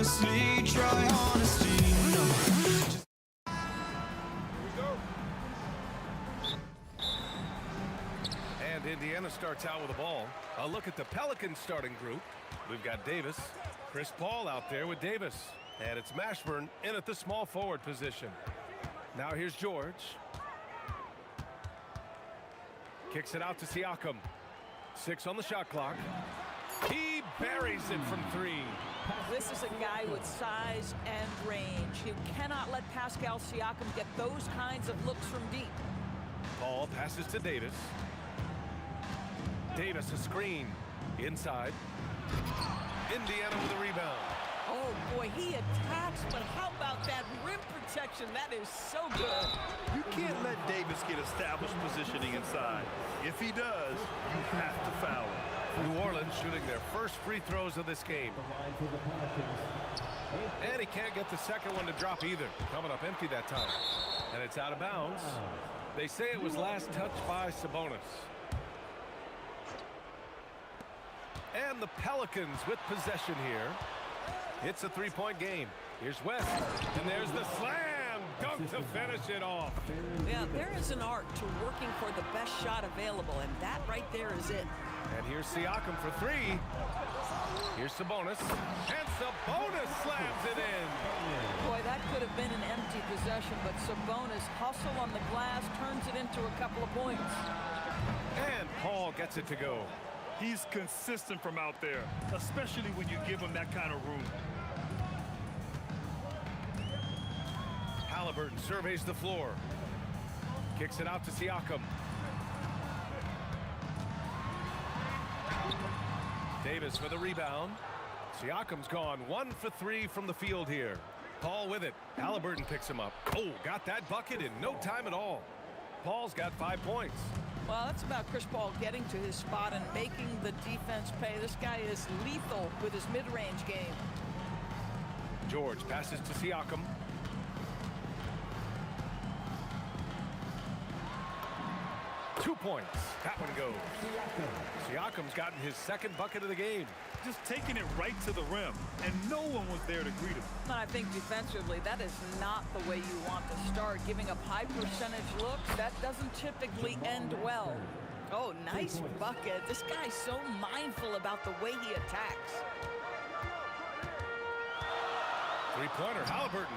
honestly, try honesty. No. And Indiana starts out with the ball. A look at the Pelicans starting group. We've got Davis, Chris Paul out there with Davis. And it's Mashburn in at the small forward position. Now here's George. Kicks it out to Siakam. 6 on the shot clock. He buries it from 3. This is a guy with size and range. You cannot let Pascal Siakam get those kinds of looks from deep. Paul passes to Davis. Davis a screen. Inside. Indiana with a rebound. Oh, boy, he attacks, but how about that rim protection? That is so good. You can't let Davis get established positioning inside. If he does, you have to foul him. New Orleans shooting their first free throws of this game. And he can't get the second one to drop either. Coming up empty that time. And it's out of bounds. They say it was last touched by Sabonis. And the Pelicans with possession here. It's a 3-point game. Here's West. And there's the slam dunk to finish it off. Yeah, there is an art to working for the best shot available, and that right there is it. And here's Siakam for 3. Here's Sabonis. And Sabonis slams it in. Boy, that could have been an empty possession, but Sabonis hustle on the glass, turns it into a couple of points. And Paul gets it to go. He's consistent from out there, especially when you give him that kind of room. Halliburton surveys the floor. Kicks it out to Siakam. Davis for the rebound. Siakam's gone 1 for 3 from the field here. Paul with it. Halliburton picks him up. Oh, got that bucket in no time at all. Paul's got 5 points. Well, that's about Chris Paul getting to his spot and making the defense pay. This guy is lethal with his mid-range game. George passes to Siakam. Two points. That one goes. Siakam's gotten his second bucket of the game. Just taking it right to the rim, and no one was there to greet him. And I think defensively, that is not the way you want to start. Giving up high percentage looks, that doesn't typically end well. Oh, nice bucket. This guy's so mindful about the way he attacks. Three-pointer, Halliburton.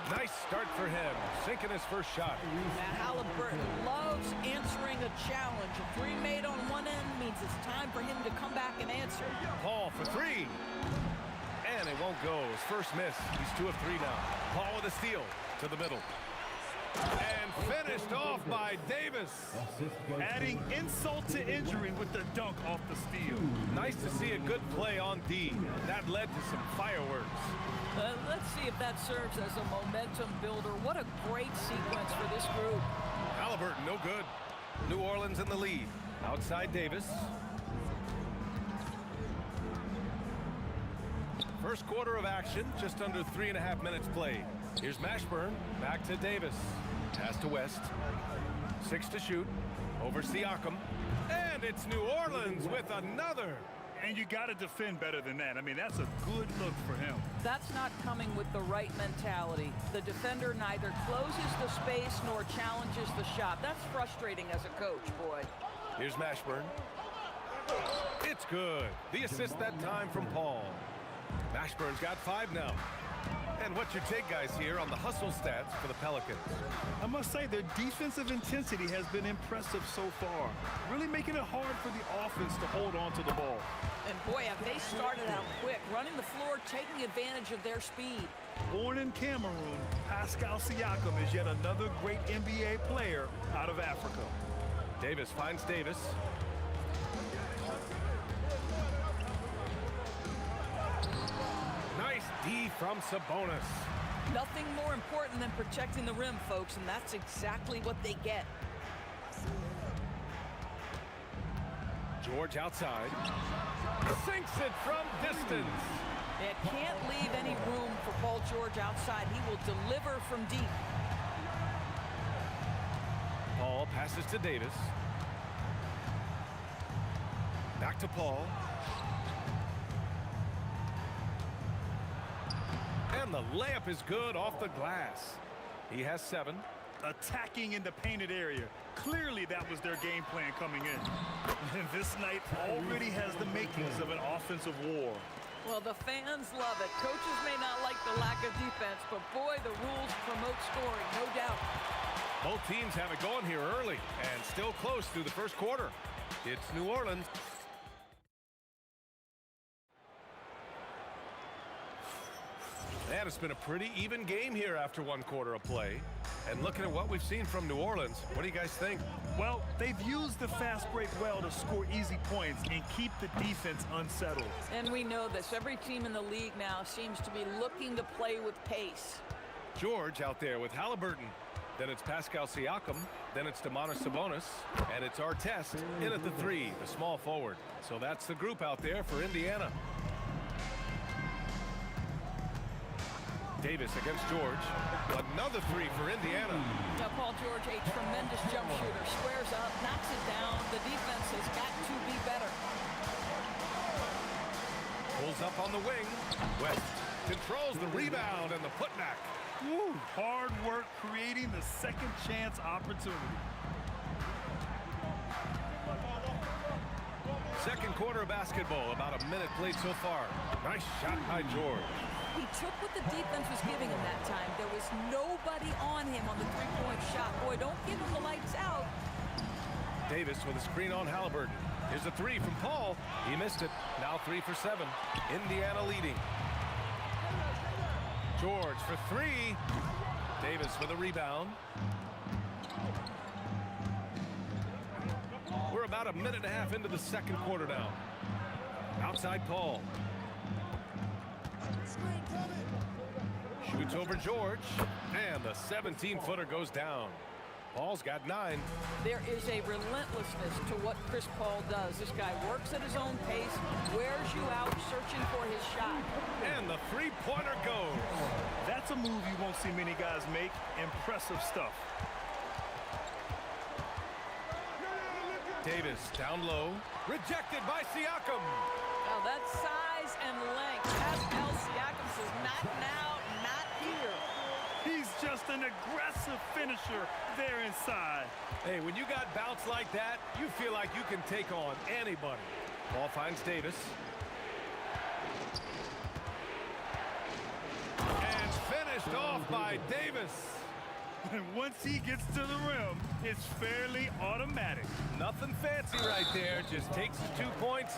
Nice start for him, sinking his first shot. Now, Halliburton loves answering a challenge. A 3 made on one end means it's time for him to come back and answer. Paul for 3. And it won't go. His first miss. He's 2 of 3 now. Paul with a steal to the middle. And finished off by Davis. Adding insult to injury with the dunk off the steal. Nice to see a good play on D. That led to some fireworks. Let's see if that serves as a momentum builder. What a great sequence for this group. Halliburton, no good. New Orleans in the lead. Outside Davis. First quarter of action, just under 3.5 minutes played. Here's Mashburn, back to Davis. Pass to West. 6 to shoot. Over Siakam. And it's New Orleans with another. And you got to defend better than that. I mean, that's a good look for him. That's not coming with the right mentality. The defender neither closes the space nor challenges the shot. That's frustrating as a coach, boy. Here's Mashburn. It's good. The assist that time from Paul. Mashburn's got 5 now. And what's your take, guys, here on the hustle stats for the Pelicans? I must say their defensive intensity has been impressive so far. Really making it hard for the offense to hold on to the ball. And boy, have they started out quick, running the floor, taking advantage of their speed. Born in Cameroon, Pascal Siakam is yet another great NBA player out of Africa. Davis finds Davis. Nice D from Sabonis. Nothing more important than protecting the rim, folks, and that's exactly what they get. George outside. Sinks it from distance. It can't leave any room for Paul George outside. He will deliver from deep. Paul passes to Davis. Back to Paul. And the layup is good off the glass. He has 7. Attacking in the painted area. Clearly that was their game plan coming in. And this night already has the makings of an offensive war. Well, the fans love it. Coaches may not like the lack of defense, but boy, the rules promote scoring, no doubt. Both teams have it going here early and still close through the first quarter. It's New Orleans. And it's been a pretty even game here after one quarter of play. And looking at what we've seen from New Orleans, what do you guys think? Well, they've used the fast break well to score easy points and keep the defense unsettled. And we know this. Every team in the league now seems to be looking to play with pace. George out there with Halliburton. Then it's Pascal Siakam. Then it's Domantas Sabonis. And it's Artest in at the 3, the small forward. So that's the group out there for Indiana. Davis against George. Another 3 for Indiana. Now, Paul George, a tremendous jump shooter. Squares up, knocks it down. The defense has got to be better. Pulls up on the wing. West controls the rebound and the putback. Woo, hard work creating the second chance opportunity. Second quarter of basketball, about a minute played so far. Nice shot by George. He took what the defense was giving him that time. There was nobody on him on the three-point shot. Boy, don't give him the lights out. Davis with a screen on Halliburton. Here's a 3 from Paul. He missed it. Now 3 for 7. Indiana leading. George for 3. Davis with a rebound. We're about a minute and a half into the second quarter now. Outside Paul. Shoots over George. And the 17-footer goes down. Paul's got 9. There is a relentlessness to what Chris Paul does. This guy works at his own pace, wears you out searching for his shot. And the three-pointer goes. That's a move you won't see many guys make. Impressive stuff. Davis down low. Rejected by Siakam. Now that size and length. Pascal Siakam says, not now, not here. He's just an aggressive finisher there inside. Hey, when you got bounce like that, you feel like you can take on anybody. Ball finds Davis. And finished off by Davis. And once he gets to the rim, it's fairly automatic. Nothing fancy right there. Just takes his 2 points,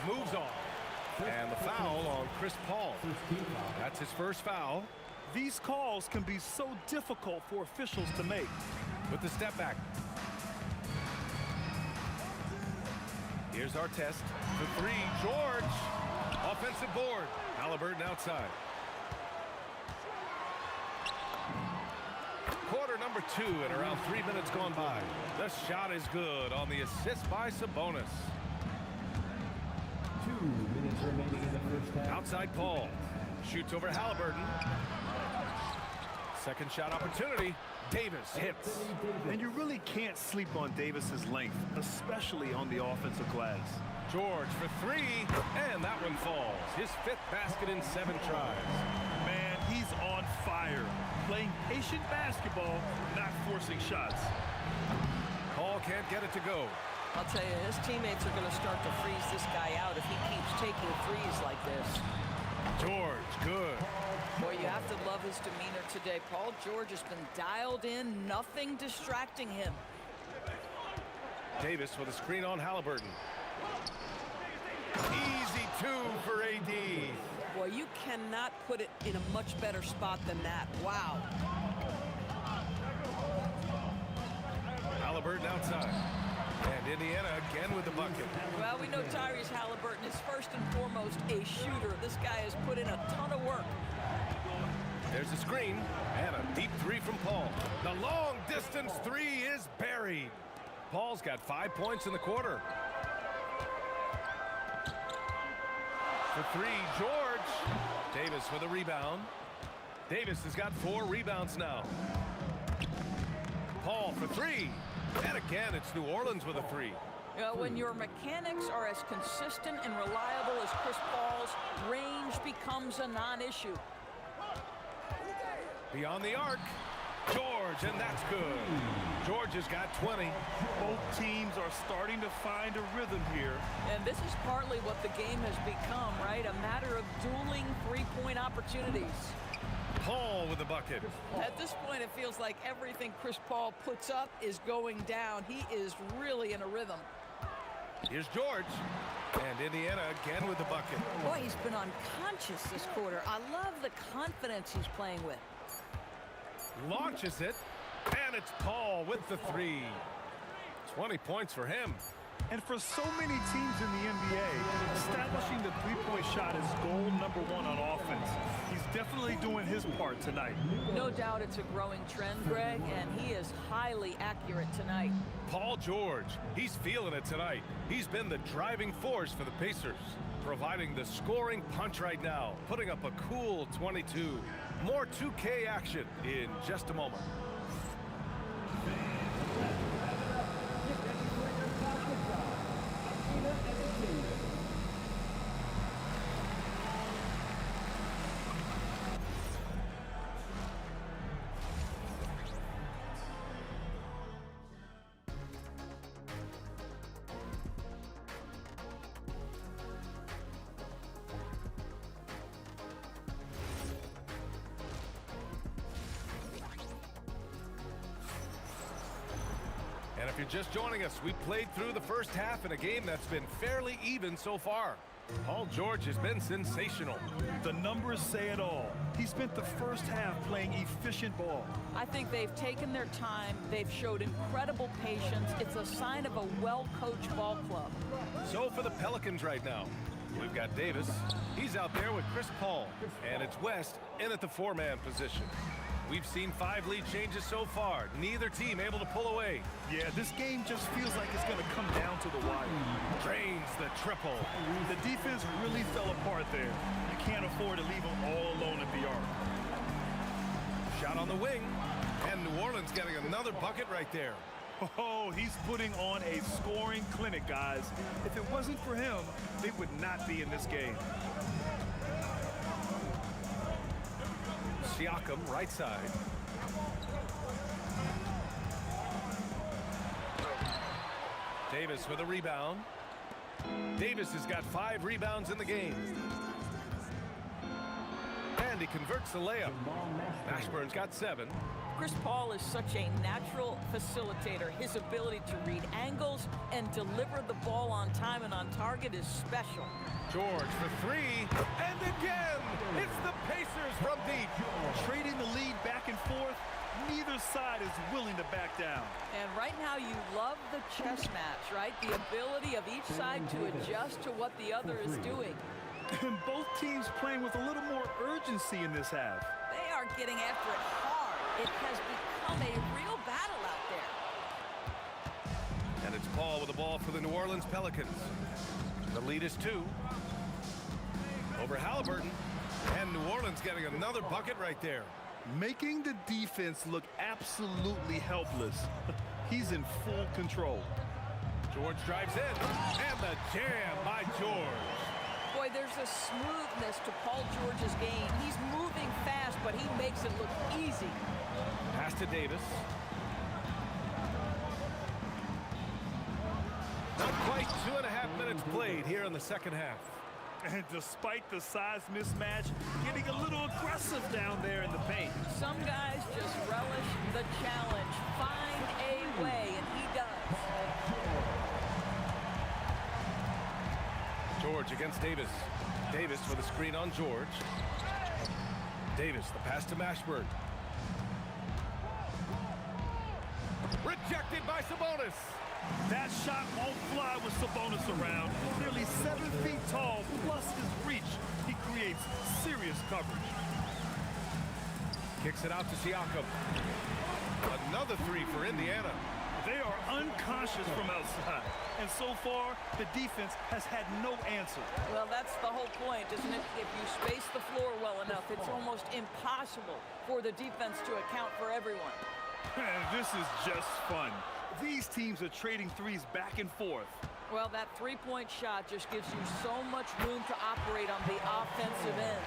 moves on. And the foul on Chris Paul. That's his first foul. These calls can be so difficult for officials to make. With the step back. Here's Artest for 3. George. Offensive board. Halliburton outside. Quarter number 2 and around 3 minutes gone by. The shot is good on the assist by Sabonis. 2 minutes remaining in the first half. Outside Paul. Shoots over Halliburton. Second shot opportunity. Davis hits. And you really can't sleep on Davis's length, especially on the offensive glass. George for 3, and that one falls. His 5th basket in 7 tries. Man, he's on fire. Playing patient basketball, not forcing shots. Paul can't get it to go. I'll tell you, his teammates are going to start to freeze this guy out if he keeps taking threes like this. George, good. Boy, you have to love his demeanor today. Paul George has been dialed in, nothing distracting him. Davis with a screen on Halliburton. Easy 2 for AD. Boy, you cannot put it in a much better spot than that. Wow. Halliburton outside. And Indiana again with the bucket. Well, we know Tyrese Halliburton is first and foremost a shooter. This guy has put in a ton of work. There's a screen and a deep 3 from Paul. The long distance 3 is buried. Paul's got 5 points in the quarter. For 3, George. Davis with a rebound. Davis has got 4 rebounds now. Paul for 3. And again, it's New Orleans with a 3. When your mechanics are as consistent and reliable as Chris Paul's, range becomes a non-issue. Beyond the arc. George, and that's good. George has got 20. Both teams are starting to find a rhythm here. And this is partly what the game has become, right? A matter of dueling three-point opportunities. Paul with the bucket. At this point, it feels like everything Chris Paul puts up is going down. He is really in a rhythm. Here's George. And Indiana again with the bucket. Boy, he's been unconscious this quarter. I love the confidence he's playing with. Launches it. And it's Paul with the three. 20 points for him. And for so many teams in the NBA, establishing the three-point shot is goal number one on offense. He's definitely doing his part tonight. No doubt it's a growing trend, Greg, and he is highly accurate tonight. Paul George, he's feeling it tonight. He's been the driving force for the Pacers, providing the scoring punch right now, putting up a cool 22. More 2K action in just a moment. And if you're just joining us, we played through the first half in a game that's been fairly even so far. Paul George has been sensational. The numbers say it all. He spent the first half playing efficient ball. I think they've taken their time. They've showed incredible patience. It's a sign of a well-coached ball club. So for the Pelicans right now, we've got Davis. He's out there with Chris Paul. And it's West in at the four-man position. We've seen 5 lead changes so far. Neither team able to pull away. Yeah, this game just feels like it's going to come down to the wire. Drains the triple. The defense really fell apart there. You can't afford to leave them all alone at the arc. Shot on the wing. And New Orleans getting another bucket right there. Oh, he's putting on a scoring clinic, guys. If it wasn't for him, they would not be in this game. Siakam, right side. Davis with a rebound. Davis has got 5 rebounds in the game. And he converts the layup. Mashburn's got 7. Chris Paul is such a natural facilitator. His ability to read angles and deliver the ball on time and on target is special. George for 3. And again, it's the Pacers from deep. Trading the lead back and forth, neither side is willing to back down. And right now you love the chess match, right? The ability of each side to adjust to what the other is doing. And both teams playing with a little more urgency in this half. They are getting after it hard. It has become a real battle out there. And it's Paul with the ball for the New Orleans Pelicans. The lead is 2. Over Halliburton. And New Orleans getting another bucket right there. Making the defense look absolutely helpless. He's in full control. George drives in. And the jam by George. Boy, there's a smoothness to Paul George's game. He's moving fast, but he makes it look easy. Pass to Davis. Not quite 2.5 minutes played here in the second half. And despite the size mismatch, getting a little aggressive down there in the paint. Some guys just relish the challenge. Find a way, and he does. George against Davis. Davis with a screen on George. Davis, the pass to Mashburn. Rejected by Sabonis. That shot won't fly with Sabonis around. Nearly 7 feet tall, plus his reach. He creates serious coverage. Kicks it out to Siakam. Another 3 for Indiana. They are unconscious from outside. And so far, the defense has had no answer. Well, that's the whole point, isn't it? If you space the floor well enough, it's almost impossible for the defense to account for everyone. This is just fun. These teams are trading threes back and forth. Well, that three-point shot just gives you so much room to operate on the offensive end.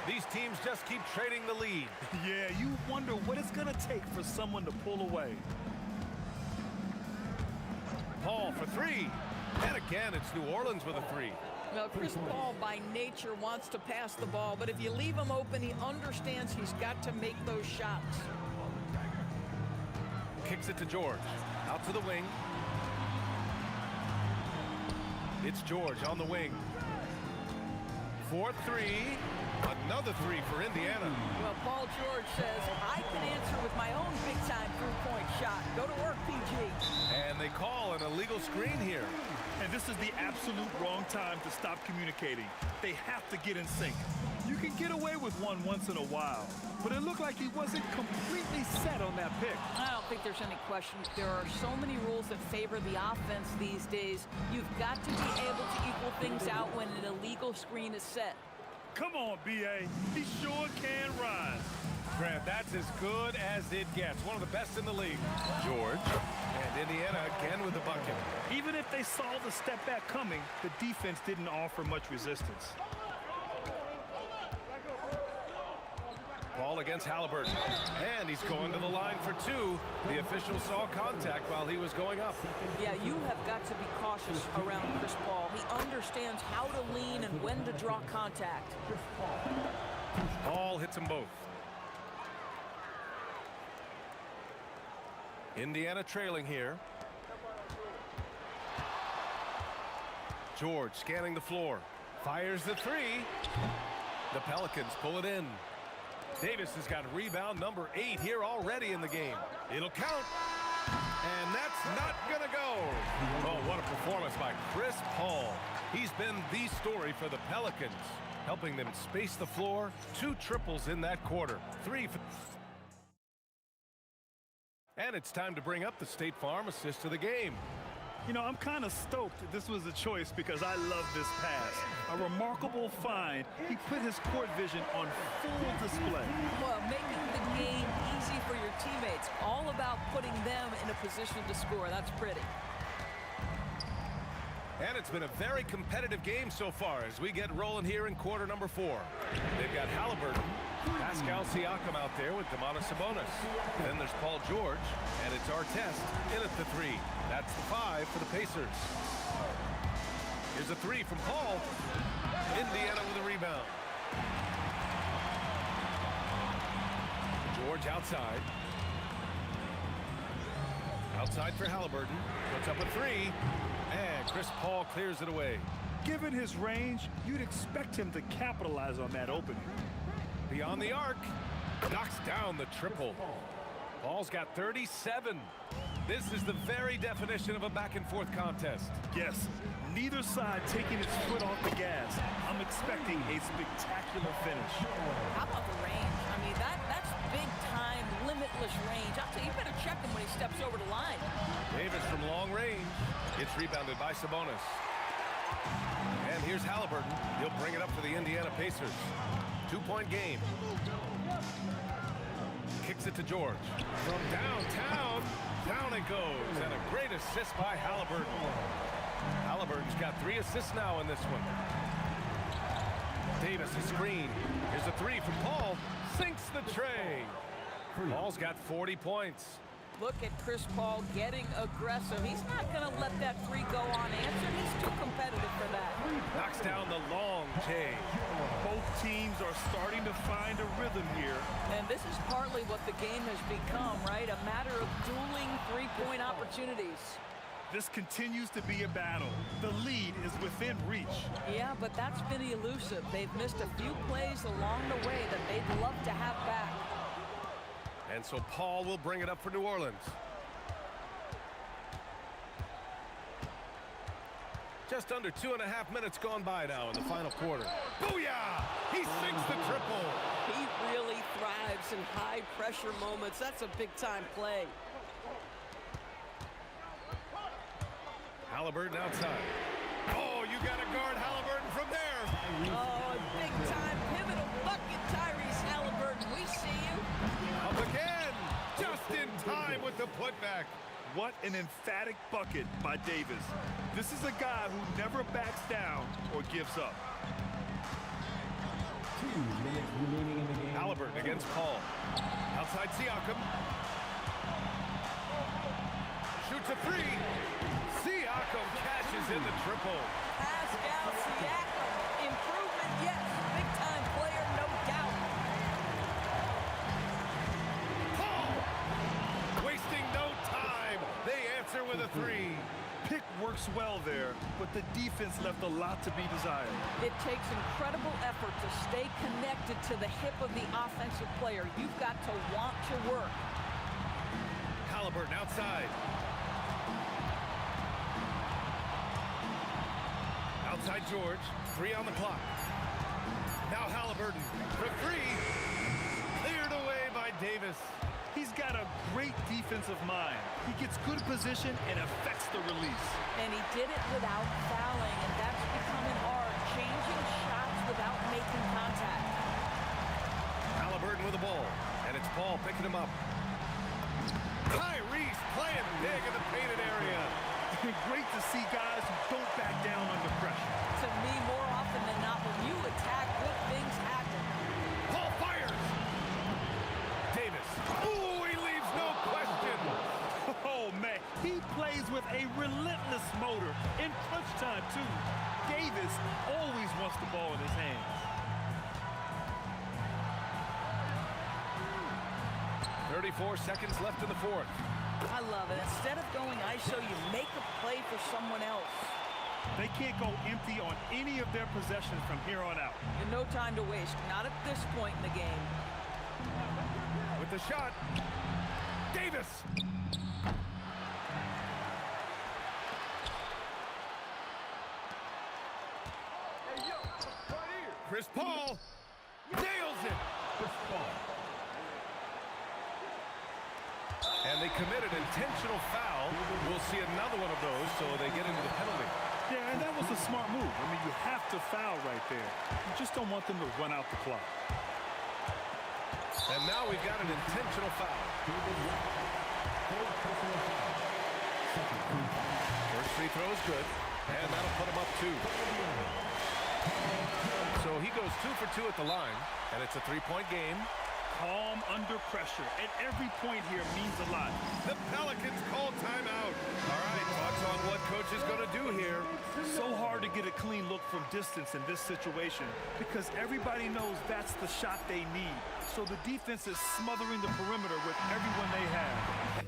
These teams just keep trading the lead. Yeah, you wonder what it's going to take for someone to pull away. Paul for three. And again, it's New Orleans with a three. Well, Chris Paul by nature wants to pass the ball, but if you leave him open, he understands he's got to make those shots. Kicks it to George. Out to the wing. It's George on the wing. 4-3. Another three for Indiana. Well, Paul George says, I can answer with my own big-time three-point shot. Go to work, PG. And they call an illegal screen here. And this is the absolute wrong time to stop communicating. They have to get in sync. You can get away with one once in a while, but it looked like he wasn't completely set on that pick. I don't think there's any question. There are so many rules that favor the offense these days. You've got to be able to equal things out when an illegal screen is set. Come on, B.A. He sure can ride. Grant, that's as good as it gets. One of the best in the league. George. And Indiana again with the bucket. Even if they saw the step back coming, the defense didn't offer much resistance. Ball against Halliburton. And he's going to the line for two. The official saw contact while he was going up. Yeah, you have got to be cautious around Chris Paul. He understands how to lean and when to draw contact. Paul hits them both. Indiana trailing here. George scanning the floor. Fires the three. The Pelicans pull it in. Davis has got rebound number 8 here already in the game. It'll count. And that's not going to go. Oh, what a performance by Chris Paul. He's been the story for the Pelicans, helping them space the floor. 2 triples in that quarter. 3 for... And it's time to bring up the State Farm assist of the game. You know, I'm kind of stoked that this was a choice because I love this pass. A remarkable find. He put his court vision on full display. Well, making the game easy for your teammates. All about putting them in a position to score. That's pretty. And it's been a very competitive game so far as we get rolling here in quarter number 4. They've got Halliburton, Pascal Siakam out there with Domantas Sabonis. Then there's Paul George, and it's Artest in at the 3. That's the 5 for the Pacers. Here's a 3 from Paul. Indiana with a rebound. George outside. Outside for Halliburton. Puts up a 3. And Chris Paul clears it away. Given his range, you'd expect him to capitalize on that opening. Beyond the arc. Knocks down the triple. Paul's got 37. This is the very definition of a back-and-forth contest. Yes, neither side taking its foot off the gas. I'm expecting a spectacular finish. How about the range? I mean, that's big-time, limitless range. I'll tell you, you better check him when he steps over the line. Davis from long range. It's rebounded by Sabonis. And here's Halliburton. He'll bring it up for the Indiana Pacers. 2-point game. Kicks it to George. From downtown, down it goes. And a great assist by Halliburton. Halliburton's got 3 assists now in this one. Davis a screen. Here's a 3 from Paul. Sinks the tray. Paul's got 40 points. Look at Chris Paul getting aggressive. He's not going to let that 3 go unanswered. He's too competitive for that. Knocks down the long J. Both teams are starting to find a rhythm here. And this is partly what the game has become, right? A matter of dueling three-point opportunities. This continues to be a battle. The lead is within reach. Yeah, but that's been elusive. They've missed a few plays along the way that they'd love to have back. And so Paul will bring it up for New Orleans. Just under 2.5 minutes gone by now in the final quarter. Booyah! He sinks the triple. He really thrives in high-pressure moments. That's a big-time play. Halliburton outside. Oh, you got to guard Halliburton from there. Oh, a big-time pivotal bucket, Tyrese Halliburton. We see you. Up again. Just in time with the putback. What an emphatic bucket by Davis. This is a guy who never backs down or gives up. 2 minutes remaining in the game. Halliburton against Paul. Outside Siakam. Shoots a three. Siakam cashes in the triple. Pascal Siakam. Improvement, yes. Big-time player, no doubt. Paul! Wasting no time. They answer with a three. Pick works well there, but the defense left a lot to be desired. It takes incredible effort to stay connected to the hip of the offensive player. You've got to want to work. Halliburton outside. Outside George. 3 on the clock. Now Halliburton for 3. Cleared away by Davis. He's got a great defensive mind. He gets good position and affects the release. And he did it without fouling, and that's become an art, changing shots without making contact. Halliburton with the ball, and it's Paul picking him up. Tyrese playing big in the painted area. Great to see guys who don't back down under pressure. To me, more often than not, when you attack, good things happen. Paul fires. Davis. Ooh, he leaves no question. Oh, man, he plays with a relentless motor in crunch time, too. Davis always wants the ball in his hands. 34 seconds left in the fourth. I love it. Instead of going ISO, you make a play for someone else. They can't go empty on any of their possessions from here on out. And no time to waste, not at this point in the game. With the shot. Davis. Chris Paul nails it. And they committed intentional foul. We'll see another one of those, so they get into the penalty. Yeah, and that was a smart move. I mean, you have to foul right there. You just don't want them to run out the clock. And now we've got an intentional foul. First free throw is good, and that'll put him up 2. So he goes 2 for 2 at the line, and it's a 3-point game. Calm under pressure, and every point here means a lot. The Pelicans call timeout. All right, thoughts on what coach is going to do here? So hard to get a clean look from distance in this situation because everybody knows that's the shot they need. So the defense is smothering the perimeter with everyone they have.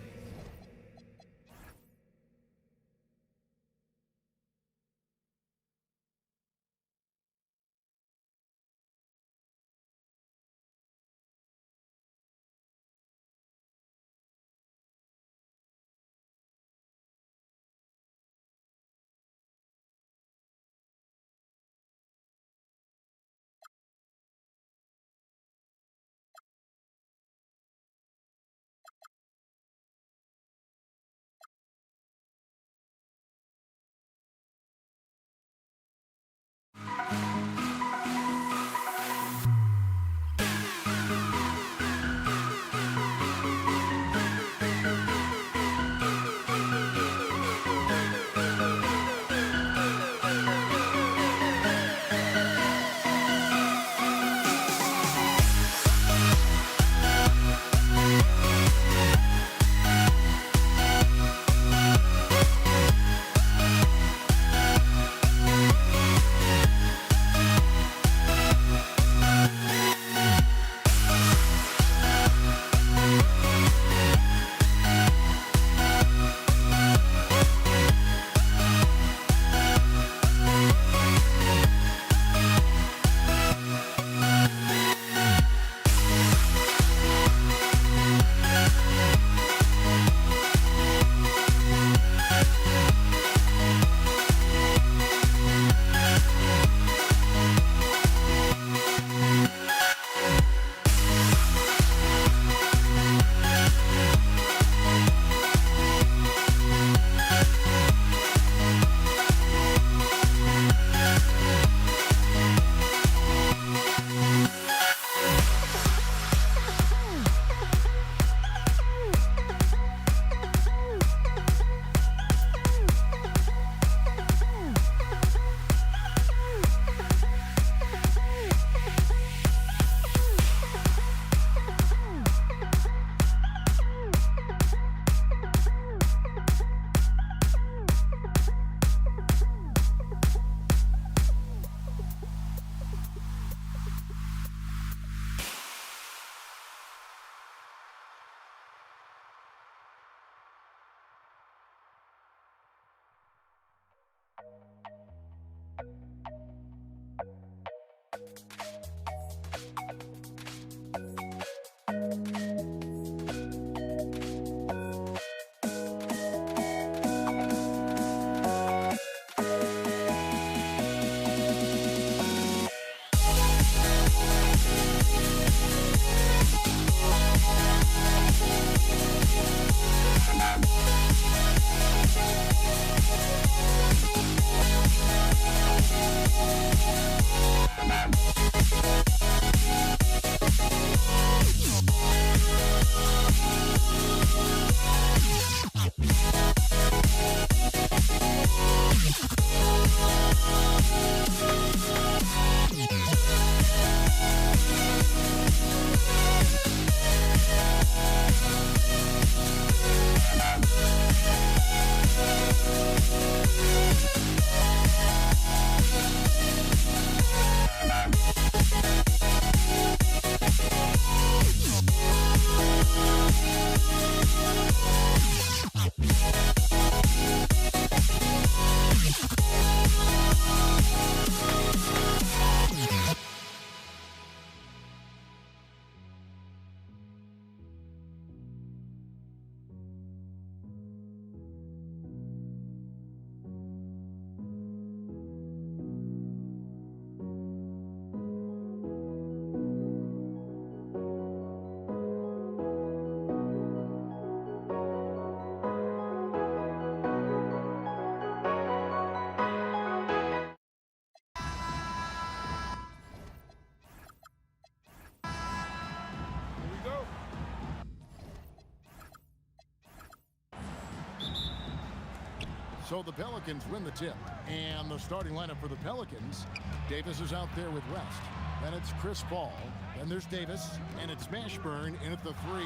So the Pelicans win the tip. And the starting lineup for the Pelicans, Davis is out there with West. Then it's Chris Paul. Then there's Davis. And it's Mashburn in at the 3.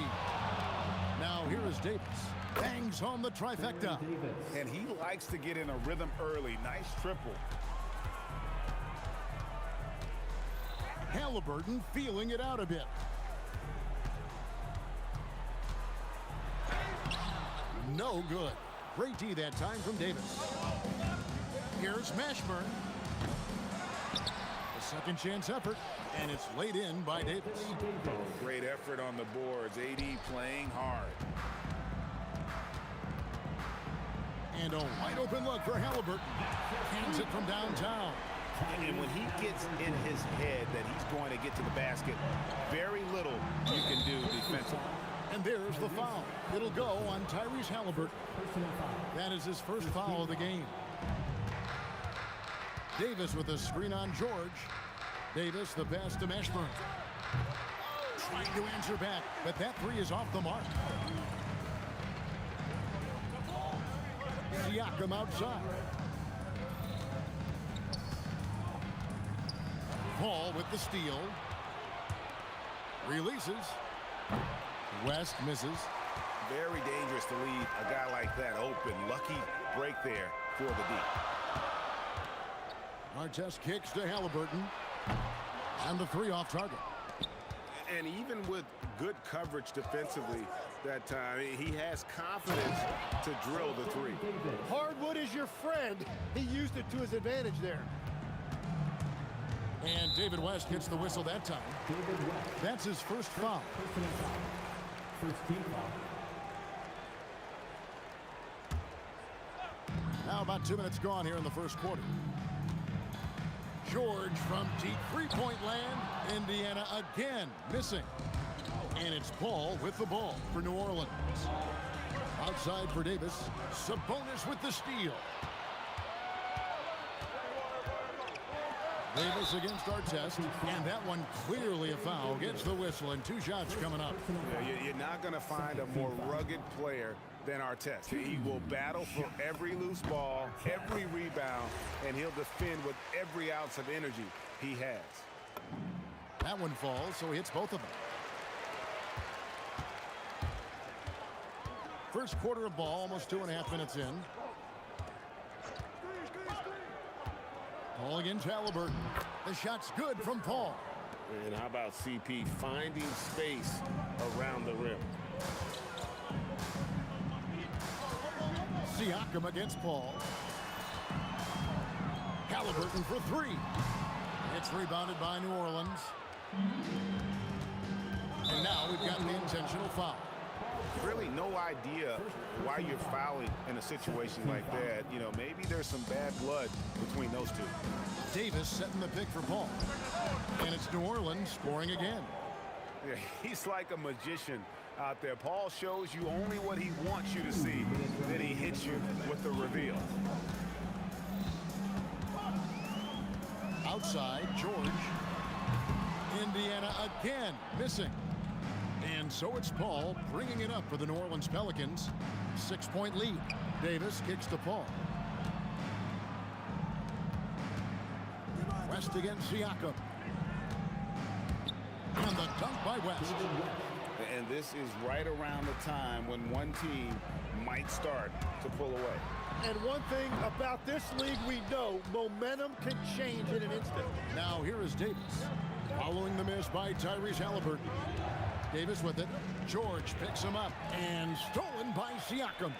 Now here is Davis. Bangs home the trifecta. And he likes to get in a rhythm early. Nice triple. Halliburton feeling it out a bit. No good. Great D that time from Davis. Here's Mashburn. A second chance effort, and it's laid in by Davis. Great effort on the boards. AD playing hard. And a wide open look for Halliburton. Hands it from downtown. And when he gets in his head that he's going to get to the basket, very little you can do defensively. And there's the foul. It'll go on Tyrese Halliburton. That is his first foul of the game. Davis with a screen on George. Davis, the pass to Mashburn. Trying to answer back, but that 3 is off the mark. Siakam outside. Paul with the steal. Releases. West misses. Very dangerous to leave a guy like that open. Lucky break there for the D. Artest kicks to Halliburton. And the 3 off target. And even with good coverage defensively that time, he has confidence to drill the 3. Hardwood is your friend. He used it to his advantage there. And David West gets the whistle that time. That's his first foul. First team foul. Now about 2 minutes gone here in the first quarter. George from deep three-point land. Indiana again missing. And it's Paul with the ball for New Orleans. Outside for Davis. Sabonis with the steal. Davis against Artest, and that one clearly a foul. Gets the whistle, and 2 shots coming up. Yeah, you're not going to find a more rugged player than Artest. He will battle for every loose ball, every rebound, and he'll defend with every ounce of energy he has. That one falls, so he hits both of them. First quarter of ball, almost 2.5 minutes in. Paul against Halliburton. The shot's good from Paul. And how about CP finding space around the rim? Siakam against Paul. Halliburton for 3. It's rebounded by New Orleans. And now we've got the intentional foul. Really no idea why you're fouling in a situation like that. You know, maybe there's some bad blood between those two. Davis setting the pick for Paul. And it's New Orleans scoring again. Yeah, he's like a magician out there. Paul shows you only what he wants you to see. Then he hits you with the reveal. Outside, George. Indiana again missing. And so it's Paul bringing it up for the New Orleans Pelicans. 6-point lead. Davis kicks to Paul. West against Siakam. And the dunk by West. And this is right around the time when one team might start to pull away. And one thing about this league we know, momentum can change in an instant. Now here is Davis. Following the miss by Tyrese Halliburton. Davis with it. George picks him up. And stolen by Siakam.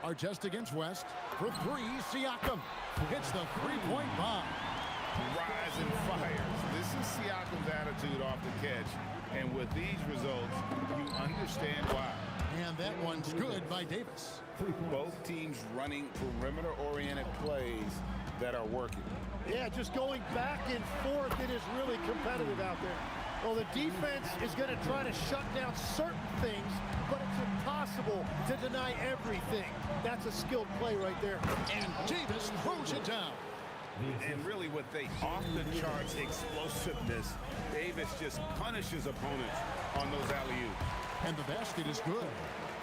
Artest against West. For 3, Siakam. Hits the 3-point bomb. Rise and fires. This is Siakam's attitude off the catch. And with these results, you understand why. And that one's good by Davis. Both teams running perimeter-oriented plays that are working. Yeah, just going back and forth, it is really competitive out there. Well, the defense is going to try to shut down certain things, but it's impossible to deny everything. That's a skilled play right there. And Davis throws it down. And really with the off-the-charts explosiveness, Davis just punishes opponents on those alley-oops. And the basket is good.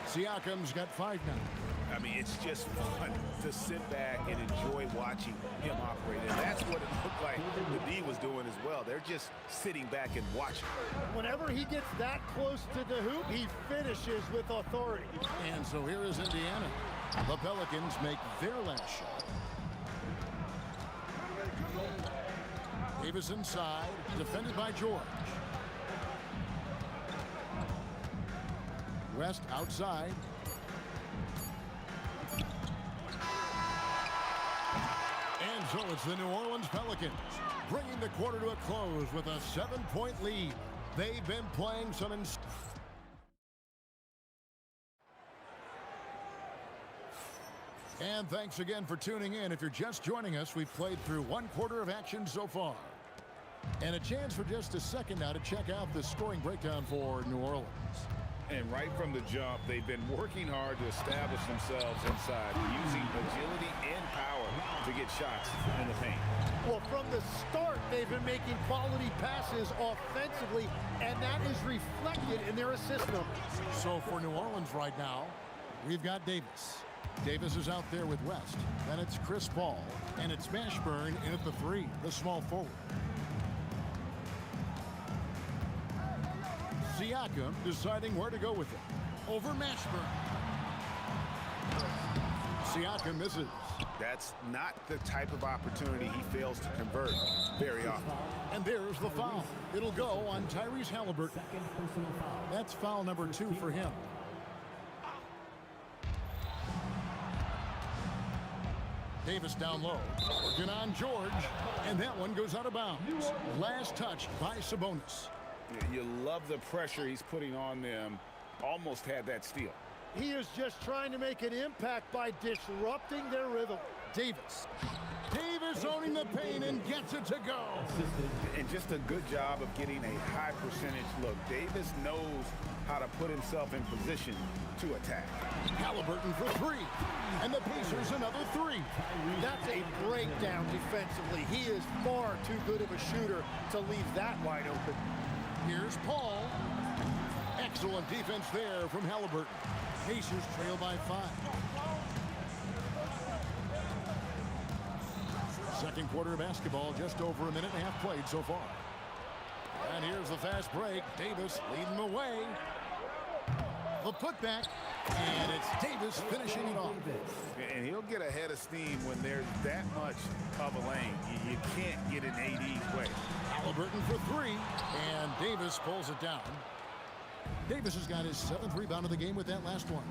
Siakam's got 5 now. I mean, it's just fun to sit back and enjoy watching him operate. And that's what it looked like the D was doing as well. They're just sitting back and watching. Whenever he gets that close to the hoop, he finishes with authority. And so here is Indiana. The Pelicans make their last shot. Davis inside, defended by George. West outside. And so it's the New Orleans Pelicans bringing the quarter to a close with a 7-point lead. They've been playing some And thanks again for tuning in. If you're just joining us, we've played through 1 quarter of action so far. And a chance for just a second now to check out the scoring breakdown for New Orleans. And right from the jump, they've been working hard to establish themselves inside, using agility and power to get shots in the paint. Well, from the start, they've been making quality passes offensively, and that is reflected in their assist numbers. So for New Orleans right now, we've got Davis. Davis is out there with West. Then it's Chris Paul, and it's Mashburn in at the 3, the small forward. Siakam deciding where to go with it. Over Mashburn. Siakam misses. That's not the type of opportunity he fails to convert very often. And there's the foul. It'll go on Tyrese Halliburton. That's foul number 2 for him. Davis down low, working on George, and that one goes out of bounds. Last touch by Sabonis. You love the pressure he's putting on them. Almost had that steal. He is just trying to make an impact by disrupting their rhythm. Davis owning the paint and gets it to go. And just a good job of getting a high percentage look. Davis knows how to put himself in position to attack. Halliburton for 3, and the Pacers another 3. That's a breakdown defensively. He is far too good of a shooter to leave that wide open. Here's Paul. Excellent defense there from Halliburton. Pacers trail by 5. Second quarter of basketball, just over a minute and a half played so far. And here's the fast break. Davis leading the way. The putback, and it's Davis finishing it off. And he'll get a head of steam when there's that much of a lane. You can't get in AD's way. Halliburton for 3, and Davis pulls it down. Davis has got his 7th rebound of the game with that last one.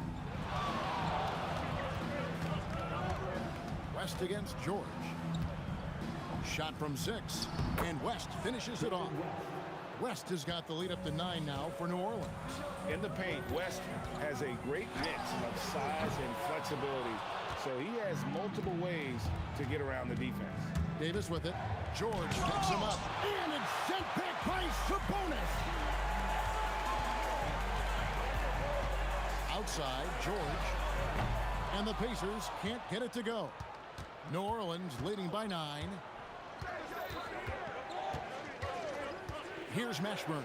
West against George. Shot from 6, and West finishes it off. West has got the lead up to 9 now for New Orleans. In the paint, West has a great mix of size and flexibility, so he has multiple ways to get around the defense. Davis with it. George picks him up, and it's sent back by Sabonis. Outside, George, and the Pacers can't get it to go. New Orleans leading by 9. Here's Mashburn.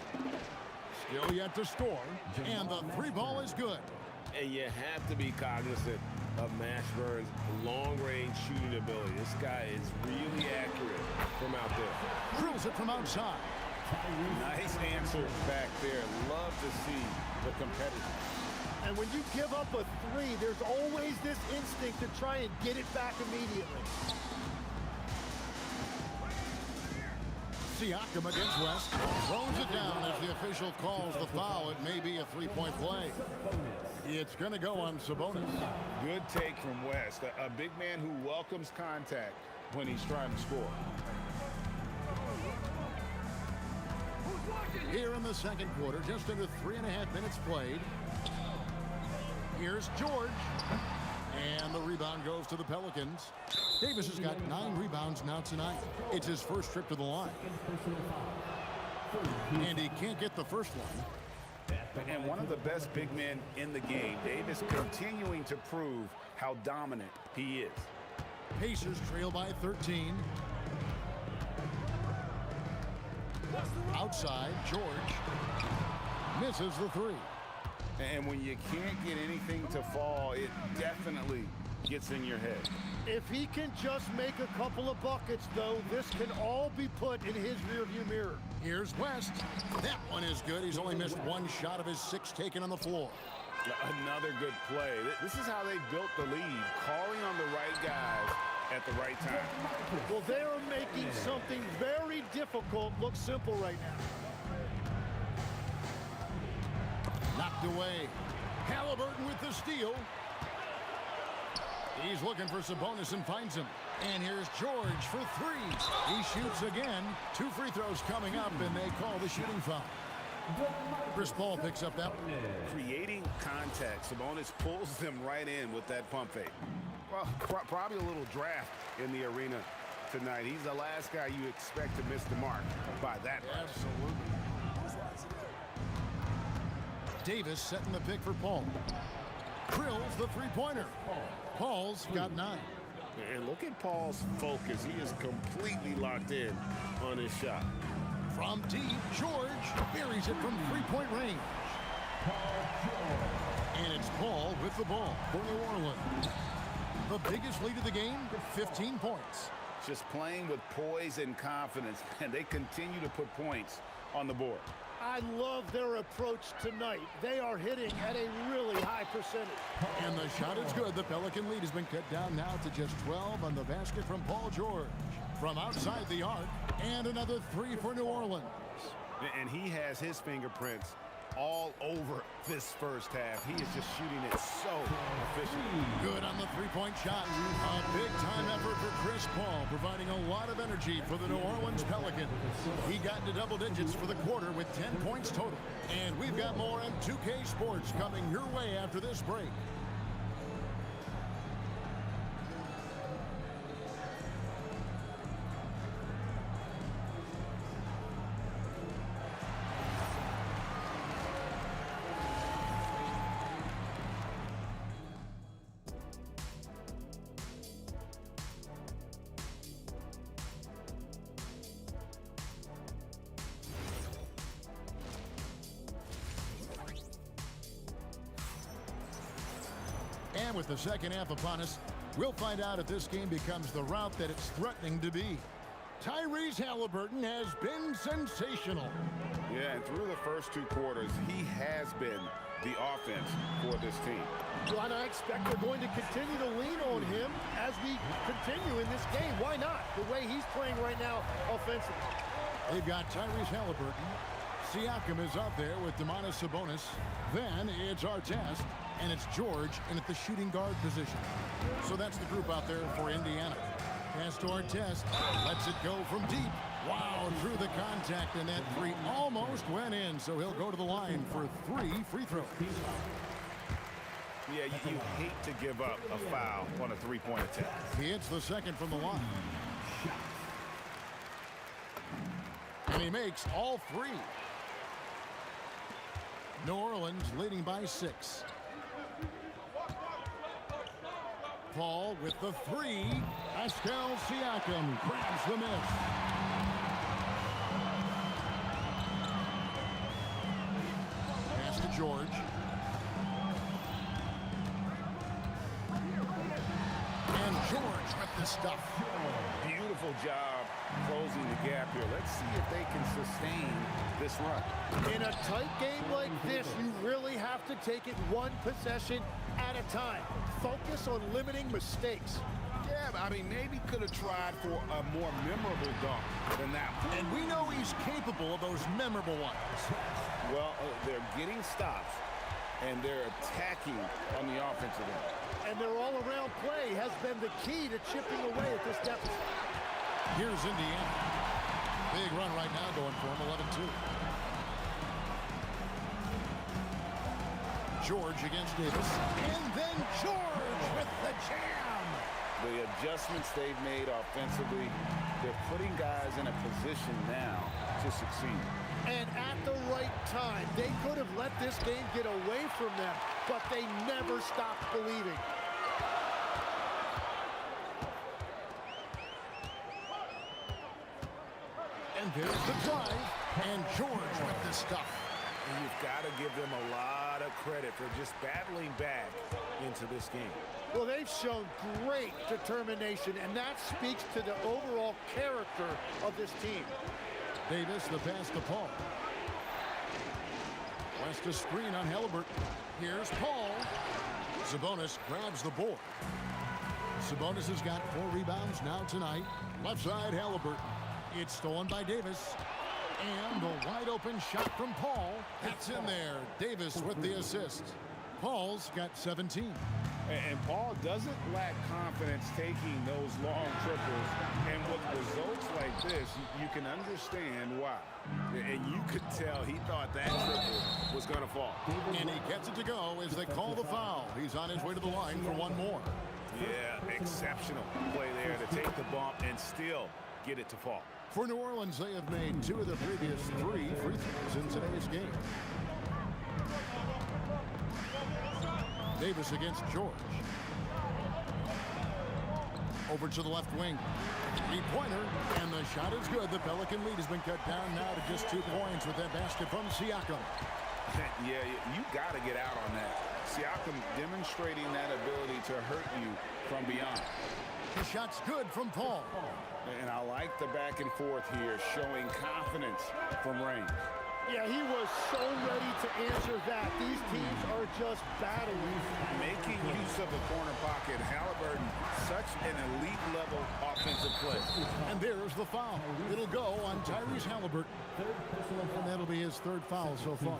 Still yet to score, and the 3 ball is good. And you have to be cognizant of Mashburn's long-range shooting ability. This guy is really accurate from out there. Drills it from outside. Nice answer back there. Love to see the competitor. And when you give up a 3, there's always this instinct to try and get it back immediately. Siakam against West. Throws it down as the official calls the foul. It may be a 3-point play. It's going to go on Sabonis. Good take from West. A big man who welcomes contact when he's trying to score. Here in the second quarter, just under 3.5 minutes played. Here's George. And the rebound goes to the Pelicans. Davis has got 9 rebounds now tonight. It's his first trip to the line. And he can't get the first one. And one of the best big men in the game. Davis continuing to prove how dominant he is. Pacers trail by 13. Outside, George misses the 3. And when you can't get anything to fall, it definitely gets in your head. If he can just make a couple of buckets, though, this can all be put in his rearview mirror. Here's West. That one is good. He's only missed one shot of his 6 taken on the floor. Another good play. This is how they built the lead, calling on the right guys at the right time. Well, they are making something very difficult look simple right now. Knocked away. Halliburton with the steal. He's looking for Sabonis and finds him. And here's George for 3. He shoots again. 2 free throws coming up, and they call the shooting foul. Chris Paul picks up that one. Creating contact. Sabonis pulls them right in with that pump fake. Well, probably a little draft in the arena tonight. He's the last guy you expect to miss the mark by that much. Absolutely. Davis setting the pick for Paul. Drills the three-pointer. Paul's got 9. And look at Paul's focus. He is completely locked in on his shot. From deep, George buries it from three-point range. And it's Paul with the ball for New Orleans. The biggest lead of the game, 15 points. Just playing with poise and confidence, and they continue to put points on the board. I love their approach tonight. They are hitting at a really high percentage. And the shot is good. The Pelican lead has been cut down now to just 12 on the basket from Paul George. From outside the arc, and another 3 for New Orleans. And he has his fingerprints all over this first half. He is just shooting it so efficiently. Good on the three-point shot. A big-time effort for Chris Paul, providing a lot of energy for the New Orleans Pelicans. He got into double digits for the quarter with 10 points total. And we've got more on 2K Sports coming your way after this break. And with the second half upon us, we'll find out if this game becomes the route that it's threatening to be. Tyrese Halliburton has been sensational. Yeah, and through the first 2 quarters, he has been the offense for this team. Well, and I expect they're going to continue to lean on him as we continue in this game. Why not? The way he's playing right now offensively. They've got Tyrese Halliburton. Siakam is out there with Domantas Sabonis. Then it's Artest, and it's George in at the shooting guard position. So that's the group out there for Indiana. Pass to Artest, lets it go from deep. Wow, through the contact, and that 3 almost went in, so he'll go to the line for 3 free throws. Yeah, you hate to give up a foul on a 3-point attempt. He hits the second from the line. And he makes all 3. New Orleans leading by 6. Paul with the 3. Pascal Siakam grabs the miss. Pass to George. And George with the stuff. Beautiful job closing the gap here. Let's see if they can sustain this run. In a tight game like this, you really have to take it one possession at a time. Focus on limiting mistakes. Yeah, but I mean, maybe could have tried for a more memorable dunk than that one. And we know he's capable of those memorable ones. Well, they're getting stops, and they're attacking on the offensive end. And their all-around play has been the key to chipping away at this deficit. Here's Indiana. Big run right now going for him, 11-2. George against Davis. And then George with the jam. The adjustments they've made offensively, they're putting guys in a position now to succeed. And at the right time, they could have let this game get away from them, but they never stopped believing. And there's the drive. And George with the stuff. And you've got to give them a lot of credit for just battling back into this game. Well, they've shown great determination, and that speaks to the overall character of this team. Davis, the pass to Paul. West a screen on Halliburton. Here's Paul. Sabonis grabs the board. Sabonis has got 4 rebounds now tonight. Left side, Halliburton. It's stolen by Davis. And a wide open shot from Paul. That's in there. Davis with the assist. Paul's got 17. And Paul doesn't lack confidence taking those long triples. And with results like this, you can understand why. And you could tell he thought that triple was going to fall. And he gets it to go as they call the foul. He's on his way to the line for one more. Yeah, exceptional play there to take the bump and still get it to fall. For New Orleans, they have made 2 of the previous 3 free throws in today's game. Davis against George. Over to the left wing. 3-pointer, and the shot is good. The Pelican lead has been cut down now to just 2 points with that basket from Siakam. Yeah, you got to get out on that. Siakam demonstrating that ability to hurt you from beyond. The shot's good from Paul. And I like the back and forth here, showing confidence from range. Yeah, he was so ready to answer that. These teams are just battling. Making use of the corner pocket. Halliburton, such an elite level offensive play. And there's the foul. It'll go on Tyrese Halliburton. And that'll be his 3rd foul so far.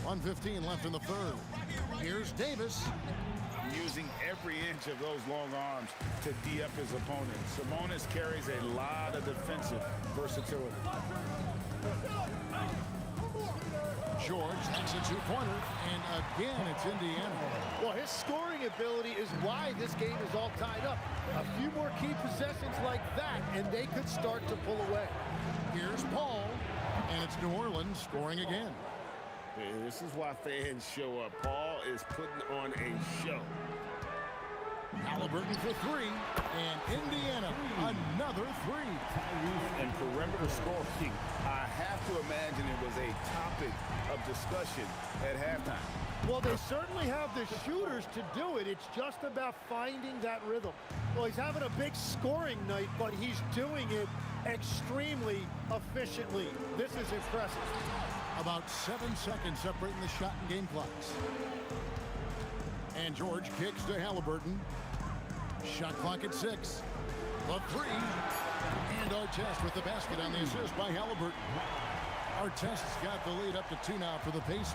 1:15 left in the 3rd. Here's Davis. Using every inch of those long arms to D-up his opponent. Sabonis carries a lot of defensive versatility. George takes a 2-pointer, and again it's Indiana. Well, his scoring ability is why this game is all tied up. A few more key possessions like that, and they could start to pull away. Here's Paul, and it's New Orleans scoring again. This is why fans show up. Paul is putting on a show. Halliburton for 3, and Indiana another 3. And perimeter scoring, I have to imagine it was a topic of discussion at halftime. Well, they certainly have the shooters to do it. It's just about finding that rhythm. Well, he's having a big scoring night, but he's doing it extremely efficiently. This is impressive. About 7 seconds separating the shot and game clocks. And George kicks to Halliburton. Shot clock at 6. The 3. And Artest with the basket on the assist by Halliburton. Artest's got the lead up to 2 now for the Pacers.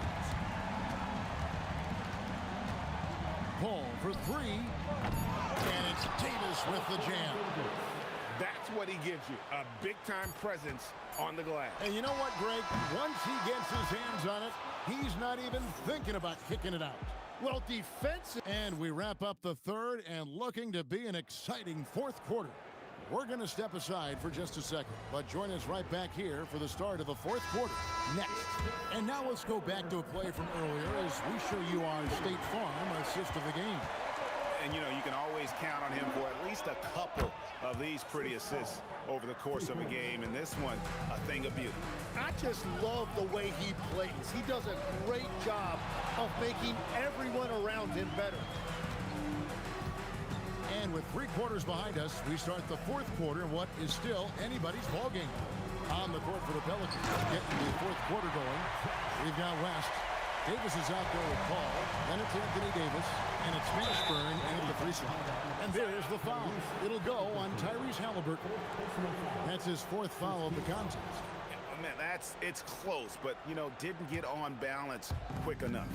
Paul for 3. And it's Davis with the jam. That's what he gives you, a big-time presence on the glass. And you know what, Greg? Once he gets his hands on it, he's not even thinking about kicking it out. Well, defensive. And we wrap up the 3rd and looking to be an exciting 4th quarter. We're going to step aside for just a second, but join us right back here for the start of the 4th quarter next. And now let's go back to a play from earlier as we show you our State Farm assist of the game. And, you know, you can always count on him for at least a couple of these pretty assists over the course of a game. And this one, a thing of beauty. I just love the way he plays. He does a great job of making everyone around him better. And with 3 quarters behind us, we start the 4th quarter in what is still anybody's ball game. On the court for the Pelicans, getting the 4th quarter going. We've got West. Davis is out there with Paul. Then it's Anthony Davis. And it's Mashburn in at the free throw. And there's the foul. It'll go on Tyrese Halliburton. That's his 4th foul of the contest. Yeah, man, it's close, but, you know, didn't get on balance quick enough.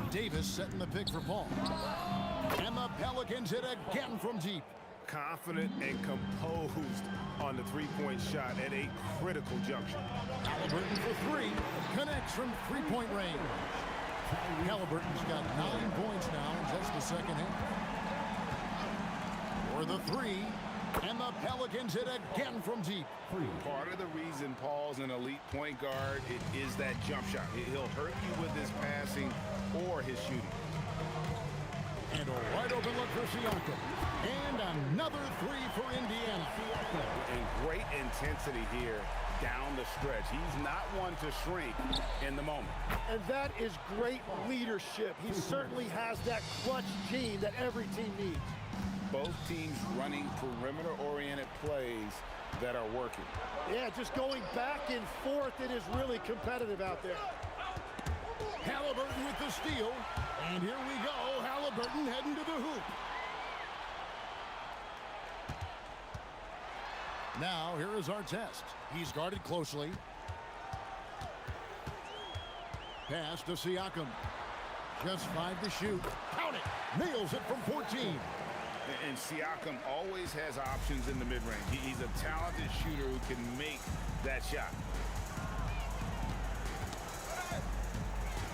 Davis setting the pick for Paul. And the Pelicans hit again from deep. Confident and composed on the 3-point shot at a critical juncture. Halliburton for 3. Connects from 3-point range. Halliburton's got 9 points now in just the second half. For the 3. And the Pelicans hit again from deep. Part of the reason Paul's an elite point guard is that jump shot. He'll hurt you with his passing or his shooting. And a wide open look for Siakam. And another 3 for Indiana. And great intensity here down the stretch. He's not one to shrink in the moment. And that is great leadership. He certainly has that clutch gene that every team needs. Both teams running perimeter-oriented plays that are working. Yeah, just going back and forth, it is really competitive out there. Halliburton with the steal. And here we go. Halliburton heading to the hoop. Now, here is our test. He's guarded closely. Pass to Siakam. Just 5 to shoot. Count it. Nails it from 14. And Siakam always has options in the mid-range. He's a talented shooter who can make that shot.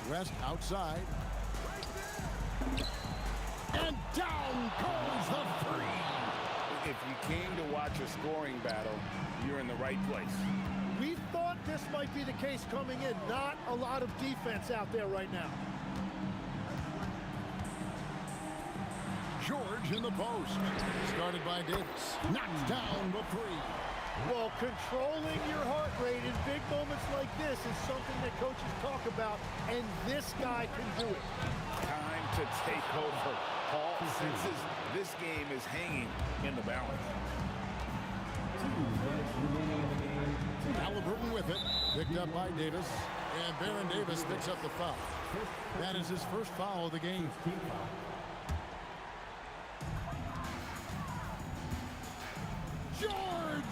West outside. And down goes the three. If you came to watch a scoring battle, you're in the right place. We thought this might be the case coming in. Not a lot of defense out there right now. George in the post. Started by Davis. Knocks down the three. Well, controlling your heart rate in big moments like this is something that coaches talk about, and this guy can do it. Time to take over. Paul senses this game is hanging in the balance. Halliburton with it. Picked up by Davis. And Baron Davis picks up the foul. That is his first foul of the game. George!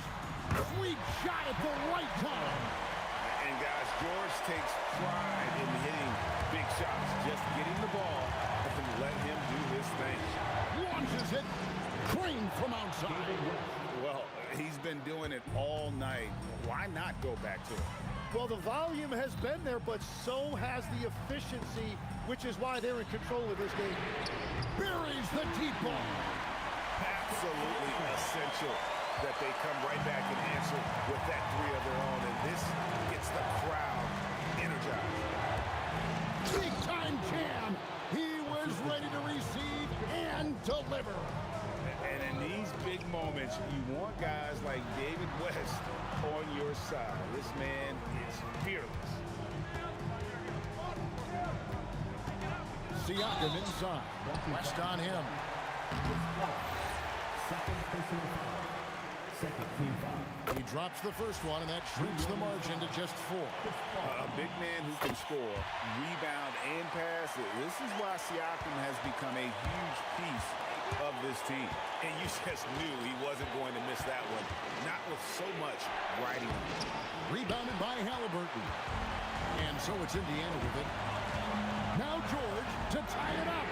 Sweet shot at the right time. And guys, George takes pride in hitting big shots. Just getting the ball and let him do his thing. Launches it. Crane from outside. Well, he's been doing it all night. Why not go back to it? Well, the volume has been there, but so has the efficiency, which is why they're in control of this game. Buries the deep ball. Absolutely essential that they come right back and answer with that three of their own, and this gets the crowd energized. Big time jam. He was ready to receive and deliver. And in these big moments, you want guys like David West on your side. This man is fearless. Siakam inside. West on him. He drops the first one, and that shrinks the margin to just 4. A big man who can score, rebound, and pass. This is why Siakam has become a huge piece of this team. And you just knew he wasn't going to miss that one. Not with so much riding. Rebounded by Halliburton. And so it's Indiana with it. Now George to tie it up.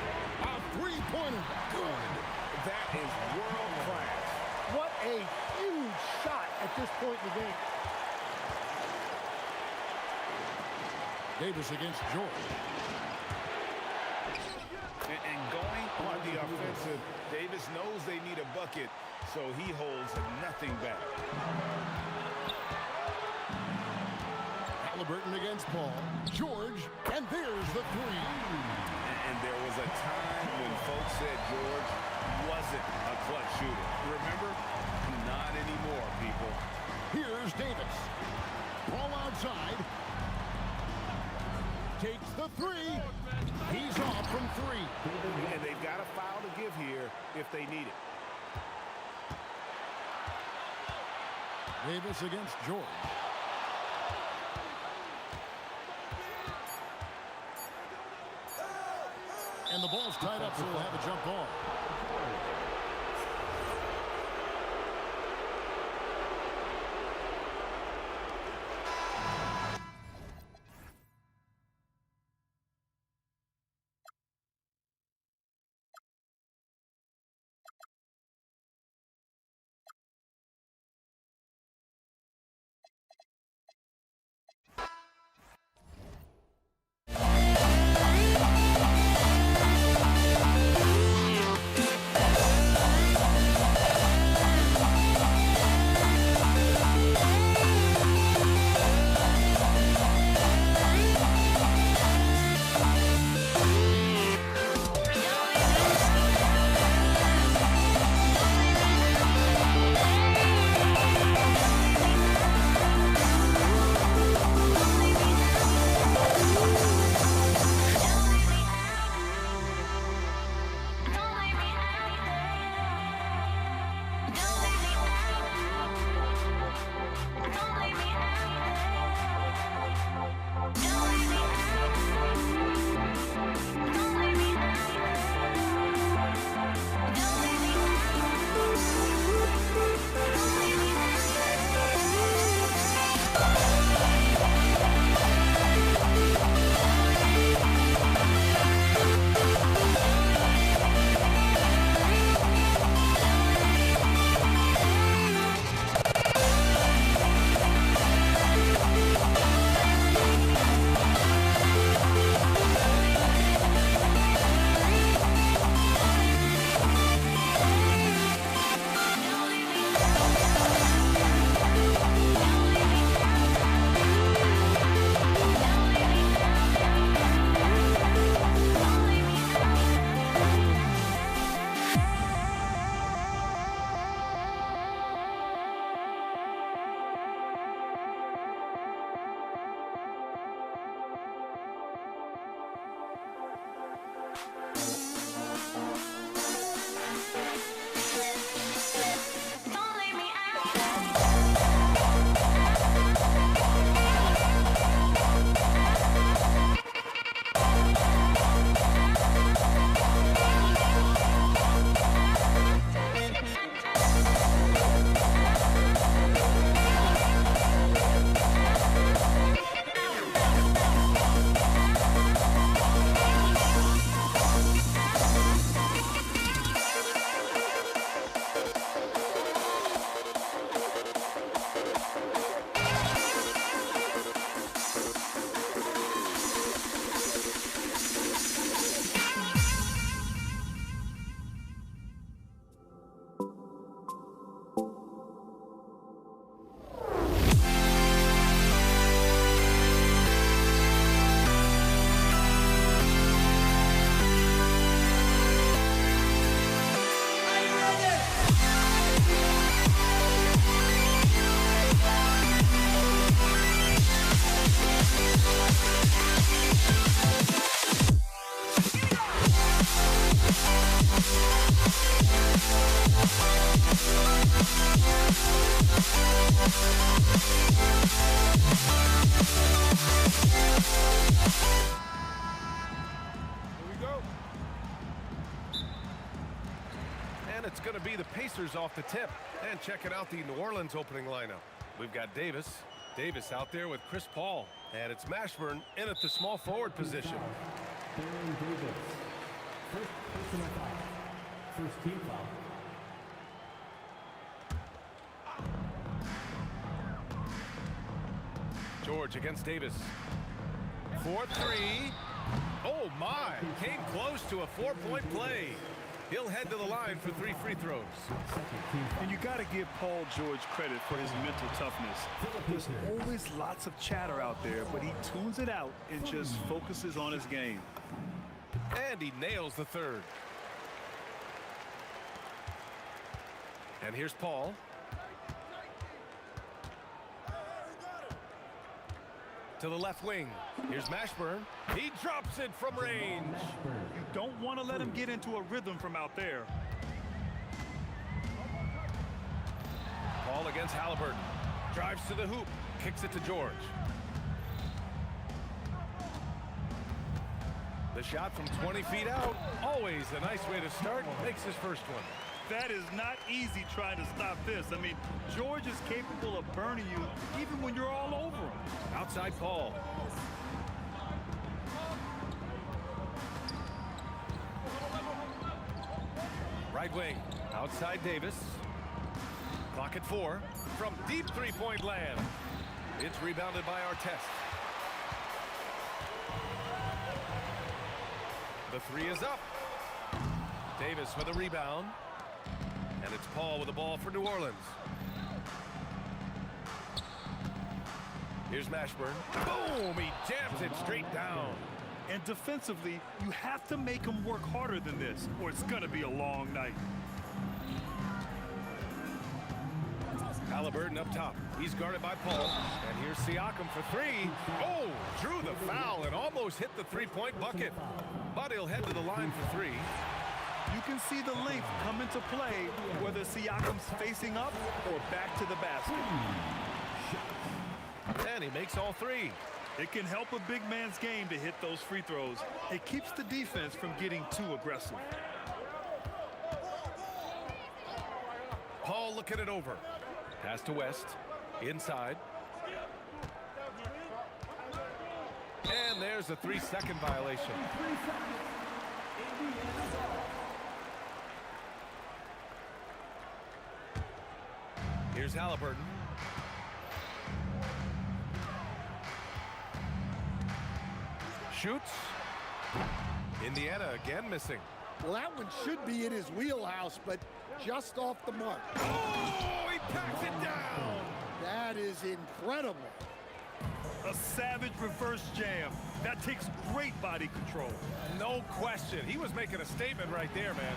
A three-pointer. Good. That is world class. What a huge shot at this point in the game. Davis against George. And going on the offensive, Davis knows they need a bucket, so he holds nothing back. Halliburton against Paul. George, and there's the three. And there was a time when folks said George wasn't a clutch shooter. Remember? Not anymore, people. Here's Davis. Paul outside. Takes the three. He's off from 3. And they've got a foul to give here if they need it. Davis against George. And the ball's tied up, so we'll have a jump ball. And it's going to be the Pacers off the tip. And checking out the New Orleans opening lineup. We've got Davis. Davis out there with Chris Paul. And it's Mashburn in at the small forward position. Baron Davis. First personal foul. First team foul. George against Davis. 4-3. Oh, my. Came close to a 4-point play. He'll head to the line for 3 free throws. And you got to give Paul George credit for his mental toughness. There's always lots of chatter out there, but he tunes it out and just focuses on his game. And he nails the third. And here's Paul. To the left wing. Here's Mashburn. He drops it from range. You don't want to let him get into a rhythm from out there. Paul against Halliburton. Drives to the hoop. Kicks it to George. The shot from 20 feet out. Always a nice way to start. Makes his first one. That is not easy trying to stop this. I mean, George is capable of burning you even when you're all over him. Outside Paul. Right wing. Outside Davis. Clock at 4. From deep three-point land. It's rebounded by Artest. The 3 is up. Davis with a rebound. And it's Paul with the ball for New Orleans. Here's Mashburn. Boom! He jams it straight down. And defensively, you have to make him work harder than this, or it's going to be a long night. Halliburton up top. He's guarded by Paul. And here's Siakam for 3. Oh! Drew the foul and almost hit the three-point bucket. But he'll head to the line for 3. You can see the length come into play, whether Siakam's facing up or back to the basket. And he makes all 3. It can help a big man's game to hit those free throws. It keeps the defense from getting too aggressive. Paul looking it over. Pass to West. Inside. And there's a 3-second violation. Here's Halliburton. Shoots. Indiana again missing. Well, that one should be in his wheelhouse, but just off the mark. Oh, he packs it down. That is incredible. A savage reverse jam. That takes great body control. No question. He was making a statement right there, man.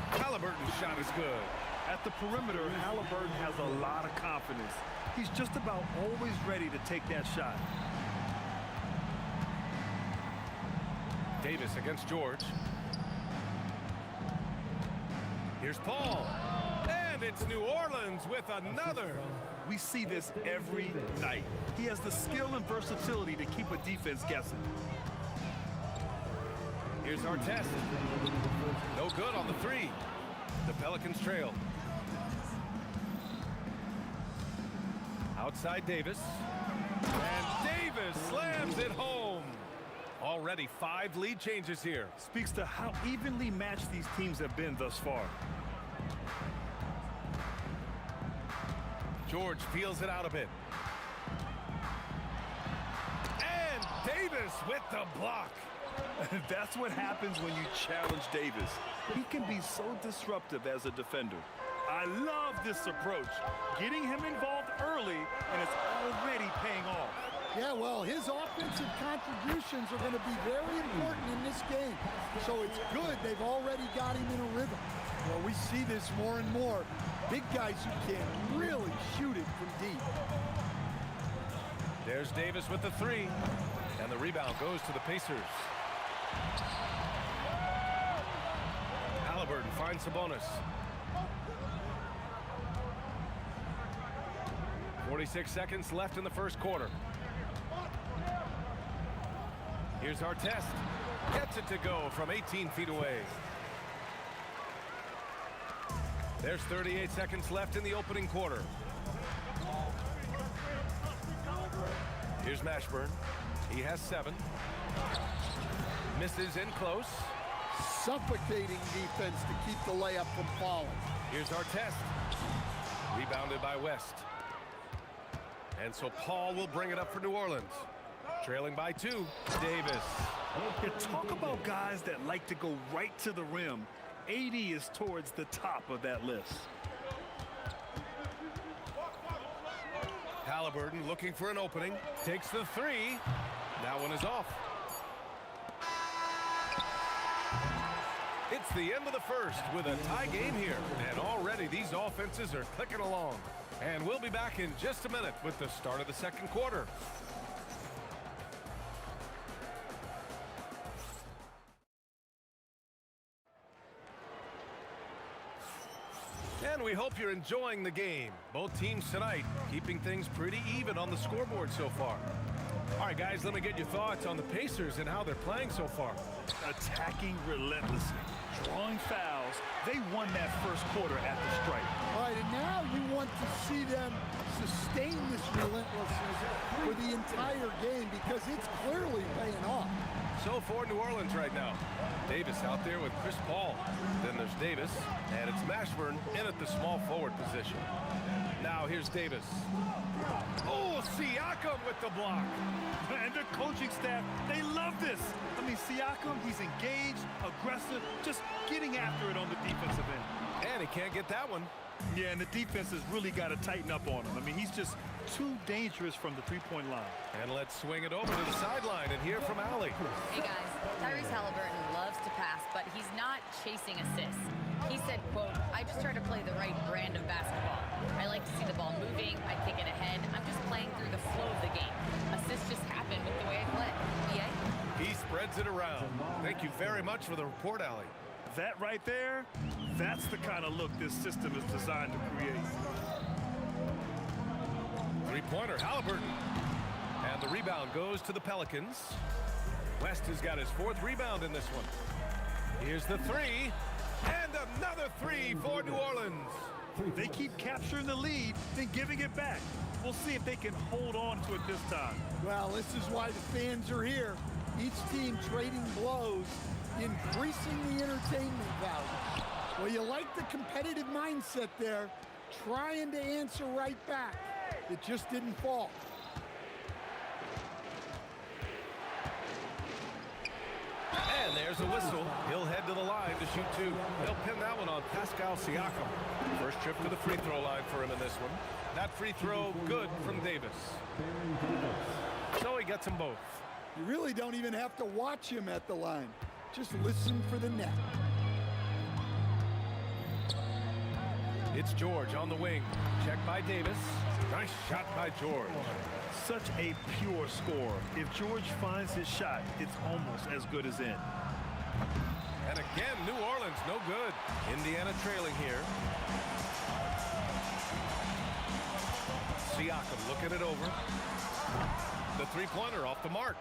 Halliburton's shot is good. At the perimeter, Halliburton has a lot of confidence. He's just about always ready to take that shot. Davis against George. Here's Paul. And it's New Orleans with another. We see this every night. He has the skill and versatility to keep a defense guessing. Here's Artest. No good on the 3. The Pelicans trail. Outside Davis. And Davis slams it home. Already 5 lead changes here. Speaks to how evenly matched these teams have been thus far. George peels it out a bit. And Davis with the block. That's what happens when you challenge Davis. He can be so disruptive as a defender. I love this approach. Getting him involved early, and it's already paying off. Yeah, well, his offensive contributions are going to be very important in this game. So it's good they've already got him in a rhythm. Well, we see this more and more. Big guys who can really shoot it from deep. There's Davis with the 3. And the rebound goes to the Pacers. Halliburton finds Sabonis. .46 seconds left in the first quarter. Here's our test. Gets it to go from 18 feet away. There's 38 seconds left in the opening quarter. Here's Mashburn. He has 7. Misses in close. Suffocating defense to keep the layup from falling. Here's our test. Rebounded by West. And so Paul will bring it up for New Orleans. Trailing by 2, Davis. You talk about guys that like to go right to the rim. 80 is towards the top of that list. Halliburton looking for an opening. Takes the 3. That one is off. It's the end of the first with a tie game here. And already these offenses are clicking along. And we'll be back in just a minute with the start of the second quarter. And we hope you're enjoying the game. Both teams tonight keeping things pretty even on the scoreboard so far. All right, guys, let me get your thoughts on the Pacers and how they're playing so far. Attacking relentlessly, drawing fouls. They won that first quarter at the stripe. All right, and now you want to see them sustain this relentlessness for the entire game because it's clearly paying off. So for New Orleans right now, Davis out there with Chris Paul. Then there's Davis, and it's Mashburn in at the small forward position. Now here's Davis. Oh, Siakam with the block. And the coaching staff, they love this. I mean, Siakam, he's engaged, aggressive, just getting after it on the defensive end. And he can't get that one. Yeah, and the defense has really got to tighten up on him. I mean, he's just too dangerous from the three-point line. And let's swing it over to the sideline and hear from Allie. Hey, guys. Tyrese Halliburton loves to pass, but he's not chasing assists. He said, quote, "I just try to play the right brand of basketball. I like to see the ball moving. I kick it ahead. I'm just playing through the flow of the game. Assists just happen with the way I play." Yeah. He spreads it around. Thank you very much for the report, Allie. That right there, that's the kind of look this system is designed to create. Three-pointer, Halliburton. And the rebound goes to the Pelicans. West has got his 4th rebound in this one. Here's the 3. And another 3 for New Orleans. They keep capturing the lead, then giving it back. We'll see if they can hold on to it this time. Well, this is why the fans are here. Each team trading blows, increasing the entertainment value. Well, you like the competitive mindset there, trying to answer right back. It just didn't fall. And there's a whistle. He'll head to the line to shoot 2. He'll pin that one on Pascal Siakam. First trip to the free throw line for him in this one. That free throw good from Davis. So he gets them both. You really don't even have to watch him at the line. Just listen for the net. It's George on the wing. Checked by Davis. Nice shot by George. Such a pure score. If George finds his shot, it's almost as good as in. And again, New Orleans, no good. Indiana trailing here. Siakam looking it over. The three-pointer off the mark.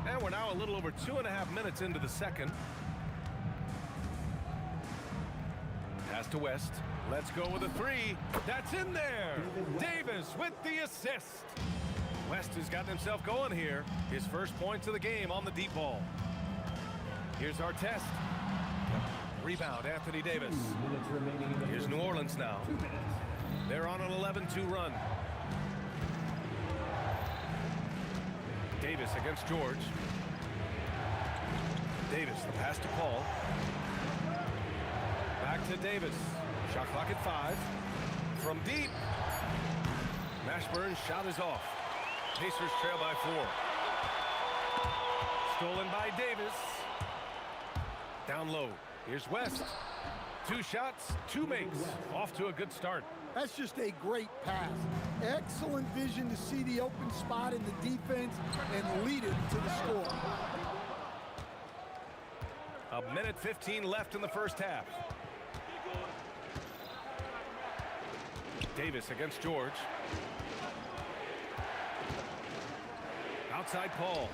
And we're now a little over 2.5 minutes into the second. Pass to West. Let's go with a 3. That's in there. Davis with the assist. West has gotten himself going here. His first points of the game on the deep ball. Here's our test. Rebound, Anthony Davis. Here's New Orleans now. They're on an 11-2 run. Davis against George. Davis, the pass to Paul. Back to Davis. Shot clock at 5. From deep. Mashburn's shot is off. Pacers trail by 4. Stolen by Davis. Down low. Here's West. 2 shots, 2 makes. Off to a good start. That's just a great pass. Excellent vision to see the open spot in the defense and lead it to the score. 1:15 left in the first half. Davis against George. Outside Paul.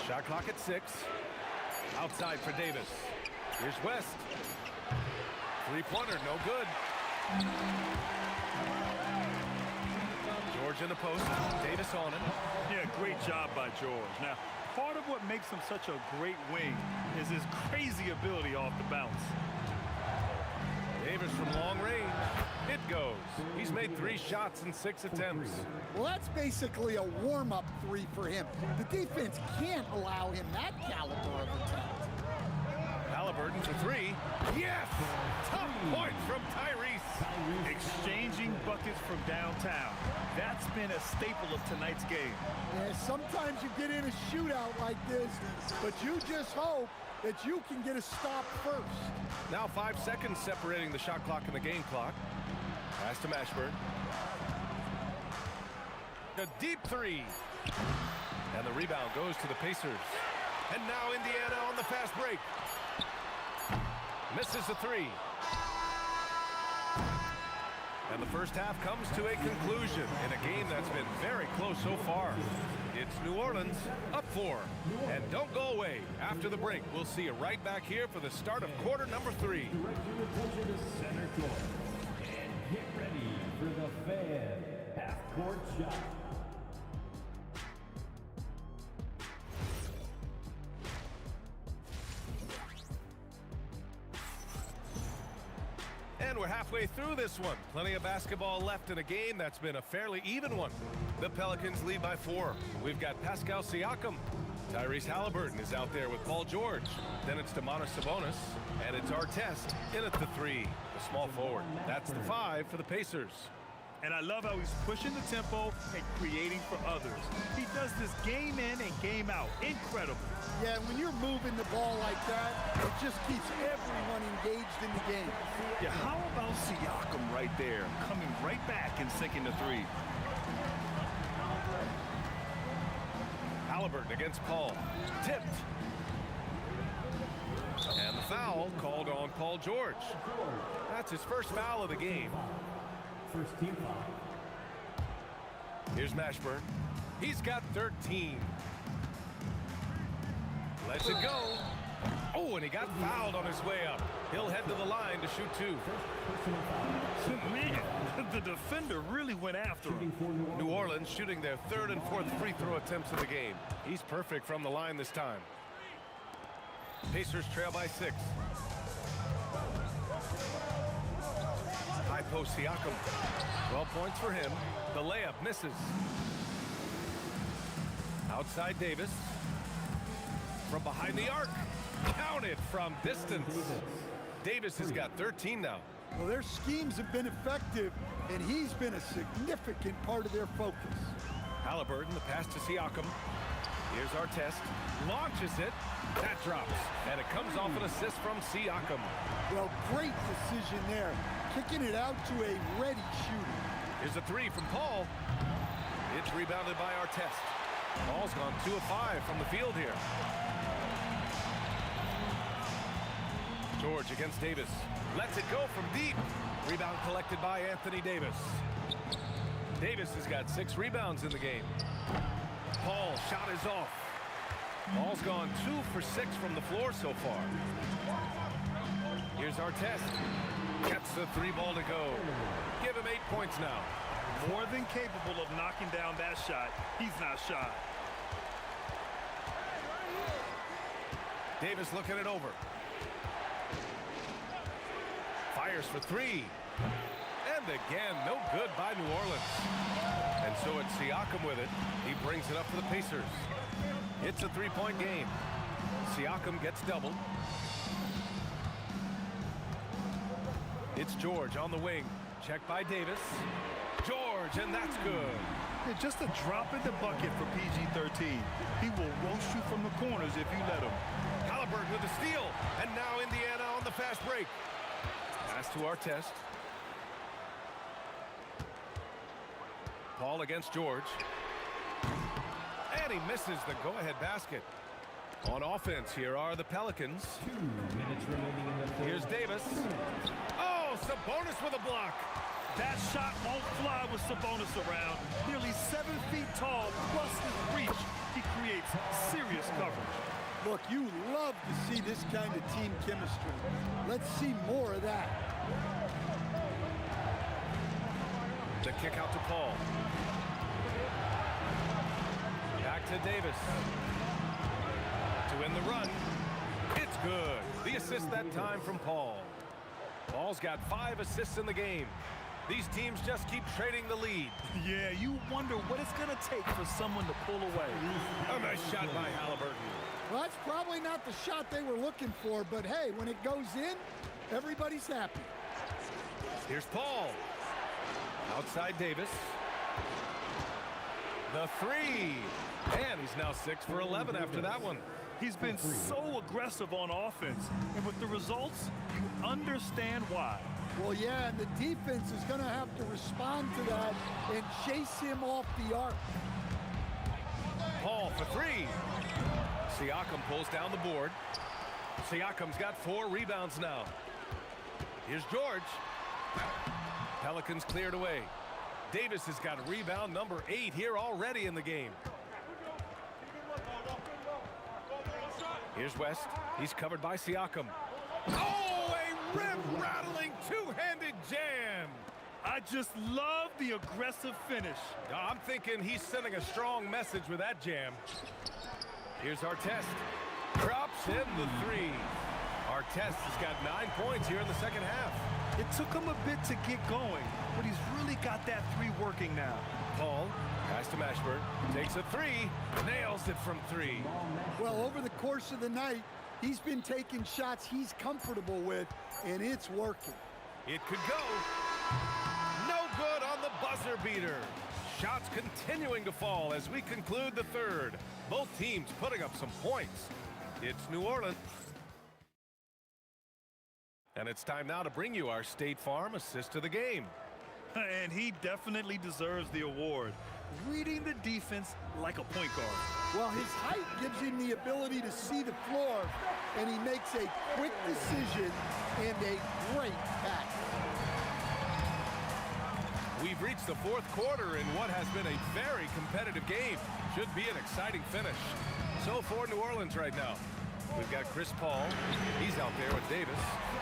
Shot clock at 6. Outside for Davis. Here's West. Three-pointer, no good. George in the post. Davis on him. Yeah, great job by George. Now, part of what makes him such a great wing is his crazy ability off the bounce. Davis from long range. It goes. He's made 3 shots in 6 attempts. Well, that's basically a warm-up 3 for him. The defense can't allow him that caliber of attempt. Halliburton for 3. Yes! Tough point from Tyrese. Exchanging buckets from downtown. That's been a staple of tonight's game. Yeah, sometimes you get in a shootout like this, but you just hope that you can get a stop first. Now 5 seconds separating the shot clock and the game clock. Pass to Mashburn. A deep 3. And the rebound goes to the Pacers. And now Indiana on the fast break. Misses the 3. And the first half comes to a conclusion in a game that's been very close so far. It's New Orleans up 4. And don't go away. After the break, we'll see you right back here for the start of quarter number 3. Direct your attention to center court. And get ready for the fan half-court shot. And we're halfway through this one. Plenty of basketball left in a game that's been a fairly even one. The Pelicans lead by 4. We've got Pascal Siakam. Tyrese Halliburton is out there with Paul George. Then it's Domantas Sabonis. And it's Artest in at the 3. The small forward. That's the 5 for the Pacers. And I love how he's pushing the tempo and creating for others. He does this game in and game out. Incredible. Yeah, when you're moving the ball like that, it just keeps everyone engaged in the game. Yeah, how about Siakam right there, coming right back and sinking the 3? Halliburton against Paul. Tipped. And the foul called on Paul George. That's his first foul of the game. First team foul. Here's Mashburn. He's got 13. Lets it go. Oh, and he got fouled on his way up. He'll head to the line to shoot 2. Man, the defender really went after him. New Orleans shooting their 3rd and 4th free throw attempts of the game. He's perfect from the line this time. Pacers trail by 6. High post Siakam. 12 points for him. The layup misses. Outside Davis. From behind the arc. Counted from distance. Davis has got 13 now. Well, their schemes have been effective, and he's been a significant part of their focus. Halliburton, the pass to Siakam. Here's Artest. Launches it. That drops. And it comes off an assist from Siakam. Well, great decision there. Kicking it out to a ready shooter. Here's a 3 from Paul. It's rebounded by Artest. Paul's gone 2 of 5 from the field here. George against Davis. Lets it go from deep. Rebound collected by Anthony Davis. Davis has got 6 rebounds in the game. Paul shot is off. Paul's gone 2 for 6 from the floor so far. Here's Artest. Gets the 3 ball to go. Give him 8 points now. More than capable of knocking down that shot. He's not shy. Davis looking it over. Fires for 3. And again, no good by New Orleans. And so it's Siakam with it. He brings it up for the Pacers. It's a 3-point game. Siakam gets doubled. It's George on the wing. Checked by Davis. George, and that's good. Yeah, just a drop in the bucket for PG-13. He will roast you from the corners if you let him. Halliburton with the steal. And now Indiana on the fast break. Pass to Artest. Paul against George. And he misses the go-ahead basket. On offense, here are the Pelicans. 2 minutes remaining in the third. Here's Davis. Oh, Sabonis with a block. That shot won't fly with Sabonis around. Nearly 7 feet tall, plus his reach. He creates serious coverage. Look, you love to see this kind of team chemistry. Let's see more of that. The kick out to Paul. Back to Davis. To win the run. It's good. The assist that time from Paul. Paul's got 5 assists in the game. These teams just keep trading the lead. Yeah, you wonder what it's going to take for someone to pull away. A nice shot by Halliburton. Well, that's probably not the shot they were looking for, but hey, when it goes in, everybody's happy. Here's Paul. Outside Davis. The 3. And he's now 6 for 11 after that one. He's been so aggressive on offense, and with the results, you understand why. Well, yeah, and the defense is going to have to respond to that and chase him off the arc. Paul for 3. Siakam pulls down the board. Siakam's got 4 rebounds now. Here's George. Pelicans cleared away. Davis has got rebound number 8 here already in the game. Here's West. He's covered by Siakam. Oh, a rim-rattling two-handed jam. I just love the aggressive finish. I'm thinking he's sending a strong message with that jam. Here's Artest. Drops in the 3. Artest has got 9 points here in the second half. It took him a bit to get going, but he's really got that 3 working now. Paul, pass to Mashburn, takes a 3, nails it from 3. Well, over the course of the night, he's been taking shots he's comfortable with, and it's working. It could go. No good on the buzzer beater. Shots continuing to fall as we conclude the third. Both teams putting up some points. It's New Orleans. And it's time now to bring you our State Farm assist of the game. And he definitely deserves the award. Reading the defense like a point guard. Well, his height gives him the ability to see the floor, and he makes a quick decision and a great pass. We've reached the 4th quarter in what has been a very competitive game. Should be an exciting finish. So for New Orleans right now, we've got Chris Paul. He's out there with Davis.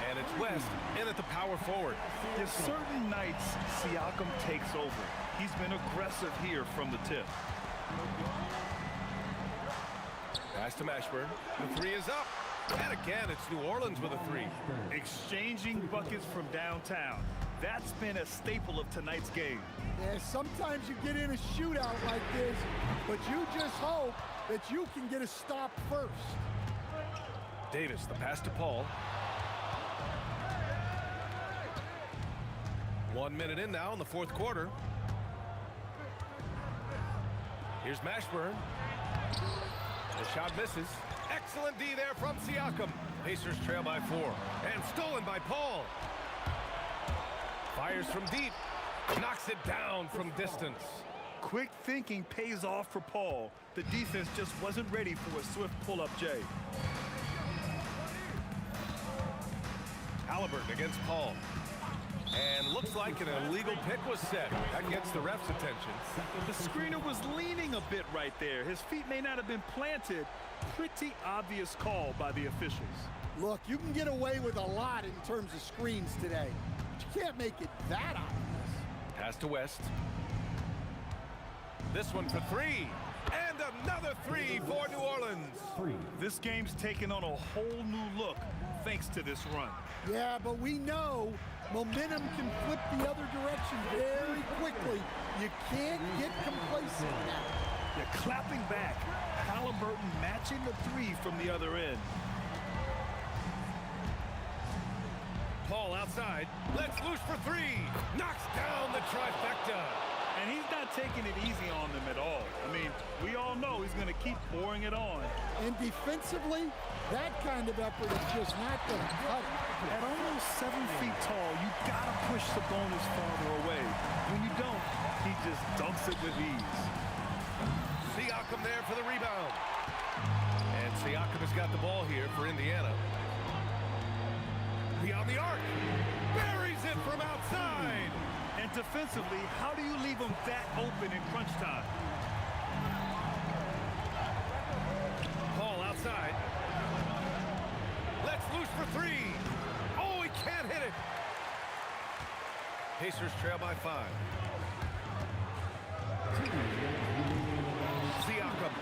And it's West in at the power forward. There's certain nights Siakam takes over. He's been aggressive here from the tip. Pass to Mashburn. The 3 is up. And again, it's New Orleans with a 3. Exchanging buckets from downtown. That's been a staple of tonight's game. Yeah, sometimes you get in a shootout like this, but you just hope that you can get a stop first. Davis, the pass to Paul. 1 minute in now in the 4th quarter. Here's Mashburn. The shot misses. Excellent D there from Siakam. Pacers trail by 4. And stolen by Paul. Fires from deep. Knocks it down from distance. Quick thinking pays off for Paul. The defense just wasn't ready for a swift pull-up J. Halliburton against Paul. And looks like an illegal pick was set. That gets the ref's attention. The screener was leaning a bit right there. His feet may not have been planted. Pretty obvious call by the officials. Look, you can get away with a lot in terms of screens today, but you can't make it that obvious. Pass to West. This one for 3. And another 3 for New Orleans. This game's taken on a whole new look thanks to this run. Yeah, but we know momentum can flip the other direction very quickly. You can't get complacent now. They're clapping back. Halliburton matching the 3 from the other end. Paul outside. Let's loose for 3. Knocks down the trifecta. And he's not taking it easy on them at all. I mean, we all know he's going to keep pouring it on. And defensively, that kind of effort is just not going to cut it. At almost 7 feet tall, you got to push Sabonis farther away. When you don't, he just dunks it with ease. Siakam there for the rebound. And Siakam has got the ball here for Indiana. Beyond the arc. Buries it And from outside. And defensively, how do you leave them that open in crunch time? Paul outside. Let's loose for three. Oh, he can't hit it. Pacers trail by 5. Siakam.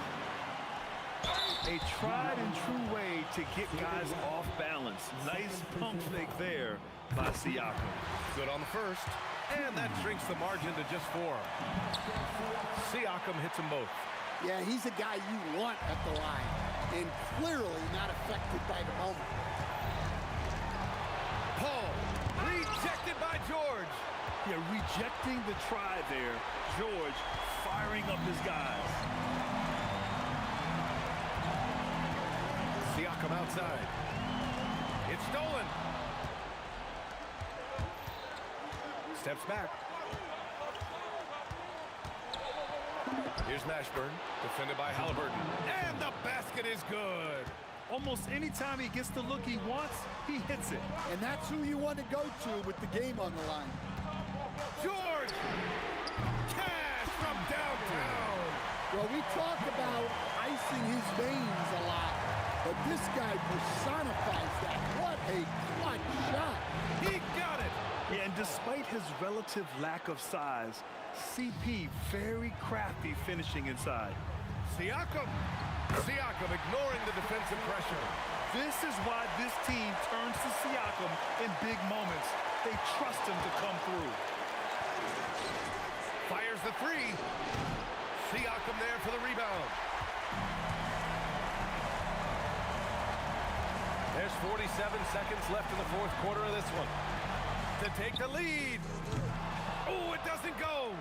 A tried and true way to get guys off balance. Nice pump fake there by Siakam. Good on the first. And that shrinks the margin to just 4. Siakam hits them both. Yeah, he's a guy you want at the line, and clearly not affected by the moment. Paul, rejected by George. Yeah, rejecting the try there. George firing up his guys. Siakam outside. It's stolen. Steps back. Here's Mashburn, defended by Halliburton. And the basket is good. Almost anytime he gets the look he wants, he hits it. And that's who you want to go to with the game on the line. George! Cash from downtown. Well, we talk about icing his veins a lot, but this guy personifies that. What a clutch shot. He got it. Yeah, and despite his relative lack of size, CP very crafty finishing inside. Siakam. Siakam ignoring the defensive pressure. This is why this team turns to Siakam in big moments. They trust him to come through. Fires the 3. Siakam there for the rebound. There's 47 seconds left in the 4th quarter of this one. To take the lead. Oh, it doesn't go.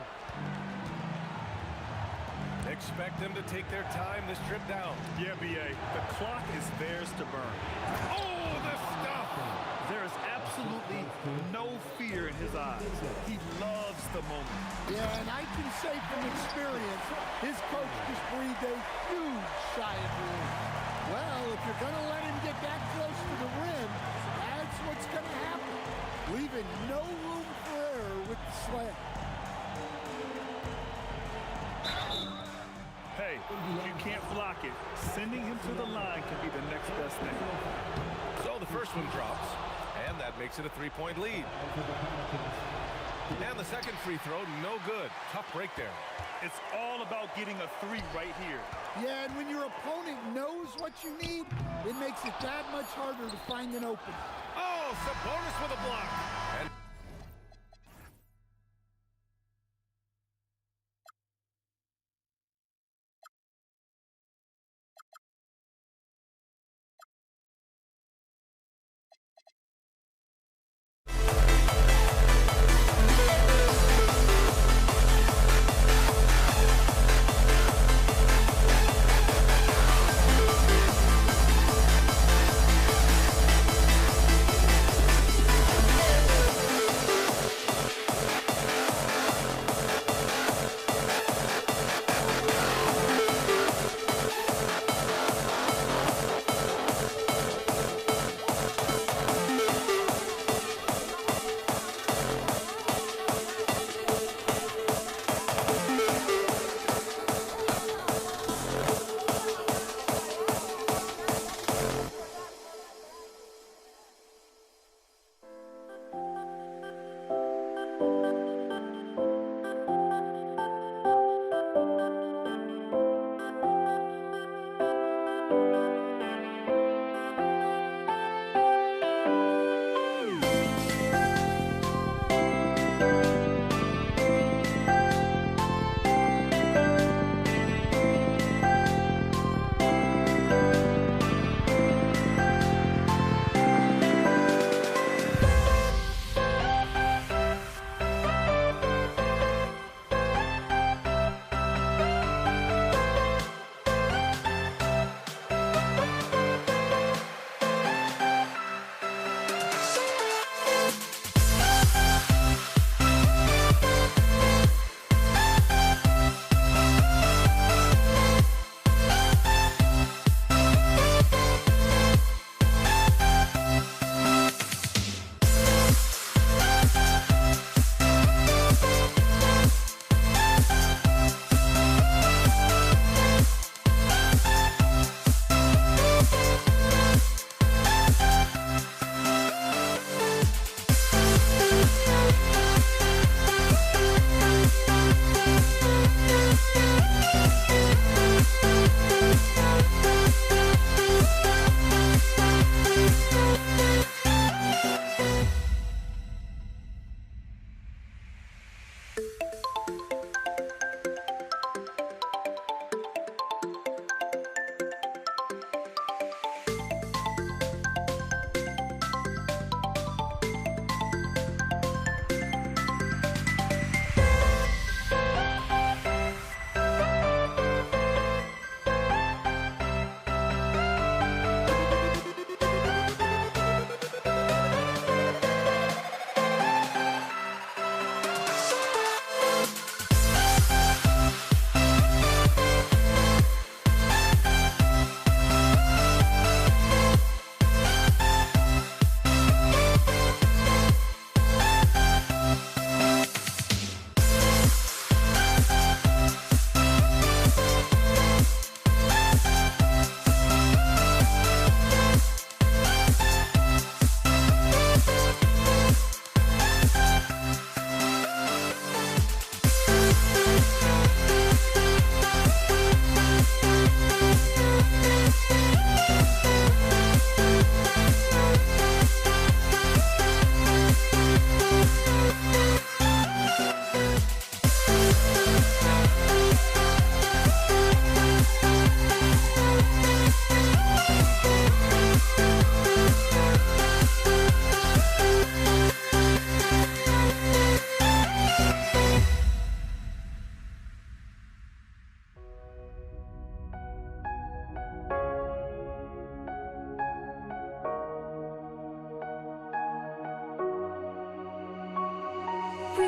Expect them to take their time this trip down. Yeah, BA, the clock is theirs to burn. Oh, the stuff. There is absolutely no fear in his eyes. He loves the moment. Yeah, and I can say from experience, his coach just breathed a huge sigh of relief. Well, if you're going to let him get that close to the rim, that's what's going to happen. Leaving no room for error with the slam. Hey, if you can't block it, sending him to the line can be the next best thing. So the first one drops, and that makes it a 3-point lead. And the second free throw, no good. Tough break there. It's all about getting a 3 right here. Yeah, and when your opponent knows what you need, it makes it that much harder to find an open. Oh, Sabonis with a block. And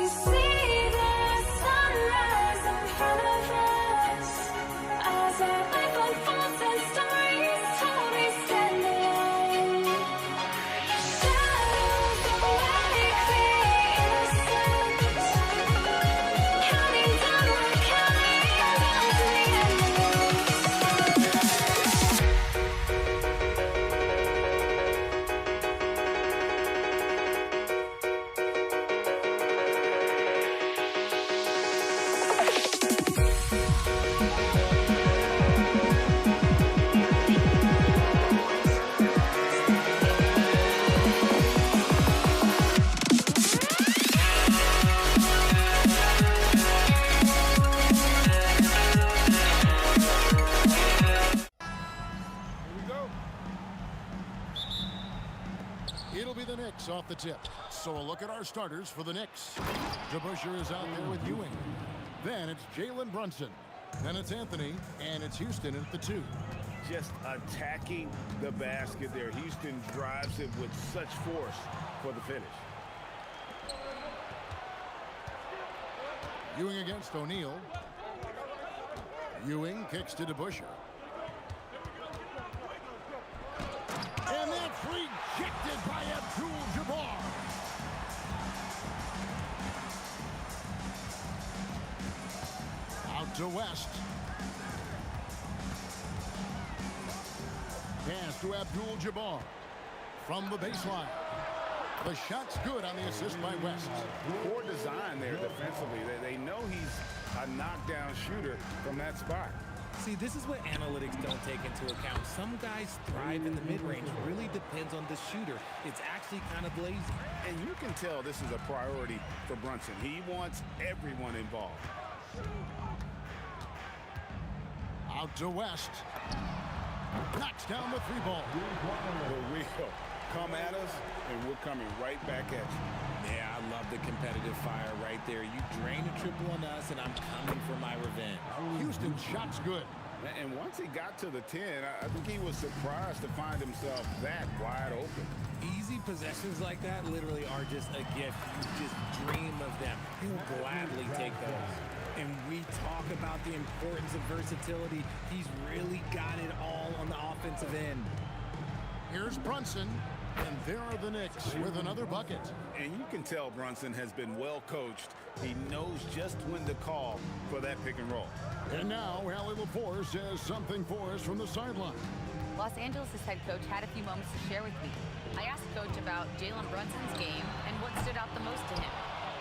we see the sunrise in front of us. As our life unfolds and stories told, we stand alone. Shadows awake the innocent, counting down, we're counting down to the end. It'll be the Knicks off the tip. So a look at our starters for the Knicks. DeBusschere is out there with Ewing. Then it's Jalen Brunson. Then it's Anthony, and it's Houston at the 2. Just attacking the basket there. Houston drives it with such force for the finish. Ewing against O'Neal. Ewing kicks to DeBusschere. And that's rejected by Abdul-Jabbar. Out to West. Pass to Abdul-Jabbar. From the baseline. The shot's good on the assist by West. Poor design there defensively. They know he's a knockdown shooter from that spot. See, this is what analytics don't take into account. Some guys thrive in the mid-range. It really depends on the shooter. It's actually kind of lazy. And you can tell this is a priority for Brunson. He wants everyone involved. Out to West. Knocks down the 3-ball. The wheel come at us, and we're coming right back at you. Yeah, I love the competitive fire right there. You drain a triple on us, and I'm coming for my revenge. Houston's shot's good. And once he got to the 10, I think he was surprised to find himself that wide open. Easy possessions like that literally are just a gift. You just dream of them. He'll gladly take those. And we talk about the importance of versatility. He's really got it all on the offensive end. Here's Brunson, and there are the Knicks with another bucket. And you can tell Brunson has been well coached. He knows just when to call for that pick and roll. And now, Allie LaForce has something for us from the sideline. Los Angeles' head coach had a few moments to share with me. I asked Coach about Jalen Brunson's game and what stood out the most to him.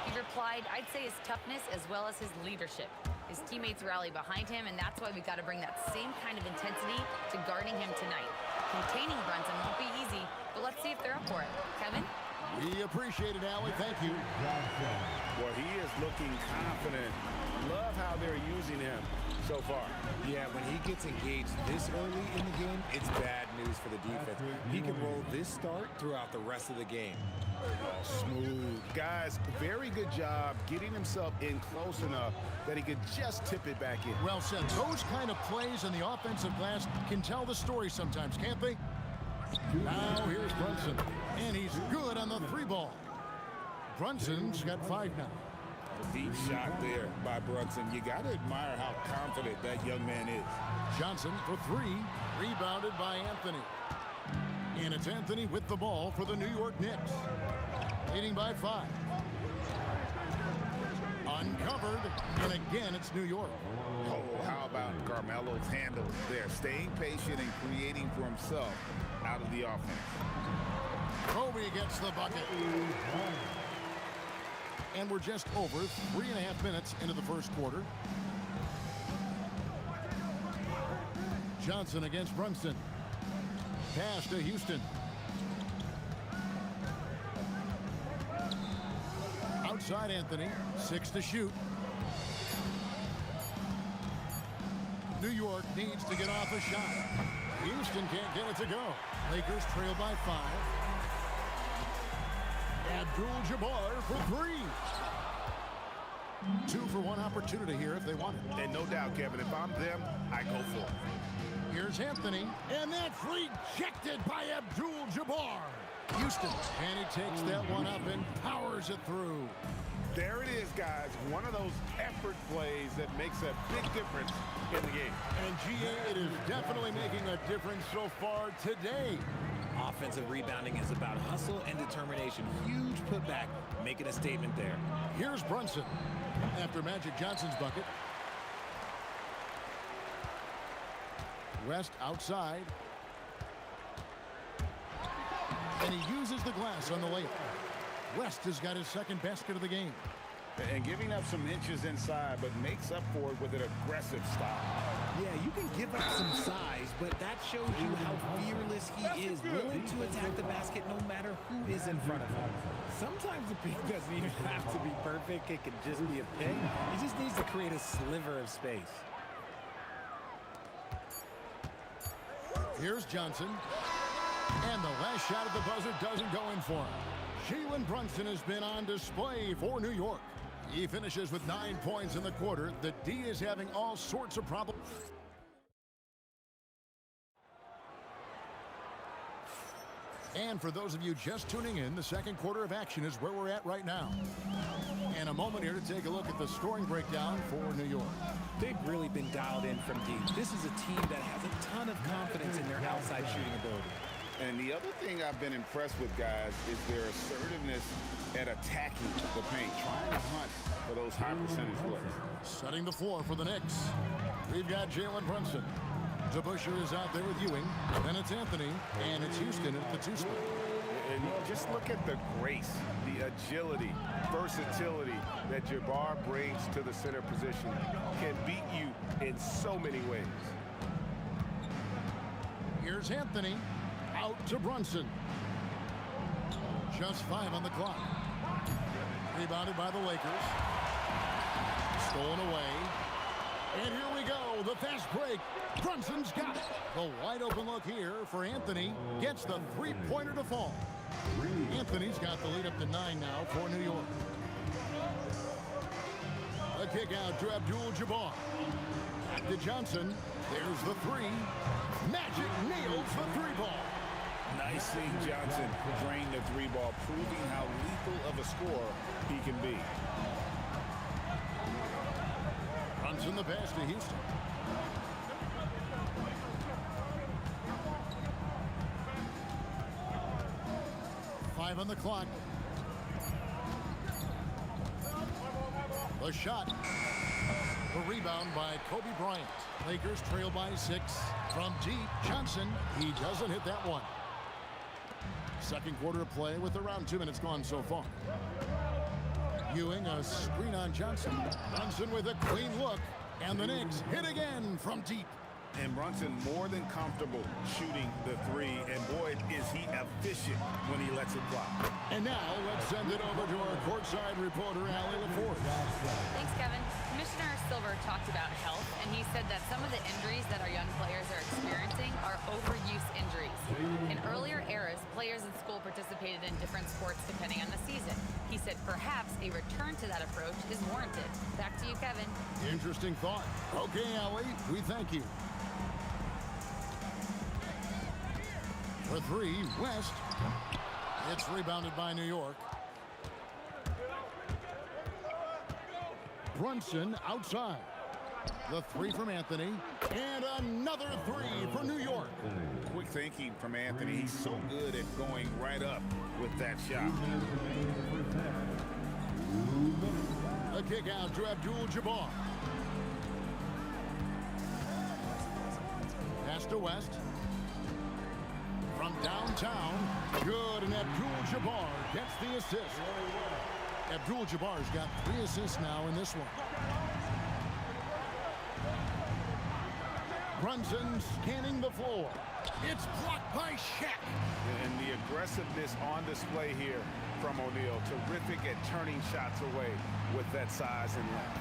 He replied, I'd say his toughness as well as his leadership. His teammates rally behind him, and that's why we've got to bring that same kind of intensity to guarding him tonight. Containing Brunson won't be easy, but let's see if they're up for it. Kevin? We appreciate it, Allie. Thank you. Well, he is looking confident. Love how they're using him so far. Yeah, when he gets engaged this early in the game, it's bad news for the defense. He can roll this start throughout the rest of the game. Smooth. Guys, very good job getting himself in close enough that he could just tip it back in. Well said. Those kind of plays in the offensive glass can tell the story sometimes, can't they? Now here's Brunson, and he's good on the 3-ball. Brunson's got 5 now. Deep shot there by Brunson. You got to admire how confident that young man is. Johnson for 3, rebounded by Anthony. And it's Anthony with the ball for the New York Knicks. Leading by 5. Uncovered, and again it's New York. Oh, how about Carmelo's handle there? Staying patient and creating for himself out of the offense. Kobe gets the bucket. And we're just over 3.5 minutes into the first quarter. Johnson against Brunson. Pass to Houston. Outside Anthony. 6 to shoot. New York needs to get off a shot. Houston can't get it to go. Lakers trail by 5. Abdul-Jabbar for 3. 2 for 1 opportunity here if they want it. And no doubt, Kevin, if I'm them, I go for it. Here's Anthony, and that's rejected by Abdul-Jabbar. Houston, and he takes that one up and powers it through. There it is, guys. One of those effort plays that makes a big difference in the game. And GA, it is definitely making a difference so far today. Offensive rebounding is about hustle and determination. Huge putback, making a statement there. Here's Brunson after Magic Johnson's bucket. West outside. And he uses the glass on the layup. West has got his second basket of the game. And giving up some inches inside, but makes up for it with an aggressive style. Yeah, you can give up some size, but that shows you how fearless he is, willing to attack the basket no matter who is in front of him. Sometimes the pick doesn't even have to be perfect. It can just be a pick. He just needs to create a sliver of space. Here's Johnson. And the last shot at the buzzer doesn't go in for him. Jalen Brunson has been on display for New York. He finishes with 9 points in the quarter. The D is having all sorts of problems. And for those of you just tuning in, the second quarter of action is where we're at right now. And a moment here to take a look at the scoring breakdown for New York. They've really been dialed in from deep. This is a team that has a ton of confidence in their outside shooting ability. And the other thing I've been impressed with, guys, is their assertiveness at attacking the paint, trying to hunt for those high percentage looks. Setting the floor for the Knicks. We've got Jalen Brunson. DeBusschere is out there with Ewing. Then it's Anthony, and it's Houston at the 2 spot. And just look at the grace, the agility, versatility that Jabbar brings to the center position. Can beat you in so many ways. Here's Anthony. Out to Brunson. Just 5 on the clock. Rebounded by the Lakers. Stolen away. And here we go. The fast break. Brunson's got it. The wide open look here for Anthony. Gets the three-pointer to fall. Anthony's got the lead up to 9 now for New York. A kick out to Abdul-Jabbar. Back to Johnson. There's the 3. Magic nails the 3-ball. Nice seeing Johnson drain the 3-ball, proving how lethal of a scorer he can be. Brunson the pass to Houston. Five on the clock. The shot. The rebound by Kobe Bryant. Lakers trail by 6. From deep, Johnson. He doesn't hit that one. Second quarter of play with around 2 minutes gone so far. Ewing, a screen on Johnson. Brunson with a clean look. And the Knicks hit again from deep. And Brunson more than comfortable shooting the 3. And boy, is he efficient when he lets it fly. And now let's send it over to our courtside reporter, Allie LaForce. Thanks, Kevin. Commissioner Silver talked about health, and he said that some of the injuries that our young players are experiencing are overuse injuries. In earlier eras, players in school participated in different sports depending on the season. He said perhaps a return to that approach is warranted. Back to you, Kevin. Interesting thought. Okay, Allie, we thank you. For 3, West. It's rebounded by New York. Brunson outside. The 3 from Anthony. And another 3 for New York. Quick thinking from Anthony. He's so good at going right up with that shot. A kick out to Abdul-Jabbar. Pass to West. From downtown. Good, and Abdul-Jabbar gets the assist. Abdul-Jabbar's got 3 assists now in this one. Brunson scanning the floor. It's blocked by Shaq. And the aggressiveness on display here from O'Neal. Terrific at turning shots away with that size and length.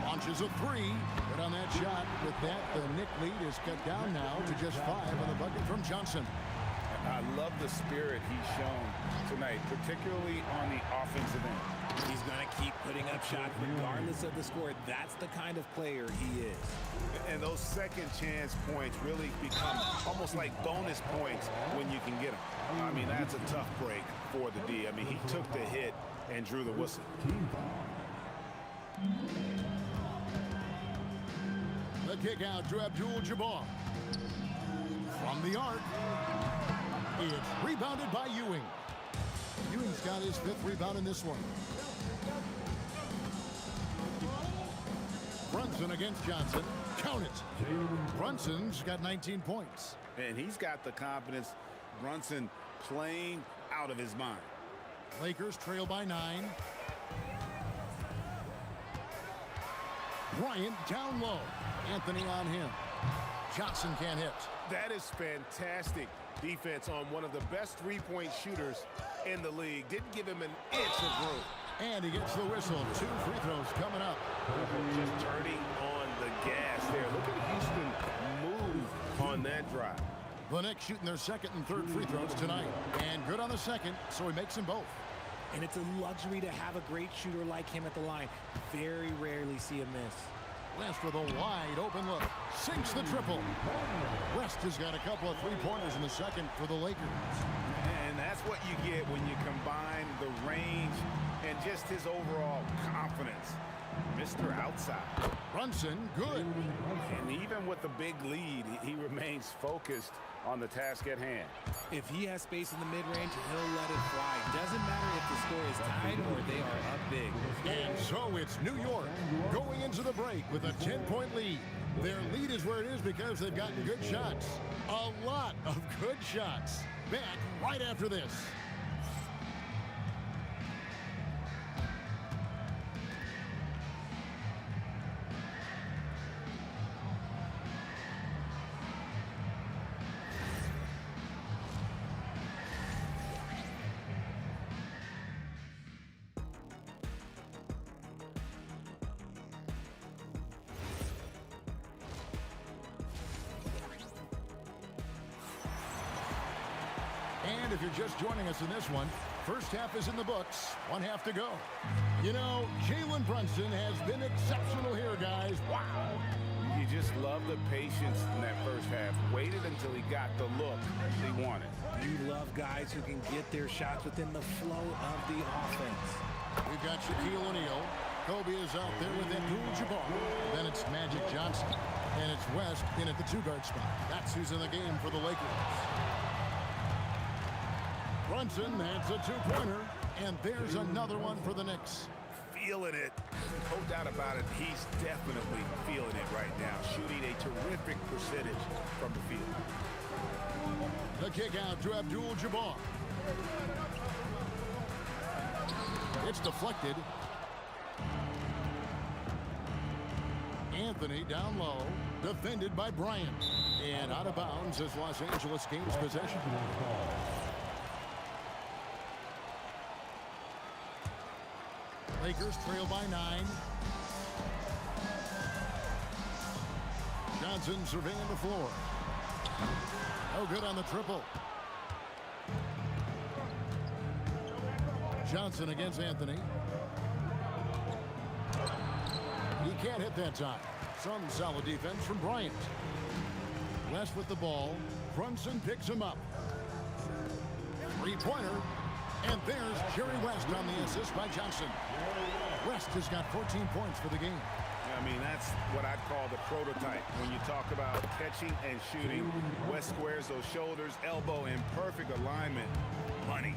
Launches a 3. Good on that shot. With that, the Knick lead is cut down now to just 5 on the bucket from Johnson. I love the spirit he's shown tonight, particularly on the offensive end. He's going to keep putting up shots regardless of the score. That's the kind of player he is. And those second chance points really become almost like bonus points when you can get them. I mean, that's a tough break for the D. I mean, he took the hit and drew the whistle. The kick out to Abdul-Jabbar. From the arc, it's rebounded by Ewing. Ewing's got his 5th rebound in this one. Brunson against Johnson. Count it. Brunson's got 19 points. And he's got the confidence. Brunson playing out of his mind. Lakers trail by 9. Bryant down low. Anthony on him. Johnson can't hit. That is fantastic defense on one of the best three-point shooters in the league. Didn't give him an inch of room. And he gets the whistle. 2 free throws coming up. Just turning on the gas there. Look at Houston move on that drive. The Knicks shooting their 2nd and 3rd free throws tonight. And good on the 2nd, so he makes them both. And it's a luxury to have a great shooter like him at the line. Very rarely see him miss. West with a wide open look. Sinks the triple. West has got a couple of three-pointers in the 2nd for the Lakers. And that's what you get when you combine the range and just his overall confidence. Mr. Outside. Brunson, good. And even with the big lead, he remains focused on the task at hand. If he has space in the mid-range, he'll let it fly. Doesn't matter if the score is tied or they are up big. And so it's New York going into the break with a 10-point lead. Their lead is where it is because they've gotten good shots. A lot of good shots. Back right after this. And if you're just joining us in this one, first half is in the books. 1 half to go. You know, Jalen Brunson has been exceptional here, guys. Wow. You just love the patience in that first half. Waited until he got the look he wanted. You love guys who can get their shots within the flow of the offense. We've got Shaquille O'Neal. Kobe is out there with Abdul-Jabbar. Then it's Magic Johnson. And it's West in at the 2-guard spot. That's who's in the game for the Lakers. Brunson, that's a 2-pointer. And there's another one for the Knicks. Feeling it. No doubt about it. He's definitely feeling it right now. Shooting a terrific percentage from the field. The kick out to Abdul-Jabbar. It's deflected. Anthony down low. Defended by Bryant. And out of bounds as Los Angeles gains possession. Lakers trail by 9. Johnson surveying the floor. No good on the triple. Johnson against Anthony. He can't hit that time. Some solid defense from Bryant. West with the ball. Brunson picks him up. 3-pointer. And there's Jerry West on the assist by Johnson. West has got 14 points for the game. I mean, that's what I'd call the prototype. When you talk about catching and shooting, West squares those shoulders, elbow in perfect alignment. Money,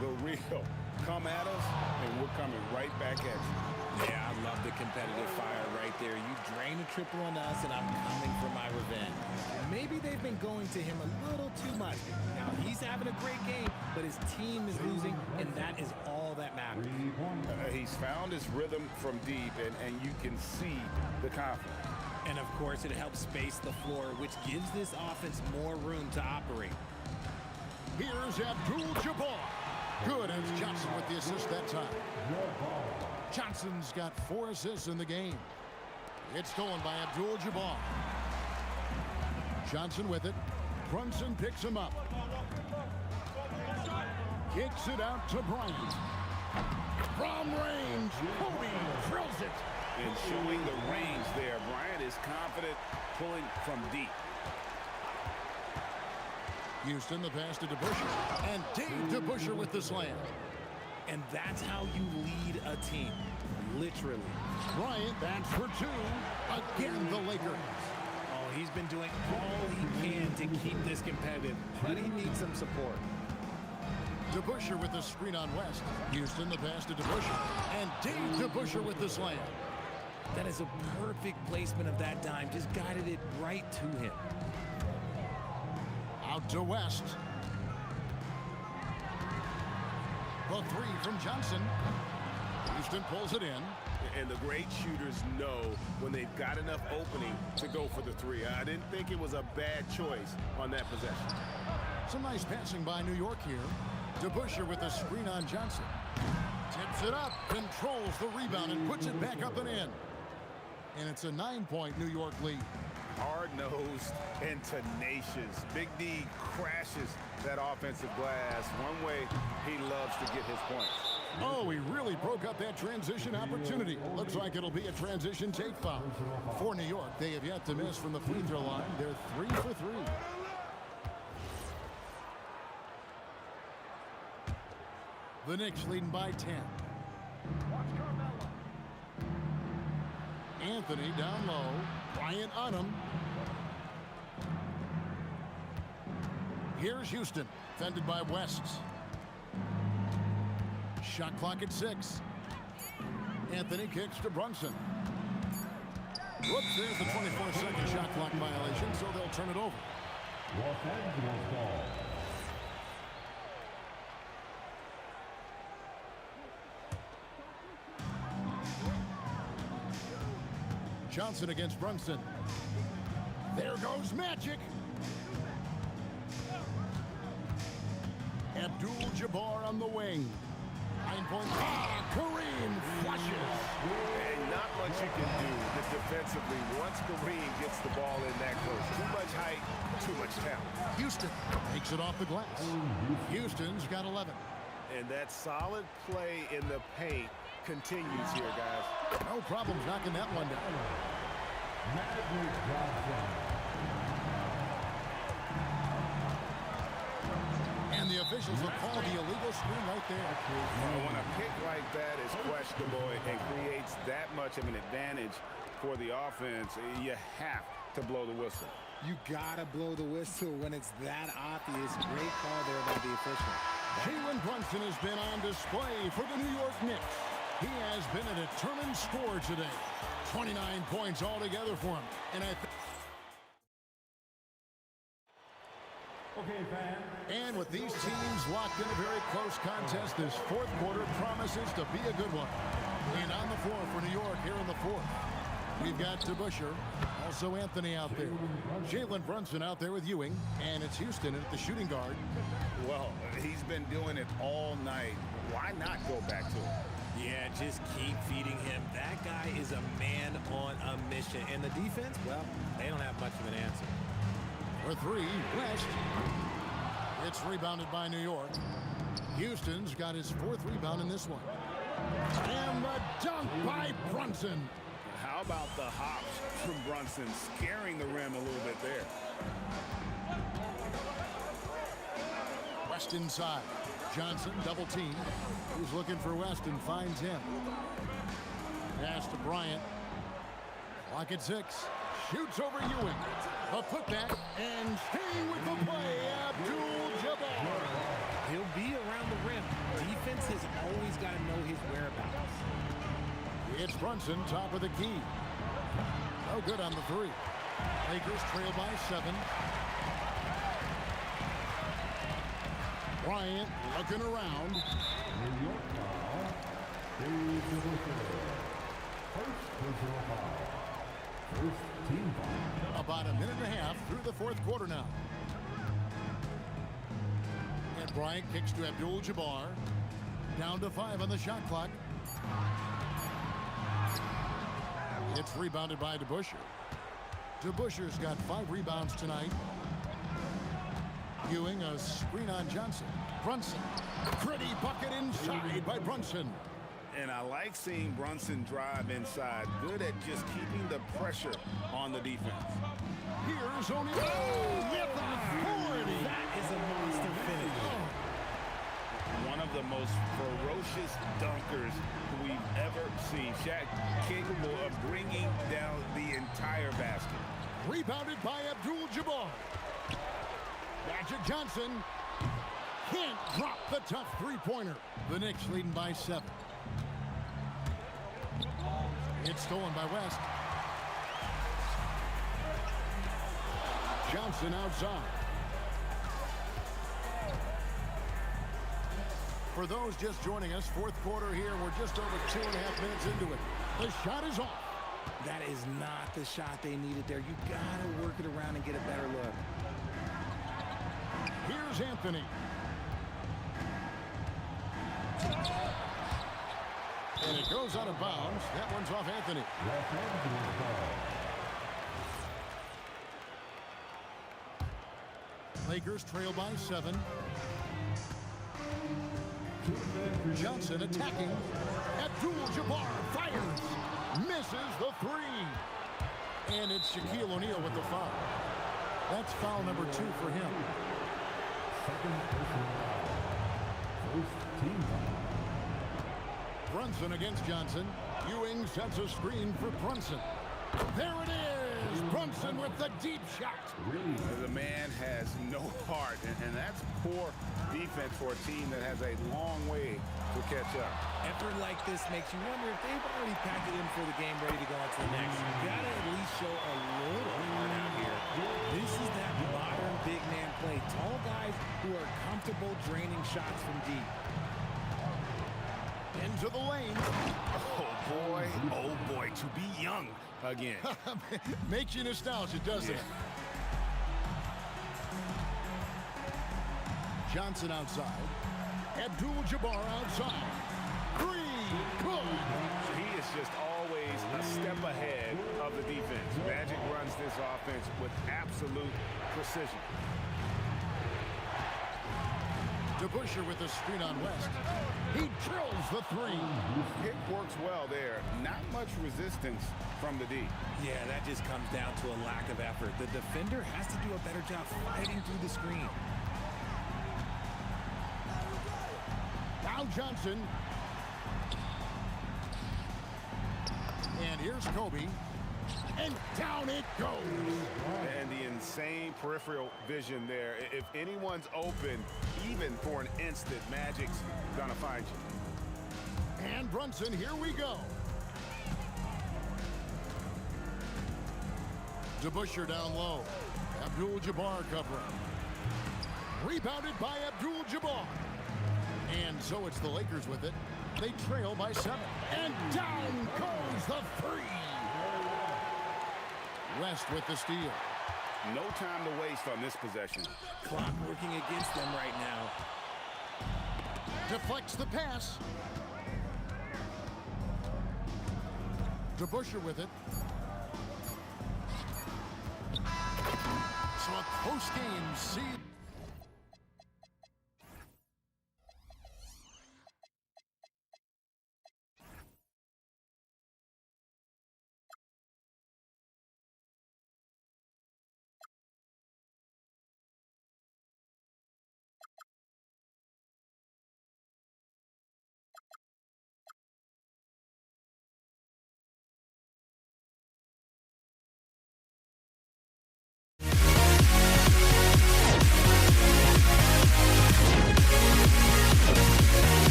the real. Come at us, and we're coming right back at you. Yeah, I love the competitive fire right there. You drain a triple on us, and I'm coming for my revenge. Maybe they've been going to him a little too much. Now, he's having a great game, but his team is losing, and that is all that matters. He's found his rhythm from deep, and you can see the confidence. And, of course, it helps space the floor, which gives this offense more room to operate. Here's Abdul-Jabbar. Good, and it's Johnson with the assist that time. Johnson's got 4 assists in the game. It's stolen by Abdul-Jabbar. Johnson with it. Brunson picks him up. Kicks it out to Bryant. From range, Kobe drills it. And showing the range there. Bryant is confident pulling from deep. Houston, the pass to DeBusschere. And Dave DeBusschere with the slam. And that's how you lead a team. Literally. Bryant, that's for two. Again, the Lakers. Oh, he's been doing all he can to keep this competitive, but he needs some support. DeBusschere with the screen on West. Houston, the pass to DeBusschere. And Dave DeBusschere with the slam. That is a perfect placement of that dime. Just guided it right to him. Out to West. The three from Johnson. Houston pulls it in. And the great shooters know when they've got enough opening to go for the three. I didn't think it was a bad choice on that possession. Some nice passing by New York here. DeBusschere with the screen on Johnson. Tips it up, controls the rebound, and puts it back up and in. And it's a 9-point New York lead. Hard-nosed and tenacious. Big D crashes that offensive glass. One way he loves to get his points. Oh, he really broke up that transition opportunity. Looks like it'll be a transition take foul. For New York, they have yet to miss from the free throw line. They're 3 for 3. The Knicks leading by 10. Anthony down low. Bryant on him. Here's Houston, defended by West. Shot clock at 6. Anthony kicks to Brunson. Whoops, there's the 24-second shot clock violation, so they'll turn it over. Los Angeles ball. Johnson against Brunson. There goes Magic. Abdul-Jabbar on the wing. 9 points. Kareem flushes. And not much you can do defensively once Kareem gets the ball in that close. Too much height, too much talent. Houston takes it off the glass. Houston's got 11. And that solid play in the paint continues here, guys. No problems knocking that one down. Magic Johnson. And the officials will call the illegal screen right there. Well, when a pick like that is questionable and creates that much of an advantage for the offense, you have to blow the whistle. You gotta blow the whistle when it's that obvious. Great call there by the official. Jalen Brunson has been on display for the New York Knicks. He has been a determined scorer today. 29 points altogether for him. And Okay, fans. And with these teams locked in a very close contest, this fourth quarter promises to be a good one. And on the floor for New York here in the fourth, we've got DeBusschere, also Anthony out there. Jalen Brunson out there with Ewing, and it's Houston at the shooting guard. Well, he's been doing it all night. Why not go back to him? Yeah, just keep feeding him. That guy is a man on a mission. And the defense, well, they don't have much of an answer. For three, West. It's rebounded by New York. Houston's got his fourth rebound in this one. And the dunk by Brunson. How about the hops from Brunson, scaring the rim a little bit there. West inside. Johnson double team. He's looking for West and finds him. Pass to Bryant. Clock at 6. Shoots over Ewing. A putback and staying with the play, Abdul-Jabbar. He'll be around the rim. Defense has always got to know his whereabouts. It's Brunson, top of the key. No good on the three. Lakers trail by 7. Bryant looking around. New York foul. Dave DeBusschere. First personal foul. First team foul. About a minute and a half through the fourth quarter now. And Bryant kicks to Abdul-Jabbar. Down to 5 on the shot clock. It's rebounded by DeBusschere. DeBusschere's got 5 rebounds tonight. Ewing, a screen on Johnson. Brunson. Pretty bucket inside by Brunson. And I like seeing Brunson drive inside. Good at just keeping the pressure on the defense. Here's O'Neal with authority. That is a monster finish. One of the most ferocious dunkers we've ever seen. Shaq capable of bringing down the entire basket. Rebounded by Abdul-Jabbar. Magic Johnson can't drop the tough three-pointer. The Knicks leading by 7. It's stolen by West. Johnson outside. For those just joining us, fourth quarter here. We're just over 2.5 minutes into it. The shot is off. That is not the shot they needed there. You gotta work it around and get a better look. Here's Anthony. And it goes out of bounds. That one's off Anthony. Lakers trail by 7. Johnson attacking. Abdul-Jabbar fires. Misses the 3. And it's Shaquille O'Neal with the foul. That's foul number 2 for him. Second personal foul. First team foul. Brunson against Johnson. Ewing sets a screen for Brunson. There it is! Brunson with the deep shot. The man has no heart, and that's poor defense for a team that has a long way to catch up. Effort like this makes you wonder if they've already packed it in for the game, ready to go on to the next. You gotta at least show a little heart out here. This is that modern big man play. Tall guys who are comfortable draining shots from deep. Into the lane. Oh boy, to be young again. Makes you nostalgic, doesn't it? Johnson outside. Abdul-Jabbar outside. 3, good. He is just always a step ahead of the defense. Magic runs this offense with absolute precision. DeBusschere with the screen on West. He drills the 3. It works well there. Not much resistance from the D. Yeah, that just comes down to a lack of effort. The defender has to do a better job fighting through the screen. Now Johnson. And here's Kobe. And down it goes. And the insane peripheral vision there. If anyone's open, even for an instant, Magic's gonna find you. And Brunson, here we go. DeBusschere down low. Abdul-Jabbar covering. Rebounded by Abdul-Jabbar. And so it's the Lakers with it. They trail by 7. And down goes the 3. West with the steal. No time to waste on this possession. Clock working against them right now. Deflects the pass. DeBusschere with it. So a post-game see.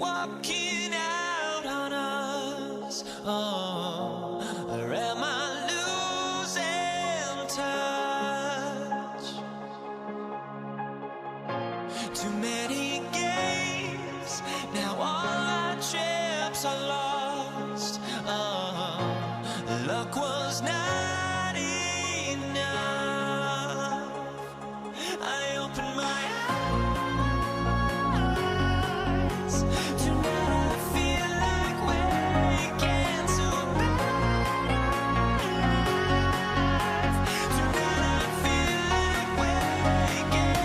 walking out on us? Oh, or am I losing touch? Too many games, now all our chips are lost. Oh, luck was not enough. I opened my eyes. Tonight I feel like waking to a better life. Tonight I feel like waking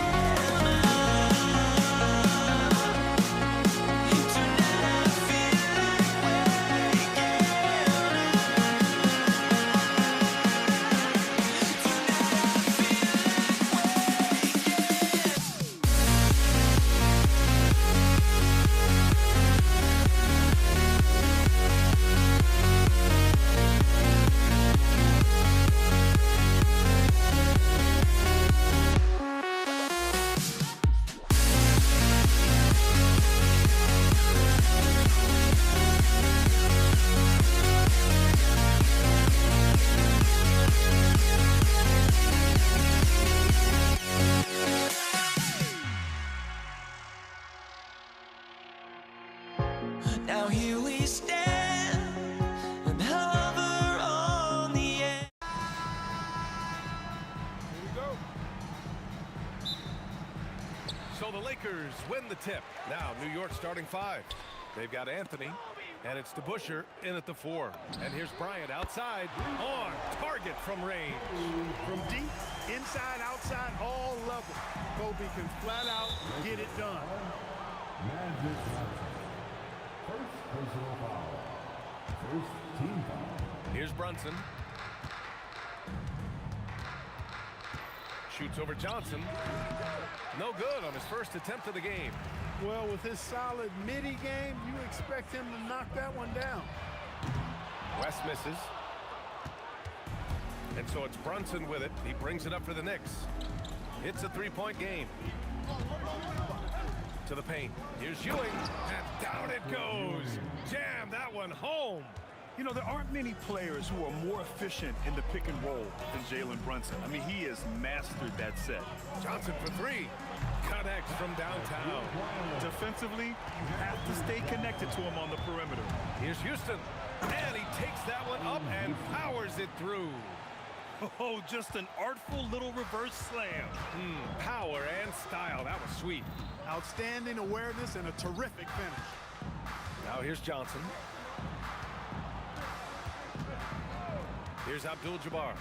up. Tonight I feel like waking Now here we stand and hover on the edge. Here we go. So the Lakers win the tip. Now New York starting 5. They've got Anthony, and it's DeBusschere in at the 4. And here's Bryant outside on target from range. From deep, inside, outside, all levels. Kobe can flat out get it done. Magic Johnson. First personal foul. First team foul. Here's Brunson. Shoots over Johnson. No good on his first attempt of the game. Well, with his solid midi game, you expect him to knock that one down. West misses. And so it's Brunson with it. He brings it up for the Knicks. It's a three-point game. To the paint. Here's Ewing. And down it goes. Jam that one home. You know, there aren't many players who are more efficient in the pick and roll than Jalen Brunson. I mean, he has mastered that set. Johnson for 3. Connects from downtown. Defensively, you have to stay connected to him on the perimeter. Here's Houston. And he takes that one up and powers it through. Oh, just an artful little reverse slam. Power and style. That was sweet. Outstanding awareness and a terrific finish. Now here's Johnson. Here's Abdul-Jabbar.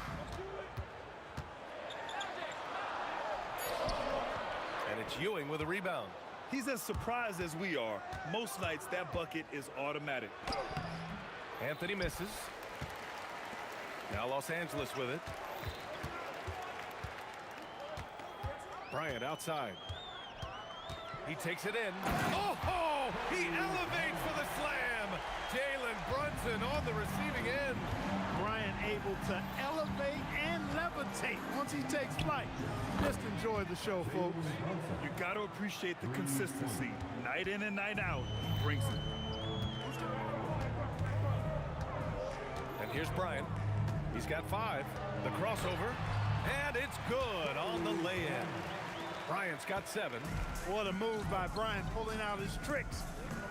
And it's Ewing with a rebound. He's as surprised as we are. Most nights, that bucket is automatic. Anthony misses. Now Los Angeles with it. Bryant outside. He takes it in. Oh, he elevates for the slam. Jalen Brunson on the receiving end. Bryant able to elevate and levitate once he takes flight. Just enjoy the show, folks. You got to appreciate the consistency. Night in and night out, he brings it. And here's Bryant. He's got 5. The crossover. And it's good on the lay-in. Bryant's got 7. What a move by Bryant, pulling out his tricks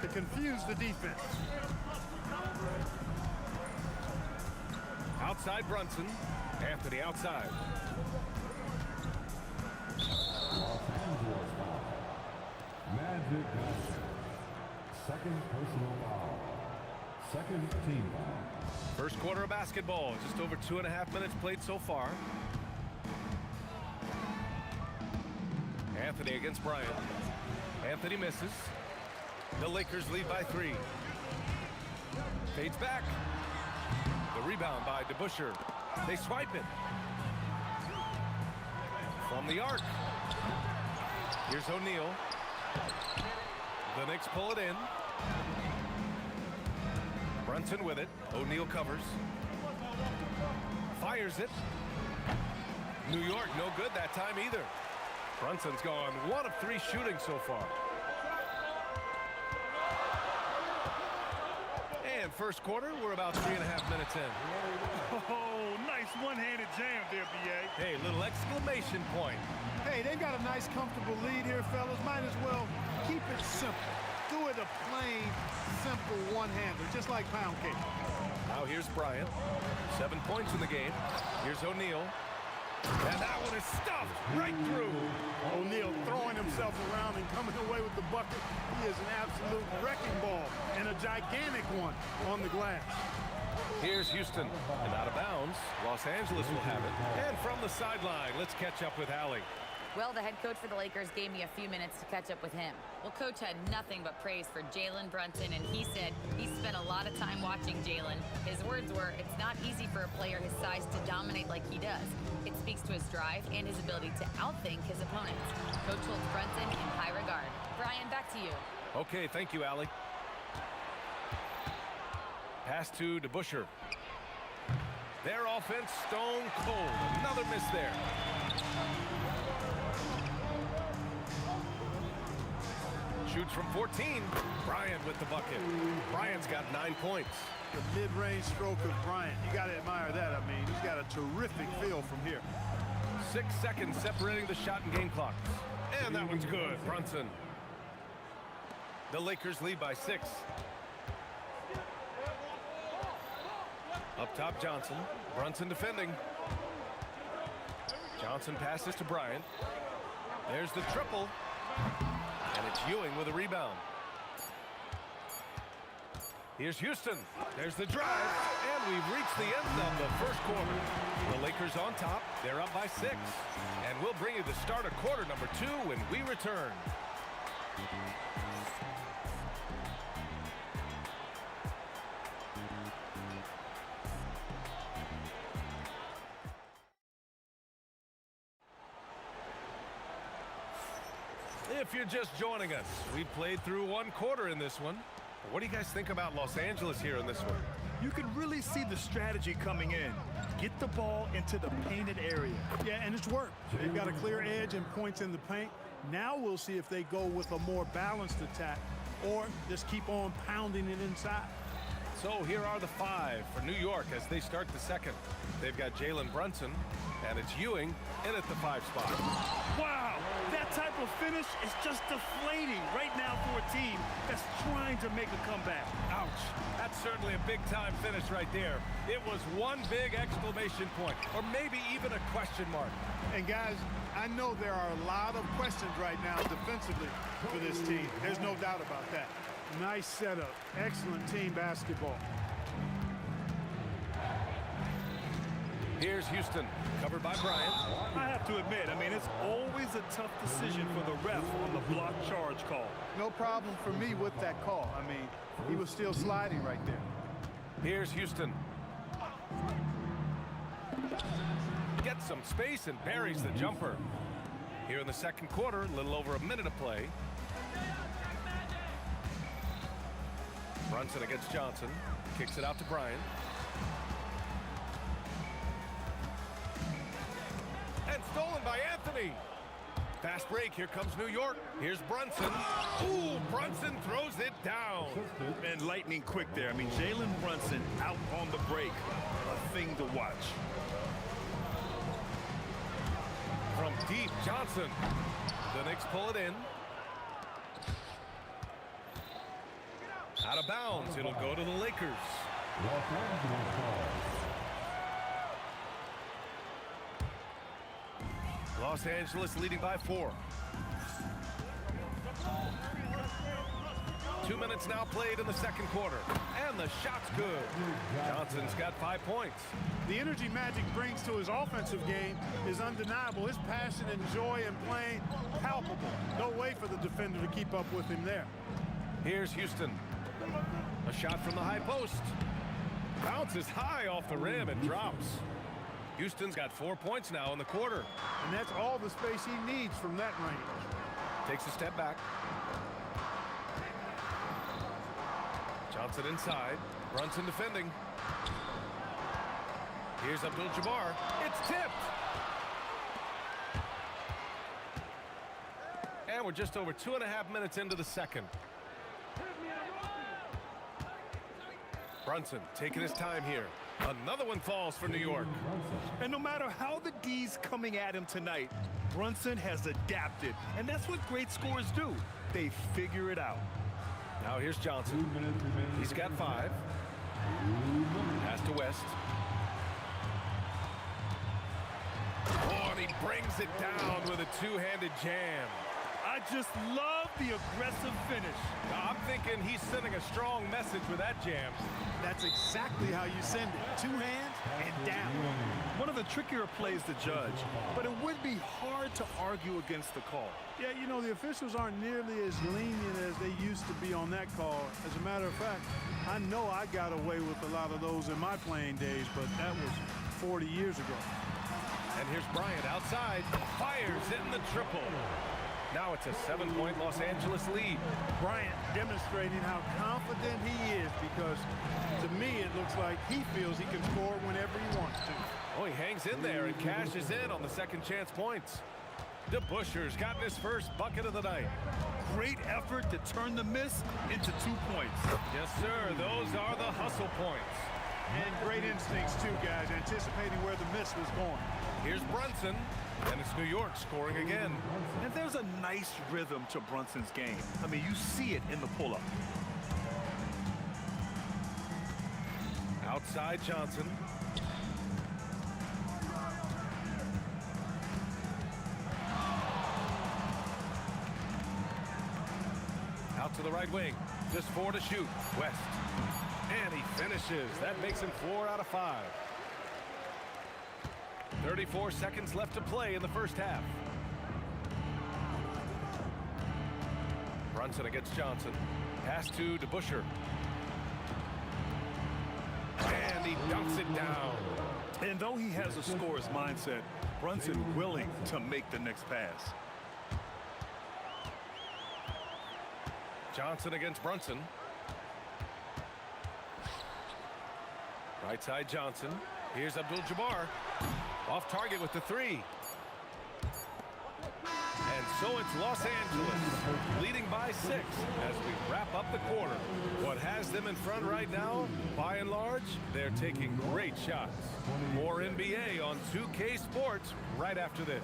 to confuse the defense. Outside Brunson. Anthony outside. Los Angeles foul. Magic Johnson. Second personal foul. Second team foul. First quarter of basketball. Just over 2.5 minutes played so far. Anthony against Bryant. Anthony misses. The Lakers lead by 3. Fades back. The rebound by DeBusschere. They swipe it. From the arc. Here's O'Neal. The Knicks pull it in. Brunson with it. O'Neal covers. Fires it. New York no good that time either. Brunson's gone 1 of 3 shooting so far. first quarter. We're about 3.5 minutes in. Oh, nice one-handed jam there, B.A. Hey, little exclamation point. Hey, they've got a nice, comfortable lead here, fellas. Might as well keep it simple. Do it a plain, simple one-hander, just like pound cake. Now here's Bryant. 7 points in the game. Here's O'Neal. And that one is stuffed right through. O'Neal throwing himself around and coming away with the bucket. He is an absolute wrecking ball and a gigantic one on the glass. Here's Houston. And out of bounds, Los Angeles will have it. And from the sideline, let's catch up with Allie. Well, the head coach for the Lakers gave me a few minutes to catch up with him. Well, Coach had nothing but praise for Jalen Brunson, and he said he spent a lot of time watching Jalen. His words were, it's not easy for a player his size to dominate like he does. It speaks to his drive and his ability to outthink his opponents. Coach holds Brunson in high regard. Brian, back to you. Okay, thank you, Allie. Pass to DeBusschere. Their offense stone cold. Another miss there. Shoots from 14. Bryant with the bucket. Bryant's got 9 points. The mid-range stroke of Bryant. You got to admire that. I mean, he's got a terrific feel from here. 6 seconds separating the shot and game clock. And that one's good. Brunson. The Lakers lead by 6. Up top, Johnson. Brunson defending. Johnson passes to Bryant. There's the triple. And it's Ewing with a rebound. Here's Houston. There's the drive. And we've reached the end of the first quarter. The Lakers on top. They're up by 6. And we'll bring you the start of quarter number 2 when we return. If you're just joining us, we played through 1 quarter in this one. What do you guys think about Los Angeles here in this one? You can really see the strategy coming in. Get the ball into the painted area. Yeah, and it's worked. They've got a clear edge and points in the paint. Now we'll see if they go with a more balanced attack or just keep on pounding it inside. So here are the 5 for New York as they start the second. They've got Jalen Brunson, and it's Ewing in at the 5 spot. Wow, that type of finish is just deflating right now for a team that's trying to make a comeback. Ouch. That's certainly a big-time finish right there. It was one big exclamation point, or maybe even a question mark. And guys, I know there are a lot of questions right now defensively for this team. There's no doubt about that. Nice setup. Excellent team basketball. Here's Houston, covered by Bryant. I have to admit, I mean, it's always a tough decision for the ref on the block charge call. No problem for me with that call. I mean, he was still sliding right there. Here's Houston. Gets some space and buries the jumper. Here in the second quarter, a little over a minute of play. Brunson against Johnson. Kicks it out to Bryant. And stolen by Anthony. Fast break. Here comes New York. Here's Brunson. Ooh, Brunson throws it down. And lightning quick there. I mean, Jalen Brunson out on the break. A thing to watch. From deep, Johnson. The Knicks pull it in. Out of bounds. It'll go to the Lakers. Los Angeles leading by 4. 2 minutes now played in the second quarter. And the shot's good. Johnson's got 5 points. The energy Magic brings to his offensive game is undeniable. His passion and joy in playing, palpable. No way for the defender to keep up with him there. Here's Houston. A shot from the high post. Bounces high off the rim and drops. Houston's got 4 points now in the quarter. And that's all the space he needs from that range. Takes a step back. Johnson inside. Brunson defending. Here's Abdul-Jabbar. It's tipped. And we're just over 2.5 minutes into the second. Brunson taking his time here. Another one falls for New York. And no matter how the D's coming at him tonight, Brunson has adapted. And that's what great scorers do. They figure it out. Now here's Johnson. He's got 5. Pass to West. Oh, and he brings it down with a two-handed jam. I just love the aggressive finish. I'm thinking he's sending a strong message with that jam. That's exactly how you send it. 2 hands and down. One of the trickier plays to judge, but it would be hard to argue against the call. Yeah, you know, the officials aren't nearly as lenient as they used to be on that call. As a matter of fact, I know I got away with a lot of those in my playing days, but that was 40 years ago. And here's Bryant outside. Fires in the triple. Now it's a 7-point Los Angeles lead. Bryant demonstrating how confident he is, because to me it looks like he feels he can score whenever he wants to. Oh, he hangs in there and cashes in on the second chance points. DeBuscher's gotten his first bucket of the night. Great effort to turn the miss into 2 points. Yes, sir. Those are the hustle points. And great instincts, too, guys, anticipating where the miss was going. Here's Brunson, and it's New York scoring again. And there's a nice rhythm to Brunson's game. I mean, you see it in the pull-up. Outside Johnson. Out to the right wing. Just 4 to shoot. West. And he finishes. That makes him 4 out of 5. 34 seconds left to play in the first half. Brunson against Johnson. Pass to DeBuscher. And he dunks it down. And though he has a scorer's mindset, Brunson willing to make the next pass. Johnson against Brunson. Right side Johnson. Here's Abdul-Jabbar. Off target with the 3. And so it's Los Angeles leading by 6 as we wrap up the quarter. What has them in front right now, by and large, they're taking great shots. More NBA on 2K Sports right after this.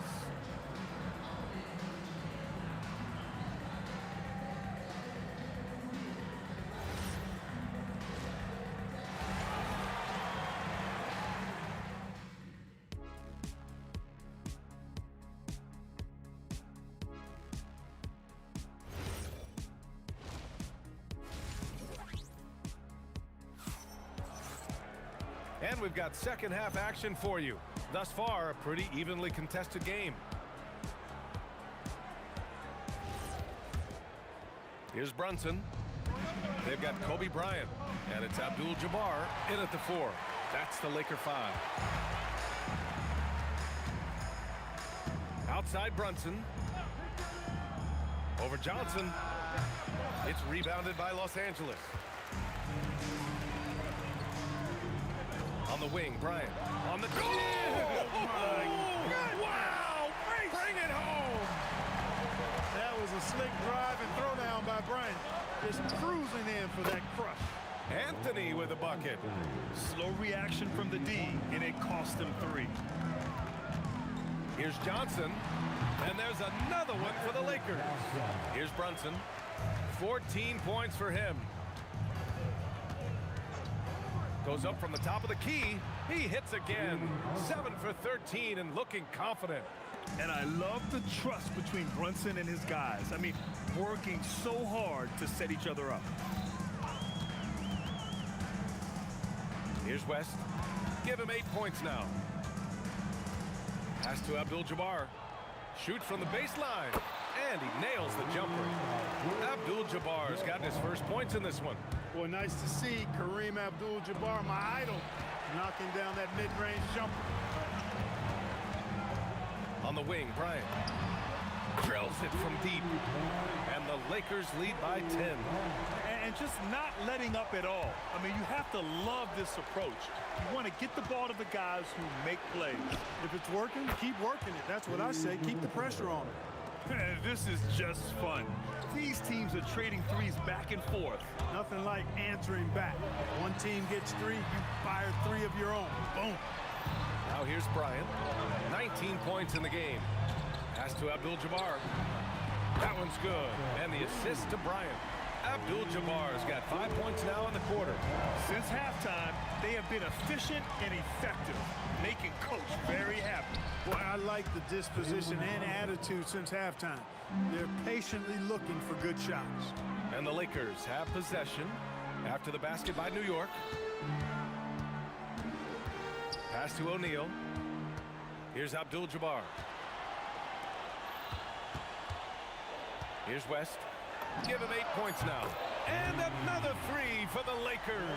And we've got second half action for you. Thus far, a pretty evenly contested game. Here's Brunson. They've got Kobe Bryant, and it's Abdul-Jabbar in at the 4. That's the Laker 5. Outside Brunson. Over Johnson. It's rebounded by Los Angeles. On the wing, Bryant. On the... Oh, my God. Wow! Bring it home! That was a slick drive and throwdown by Bryant. Just cruising in for that crush. Anthony with a bucket. Slow reaction from the D, and it cost him 3. Here's Johnson. And there's another one for the Lakers. Here's Brunson. 14 points for him. Goes up from the top of the key. He hits again. 7 for 13 and looking confident. And I love the trust between Brunson and his guys. I mean, working so hard to set each other up. Here's West. Give him 8 points now. Pass to Abdul-Jabbar. Shoots from the baseline. And he nails the jumper. Abdul-Jabbar's gotten his first points in this one. Boy, nice to see Kareem Abdul-Jabbar, my idol, knocking down that mid-range jumper. On the wing, Bryant drills it from deep. And the Lakers lead by 10. And just not letting up at all. I mean, you have to love this approach. You want to get the ball to the guys who make plays. If it's working, keep working it. That's what I say. Keep the pressure on him. This is just fun. These teams are trading threes back and forth. Nothing like answering back. One team gets 3, you fire 3 of your own. Boom. Now here's Bryant. 19 points in the game. Pass to Abdul-Jabbar. That one's good. And the assist to Bryant. Abdul-Jabbar's got 5 points now in the quarter. Since halftime, they have been efficient and effective, making Coach very happy. Boy, I like the disposition and attitude since halftime. They're patiently looking for good shots. And the Lakers have possession after the basket by New York. Pass to O'Neal. Here's Abdul-Jabbar. Here's West. Give him 8 points now. And another 3 for the Lakers.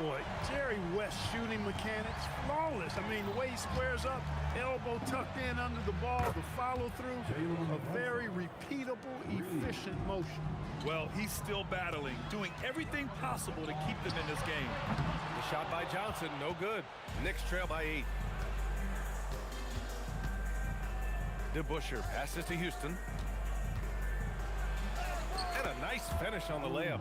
Boy, Jerry West shooting mechanics, flawless. I mean, the way he squares up, elbow tucked in under the ball, the follow through, a very repeatable, efficient motion. Well, he's still battling, doing everything possible to keep them in this game. The shot by Johnson, no good. Knicks trail by 8. DeBusschere passes to Houston. And a nice finish on the layup.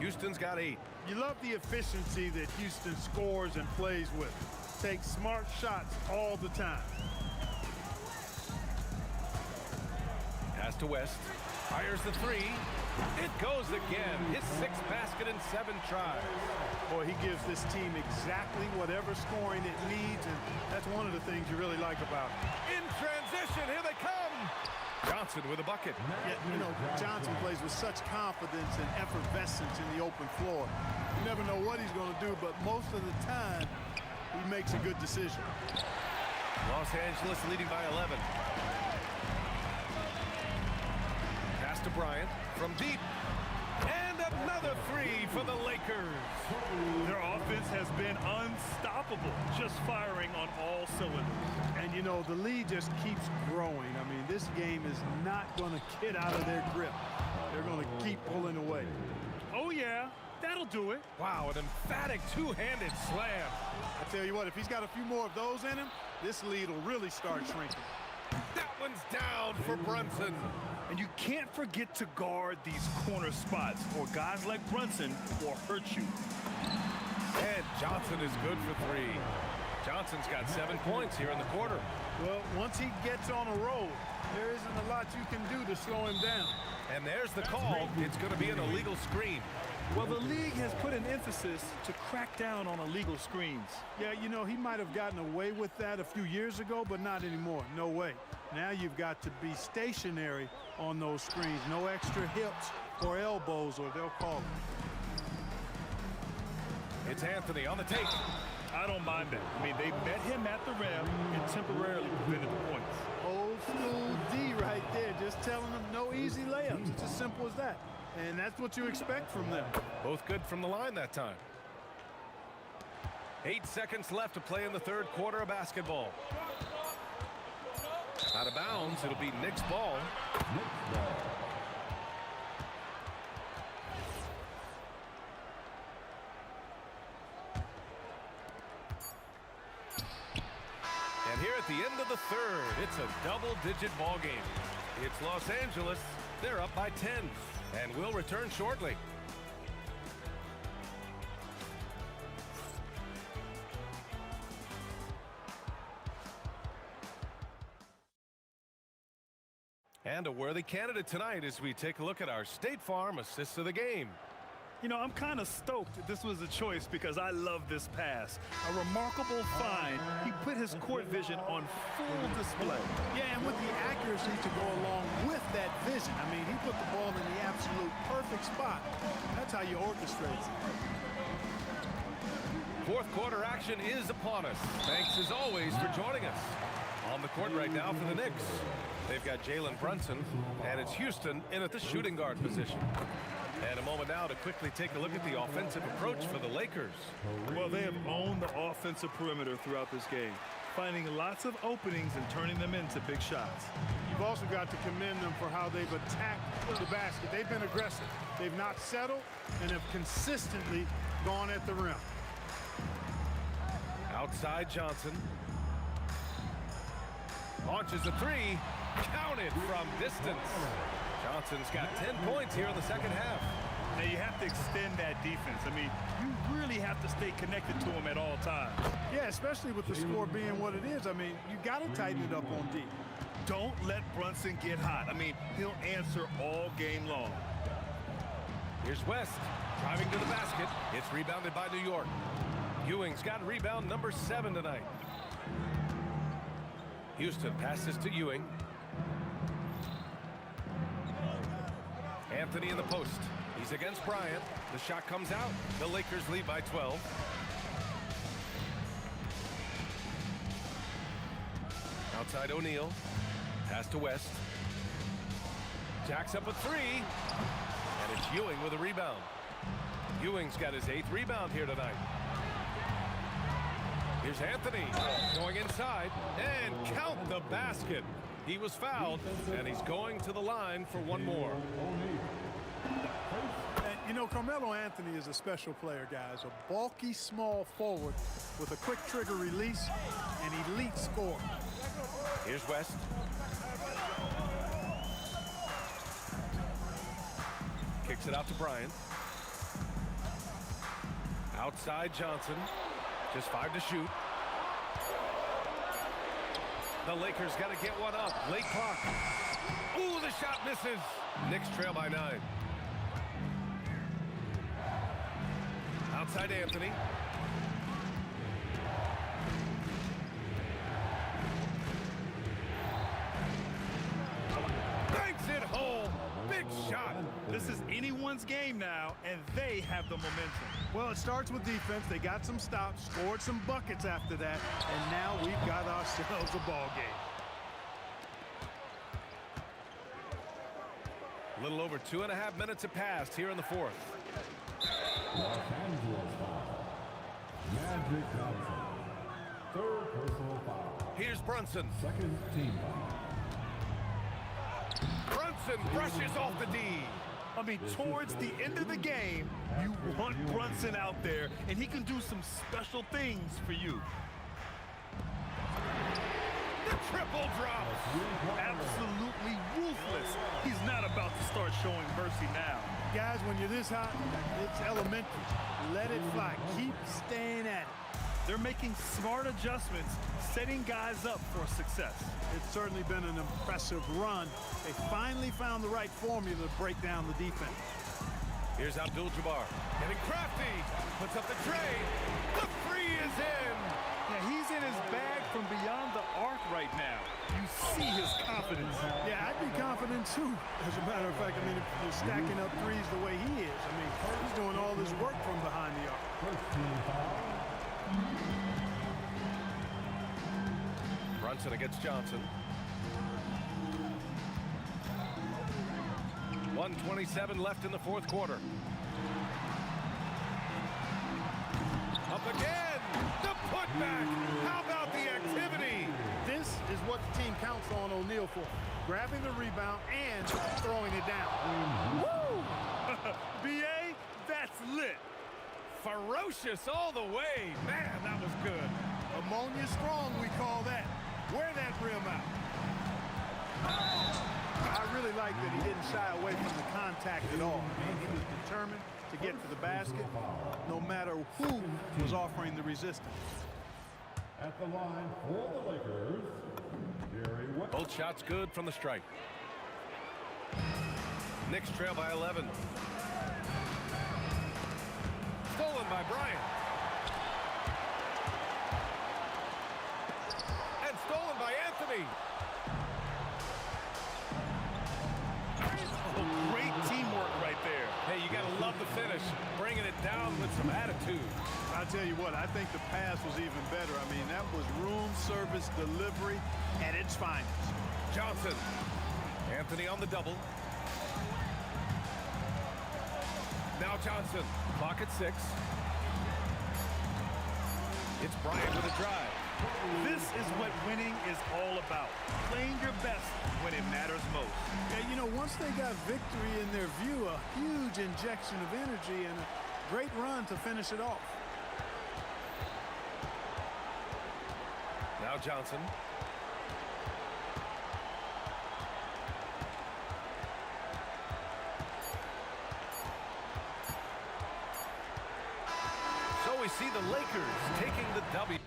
Houston's got 8. You love the efficiency that Houston scores and plays with. Takes smart shots all the time. Pass to West. Fires the 3. It goes again. His 6th basket in 7 tries. Boy, he gives this team exactly whatever scoring it needs, and that's one of the things you really like about it. In transition, here they come. Johnson with a bucket. Yeah, you know, Johnson plays with such confidence and effervescence in the open floor. You never know what he's going to do, but most of the time, he makes a good decision. Los Angeles leading by 11. Pass to Bryant from deep. And another 3 for the Lakers. Their offense has been unstoppable, just firing on all cylinders. And, you know, the lead just keeps growing. I mean, this game is not going to get out of their grip. They're going to keep pulling away. Oh, yeah, that'll do it. Wow, an emphatic two-handed slam. I tell you what, if he's got a few more of those in him, this lead will really start shrinking. That one's down for Brunson. And you can't forget to guard these corner spots, or guys like Brunson will hurt you. And Johnson is good for 3. Johnson's got 7 points here in the quarter. Well, once he gets on a roll, there isn't a lot you can do to slow him down. And there's the call. It's going to be an illegal screen. Well, the league has put an emphasis to crack down on illegal screens. Yeah, you know, he might have gotten away with that a few years ago, but not anymore. No way. Now you've got to be stationary on those screens. No extra hips or elbows, or they'll call it. It's Anthony on the take. I don't mind that. I mean, they met him at the rim and temporarily prevented the points. Old school D right there, just telling them no easy layups. It's as simple as that. And that's what you expect from them. Both good from the line that time. 8 seconds left to play in the 3rd quarter of basketball. Out of bounds, it'll be Knicks ball. And here at the end of the 3rd, it's a double-digit ball game. It's Los Angeles. They're up by 10, and we'll return shortly. And a worthy candidate tonight as we take a look at our State Farm assists of the game. You know, I'm kind of stoked that this was a choice because I love this pass. A remarkable find. He put his court vision on full display. Yeah, and with the accuracy to go along with that vision. I mean, he put the ball in the absolute perfect spot. That's how you orchestrate it. 4th quarter action is upon us. Thanks as always for joining us. On the court right now for the Knicks, they've got Jalen Brunson, and it's Houston in at the shooting guard position. And a moment now to quickly take a look at the offensive approach for the Lakers. Well, they have owned the offensive perimeter throughout this game, finding lots of openings and turning them into big shots. You've also got to commend them for how they've attacked the basket. They've been aggressive. They've not settled and have consistently gone at the rim. Outside Johnson. Launches a 3. Counted from distance. Johnson's got 10 points here in the second half. Now you have to extend that defense. I mean, you really have to stay connected to him at all times. Yeah, especially with the score being what it is. I mean, you got to tighten it up on D. Don't let Brunson get hot. I mean, he'll answer all game long. Here's West driving to the basket. It's rebounded by New York. Ewing's got rebound number 7 tonight. Houston passes to Ewing. Anthony in the post. He's against Bryant. The shot comes out. The Lakers lead by 12. Outside O'Neal. Pass to West. Jacks up a 3. And it's Ewing with a rebound. Ewing's got his 8th rebound here tonight. Here's Anthony going inside and count the basket. He was fouled, and he's going to the line for one more. And, you know, Carmelo Anthony is a special player, guys. A bulky, small forward with a quick trigger release and elite score. Here's West. Kicks it out to Bryant. Outside Johnson. Just 5 to shoot. The Lakers got to get one up. Late clock. Ooh, the shot misses. Knicks trail by 9. Outside Anthony. Banks it home. Big shot. This is anyone's game now, and they have the momentum. Well, it starts with defense. They got some stops, scored some buckets after that, and now we've got ourselves a ball game. A little over 2.5 minutes have passed here in the fourth. Los Angeles foul. Magic Johnson. 3rd personal foul. Here's Brunson. 2nd team foul. Brunson brushes off the D. I mean, towards the end of the game, you want Brunson out there, and he can do some special things for you. The triple drop. Absolutely ruthless. He's not about to start showing mercy now. Guys, when you're this hot, it's elementary. Let it fly. Keep staying at it. They're making smart adjustments, setting guys up for success. It's certainly been an impressive run. They finally found the right formula to break down the defense. Here's Abdul-Jabbar. Getting crafty. Puts up the tray. The 3 is in. Yeah, he's in his bag from beyond the arc right now. You see his confidence. Yeah, I'd be confident too. As a matter of fact, I mean, if you're stacking up threes the way he is, I mean, he's doing all this work from behind the arc. 1st team foul. Brunson against Johnson. 1:27 left in the fourth quarter. Up again. The putback. How about the activity? This is what the team counts on O'Neal for. Grabbing the rebound and throwing it down. Woo! B.A., that's lit. Ferocious all the way. Man, that was good. Ammonia strong, we call that. Wear that rim out. I really like that he didn't shy away from the contact at all. I mean, he was determined to get to the basket no matter who was offering the resistance. At the line for the Lakers, Jerry West. Both shots good from the strike. Knicks trail by 11. Stolen by Bryant. And stolen by Anthony. Oh, great teamwork right there. Hey, you got to love the finish. Bringing it down with some attitude. I'll tell you what, I think the pass was even better. I mean, that was room service delivery at its finest. Johnson. Anthony on the double. Now Johnson. Clock at 6. It's Bryant with a drive. This is what winning is all about. Playing your best when it matters most. Yeah, you know, once they got victory in their view, a huge injection of energy and a great run to finish it off. Now Johnson. see the Lakers taking the W.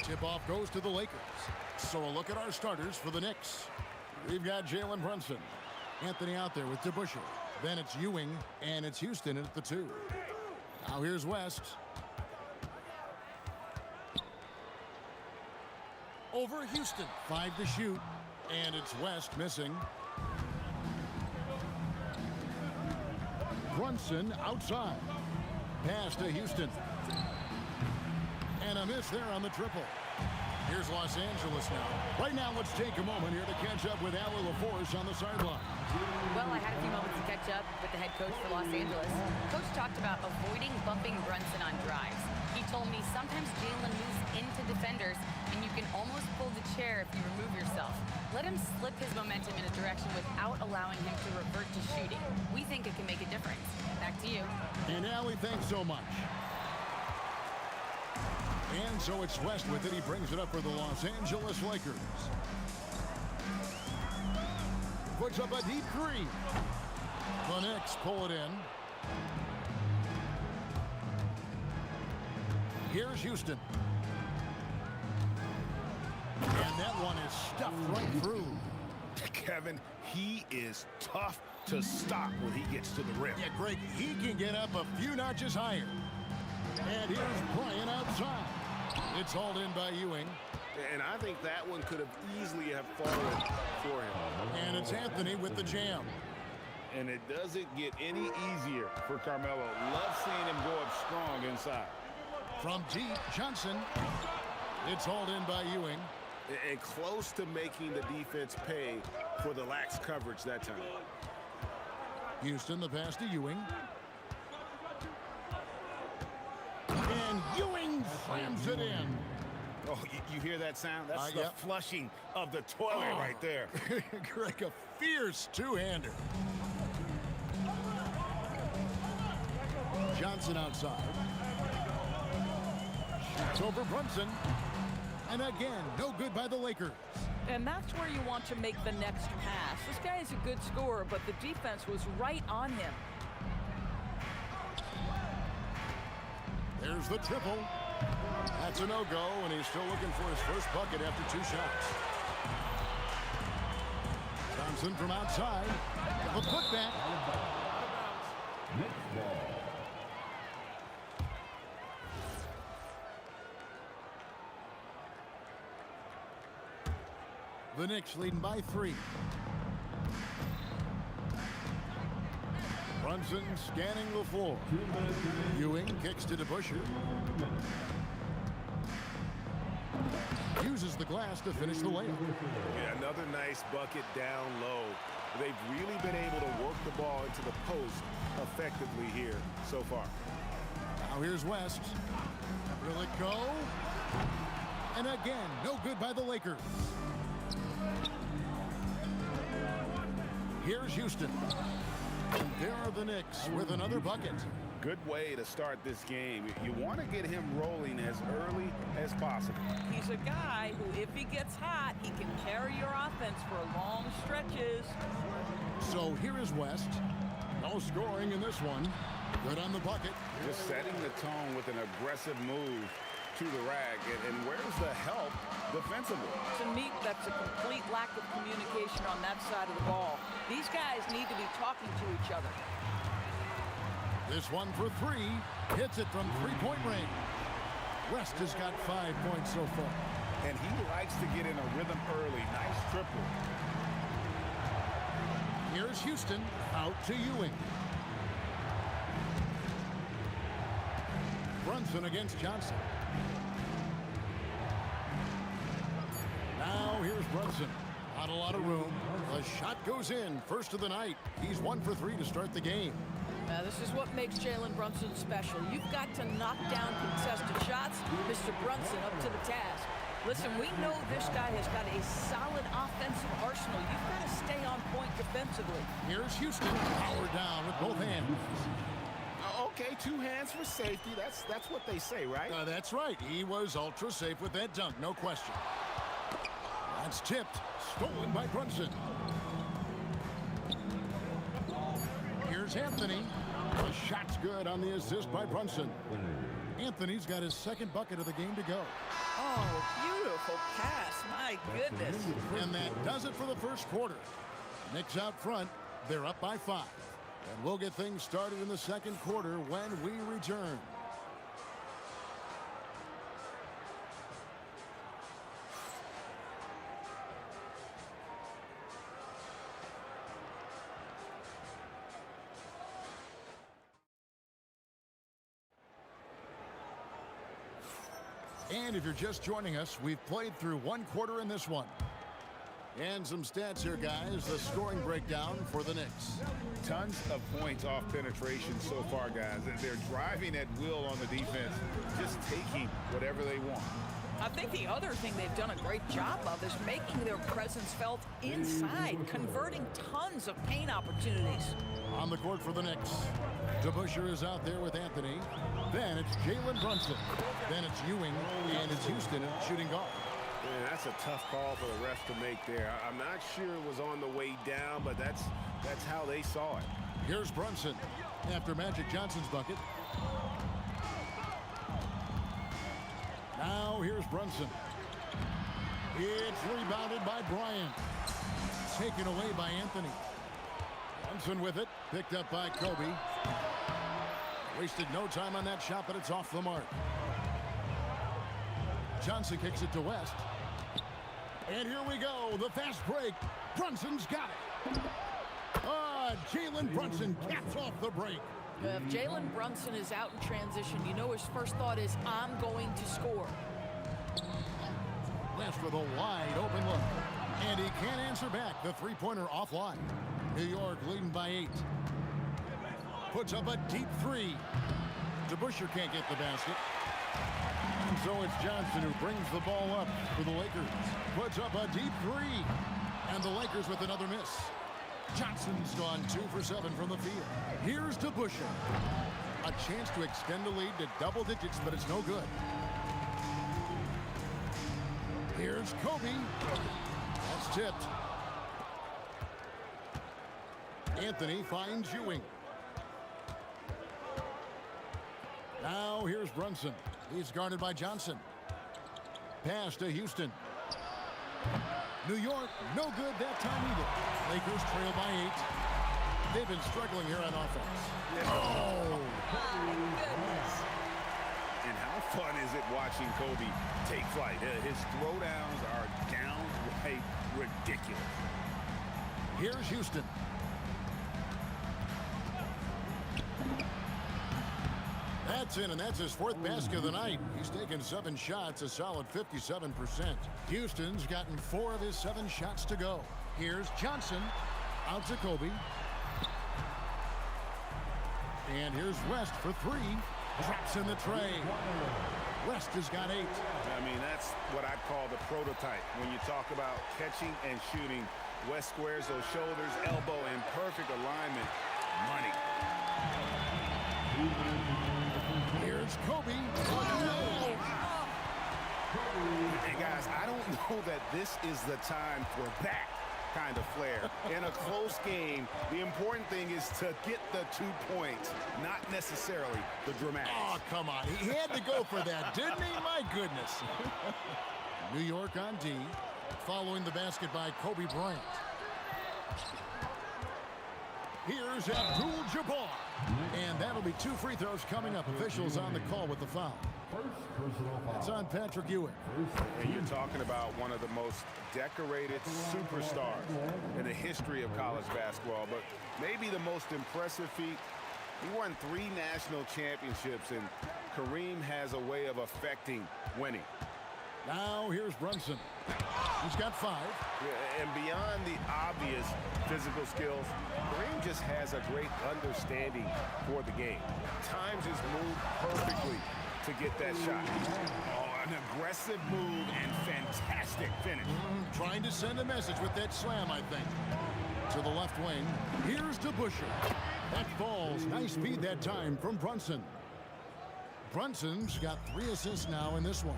Tip-off goes to the Lakers. So a look at our starters for the Knicks. We've got Jalen Brunson. Anthony out there with DeBusschere. Then it's Ewing, and it's Houston at the 2. Now here's West. Over Houston. 5 to shoot, and it's West missing. Brunson outside. Pass to Houston. And a miss there on the triple. Here's Los Angeles now. Right now, let's take a moment here to catch up with Allie LaForce on the sideline. Well, I had a few moments to catch up with the head coach for Los Angeles. Coach talked about avoiding bumping Brunson on drives. He told me sometimes Jalen moves into defenders, and you can almost pull the chair if you remove yourself. Let him slip his momentum in a direction without allowing him to revert to shooting. We think it can make a difference. Back to you. And Allie, thanks so much. And so it's West with it. He brings it up for the Los Angeles Lakers. Puts up a deep three. The Knicks pull it in. Here's Houston. And that one is stuffed right through. Kevin, he is tough to stop when he gets to the rim. Yeah, Greg, he can get up a few notches higher. And here's Bryant outside. It's hauled in by Ewing. And I think that one could have easily have fallen for him. And it's Anthony with the jam. And it doesn't get any easier for Carmelo. Love seeing him go up strong inside. From deep, Johnson. It's hauled in by Ewing. And close to making the defense pay for the lax coverage that time. Houston, the pass to Ewing. And Ewing slams it in. Oh, you hear that sound? That's the yep. flushing of the toilet right there. Greg, a fierce two-hander. Johnson outside. Shoots over Brunson. And again, no good by the Lakers. And that's where you want to make the next pass. This guy is a good scorer, but the defense was right on him. There's the triple. That's a no-go, and he's still looking for his first bucket after 2 shots. Johnson from outside. The putback. Next ball. The Knicks leading by 3. Brunson scanning the floor. Ewing kicks to DeBusschere. Uses the glass to finish the layup. Yeah, another nice bucket down low. They've really been able to work the ball into the post effectively here so far. Now here's West. Will it go? And again, no good by the Lakers. Here's Houston. And there are the Knicks with another bucket. Good way to start this game. You want to get him rolling as early as possible. He's a guy who, if he gets hot, he can carry your offense for long stretches. So here is West. No scoring in this one. Good on the bucket. Just setting the tone with an aggressive move to the rack. And where's the help defensively? To me, that's a complete lack of communication on that side of the ball. These guys need to be talking to each other. This one for 3. Hits it from 3-point range. West has got 5 points so far. And he likes to get in a rhythm early. Nice triple. Here's Houston out to Ewing. Brunson against Johnson. Now here's Brunson. Not a lot of room. The shot goes in. First of the night. He's 1 for 3 to start the game. Now, this is what makes Jalen Brunson special. You've got to knock down contested shots. Mr. Brunson up to the task. Listen, we know this guy has got a solid offensive arsenal. You've got to stay on point defensively. Here's Houston. Powered down with both hands. Okay, 2 hands for safety. That's what they say, right? That's right. He was ultra safe with that dunk, no question. That's tipped. Stolen by Brunson. Here's Anthony. The shot's good on the assist by Brunson. Anthony's got his second bucket of the game to go. Oh, beautiful pass. My goodness. And that does it for the first quarter. Knicks out front. They're up by 5. And we'll get things started in the second quarter when we return. And if you're just joining us, we've played through one quarter in this one. And some stats here, guys. The scoring breakdown for the Knicks. Tons of points off penetration so far, guys. They're driving at will on the defense, just taking whatever they want. I think the other thing they've done a great job of is making their presence felt inside, converting tons of paint opportunities. On the court for the Knicks, DeBusschere is out there with Anthony. Then it's Jalen Brunson. Then it's Ewing, and it's Houston shooting guard. Man, that's a tough call for the refs to make there. I'm not sure it was on the way down, but that's how they saw it. Here's Brunson after Magic Johnson's bucket. Now here's Brunson. It's rebounded by Bryant. Taken away by Anthony. Brunson with it. Picked up by Kobe. Wasted no time on that shot, but it's off the mark. Johnson kicks it to West. And here we go. The fast break. Brunson's got it. Jalen Brunson caps off the break. If Jalen Brunson is out in transition, you know his first thought is, I'm going to score. West with a wide open look. And he can't answer back. The three-pointer offline. New York leading by 8. Puts up a deep three. DeBusschere can't get the basket. And so it's Johnson who brings the ball up for the Lakers. Puts up a deep three. And the Lakers with another miss. Johnson's gone 2 for 7 from the field. Here's DeBusschere. A chance to extend the lead to double digits, but it's no good. Here's Kobe. That's tipped. Anthony finds Ewing. Now here's Brunson. He's guarded by Johnson. Pass to Houston. New York, no good that time either. Lakers trail by 8. They've been struggling here on offense. Oh! My goodness. And how fun is it watching Kobe take flight? His throwdowns are downright ridiculous. Here's Houston. That's in, and that's his 4th basket of the night. He's taken 7 shots, a solid 57%. Houston's gotten 4 of his 7 shots to go. Here's Johnson. Out to Kobe. And here's West for 3. Drops in the tray. West has got 8. I mean, that's what I'd call the prototype. When you talk about catching and shooting, West squares those shoulders, elbow in perfect alignment. Money. Here's Kobe. Hey, guys, I don't know that this is the time for that kind of flair. In a close game, the important thing is to get the 2 points, not necessarily the dramatics. Oh, come on. He had to go for that, didn't he? My goodness. New York on D, following the basket by Kobe Bryant. Here's Abdul-Jabbar. And that'll be 2 free throws coming up. Officials on the call with the foul. It's on Patrick Ewing. And you're talking about one of the most decorated superstars in the history of college basketball, but maybe the most impressive feat. He won 3 national championships, and Kareem has a way of affecting winning. Now here's Brunson. He's got 5. Yeah, and beyond the obvious physical skills, Kareem just has a great understanding for the game. Times his move perfectly to get that shot. Oh, an aggressive move and fantastic finish. Trying to send a message with that slam, I think. To the left wing. Here's DeBusschere. That falls. Nice speed that time from Brunson. Brunson's got 3 assists now in this one.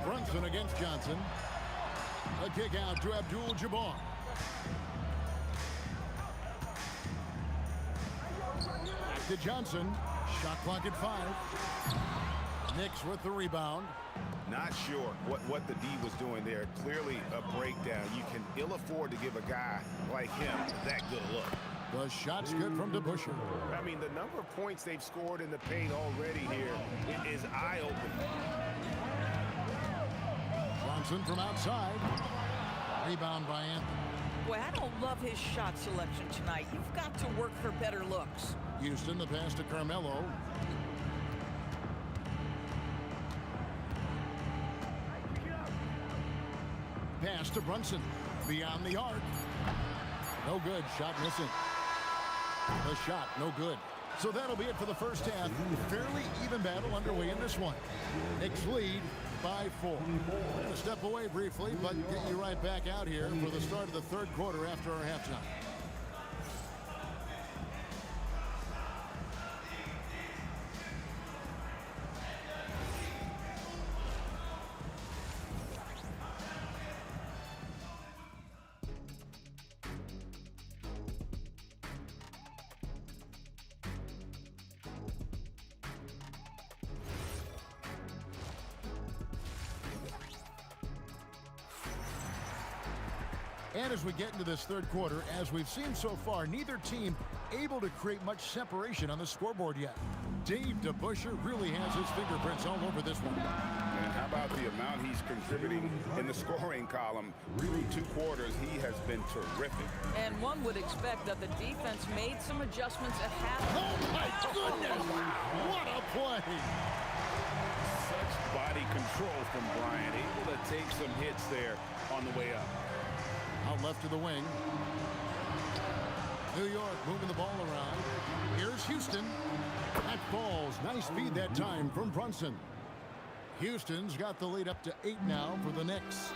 Brunson against Johnson. A kick out to Abdul-Jabbar. Back to Johnson. Shot clock at 5. Knicks with the rebound. Not sure what the D was doing there. Clearly a breakdown. You can ill afford to give a guy like him that good a look. The shot's good from DeBusschere. I mean, the number of points they've scored in the paint already here is eye-opening. Johnson from outside. Rebound by Anthony. Boy, I don't love his shot selection tonight. You've got to work for better looks. Houston, the pass to Carmelo. pass to Brunson. Beyond the arc. No good. Shot missing. The shot, no good. So that'll be it for the first half. Fairly even battle underway in this one. Knicks lead by 4. We're going to step away briefly, but get you right back out here for the start of the third quarter after our halftime. And as we get into this third quarter, as we've seen so far, neither team able to create much separation on the scoreboard yet. Dave DeBusschere really has his fingerprints all over this one. And how about the amount he's contributing in the scoring column? Through 2 quarters, he has been terrific. And one would expect that the defense made some adjustments at half. Oh, my goodness! What a play! Such body control from Bryant, able to take some hits there on the way up. Out left to the wing. New York moving the ball around. Here's Houston. That falls. Nice feed that time from Brunson. Houston's got the lead up to 8 now for the Knicks.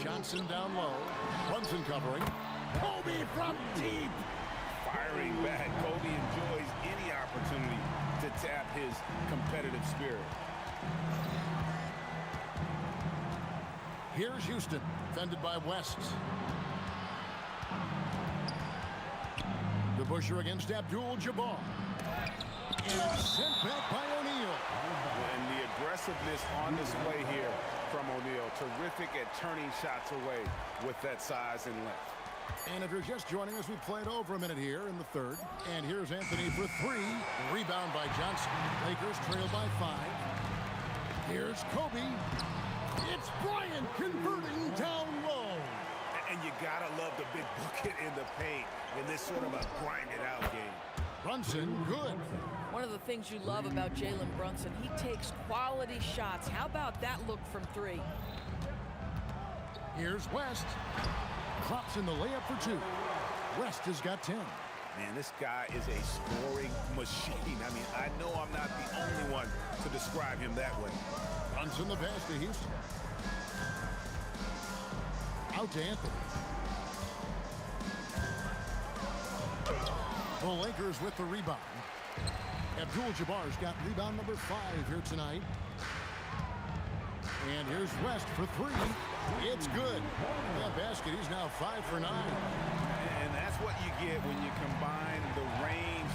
Johnson down low. Brunson covering. Kobe from deep. Firing back. Kobe enjoys any opportunity to tap his competitive spirit. Here's Houston, defended by West. DeBusschere against Abdul-Jabbar. And sent back by O'Neal. And the aggressiveness on display here from O'Neal. Terrific at turning shots away with that size and length. And if you're just joining us, we played over a minute here in the third. And here's Anthony for 3. Rebound by Johnson. Lakers trail by 5. Here's Kobe. It's Bryant converting down low. And you gotta love the big bucket in the paint in this sort of a grinded-out game. Brunson, good. One of the things you love about Jalen Brunson, he takes quality shots. How about that look from 3? Here's West. Drops in the layup for 2. West has got 10. Man, this guy is a scoring machine. I mean, I know I'm not the only one to describe him that way. Brunson the pass to Houston. Out to Anthony. The Lakers with the rebound. Abdul-Jabbar's got rebound number 5 here tonight. And here's West for 3. It's good. That basket, he's now 5 for 9. And that's what you get when you combine the range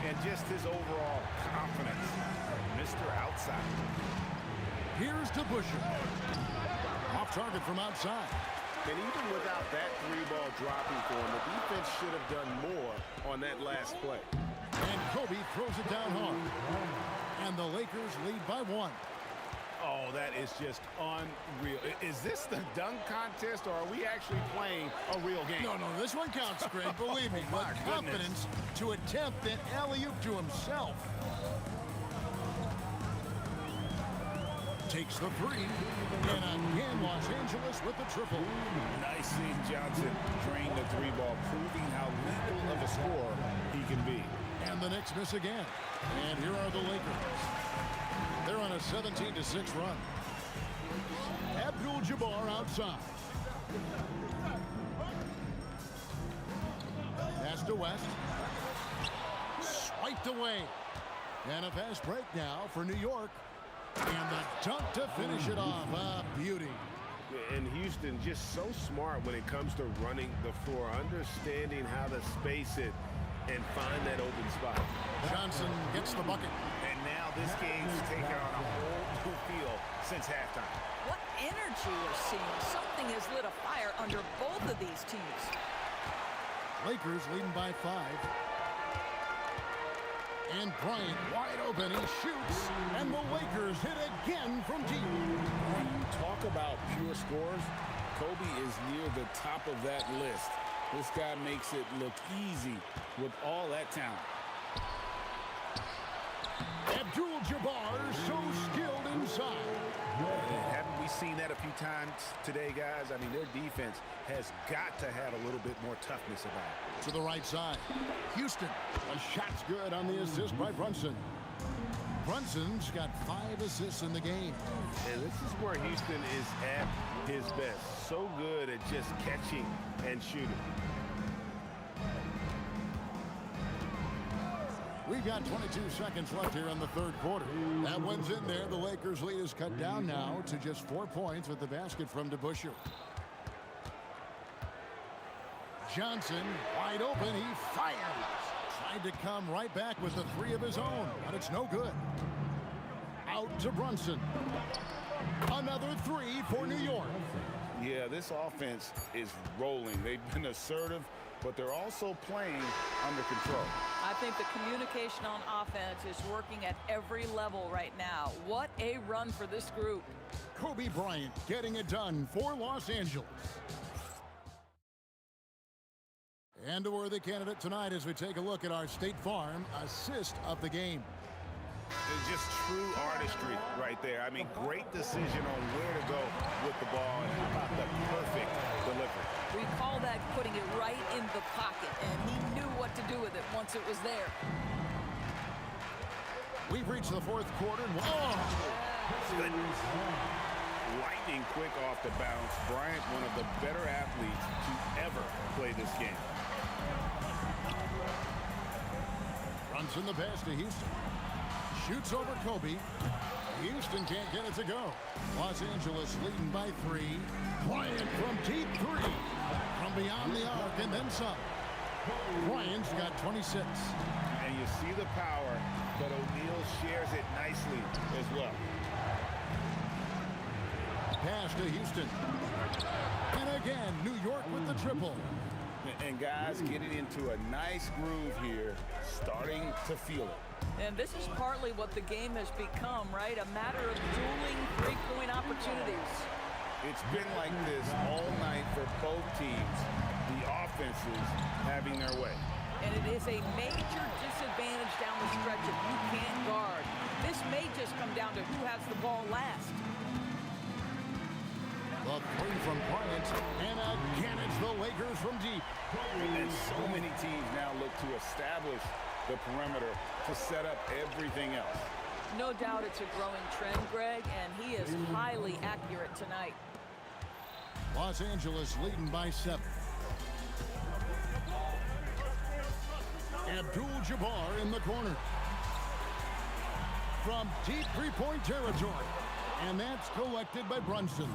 and just his overall confidence. Mr. Outside. Here's DeBusschere. Off target from outside. And even without that 3-ball dropping for him, the defense should have done more on that last play. And Kobe throws it down hard. And the Lakers lead by 1. Oh, that is just unreal. Is this the dunk contest, or are we actually playing a real game? No, this one counts, Greg, believe me. But confidence to attempt that alley-oop to himself. Takes the 3. And again, Los Angeles with the triple. Nice seeing Johnson drain the 3-ball, proving how lethal of a scorer he can be. And the Knicks miss again. And here are the Lakers. They're on a 17-6 run. Abdul-Jabbar outside. Pass to West. Swiped away. And a fast break now for New York. And the dunk to finish it off. A beauty. And Houston just so smart when it comes to running the floor, understanding how to space it and find that open spot. Johnson gets the bucket. And now this game's taken on a whole new feel since halftime. What energy we're seeing. Something has lit a fire under both of these teams. Lakers leading by 5. And Bryant wide open. He shoots. And the Lakers hit again from deep. When you talk about pure scores, Kobe is near the top of that list. This guy makes it look easy with all that talent. Abdul-Jabbar so skilled inside. we've seen that a few times today, guys. I mean, their defense has got to have a little bit more toughness about it. To the right side. Houston. A shot's good on the assist by Brunson. Brunson's got 5 assists in the game. And this is where Houston is at his best. So good at just catching and shooting. We've got 22 seconds left here in the third quarter. That one's in there. The Lakers' lead is cut down now to just 4 points with the basket from DeBusschere. Johnson, wide open. He fires. Tried to come right back with the 3 of his own, but it's no good. Out to Brunson. Another 3 for New York. Yeah, this offense is rolling. They've been assertive, but they're also playing under control. I think the communication on offense is working at every level right now. What a run for this group. Kobe Bryant getting it done for Los Angeles. And a worthy candidate tonight as we take a look at our State Farm assist of the game. It's just true artistry right there. I mean, great decision on where to go with the ball and how about the perfect delivery. We call that putting it right in the pocket, and he knew what to do with it once it was there. We've reached the fourth quarter. Good. Lightning quick off the bounce. Bryant, one of the better athletes to ever play this game. Brunson the pass to Houston. Shoots over Kobe. Houston can't get it to go. Los Angeles leading by 3. Bryant from deep 3. From beyond the arc and then some. Bryant's got 26. And you see the power, but O'Neal shares it nicely as well. Pass to Houston. And again, New York with the triple. And guys getting into a nice groove here, starting to feel it. And this is partly what the game has become, right? A matter of dueling three-point opportunities. It's been like this all night for both teams. The offenses having their way. And it is a major disadvantage down the stretch if you can't guard. This may just come down to who has the ball last. The 3 from Bryant, and again it's the Lakers from deep. And so many teams now look to establish the perimeter to set up everything else. No doubt it's a growing trend, Greg, and he is highly accurate tonight. Los Angeles leading by 7. Abdul-Jabbar in the corner. From deep three-point territory. And that's collected by Brunson.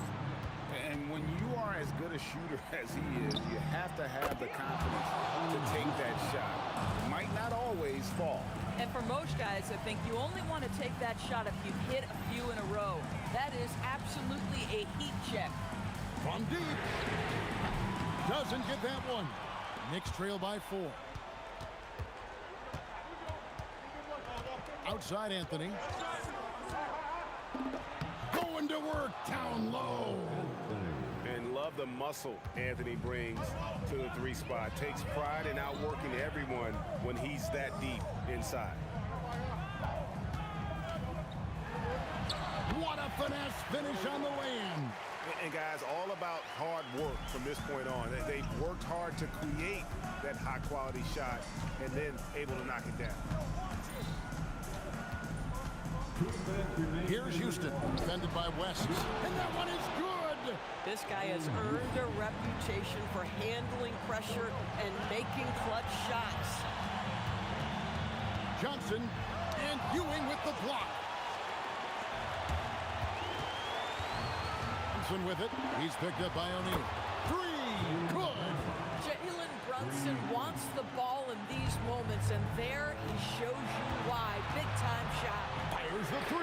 And when you are as good a shooter as he is, you have to have the confidence to take that shot. It might not always fall. And for most guys, I think you only want to take that shot if you've hit a few in a row. That is absolutely a heat check. From deep. Doesn't get that one. Knicks trail by 4. Outside Anthony. Going to work down low. And love the muscle Anthony brings to the 3 spot. Takes pride in outworking everyone when he's that deep inside. What a finesse finish on the lay-in. And guys, all about hard work from this point on. They've worked hard to create that high-quality shot and then able to knock it down. Here's Houston, defended by West. And that one is good. This guy has earned a reputation for handling pressure and making clutch shots. Johnson and Ewing with the block. Johnson with it. He's picked up by O'Neal. 3, good. Jalen Brunson wants the ball in these moments, and there he shows you why. Big-time shot. Fires the 3.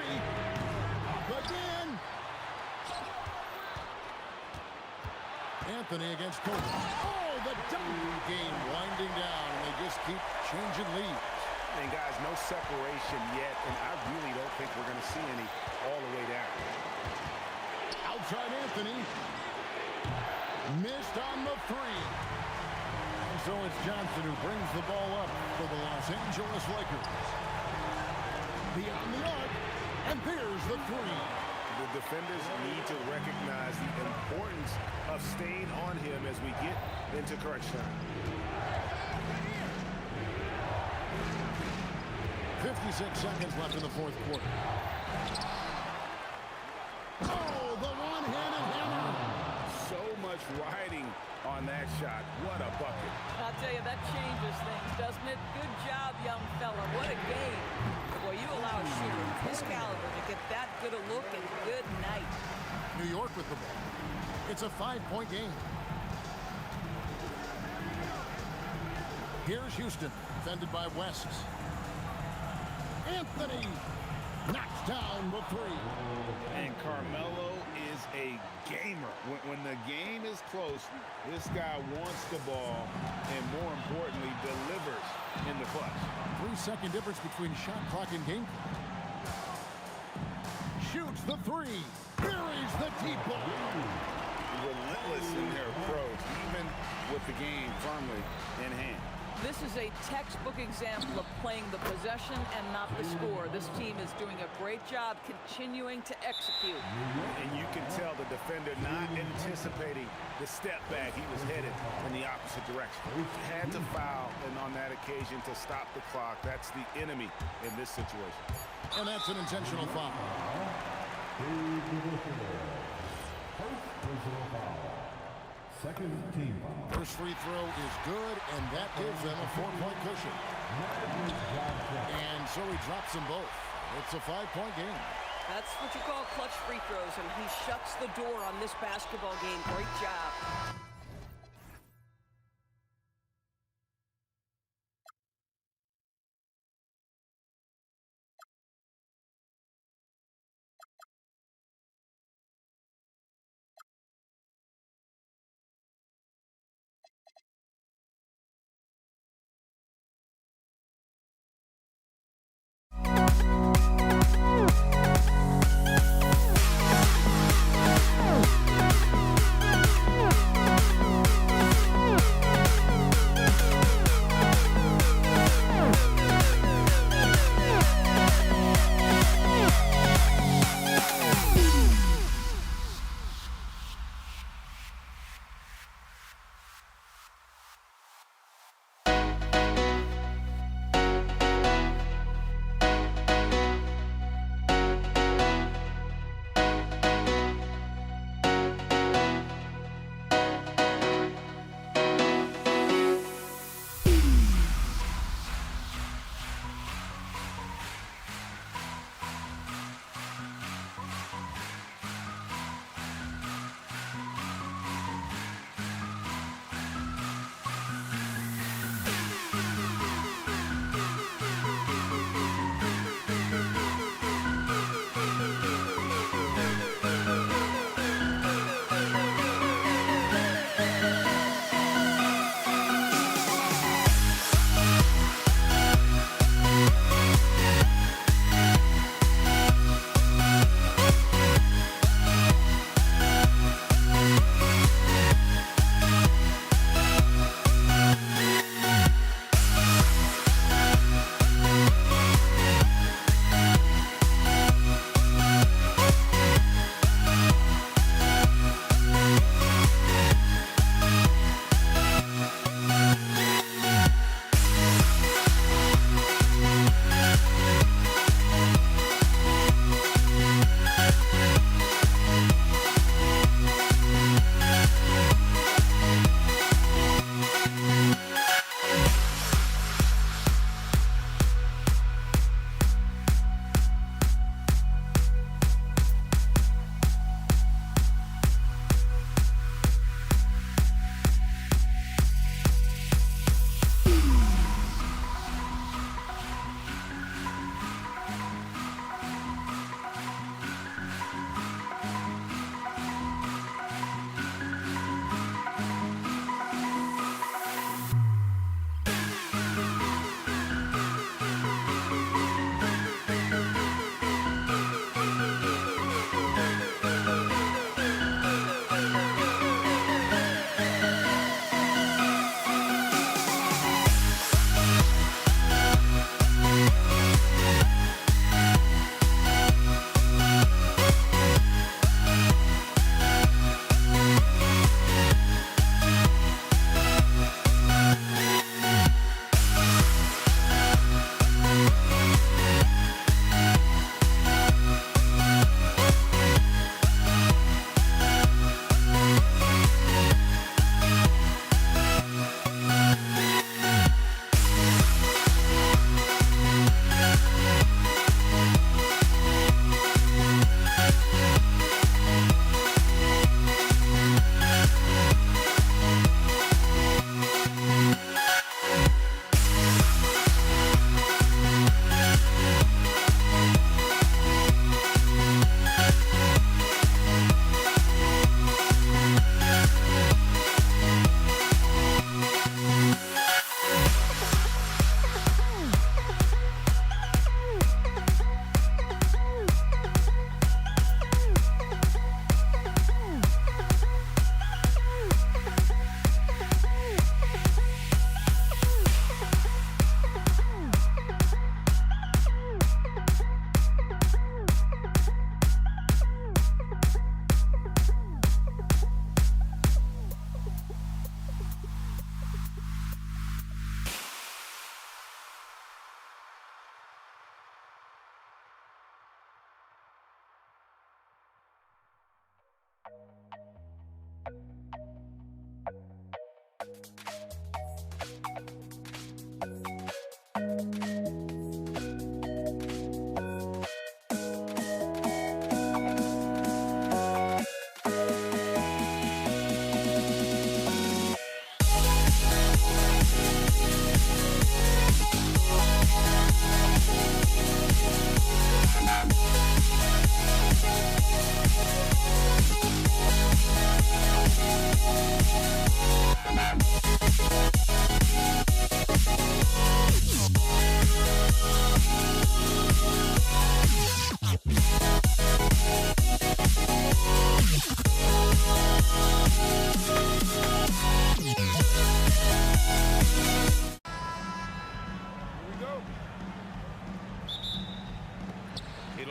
Again. Anthony against Kobe. Oh, the dunk. Game winding down, and they just keep changing leads. And guys, no separation yet, and I really don't think we're going to see any all the way down. Outside Anthony. Missed on the 3. And so it's Johnson who brings the ball up for the Los Angeles Lakers. Beyond the arc, and there's the 3. The defenders need to recognize the importance of staying on him as we get into crunch time. 56 seconds left in the fourth quarter. Oh, the one-handed hammer. So much riding on that shot. What a bucket. I'll tell you, that changes things, doesn't it? Good job, young fella. What a game. Boy, you allow a shooter of his caliber to get that good a look, and good night. New York with the ball. It's a 5-point game. Here's Houston, defended by West. Anthony knocks down the three. And Carmelo is a gamer. When the game is close, this guy wants the ball and, more importantly, delivers in the clutch. 3-second difference between shot clock and game clock. Shoots the three. Buries the deep ball. Relentless in their approach, even with the game firmly in hand. This is a textbook example of playing the possession and not the score. This team is doing a great job continuing to execute. And you can tell the defender not anticipating the step back. He was headed in the opposite direction. Had to foul, and on that occasion to stop the clock. That's the enemy in this situation. And that's an intentional foul. Second team foul. First free throw is good, and that gives them a 4-point cushion. And so he drops them both. It's a 5-point game. That's what you call clutch free throws, and he shuts the door on this basketball game. Great job.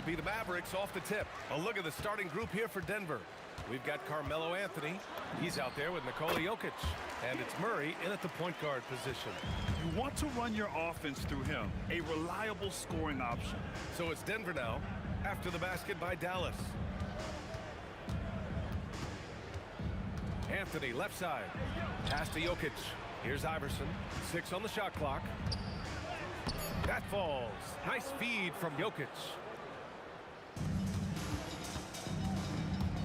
be the Mavericks off the tip. A look at the starting group here for Denver. We've got Carmelo Anthony. He's out there with Nikola Jokic. And it's Murray in at the point guard position. You want to run your offense through him, a reliable scoring option. So it's Denver now, after the basket by Dallas. Anthony, left side. Pass to Jokic. Here's Iverson. 6 on the shot clock. That falls. Nice feed from Jokic.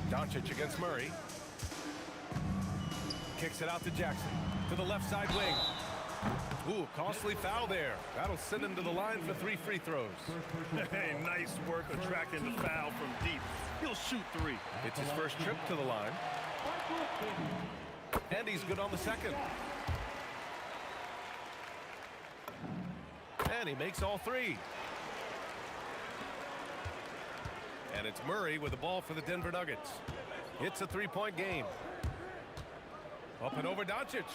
Doncic against Murray. Kicks it out to Jackson. To the left side wing. Ooh, costly foul there. That'll send him to the line for 3 free throws. Hey, nice work attracting the foul from deep. He'll shoot 3. It's his first trip to the line. And he's good on the second. And he makes all 3. And it's Murray with the ball for the Denver Nuggets. It's a 3-point game. Up and over Doncic.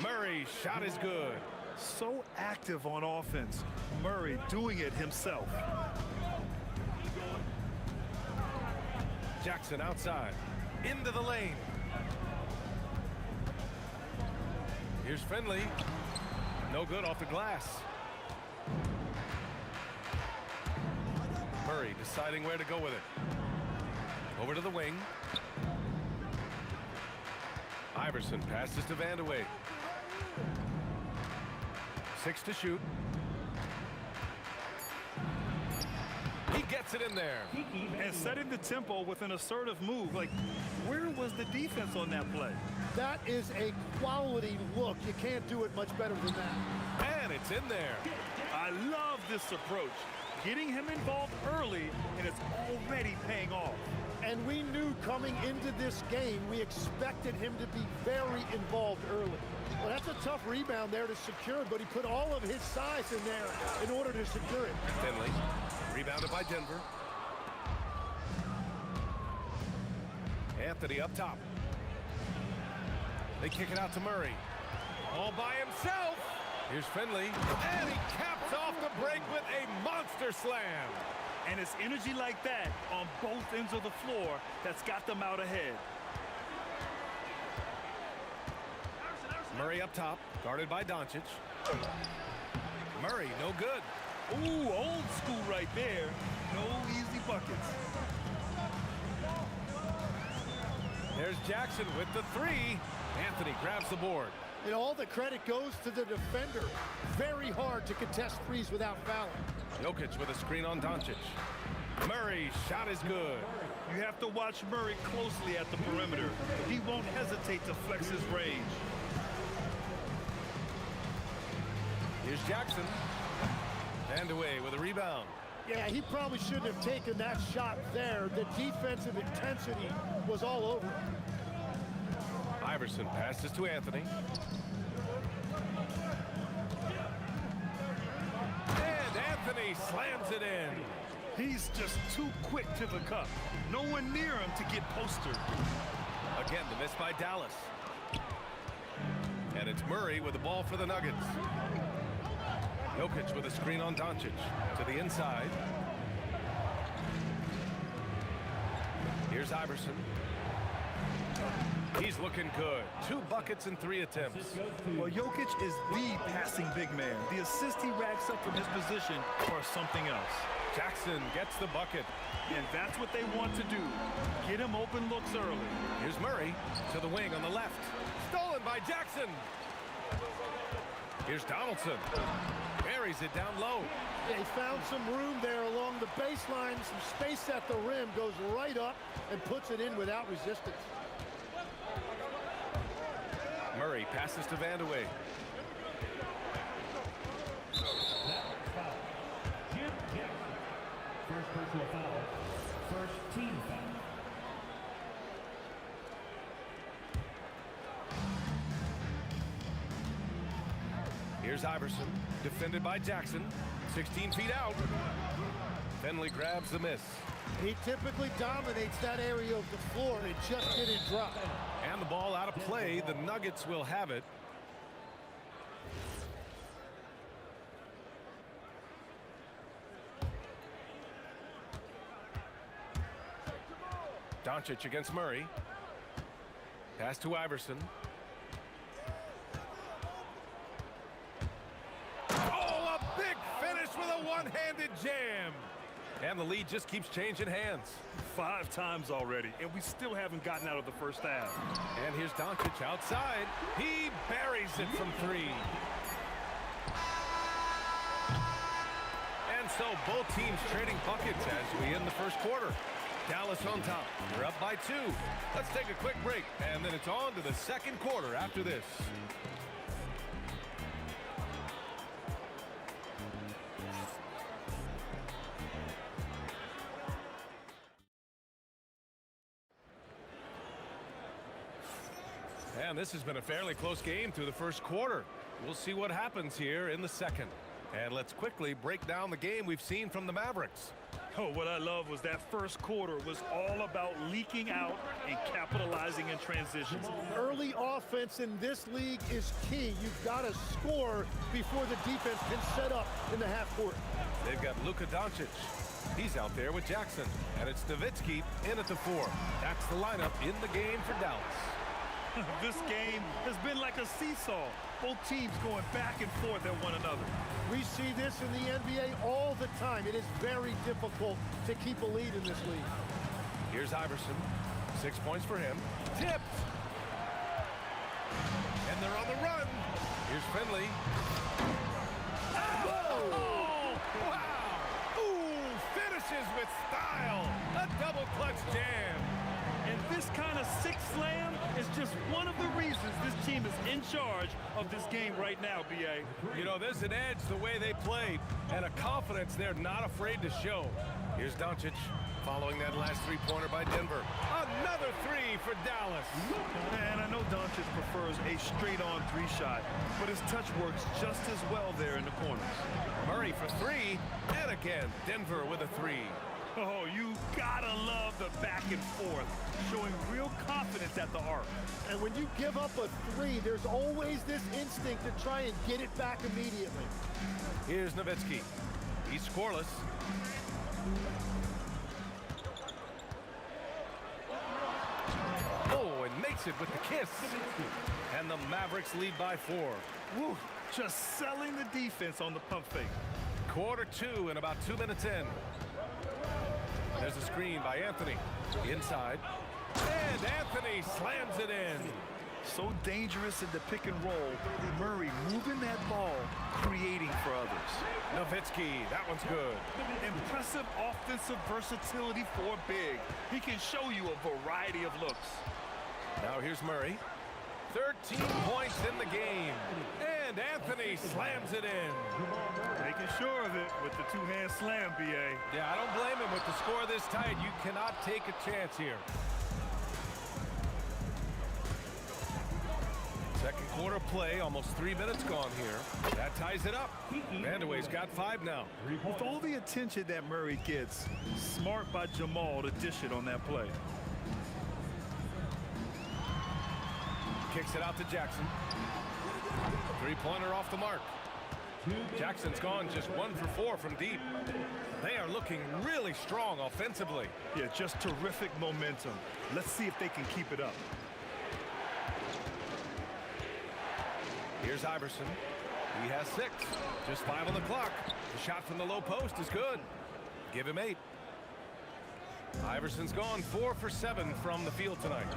Murray's shot is good. So active on offense. Murray doing it himself. Jackson outside. Into the lane. Here's Finley. No good off the glass. Murray deciding where to go with it. Over to the wing. Iverson passes to Vandeweghe. 6 to shoot. He gets it in there. And setting the tempo with an assertive move. Like, where was the defense on that play? That is a quality look. You can't do it much better than that. And it's in there. I love this approach. Getting him involved early, and it's already paying off. And we knew coming into this game, we expected him to be very involved early. Well, that's a tough rebound there to secure, but he put all of his size in there in order to secure it. Finley, rebounded by Denver. Anthony up top. They kick it out to Murray. All by himself. Here's Finley, and he caps off the break with a monster slam. And it's energy like that on both ends of the floor that's got them out ahead. Murray up top, guarded by Doncic. Murray, no good. Ooh, old school right there. No easy buckets. There's Jackson with the 3. Anthony grabs the board. And all the credit goes to the defender. Very hard to contest threes without fouling. Jokic with a screen on Doncic. Murray's shot is good. You have to watch Murray closely at the perimeter. He won't hesitate to flex his range. Here's Jackson. Vandeweghe with a rebound. Yeah, he probably shouldn't have taken that shot there. The defensive intensity was all over him. Iverson passes to Anthony. And Anthony slams it in. He's just too quick to the cup. No one near him to get postered. Again, the miss by Dallas. And it's Murray with the ball for the Nuggets. Jokic with a screen on Doncic. To the inside. Here's Iverson. He's looking good. 2 buckets and 3 attempts. Well, Jokic is the passing big man. The assist he racks up from his position or something else. Jackson gets the bucket. And that's what they want to do. Get him open looks early. Here's Murray to the wing on the left. Stolen by Jackson. Here's Donaldson. Buries it down low. Yeah, he found some room there along the baseline. Some space at the rim. Goes right up and puts it in without resistance. Murray passes to Vandeweghe. First personal foul. First team foul. Here's Iverson, defended by Jackson. 16 feet out. Finley grabs the miss. He typically dominates that area of the floor, and it just didn't drop. And the ball out of play. The Nuggets will have it. Doncic against Murray. Pass to Iverson. Oh, a big finish with a one-handed jam. And the lead just keeps changing hands. 5 times already, and we still haven't gotten out of the first half. And here's Doncic outside. He buries it from 3. And so both teams trading buckets as we end the first quarter. Dallas on top. They're up by 2. Let's take a quick break, and then it's on to the second quarter after this. And this has been a fairly close game through the first quarter. We'll see what happens here in the second. And let's quickly break down the game we've seen from the Mavericks. Oh, what I love was that first quarter was all about leaking out and capitalizing in transitions. Early offense in this league is key. You've got to score before the defense can set up in the half court. They've got Luka Doncic. He's out there with Jackson. And it's Nowitzki in at the 4. That's the lineup in the game for Dallas. This game has been like a seesaw. Both teams going back and forth at one another. We see this in the NBA all the time. It is very difficult to keep a lead in this league. Here's Iverson. 6 points for him. Tipped. And they're on the run. Here's Finley. Oh! Wow! Ooh! Finishes with style. A double clutch jam. And this kind of six slam is just one of the reasons this team is in charge of this game right now, B.A. You know, there's an edge the way they played and a confidence they're not afraid to show. Here's Doncic following that last three-pointer by Denver. Another 3 for Dallas. And I know Doncic prefers a straight-on 3-shot, but his touch works just as well there in the corners. Murray for 3, and again, Denver with a 3. Oh, you gotta love the back and forth, showing real confidence at the arc. And when you give up a 3, there's always this instinct to try and get it back immediately. Here's Nowitzki. He's scoreless. Oh, and makes it with the kiss. And the Mavericks lead by 4. Woo, just selling the defense on the pump fake. Quarter 2 and about 2 minutes in. There's a screen by Anthony. Inside. And Anthony slams it in. So dangerous in the pick and roll. Murray moving that ball, creating for others. Nowitzki, that one's good. Impressive offensive versatility for big. He can show you a variety of looks. Now here's Murray. 13 points in the game. And Anthony slams it in. Making sure of it with the two-hand slam, B.A. Yeah, I don't blame him. With the score this tight, you cannot take a chance here. Second quarter play, almost 3 minutes gone here. That ties it up. Vandeweghe's got 5 now. With all the attention that Murray gets, smart by Jamal to dish it on that play. Kicks it out to Jackson. Three-pointer off the mark. Jackson's gone just 1 for 4 from deep. They are looking really strong offensively. Yeah, just terrific momentum. Let's see if they can keep it up. Here's Iverson. He has 6. Just 5 on the clock. The shot from the low post is good. Give him 8. Iverson's gone 4 for 7 from the field tonight.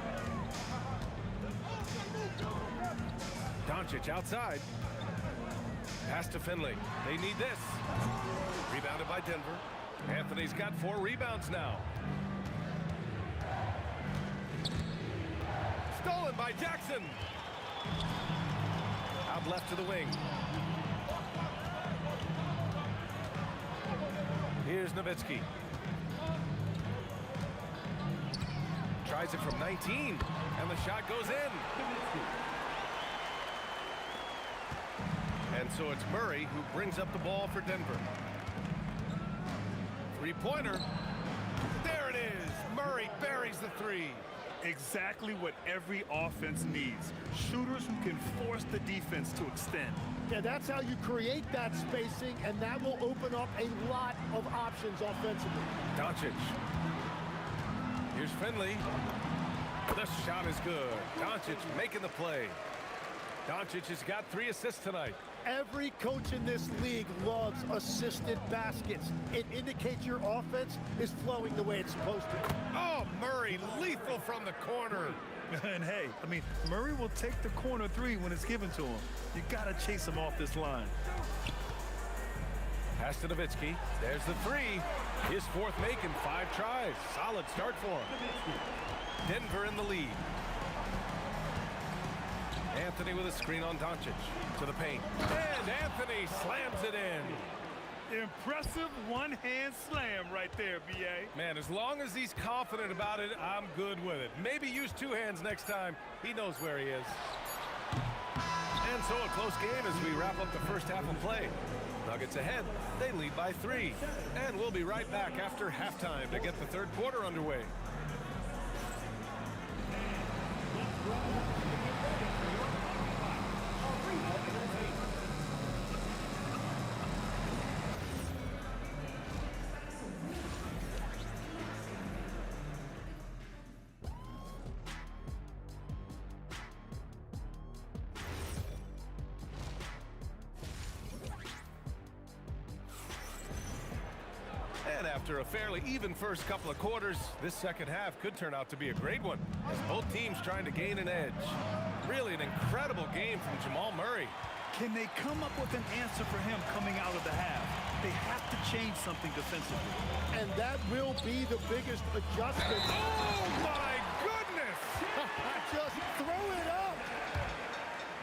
Doncic outside. Pass to Finley. They need this. Rebounded by Denver. Anthony's got 4 rebounds now. Stolen by Jackson. Out left to the wing. Here's Nowitzki. Tries it from 19, and the shot goes in. And so it's Murray who brings up the ball for Denver. Three-pointer. There it is. Murray buries the 3. Exactly what every offense needs. Shooters who can force the defense to extend. Yeah, that's how you create that spacing, and that will open up a lot of options offensively. Doncic. Here's Finley. The shot is good. Doncic making the play. Doncic has got 3 assists tonight. Every coach in this league loves assisted baskets. It indicates your offense is flowing the way it's supposed to. Oh, Murray, lethal from the corner. And hey, I mean, Murray will take the corner 3 when it's given to him. You got to chase him off this line. Pass to Nowitzki. There's the 3. His 4th make in 5 tries. Solid start for him. Denver in the lead. Anthony with a screen on Doncic. To the paint. And Anthony slams it in. Impressive one-hand slam right there, B.A. Man, as long as he's confident about it, I'm good with it. Maybe use 2 hands next time. He knows where he is. And so a close game as we wrap up the first half of play. Nuggets ahead. They lead by 3. And we'll be right back after halftime to get the 3rd quarter underway. And after a fairly even first couple of quarters, this second half could turn out to be a great one, as both teams trying to gain an edge. Really an incredible game from Jamal Murray. Can they come up with an answer for him coming out of the half? They have to change something defensively. And that will be the biggest adjustment. Oh, my goodness! Just throw it up!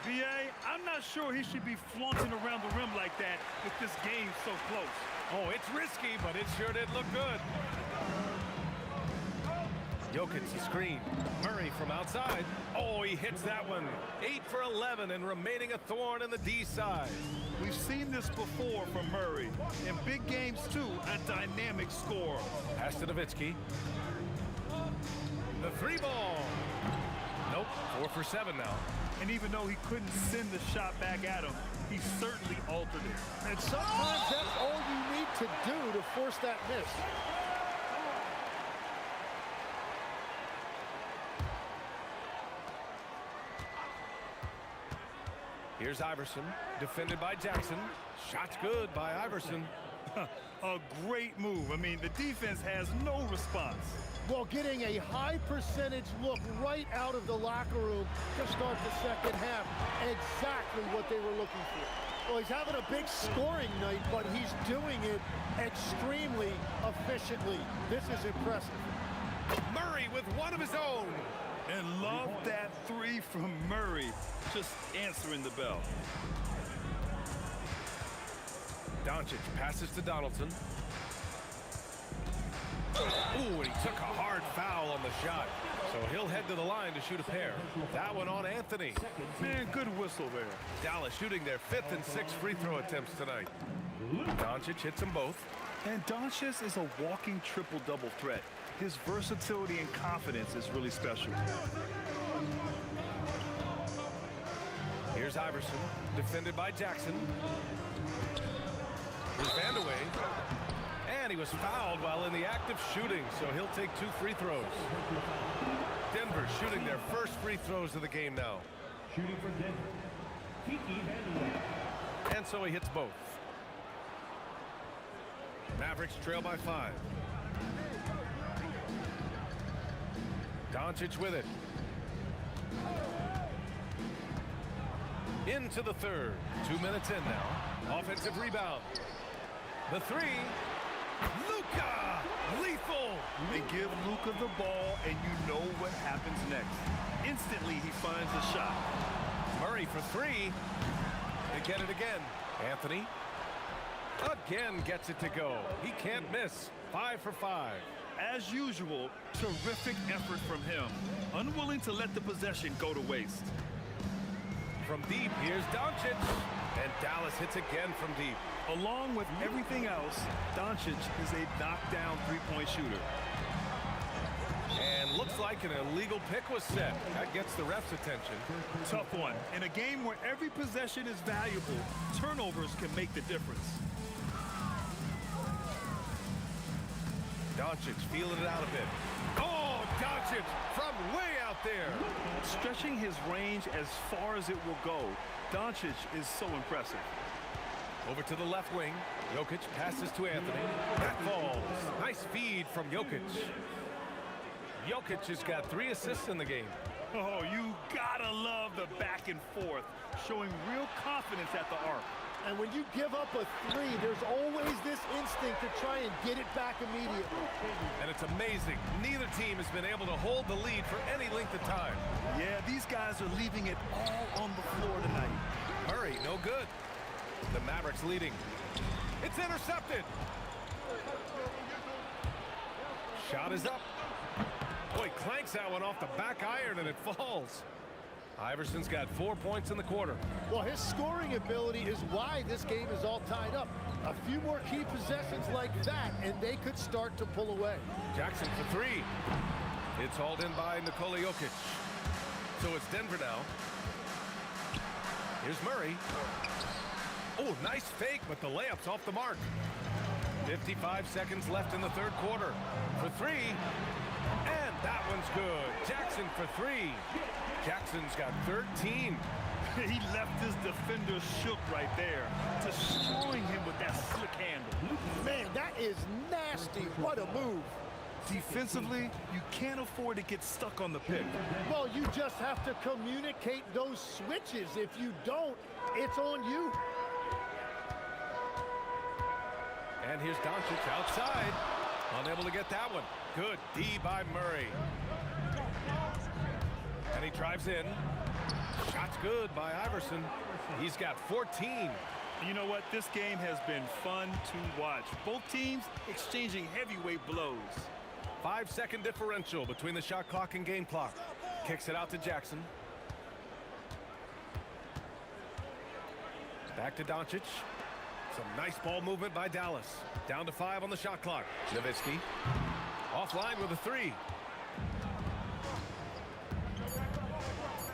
B.A., I'm not sure he should be flaunting around the rim like that with this game so close. Oh, it's risky, but it sure did look good. Jokic the screen. Murray from outside. Oh, he hits that one. 8 for 11 and remaining a thorn in the D side. We've seen this before from Murray. In big games, too, a dynamic scorer. Pass to Nowitzki. The 3 ball. Nope, 4 for 7 now. And even though he couldn't send the shot back at him, he certainly altered it. And sometimes that's all you need to do to force that miss. Here's Iverson, defended by Jackson. Shot's good by Iverson. A great move. I mean, the defense has no response. Well, getting a high percentage look right out of the locker room to start the second half. Exactly what they were looking for. Well, he's having a big scoring night, but he's doing it extremely efficiently. This is impressive. Murray with one of his own. And love that 3 from Murray, just answering the bell. Doncic passes to Donaldson. Ooh, and he took a hard foul on the shot. So he'll head to the line to shoot a pair. That one on Anthony. Man, good whistle there. Dallas shooting their 5th and 6th free throw attempts tonight. Doncic hits them both. And Doncic is a walking triple-double threat. His versatility and confidence is really special. Here's Iverson, defended by Jackson. Here's Vandeweghe. And he was fouled while in the act of shooting, so he'll take 2 free throws. Denver shooting their first free throws of the game now. Shooting for Denver, Kiki Vandeweghe. And so he hits both. Mavericks trail by 5. Doncic with it. Into the 3rd. 2 minutes in now. Offensive rebound. The 3. Luka! Lethal! They give Luka the ball, and you know what happens next. Instantly, he finds a shot. Murray for 3. They get it again. Anthony again gets it to go. He can't miss. 5 for 5. As usual, terrific effort from him. Unwilling to let the possession go to waste. From deep, here's Doncic. And Dallas hits again from deep. Along with everything else, Doncic is a knockdown three-point shooter. And looks like an illegal pick was set. That gets the ref's attention. Tough one. In a game where every possession is valuable, turnovers can make the difference. Doncic feeling it out a bit. Oh, Doncic from way out there. Stretching his range as far as it will go, Doncic is so impressive. Over to the left wing. Jokic passes to Anthony. That falls. Nice feed from Jokic. Jokic has got 3 assists in the game. Oh, you gotta love the back and forth, showing real confidence at the arc. And when you give up a 3, there's always this instinct to try and get it back immediately. And it's amazing. Neither team has been able to hold the lead for any length of time. Yeah, these guys are leaving it all on the floor tonight. Murray, no good. The Mavericks leading. It's intercepted. Shot is up. Boy, clanks that one off the back iron and it falls. Iverson's got 4 points in the quarter. Well, his scoring ability is why this game is all tied up. A few more key possessions like that, and they could start to pull away. Jackson for 3. It's hauled in by Nikola Jokic. So it's Denver now. Here's Murray. Oh, nice fake, but the layup's off the mark. 55 seconds left in the third quarter. For 3. And that one's good. Jackson for 3. Jackson's got 13. He left his defender shook right there, destroying him with that slick handle. Man, that is nasty. What a move. Defensively, you can't afford to get stuck on the pick. Well, you just have to communicate those switches. If you don't, it's on you. And here's Doncic outside. Unable to get that one. Good D by Murray. And he drives in. Shot's good by Iverson. He's got 14. You know what? This game has been fun to watch. Both teams exchanging heavyweight blows. 5-second differential between the shot clock and game clock. Kicks it out to Jackson. Back to Doncic. Some nice ball movement by Dallas. Down to 5 on the shot clock. Nowitzki offline with a 3.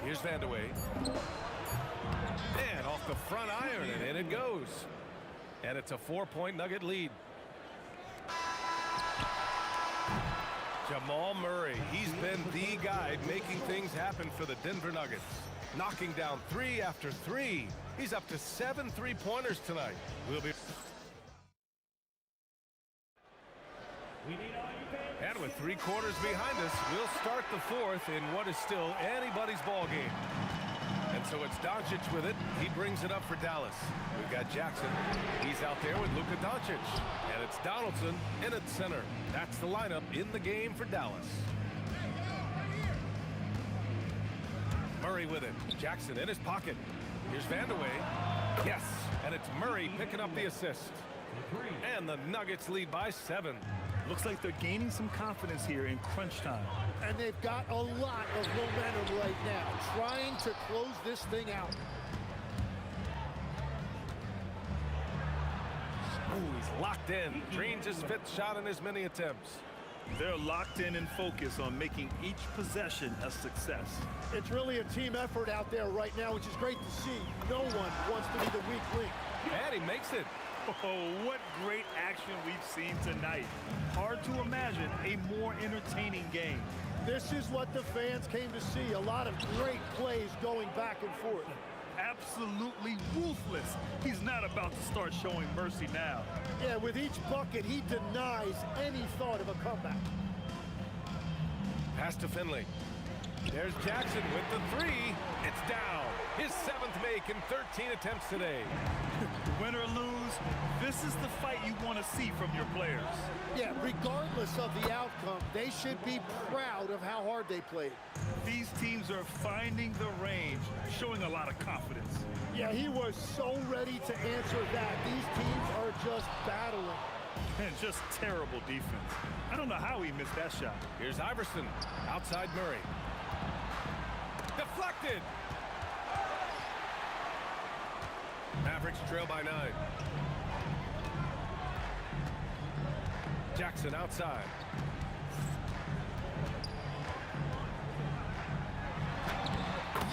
Here's Vandeweghe. And off the front iron, and in it goes. And it's a 4-point Nugget lead. Jamal Murray, he's been the guy making things happen for the Denver Nuggets. Knocking down 3 after 3. He's up to 7 3-pointers tonight. We'll be... And with 3 quarters behind us, we'll start the 4th in what is still anybody's ball game. And so it's Doncic with it. He brings it up for Dallas. We've got Jackson. He's out there with Luka Doncic. And it's Donaldson in at center. That's the lineup in the game for Dallas. Murray with it. Jackson in his pocket. Here's Vandeweghe. Yes, and it's Murray picking up the assist. And the Nuggets lead by 7. Looks like they're gaining some confidence here in crunch time. And they've got a lot of momentum right now, trying to close this thing out. Ooh, he's locked in. Drains his 5th shot in as many attempts. They're locked in and focused on making each possession a success. It's really a team effort out there right now, which is great to see. No one wants to be the weak link. And he makes it. Oh, what great action we've seen tonight. Hard to imagine a more entertaining game. This is what the fans came to see. A lot of great plays going back and forth. Absolutely ruthless. He's not about to start showing mercy now. Yeah, with each bucket, he denies any thought of a comeback. Pass to Finley. There's Jackson with the 3. It's down. His 7th make in 13 attempts today. Win or lose, this is the fight you want to see from your players. Yeah, regardless of the outcome, they should be proud of how hard they played. These teams are finding the range, showing a lot of confidence. Yeah, he was so ready to answer that. These teams are just battling. And just terrible defense. I don't know how he missed that shot. Here's Iverson. Outside Murray. Deflected. Mavericks trail by 9. Jackson outside.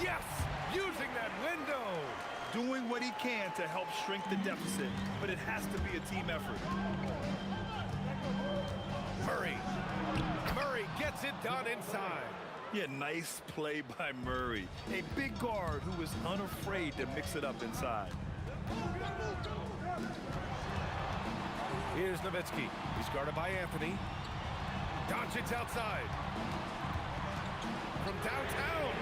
Yes! Using that window! Doing what he can to help shrink the deficit, but it has to be a team effort. Murray. Murray gets it done inside. Yeah, nice play by Murray. A big guard who is unafraid to mix it up inside. Here's Nowitzki. He's guarded by Anthony. Doncic outside. From downtown.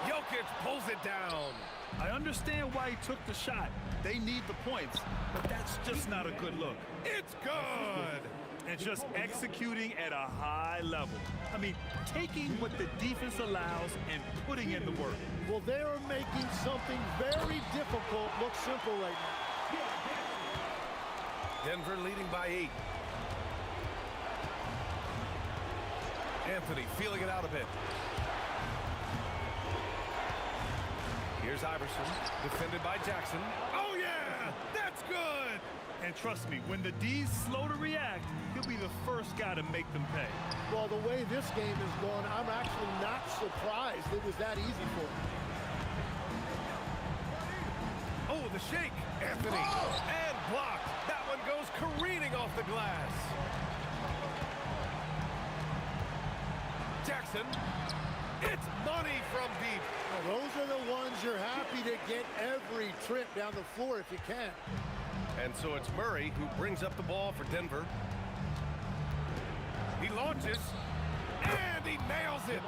Jokic pulls it down. I understand why he took the shot. They need the points, but that's just not a good look. It's good. And just executing at a high level. I mean, taking what the defense allows and putting in the work. Well, they are making something very difficult look simple right now. Denver leading by 8. Anthony feeling it out a bit. Here's Iverson, defended by Jackson. Oh, yeah! That's good! And trust me, when the D's slow to react, he'll be the first guy to make them pay. Well, the way this game is going, I'm actually not surprised it was that easy for him. Oh, the shake. Anthony. And blocked. That one goes careening off the glass. Jackson. It's money from deep. Well, those are the ones you're happy to get every trip down the floor if you can. And so it's Murray who brings up the ball for Denver. He launches, and he nails it.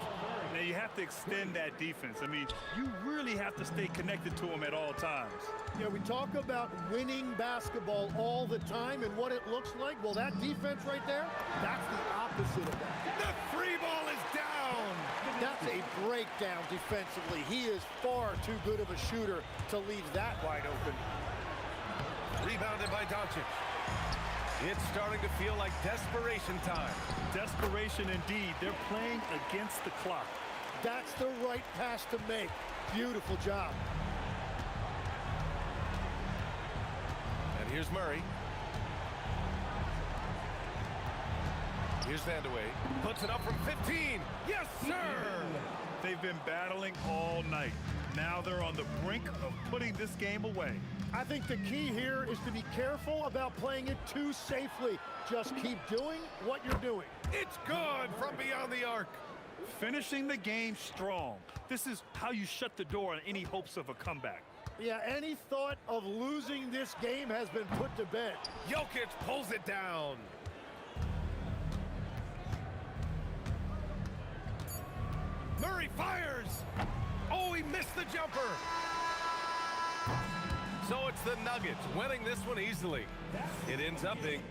Now you have to extend that defense. I mean, you really have to stay connected to him at all times. Yeah, we talk about winning basketball all the time and what it looks like. Well, that defense right there, that's the opposite of that. The free ball is down. That's a breakdown defensively. He is far too good of a shooter to leave that wide open. Rebounded by Doncic. It's starting to feel like desperation time. Desperation indeed. They're playing against the clock. That's the right pass to make. Beautiful job. And here's Murray. Here's Vandeweghe. Puts it up from 15. Yes, sir! They've been battling all night. Now they're on the brink of putting this game away. I think the key here is to be careful about playing it too safely. Just keep doing what you're doing. It's good from beyond the arc. Finishing the game strong. This is how you shut the door on any hopes of a comeback. Yeah, any thought of losing this game has been put to bed. Jokic pulls it down. Murray fires. Oh, he missed the jumper. So it's the Nuggets winning this one easily. It ends up being...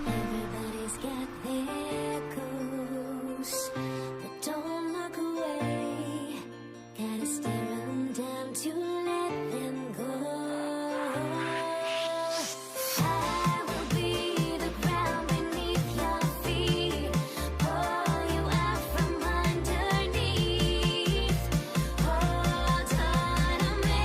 Everybody's got their goals, but don't look away. Gotta stare 'em down to let them go. I will be the ground beneath your feet, pull you out from underneath. Hold on to me.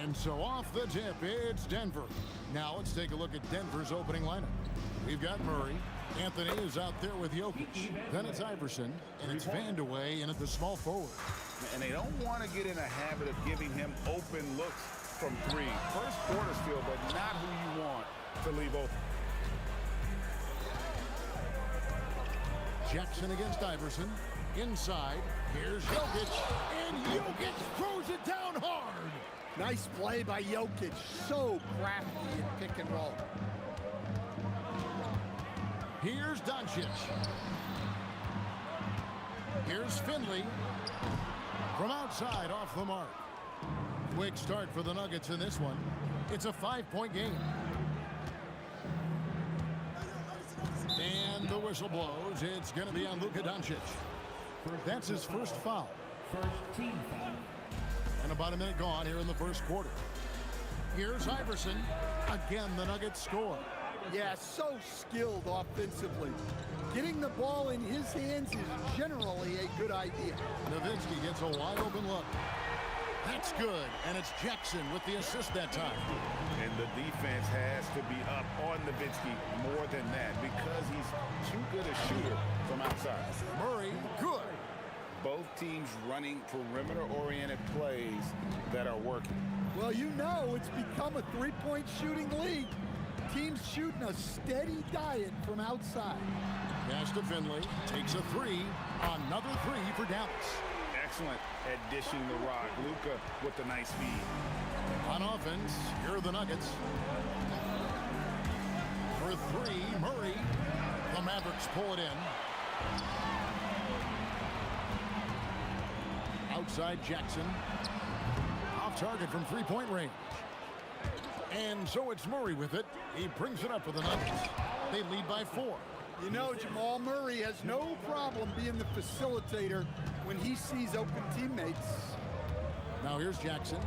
And so off the tip, it's Denver. Now let's take a look at Denver's opening lineup. We've got Murray. Anthony is out there with Jokic. Then it's Iverson, and it's Vandeweghe in at the small forward. And they don't want to get in a habit of giving him open looks from three. First quarter still, but not who you want to leave open. Jackson against Iverson. Inside, here's Jokic, and Jokic throws it down hard. Nice play by Jokic. So crafty in pick and roll. Here's Doncic. Here's Finley. From outside, off the mark. Quick start for the Nuggets in this one. It's a 5-point game. And the whistle blows. It's going to be on Luka Doncic. That's his first foul. First team foul. And about a minute gone here in the first quarter. Here's Iverson. Again, the Nuggets score. Yeah, so skilled offensively. Getting the ball in his hands is generally a good idea. Nowitzki gets a wide open look. That's good, and it's Jackson with the assist that time. And the defense has to be up on Nowitzki more than that because he's too good a shooter from outside. Murray, good. Both teams running perimeter-oriented plays that are working. Well, you know it's become a three-point shooting league. Teams shooting a steady diet from outside. Pass to Finley. Takes a three. Another three for Dallas. Excellent at dishing the rock. Luka with the nice speed. On offense, here are the Nuggets. For three, Murray. The Mavericks pull it in. Outside Jackson. Off target from three-point range. And so it's Murray with it. He brings it up for the Nuggets. They lead by 4. You know, Jamal Murray has no problem being the facilitator when he sees open teammates. Now here's Jackson.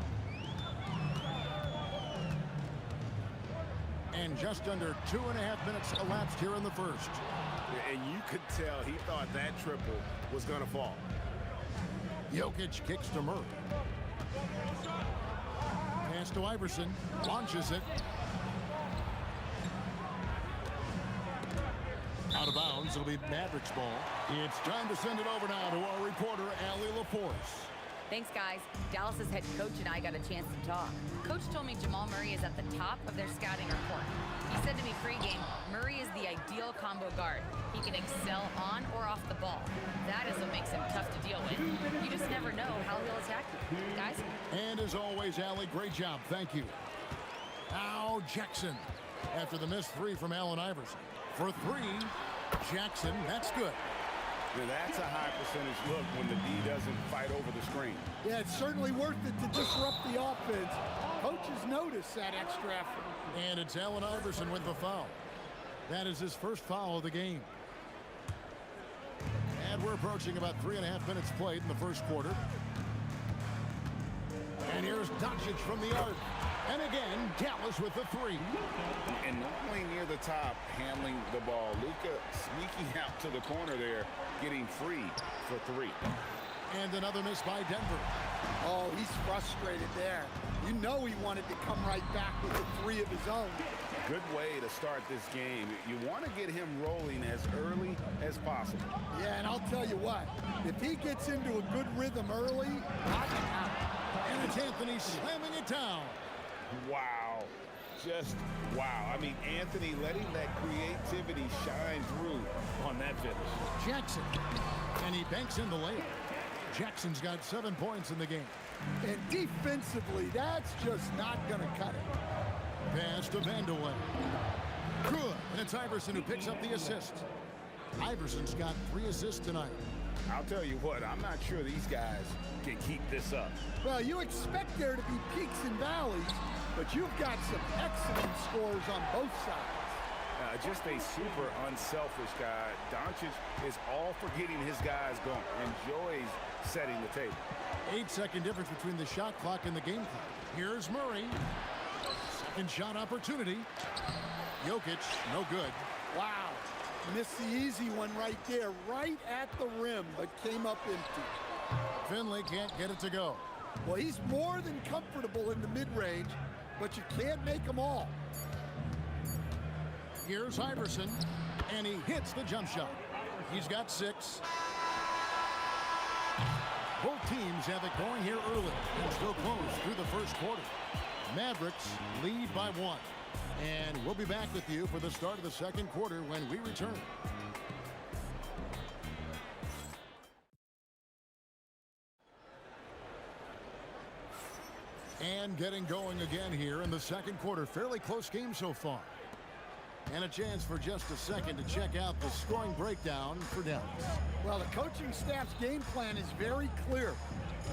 And just under 2.5 minutes elapsed here in the first. And you could tell he thought that triple was going to fall. Jokic kicks to Murray. Pass to Iverson. Launches it. Out of bounds. It'll be Mavericks ball. It's time to send it over now to our reporter, Allie LaForce. Thanks, guys. Dallas's head coach and I got a chance to talk. Coach told me Jamal Murray is at the top of their scouting report. He said to me pregame, Murray is the ideal combo guard. He can excel on or off the ball. That is what makes him tough to deal with. You just never know how he'll attack you. Guys? And as always, Allie, great job. Thank you. Now Jackson after the missed three from Allen Iverson. For three, Jackson, that's good. Yeah, that's a high percentage look when the D doesn't fight over the screen. Yeah, it's certainly worth it to disrupt the offense. Coaches notice that extra effort. And it's Allen Iverson with the foul. That is his first foul of the game. And we're approaching about 3.5 minutes played in the first quarter. And here's Doncic from the arc. And again, Dallas with the three. And normally near the top, handling the ball. Luka sneaking out to the corner there, getting free for three. And another miss by Denver. Oh, he's frustrated there. You know he wanted to come right back with a three of his own. Good way to start this game. You want to get him rolling as early as possible. Yeah, and I'll tell you what, if he gets into a good rhythm early, watch out. And it's Anthony slamming it down. Wow. Just wow. I mean, Anthony letting that creativity shine through on that finish. Jackson. And he banks in the layup. Jackson's got 7 points in the game. And defensively, that's just not going to cut it. Pass to Vandeweghe. Good. And it's Iverson who picks up the assist. Iverson's got 3 assists tonight. I'll tell you what, I'm not sure these guys can keep this up. Well, you expect there to be peaks and valleys, but you've got some excellent scores on both sides. Just a super unselfish guy. Doncic is all for getting his guys going. Enjoys setting the table. 8-second difference between the shot clock and the game clock. Here's Murray. Second shot opportunity. Jokic, no good. Wow. Missed the easy one right there, right at the rim, but came up empty. Finley can't get it to go. Well, he's more than comfortable in the mid-range, but you can't make them all. Here's Iverson, and he hits the jump shot. He's got 6. Both teams have it going here early and still close through the first quarter. Mavericks lead by 1. And we'll be back with you for the start of the second quarter when we return. And getting going again here in the second quarter. Fairly close game so far. And a chance for just a second to check out the scoring breakdown for Dallas. Well, the coaching staff's game plan is very clear.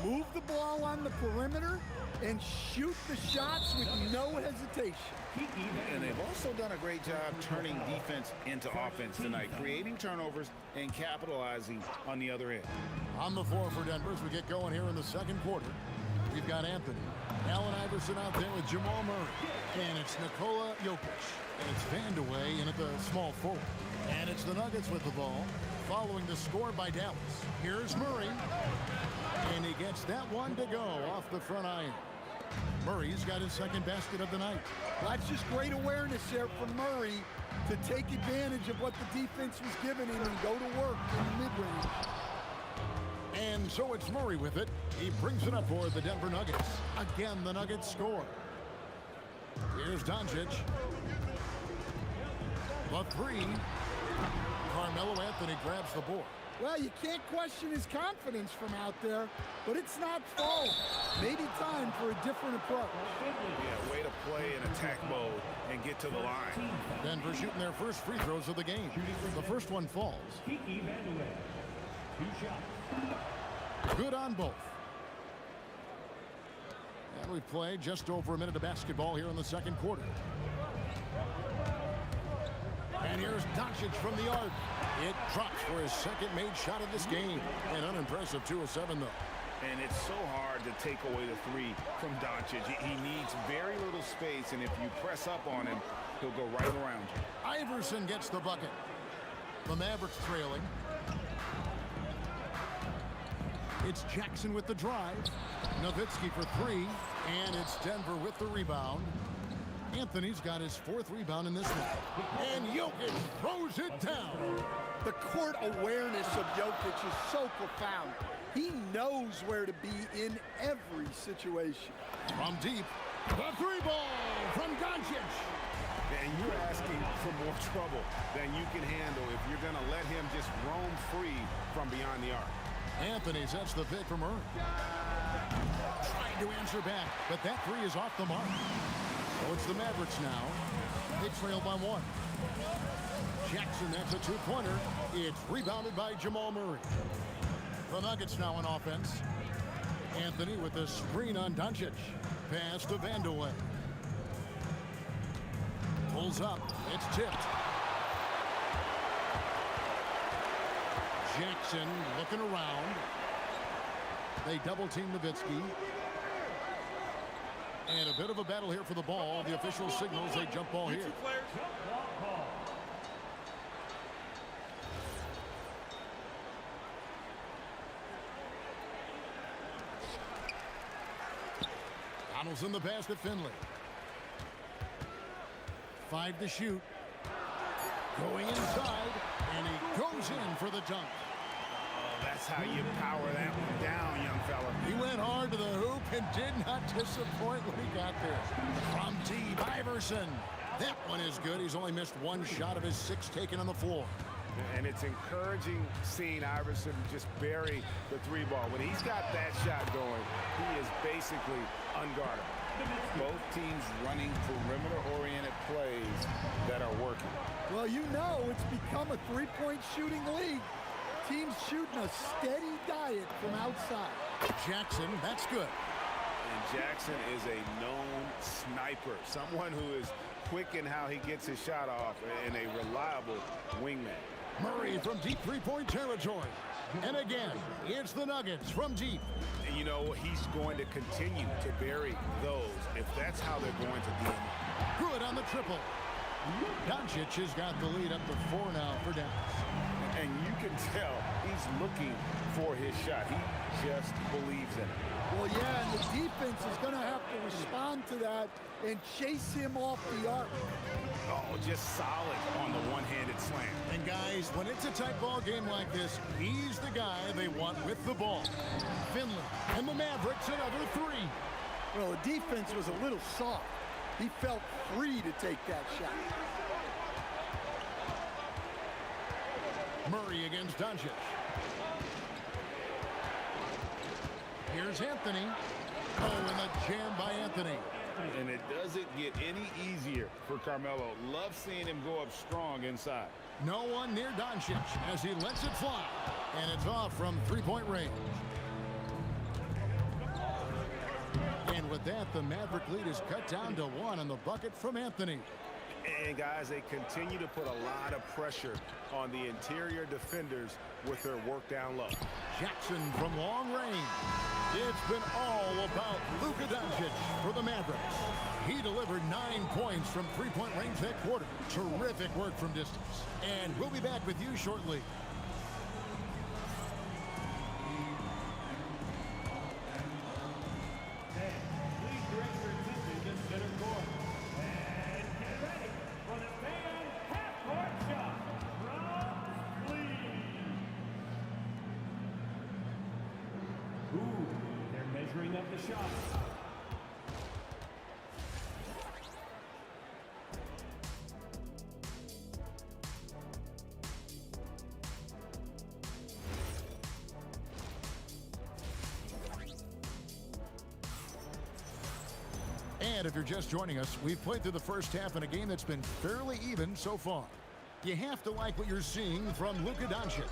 Move the ball on the perimeter and shoot the shots with no hesitation. And they've also done a great job turning defense into offense tonight, creating turnovers and capitalizing on the other end. On the floor for Denver as we get going here in the second quarter. We've got Anthony, Allen Iverson out there with Jamal Murray. And it's Nikola Jokic. And it's Vandeweghe in at the small forward. And it's the Nuggets with the ball, following the score by Dallas. Here's Murray. And he gets that one to go off the front iron. Murray's got his second basket of the night. Well, that's just great awareness there from Murray to take advantage of what the defense was giving him and go to work in the mid-range. And so it's Murray with it. He brings it up for the Denver Nuggets. Again, the Nuggets score. Here's Doncic. The 3. Carmelo Anthony grabs the board. Well, you can't question his confidence from out there, but it's not falling. Maybe time for a different approach. Yeah, way to play in attack mode and get to the line. Denver shooting their first free throws of the game. The first one falls. Good on both. And we've played just over a minute of basketball here in the second quarter. And here's Doncic from the arc. It drops for his second made shot of this game. An unimpressive 2 of 7, though. And it's so hard to take away the 3 from Doncic. He needs very little space, and if you press up on him, he'll go right around you. Iverson gets the bucket. The Mavericks trailing. It's Jackson with the drive. Nowitzki for 3. And it's Denver with the rebound. Anthony's got his 4th rebound in this one. And Jokic throws it down. The court awareness of Jokic is so profound. He knows where to be in every situation. From deep, the 3 ball from Doncic. And you're asking for more trouble than you can handle if you're going to let him just roam free from beyond the arc. Anthony sets the pick for Murray. Trying to answer back, but that 3 is off the mark. So it's the Mavericks now. They trail by 1. Jackson, that's a 2-pointer. It's rebounded by Jamal Murray. The Nuggets now on offense. Anthony with the screen on Doncic. Pass to Vandeweghe. Pulls up. It's tipped. Jackson looking around. They double-team Nowitzki. And a bit of a battle here for the ball. The official signals a jump ball here. Donaldson the pass to Finley. 5 to shoot. Going inside, and he goes in for the dunk. That's how you power that one down, young fella. He went hard to the hoop and did not disappoint when he got there. From deep, Iverson. That one is good. He's only missed 1 shot of his 6 taken on the floor. And it's encouraging seeing Iverson just bury the 3 ball. When he's got that shot going, he is basically unguardable. Both teams running perimeter-oriented plays that are working. Well, you know it's become a 3-point shooting league. Teams shooting a steady diet from outside. Jackson, that's good. And Jackson is a known sniper, someone who is quick in how he gets his shot off, and a reliable wingman. Murray from deep 3-point territory. And again, it's the Nuggets from deep. And you know, he's going to continue to bury those if that's how they're going to do it. Good on the triple. Doncic has got the lead up to 4 now for Dallas. And you can tell he's looking for his shot. He just believes in it. Well, yeah, and the defense is going to have to respond to that and chase him off the arc. Oh, just solid on the one-handed slam. And guys, when it's a tight ball game like this, he's the guy they want with the ball. Finley and the Mavericks another three. Well, the defense was a little soft. He felt free to take that shot. Murray against Doncic. Here's Anthony. Oh, and a jam by Anthony. And it doesn't get any easier for Carmelo. Love seeing him go up strong inside. No one near Doncic as he lets it fly. And it's off from three-point range. And with that, the Maverick lead is cut down to 1 on the bucket from Anthony. And guys, they continue to put a lot of pressure on the interior defenders with their work down low. Jackson from long range. It's been all about Luka Doncic for the Mavericks. He delivered 9 points from three-point range that quarter. Terrific work from distance. And we'll be back with you shortly. Measuring up the shot. And if you're just joining us, we've played through the first half in a game that's been fairly even so far. You have to like what you're seeing from Luka Doncic.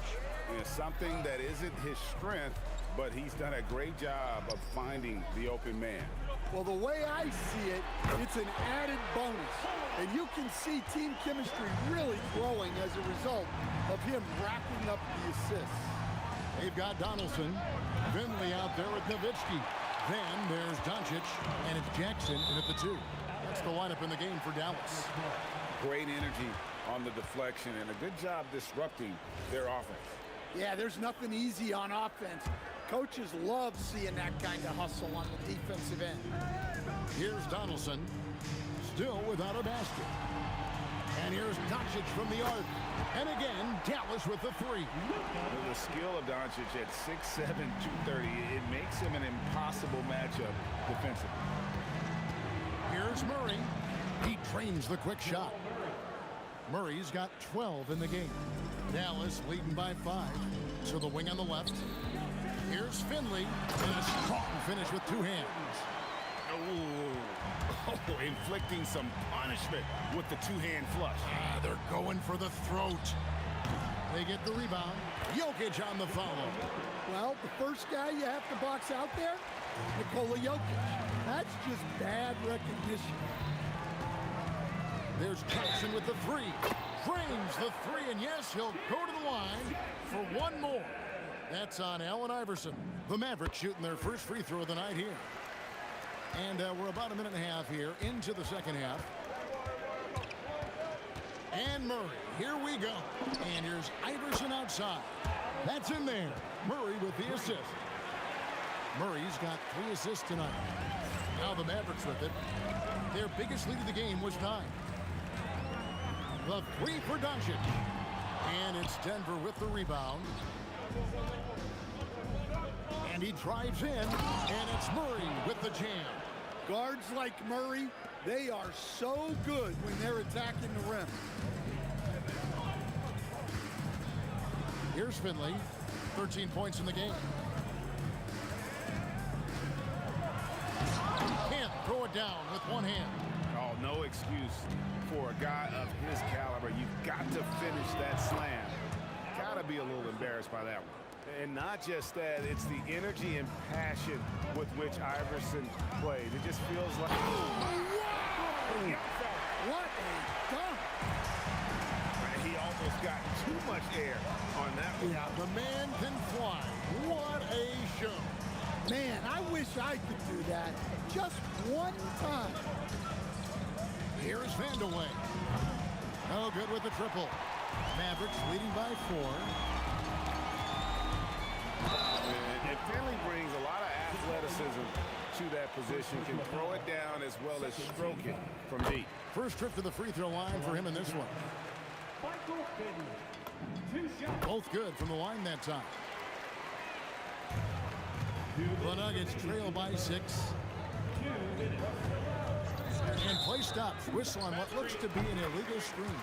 It's something that isn't his strength, but he's done a great job of finding the open man. Well, the way I see it, it's an added bonus. And you can see team chemistry really growing as a result of him racking up the assists. They've got Donaldson, Finley out there with Nowitzki. Then there's Doncic, and it's Jackson in at the 2. That's the lineup in the game for Dallas. Great energy on the deflection and a good job disrupting their offense. Yeah, there's nothing easy on offense. Coaches love seeing that kind of hustle on the defensive end. Here's Donaldson, still without a basket. And here's Doncic from the arc. And again, Dallas with the 3. The skill of Doncic at 6'7", 230, it makes him an impossible matchup defensively. Here's Murray. He trains the quick shot. Murray's got 12 in the game. Dallas leading by 5. So the wing on the left. Here's Finley. And a strong finish with 2 hands. Oh, inflicting some punishment with the 2-hand flush. They're going for the throat. They get the rebound. Jokic on the follow. Well, the first guy you have to box out there, Nikola Jokic. That's just bad recognition. There's Jackson with the 3. Drains the 3, and yes, he'll go to the line for 1 more. That's on Allen Iverson. The Mavericks shooting their first free throw of the night here. And we're about a minute and a half here into the second half. And Murray, here we go. And here's Iverson outside. That's in there. Murray with the assist. Murray's got 3 assists tonight. Now the Mavericks with it. Their biggest lead of the game was 9. The 3 for Doncic. And it's Denver with the rebound. And he drives in, and it's Murray with the jam. Guards like Murray, they are so good when they're attacking the rim. Here's Finley, 13 points in the game. Can't throw it down with 1 hand. Oh, no excuse for a guy of his caliber. You've got to finish that slam. Got to be a little embarrassed by that one. And not just that, it's the energy and passion with which Iverson plays. It just feels like... What a dunk! He almost got too much air on that one. Yeah, the man can fly. What a show. Man, I wish I could do that just 1 time. Here's Vandeweghe. No good with the triple. Mavericks leading by 4. And Finley brings a lot of athleticism to that position, can throw it down as well as stroke it from deep. First trip to the free throw line for him in this one. Both good from the line that time. The Nuggets trail by 6. And play stops. Whistle on what looks to be an illegal screen.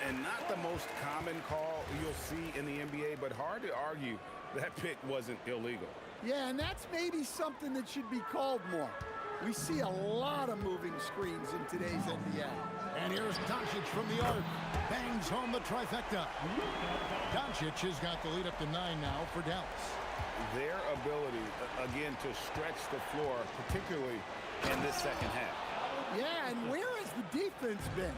And not the most common call you'll see in the NBA, but hard to argue that pick wasn't illegal. Yeah, and that's maybe something that should be called more. We see a lot of moving screens in today's NBA. And here's Doncic from the arc. Bangs home the trifecta. Doncic has got the lead up to 9 now for Dallas. Their ability, again, to stretch the floor, particularly in this second half. Yeah, and where has the defense been?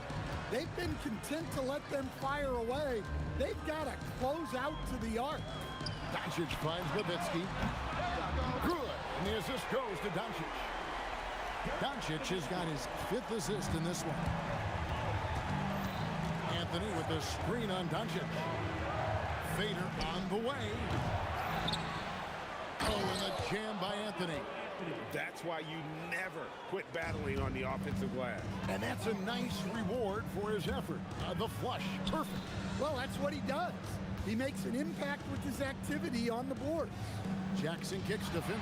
They've been content to let them fire away. They've got to close out to the arc. Doncic finds Nowitzki. Good. And the assist goes to Doncic. Doncic has got his 5th assist in this one. Anthony with the screen on Doncic. Fader on the way. Oh, and the jam by Anthony. That's why you never quit battling on the offensive glass. And that's a nice reward for his effort. The flush. Perfect. Well, that's what he does. He makes an impact with his activity on the board. Jackson kicks to Finley.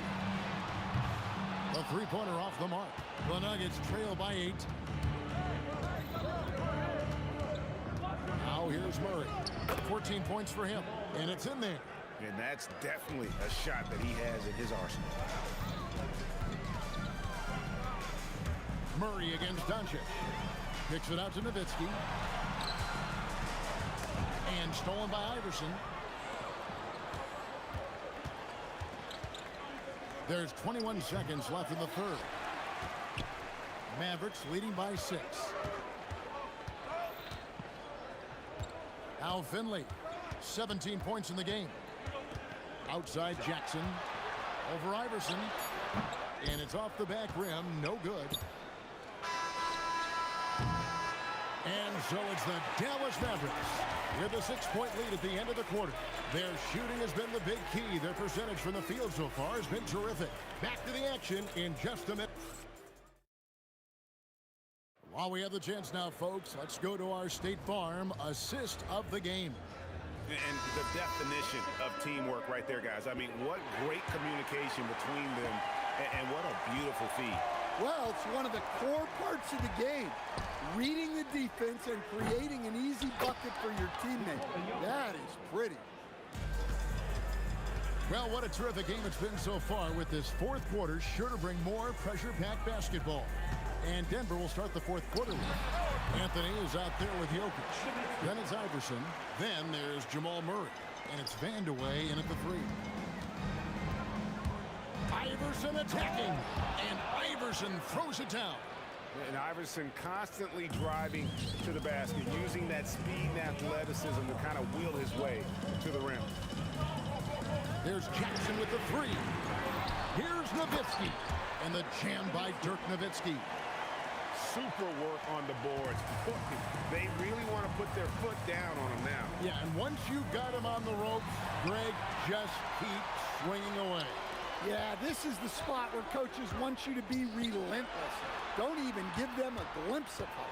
The three-pointer off the mark. The Nuggets trail by 8. Now here's Murray. 14 points for him. And it's in there. And that's definitely a shot that he has in his arsenal. Murray against Doncic. Kicks it out to Nowitzki. And stolen by Iverson. There's 21 seconds left in the third. Mavericks leading by 6. Now Finley. 17 points in the game. Outside Jackson. Over Iverson. And it's off the back rim. No good. And so it's the Dallas Mavericks with a 6-point lead at the end of the quarter. Their shooting has been the big key. Their percentage from the field so far has been terrific. Back to the action in just a minute. While we have the chance now, folks, let's go to our State Farm assist of the game. And the definition of teamwork right there, guys. I mean, what great communication between them, and what a beautiful feed. Well, it's one of the core parts of the game. Reading the defense and creating an easy bucket for your teammate. That is pretty. Well, what a terrific game it's been so far, with this fourth quarter sure to bring more pressure-packed basketball. And Denver will start the fourth quarter with Anthony is out there with Jokic. Then it's Iverson. Then there's Jamal Murray. And it's Vandeweghe in at the 3. Iverson attacking. And Iverson throws it down. And Iverson constantly driving to the basket, using that speed and athleticism to kind of wheel his way to the rim. There's Jackson with the 3. Here's Nowitzki. And the jam by Dirk Nowitzki. Super work on the boards. They really want to put their foot down on him now. Yeah, and once you got him on the ropes, Greg, just keep swinging away. Yeah, this is the spot where coaches want you to be relentless. Don't even give them a glimpse of hope.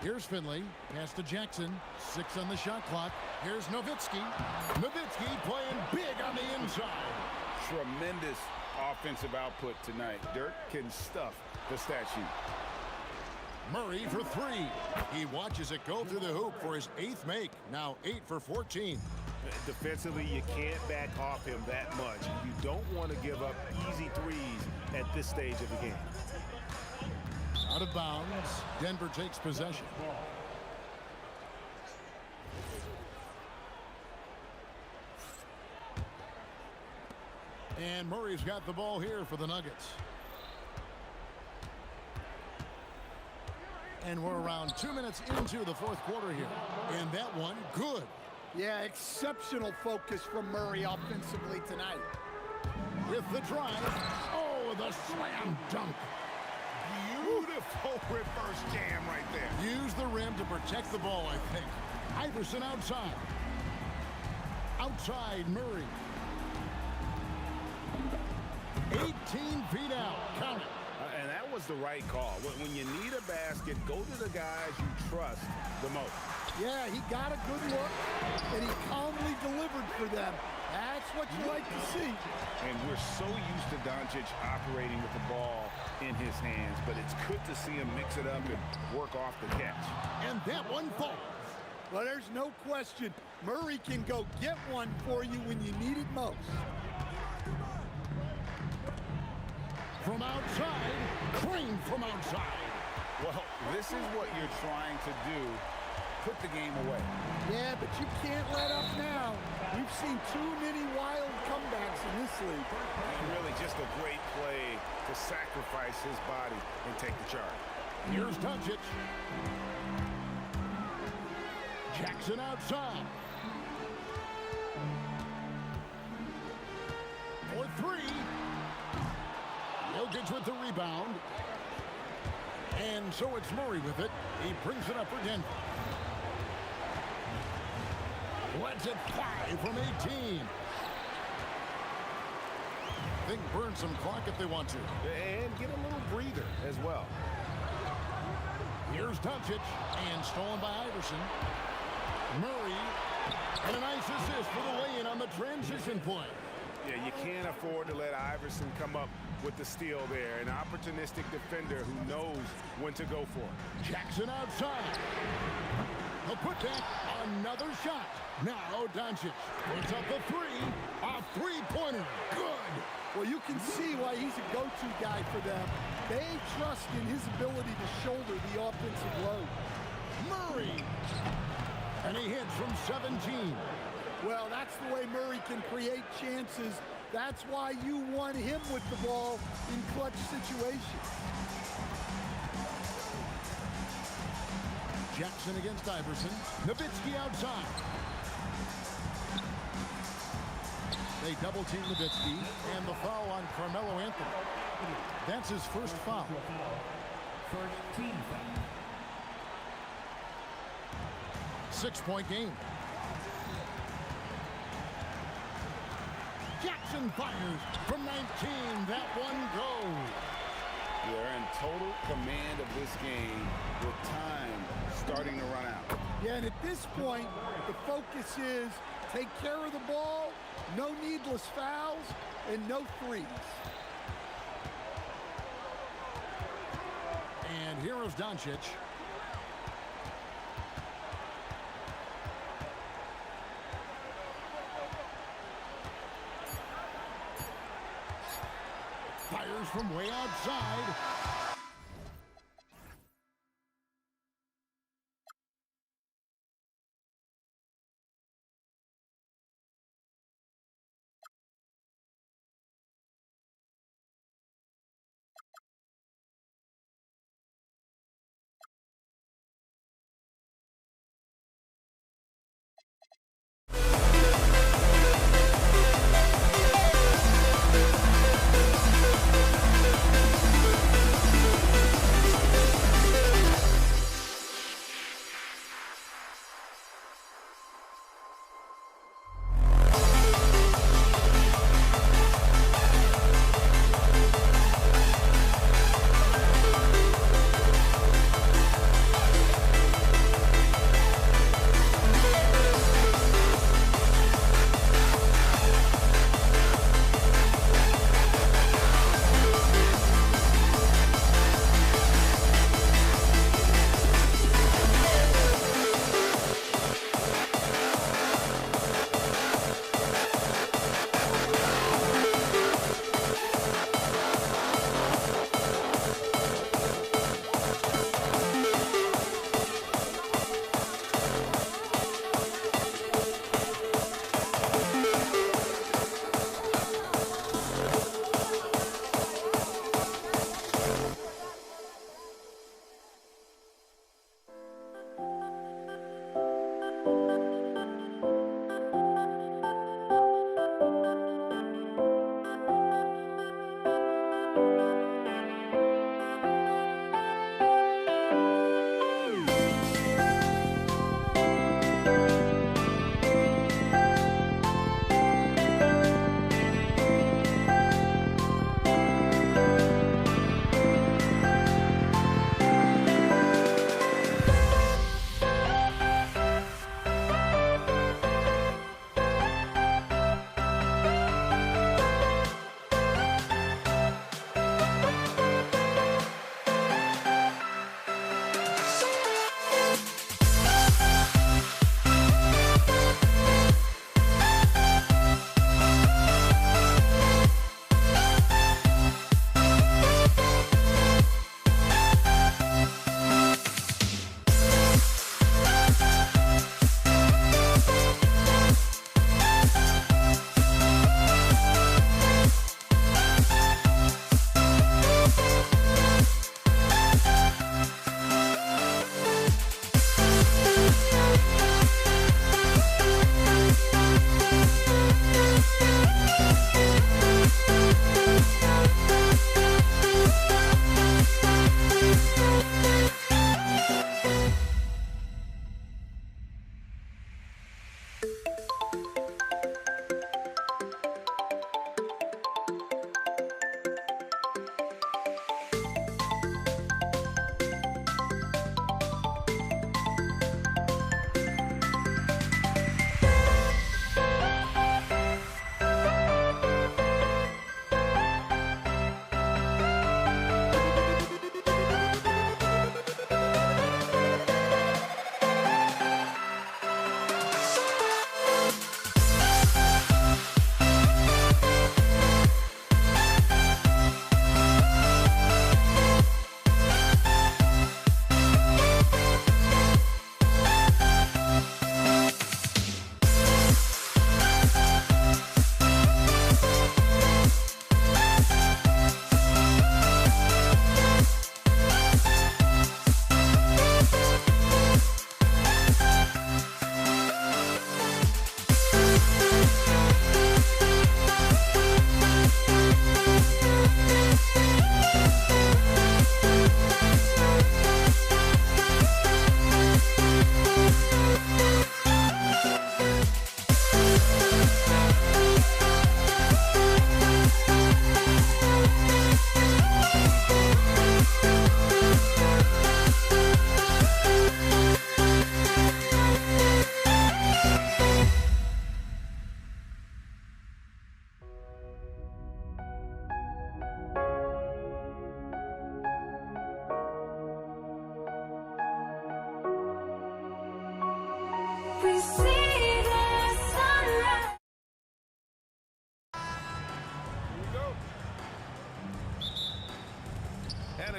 Here's Finley. Pass to Jackson. 6 on the shot clock. Here's Nowitzki. Nowitzki playing big on the inside. Tremendous offensive output tonight. Dirk can stuff the stat sheet. Murray for 3. He watches it go through the hoop for his 8th make. Now 8 for 14. Defensively, you can't back off him that much. You don't want to give up easy threes at this stage of the game. Out of bounds. Denver takes possession. And Murray's got the ball here for the Nuggets. And we're around 2 minutes into the fourth quarter here. And that one, good. Yeah, exceptional focus from Murray offensively tonight. With the drive. Oh, the slam dunk. Beautiful reverse jam right there. Use the rim to protect the ball, I think. Iverson outside. Outside Murray. 18 feet out. Count it. And that was the right call. When you need a basket, go to the guys you trust the most. Yeah, he got a good look, and he calmly delivered for them. That's what you like to see. And we're so used to Doncic operating with the ball in his hands, but it's good to see him mix it up and work off the catch. And that one falls. Well, there's no question. Murray can go get one for you when you need it most. From outside, Crane from outside. Well, this is what you're trying to do. Put the game away. Yeah, but you can't let up now. We've seen too many wild comebacks in this league. And really just a great play to sacrifice his body and take the charge. Here's Doncic. Jackson outside. For three. Jokic with the rebound. And so it's Murray with it. He brings it up for Denver. Lets it fly from 18. They can burn some clock if they want to. And get a little breather as well. Here's Doncic, and stolen by Iverson. Murray, and a nice assist for the lay-in on the transition point. Yeah, you can't afford to let Iverson come up with the steal there. An opportunistic defender who knows when to go for it. Jackson outside. He'll put that. Another shot. Now Doncic puts up a three. A three-pointer. Good. Well, you can see why he's a go-to guy for them. They trust in his ability to shoulder the offensive load. Murray. And he hits from 17. Well, that's the way Murray can create chances. That's why you want him with the ball in clutch situations. Jackson against Iverson. Nowitzki outside. They double-team Nowitzki, and the foul on Carmelo Anthony. That's his first foul. First team foul. 6-point game. Jackson fires from 19. That one goes. They're in total command of this game with time starting to run out. Yeah, and at this point, the focus is take care of the ball, no needless fouls, and no threes. And here is Doncic. Fires from way outside.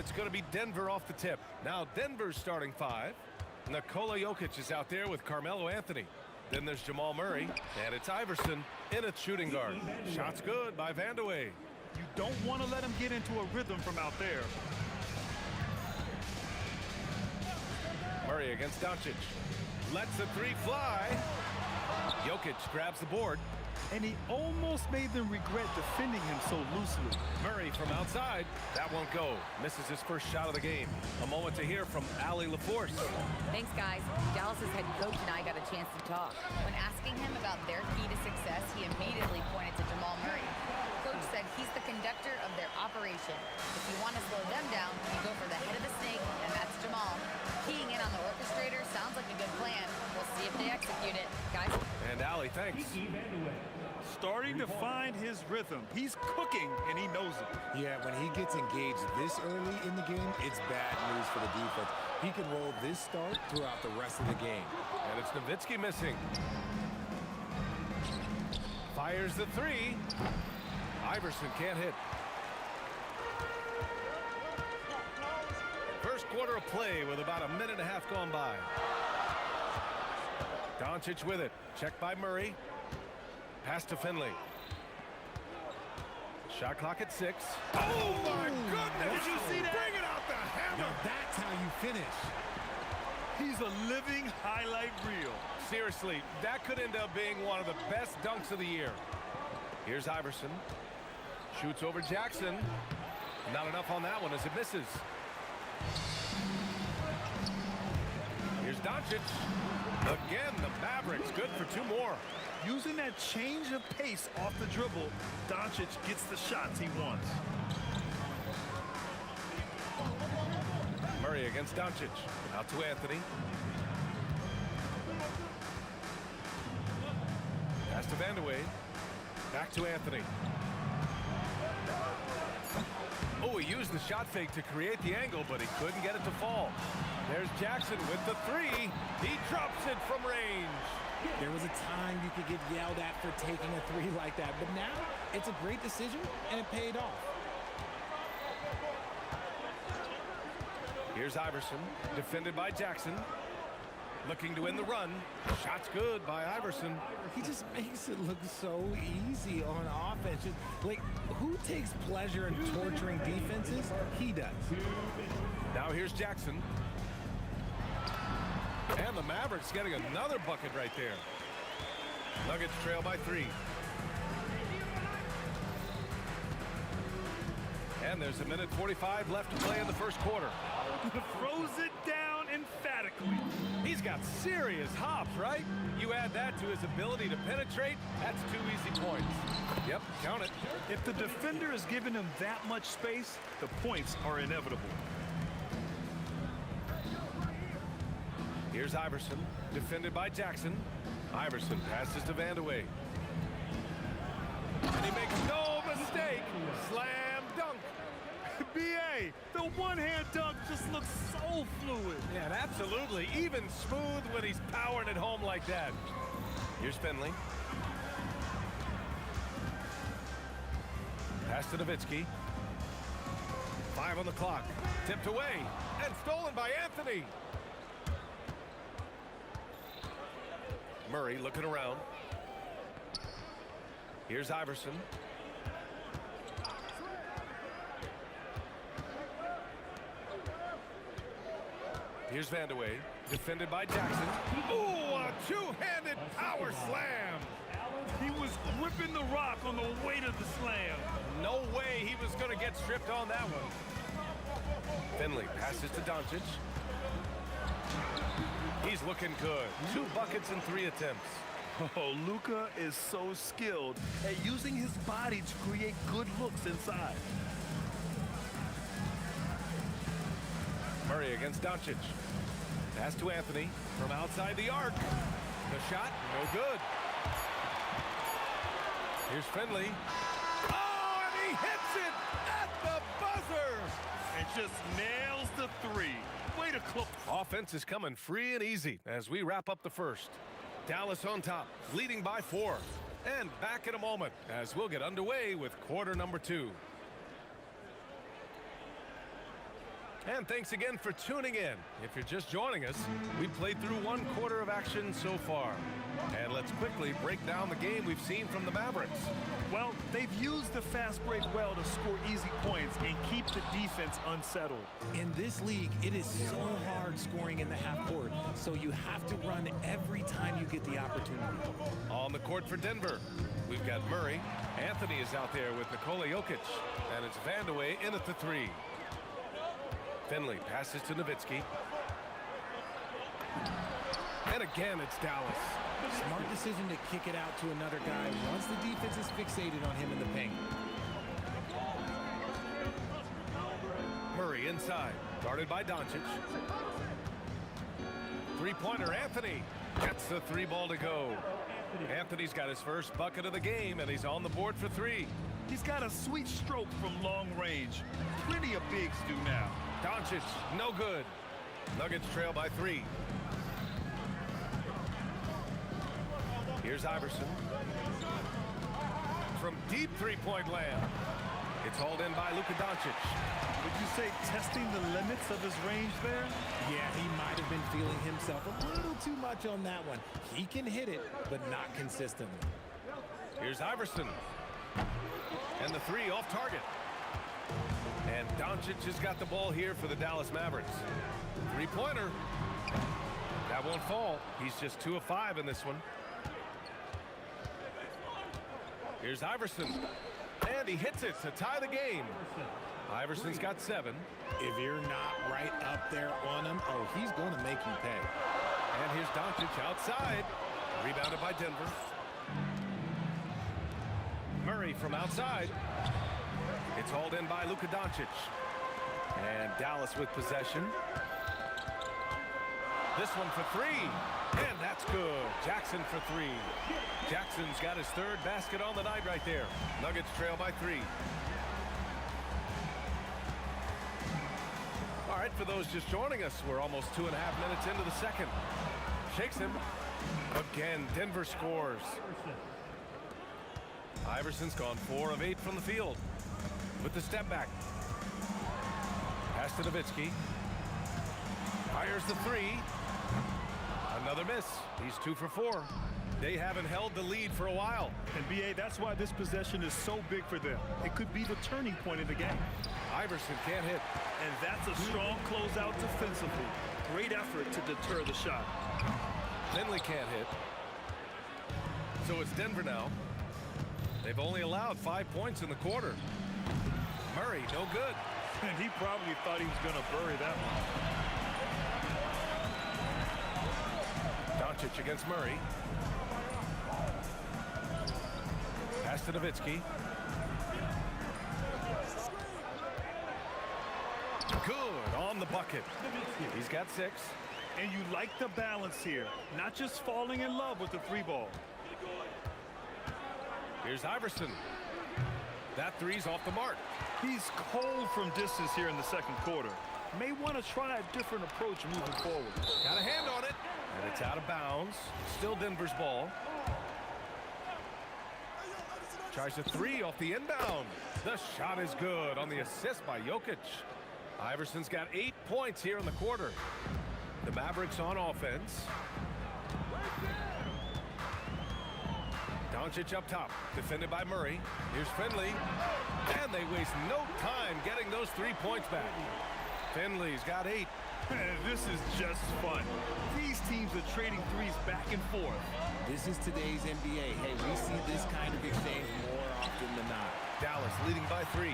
it's going to be Denver off the tip. Now Denver's starting 5. Nikola Jokic is out there with Carmelo Anthony. Then there's Jamal Murray, and it's Iverson in at shooting guard. Shot's good by Vandeweghe. You don't want to let him get into a rhythm from out there. Murray against Doncic. Lets the 3 fly. Jokic grabs the board. And he almost made them regret defending him so loosely. Murray from outside. That won't go. Misses his first shot of the game. A moment to hear from Allie LaForce. Thanks, guys. Dallas's head coach and I got a chance to talk. When asking him about their key to success, he immediately pointed to Jamal Murray. Coach said he's the conductor of their operation. If you want to slow them down, you go for the head of the snake, and that's Jamal. Keying in on the orchestrator sounds like a good plan. We'll see if they execute it, guys. And Allie, thanks. Starting to find his rhythm. He's cooking, and he knows it. Yeah, when he gets engaged this early in the game, it's bad news for the defense. He can roll this start throughout the rest of the game. And it's Nowitzki missing. Fires the 3. Iverson can't hit. First quarter of play with about a minute and a half gone by. Doncic with it. Checked by Murray. Pass to Finley. Shot clock at 6. Oh, my goodness! Did you see that? Bring it out the hammer! Now that's how you finish. He's a living highlight reel. Seriously, that could end up being one of the best dunks of the year. Here's Iverson. Shoots over Jackson. Not enough on that one as it misses. Here's Doncic. Again, the Mavericks good for 2 more. Using that change of pace off the dribble, Doncic gets the shots he wants. Murray against Doncic. Out to Anthony. Pass to Vandeweghe. Back to Anthony. Oh, he used the shot fake to create the angle, but he couldn't get it to fall. There's Jackson with the 3. He drops it from range. There was a time you could get yelled at for taking a 3 like that, but now it's a great decision, and it paid off. Here's Iverson, defended by Jackson. Looking to win the run. Shot's good by Iverson. He just makes it look so easy on offense. Just, like, who takes pleasure in torturing defenses? He does. Now here's Jackson. And the Mavericks getting another bucket right there. Nuggets trail by 3. And there's a minute 45 left to play in the first quarter. Throws it down emphatically. He's got serious hops, right? You add that to his ability to penetrate, that's 2 easy points. Yep, count it. If the defender is giving him that much space, the points are inevitable. Here's Iverson, defended by Jackson. Iverson passes to Vandeweghe. And he makes no mistake. Slam dunk. B.A., the one-hand dunk just looks so fluid. Yeah, and absolutely. Even smooth when he's powering it home like that. Here's Finley. Pass to Nowitzki. 5 on the clock. Tipped away. And stolen by Anthony. Murray looking around. Here's Iverson. Here's Vandeweghe, defended by Jackson. Ooh, a 2-handed power slam. He was gripping the rock on the weight of the slam. No way he was going to get stripped on that one. Finley passes to Doncic. He's looking good. 2 buckets in 3 attempts. Oh, Luka is so skilled at using his body to create good looks inside. Murray against Doncic. Pass to Anthony from outside the arc. The shot, no good. Here's Finley. Oh, and he hits it at the buzzer. And just nails the 3. Way to close. Offense is coming free and easy as we wrap up the first. Dallas on top, leading by 4. And back in a moment as we'll get underway with quarter number 2. And thanks again for tuning in. If you're just joining us, we've played through 1 quarter of action so far. And let's quickly break down the game we've seen from the Mavericks. Well, they've used the fast break well to score easy points and keep the defense unsettled. In this league, it is so hard scoring in the half court, so you have to run every time you get the opportunity. On the court for Denver, we've got Murray. Anthony is out there with Nikola Jokic. And it's Vandeweghe in at the 3. Finley passes to Nowitzki. And again, it's Dallas. Smart decision to kick it out to another guy once the defense is fixated on him in the paint. Murray inside, guarded by Doncic. Three-pointer, Anthony gets the 3 ball to go. Anthony's got his first bucket of the game, and he's on the board for 3. He's got a sweet stroke from long range. Plenty of bigs do now. Doncic, no good. Nuggets trail by 3. Here's Iverson. From deep 3-point land. It's hauled in by Luka Doncic. Would you say testing the limits of his range there? Yeah, he might have been feeling himself a little too much on that one. He can hit it, but not consistently. Here's Iverson. And the 3 off target. And Doncic has got the ball here for the Dallas Mavericks. 3-pointer. That won't fall. He's just 2 of 5 in this one. Here's Iverson. And he hits it to tie the game. Iverson's got 7. If you're not right up there on him, oh, he's going to make you pay. And here's Doncic outside. Rebounded by Denver. Murray from outside. It's hauled in by Luka Doncic. And Dallas with possession. This one for 3. And that's good. Jackson for 3. Jackson's got his 3rd basket on the night right there. Nuggets trail by 3. All right, for those just joining us, we're almost 2.5 minutes into the second. Shakes him. Again, Denver scores. Iverson's gone 4 of 8 from the field. With the step back. Pass to Nowitzki. Fires the 3. Another miss. He's 2 for 4. They haven't held the lead for a while. And B.A., that's why this possession is so big for them. It could be the turning point of the game. Iverson can't hit. And that's a strong closeout defensively. Great effort to deter the shot. Finley can't hit. So it's Denver now. They've only allowed 5 points in the quarter. Murray, no good. And he probably thought he was going to bury that one. Doncic against Murray. Pass to Nowitzki. Good on the bucket. He's got 6. And you like the balance here. Not just falling in love with the 3 ball. Here's Iverson. That 3's off the mark. He's cold from distance here in the second quarter. May want to try a different approach moving forward. Got a hand on it. And it's out of bounds. Still Denver's ball. Tries a 3 off the inbound. The shot is good on the assist by Jokic. Iverson's got 8 points here in the quarter. The Mavericks on offense. Doncic up top, defended by Murray. Here's Finley. And they waste no time getting those 3 points back. Finley's got 8. This is just fun. These teams are trading 3s back and forth. This is today's NBA. Hey, we see this kind of exchange more often than not. Dallas leading by 3.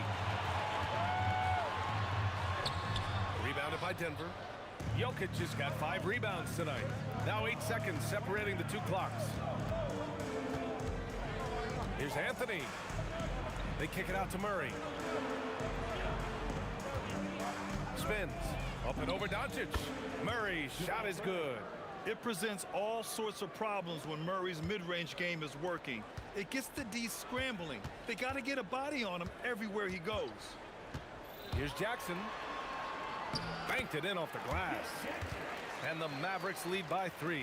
Rebounded by Denver. Jokic has got 5 rebounds tonight. Now 8 seconds separating the 2 clocks. Here's Anthony. They kick it out to Murray. Spins. Up and over Doncic. Murray's shot is good. It presents all sorts of problems when Murray's mid-range game is working. It gets the D scrambling. They got to get a body on him everywhere he goes. Here's Jackson. Banked it in off the glass. And the Mavericks lead by 3.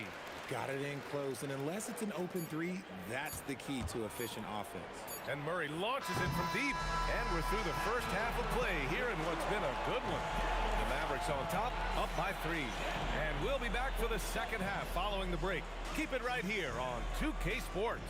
Got it in close, and unless it's an open 3, that's the key to efficient offense. And Murray launches it from deep. And we're through the first half of play here in what's been a good one. The Mavericks on top, up by 3. And we'll be back for the second half following the break. Keep it right here on 2K Sports.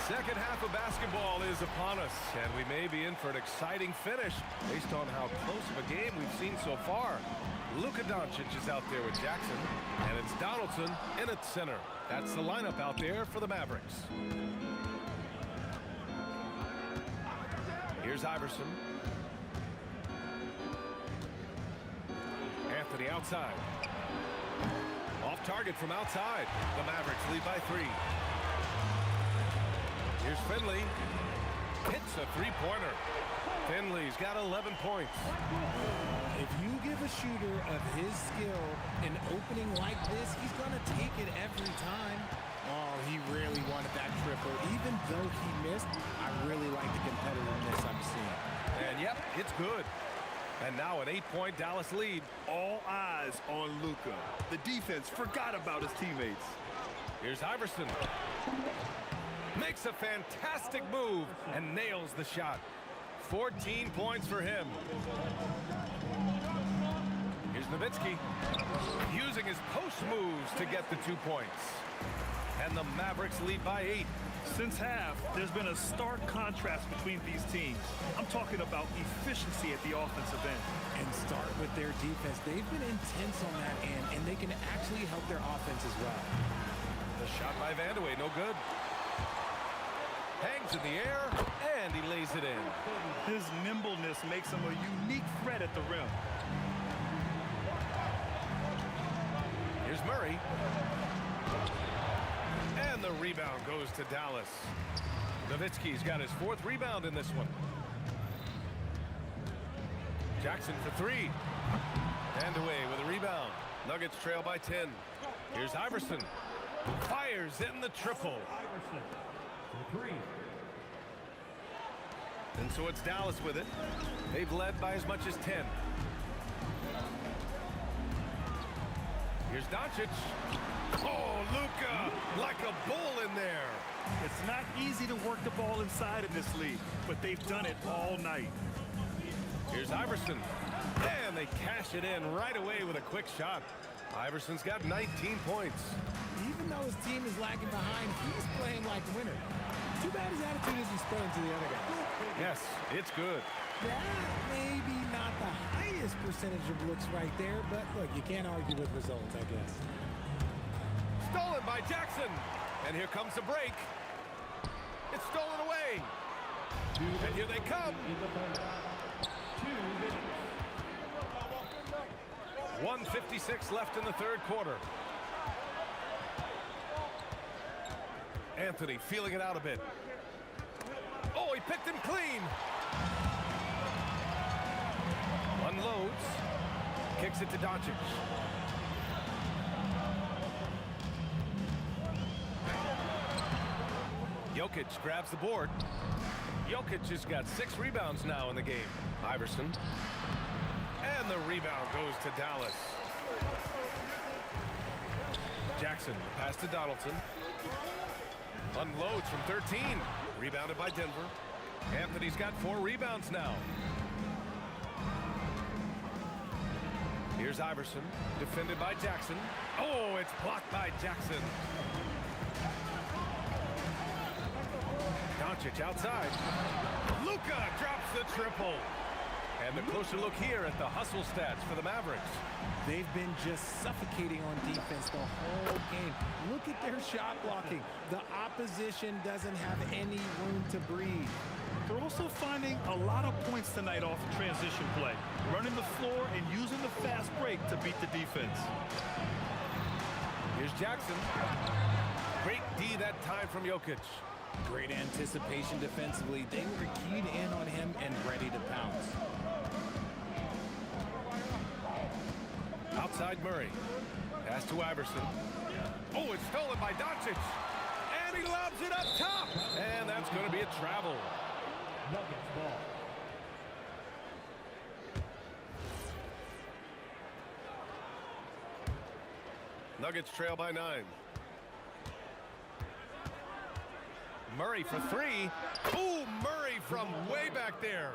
Second half of basketball is upon us, and we may be in for an exciting finish based on how close of a game we've seen so far. Luka Doncic is out there with Jackson, and it's Donaldson in at center. That's the lineup out there for the Mavericks. Here's Iverson. Anthony outside. Off target from outside. The Mavericks lead by 3. Here's Finley. Hits a three-pointer. Finley's got 11 points. If you give a shooter of his skill an opening like this, he's going to take it every time. Oh, he really wanted that triple. Even though he missed, I really like the competitiveness I'm seeing. And yep, it's good. And now an 8-point Dallas lead. All eyes on Luka. The defense forgot about his teammates. Here's Iverson. Makes a fantastic move and nails the shot. 14 points for him. Here's Nowitzki. Using his post moves to get the 2 points. And the Mavericks lead by 8. Since half, there's been a stark contrast between these teams. I'm talking about efficiency at the offensive end. And start with their defense. They've been intense on that end, and they can actually help their offense as well. The shot by Vandeweghe, no good. Hangs in the air, and he lays it in. His nimbleness makes him a unique threat at the rim. Here's Murray. And the rebound goes to Dallas. Nowitzki's got his 4th rebound in this one. Jackson for 3. Vandeweghe with a rebound. Nuggets trail by 10. Here's Iverson. Fires in the triple. Iverson for 3. And so it's Dallas with it. They've led by as much as 10. Here's Doncic. Oh, Luka, like a bull in there. It's not easy to work the ball inside in this league, but they've done it all night. Here's Iverson. And they cash it in right away with a quick shot. Iverson's got 19 points. Even though his team is lagging behind, he's playing like a winner. Too bad his attitude isn't spreading to the other guys. Yes, it's good. That may be not the highest percentage of looks right there, but look, you can't argue with results, I guess. Stolen by Jackson. And here comes the break. It's stolen away. And here they come. 1:56 left in the third quarter. Anthony feeling it out a bit. Oh, he picked him clean. Unloads. Kicks it to Doncic. Jokic grabs the board. Jokic has got 6 rebounds now in the game. Iverson. And the rebound goes to Dallas. Jackson, pass to Donaldson. Unloads from 13. Rebounded by Denver. Anthony's got 4 rebounds now. Here's Iverson, defended by Jackson. Oh, it's blocked by Jackson. Doncic outside. Luka drops the triple. And a closer look here at the hustle stats for the Mavericks. They've been just suffocating on defense the whole game. Look at their shot blocking. The opposition doesn't have any room to breathe. They're also finding a lot of points tonight off of transition play, running the floor and using the fast break to beat the defense. Here's Jackson. Great D that time from Jokic. Great anticipation defensively. They were keyed in on him and ready to pounce. Outside Murray. Pass to Iverson. Oh, it's stolen by Doncic. And he lobs it up top. And that's going to be a travel. Nuggets ball. Nuggets trail by 9. Murray for 3. Ooh, Murray from way back there.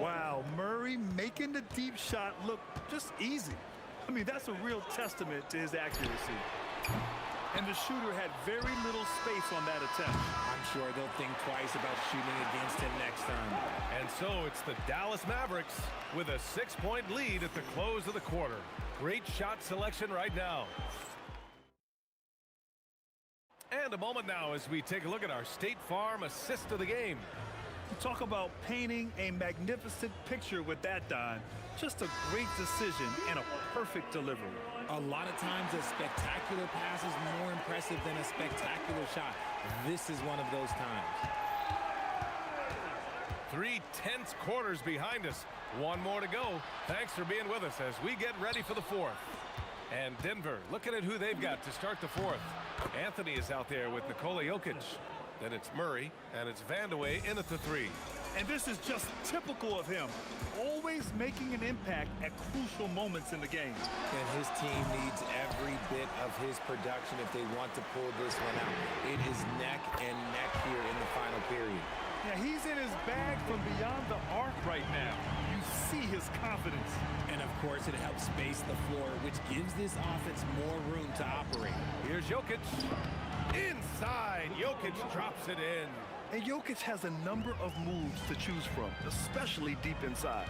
Wow, Murray making the deep shot look just easy. I mean, that's a real testament to his accuracy. And the shooter had very little space on that attempt. I'm sure they'll think twice about shooting against him next time. And so it's the Dallas Mavericks with a 6-point lead at the close of the quarter. Great shot selection right now. And a moment now as we take a look at our State Farm assist of the game. Talk about painting a magnificent picture with that, Don. Just a great decision and a perfect delivery. A lot of times a spectacular pass is more impressive than a spectacular shot. This is one of those times. 3 tense quarters behind us. One more to go. Thanks for being with us as we get ready for the 4th. And Denver looking at who they've got to start the 4th. Anthony is out there with Nikola Jokic. Then it's Murray, and it's Vandeweghe in at the 3. And this is just typical of him. Always making an impact at crucial moments in the game. And his team needs every bit of his production if they want to pull this one out. It is neck and neck here in the final period. Yeah, he's in his bag from beyond the arc right now. You see his confidence. And of course, it helps space the floor, which gives this offense more room to operate. Here's Jokic. Inside, Jokic drops it in. And Jokic has a number of moves to choose from, especially deep inside.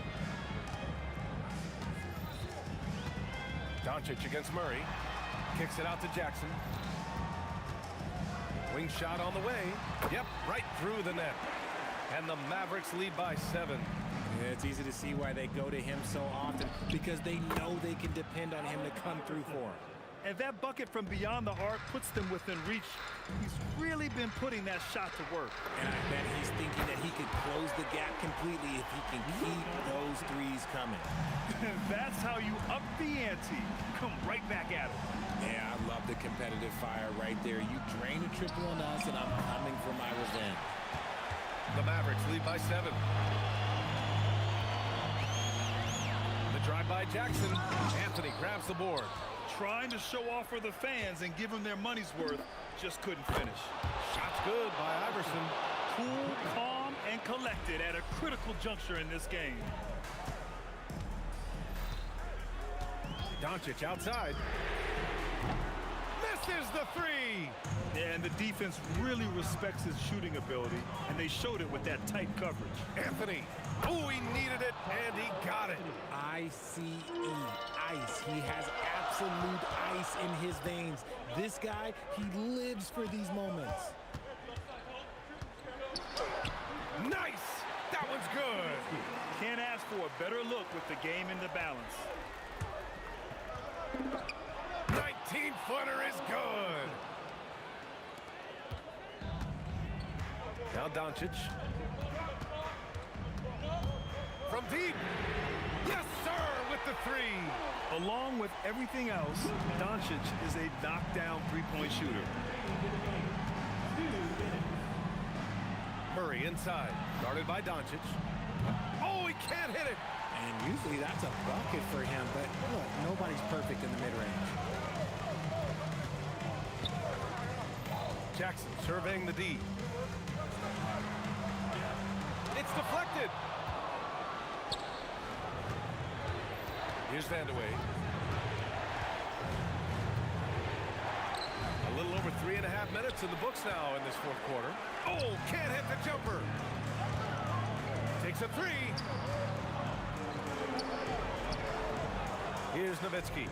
Doncic against Murray. Kicks it out to Jackson. Wing shot on the way. Yep, right through the net. And the Mavericks lead by 7. Yeah, it's easy to see why they go to him so often, because they know they can depend on him to come through for them. And that bucket from beyond the arc puts them within reach. He's really been putting that shot to work. And I bet he's thinking that he could close the gap completely if he can keep those threes coming. That's how you up the ante. Come right back at him. Yeah, I love the competitive fire right there. You drain a triple on us, and I'm coming for my revenge. The Mavericks lead by 7. The drive by Jackson. Anthony grabs the board. Trying to show off for the fans and give them their money's worth, just couldn't finish. Shot's good by Iverson. Cool, calm, and collected at a critical juncture in this game. Doncic outside. Misses the 3. Yeah, and the defense really respects his shooting ability, and they showed it with that tight coverage. Anthony. Oh, he needed it, and he got it. I-C-E, ice. He has absolute ice in his veins. This guy, he lives for these moments. Nice! That one's good. Can't ask for a better look with the game in the balance. 19-footer is good. Now Doncic. From deep. Yes, sir, with the 3. Along with everything else, Doncic is a knockdown three-point shooter. Murray inside. Guarded by Doncic. Oh, he can't hit it. And usually that's a bucket for him, but look, nobody's perfect in the mid-range. Jackson surveying the D. It's deflected. Here's Vandeweghe. A little over 3.5 minutes in the books now in this 4th quarter. Oh, can't hit the jumper. Takes a 3. Here's Nowitzki.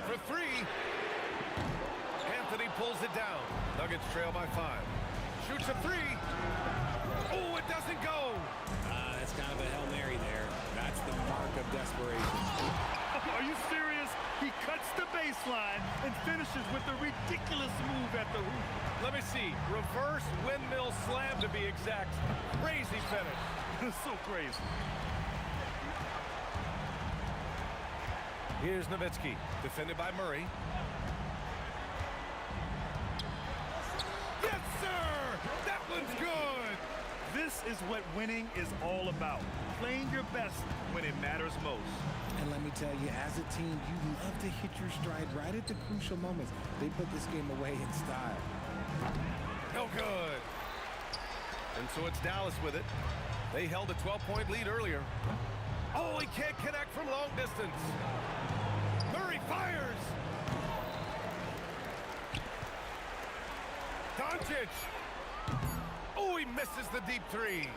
For 3. Anthony pulls it down. Nuggets trail by 5. Shoots a 3. Oh, it doesn't go. That's kind of a Hail Mary there. That's the mark of desperation. Are you serious? He cuts the baseline and finishes with a ridiculous move at the hoop. Let me see. Reverse windmill slam to be exact. Crazy finish. So crazy. Here's Nowitzki, defended by Murray. one's good. This is what winning is all about. Playing your best when it matters most. And let me tell you, as a team, you love to hit your stride right at the crucial moments. They put this game away in style. No good. And so it's Dallas with it. They held a 12-point lead earlier. Oh, he can't connect from long distance. Murray fires. Doncic. Oh, he misses the deep three.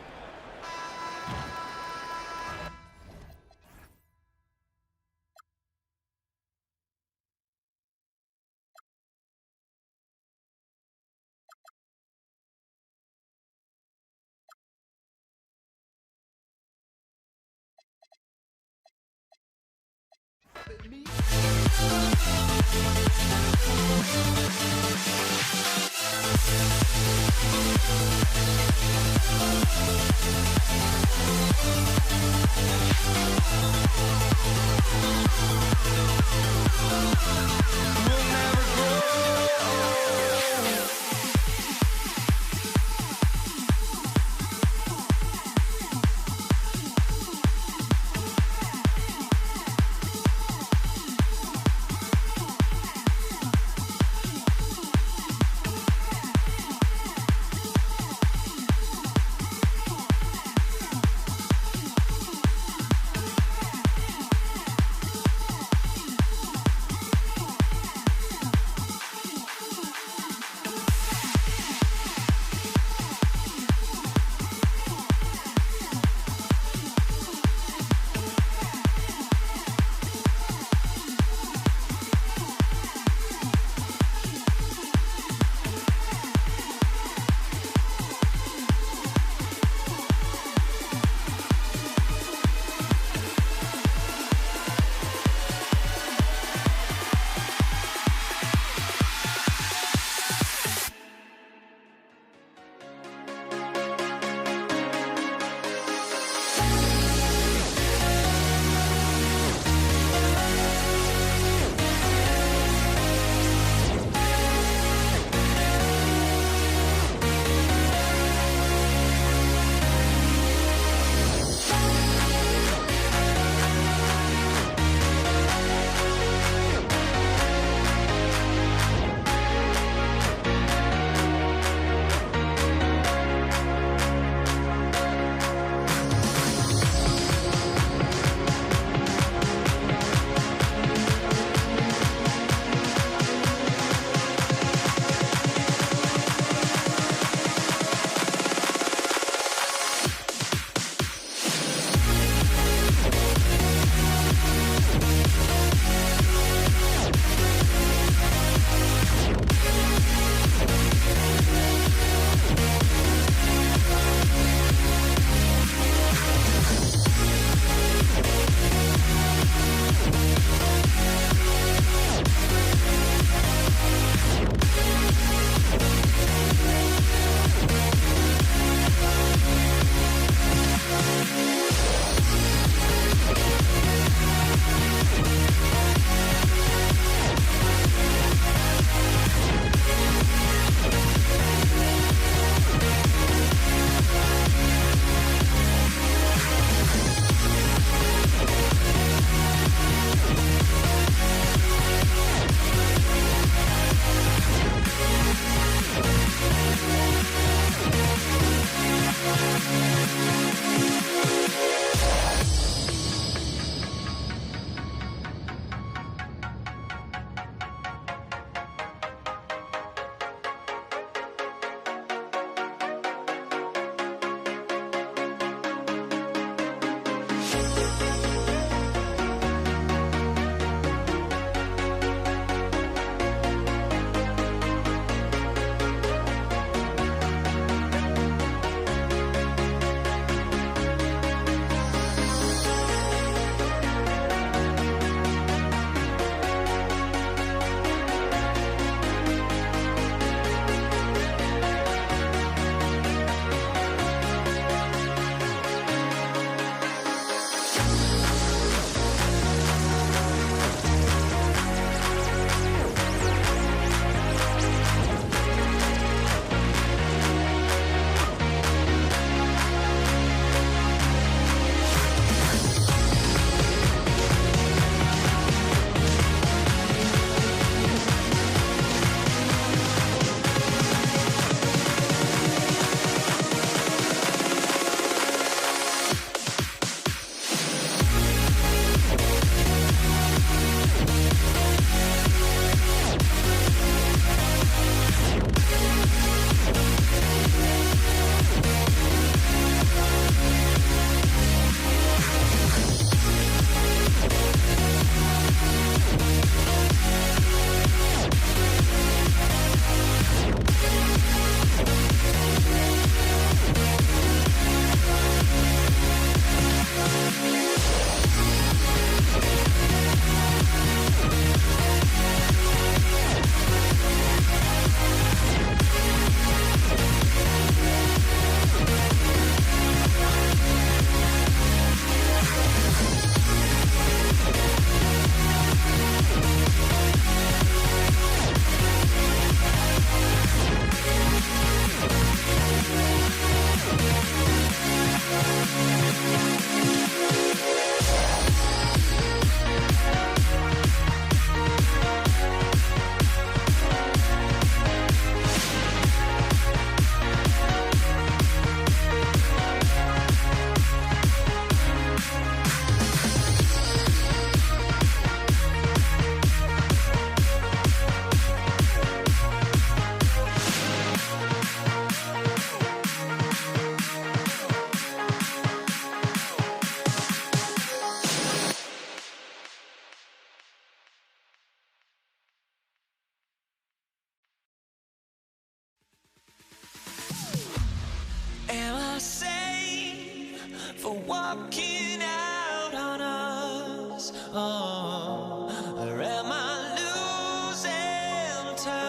walking out on us. Oh, or am I losing touch?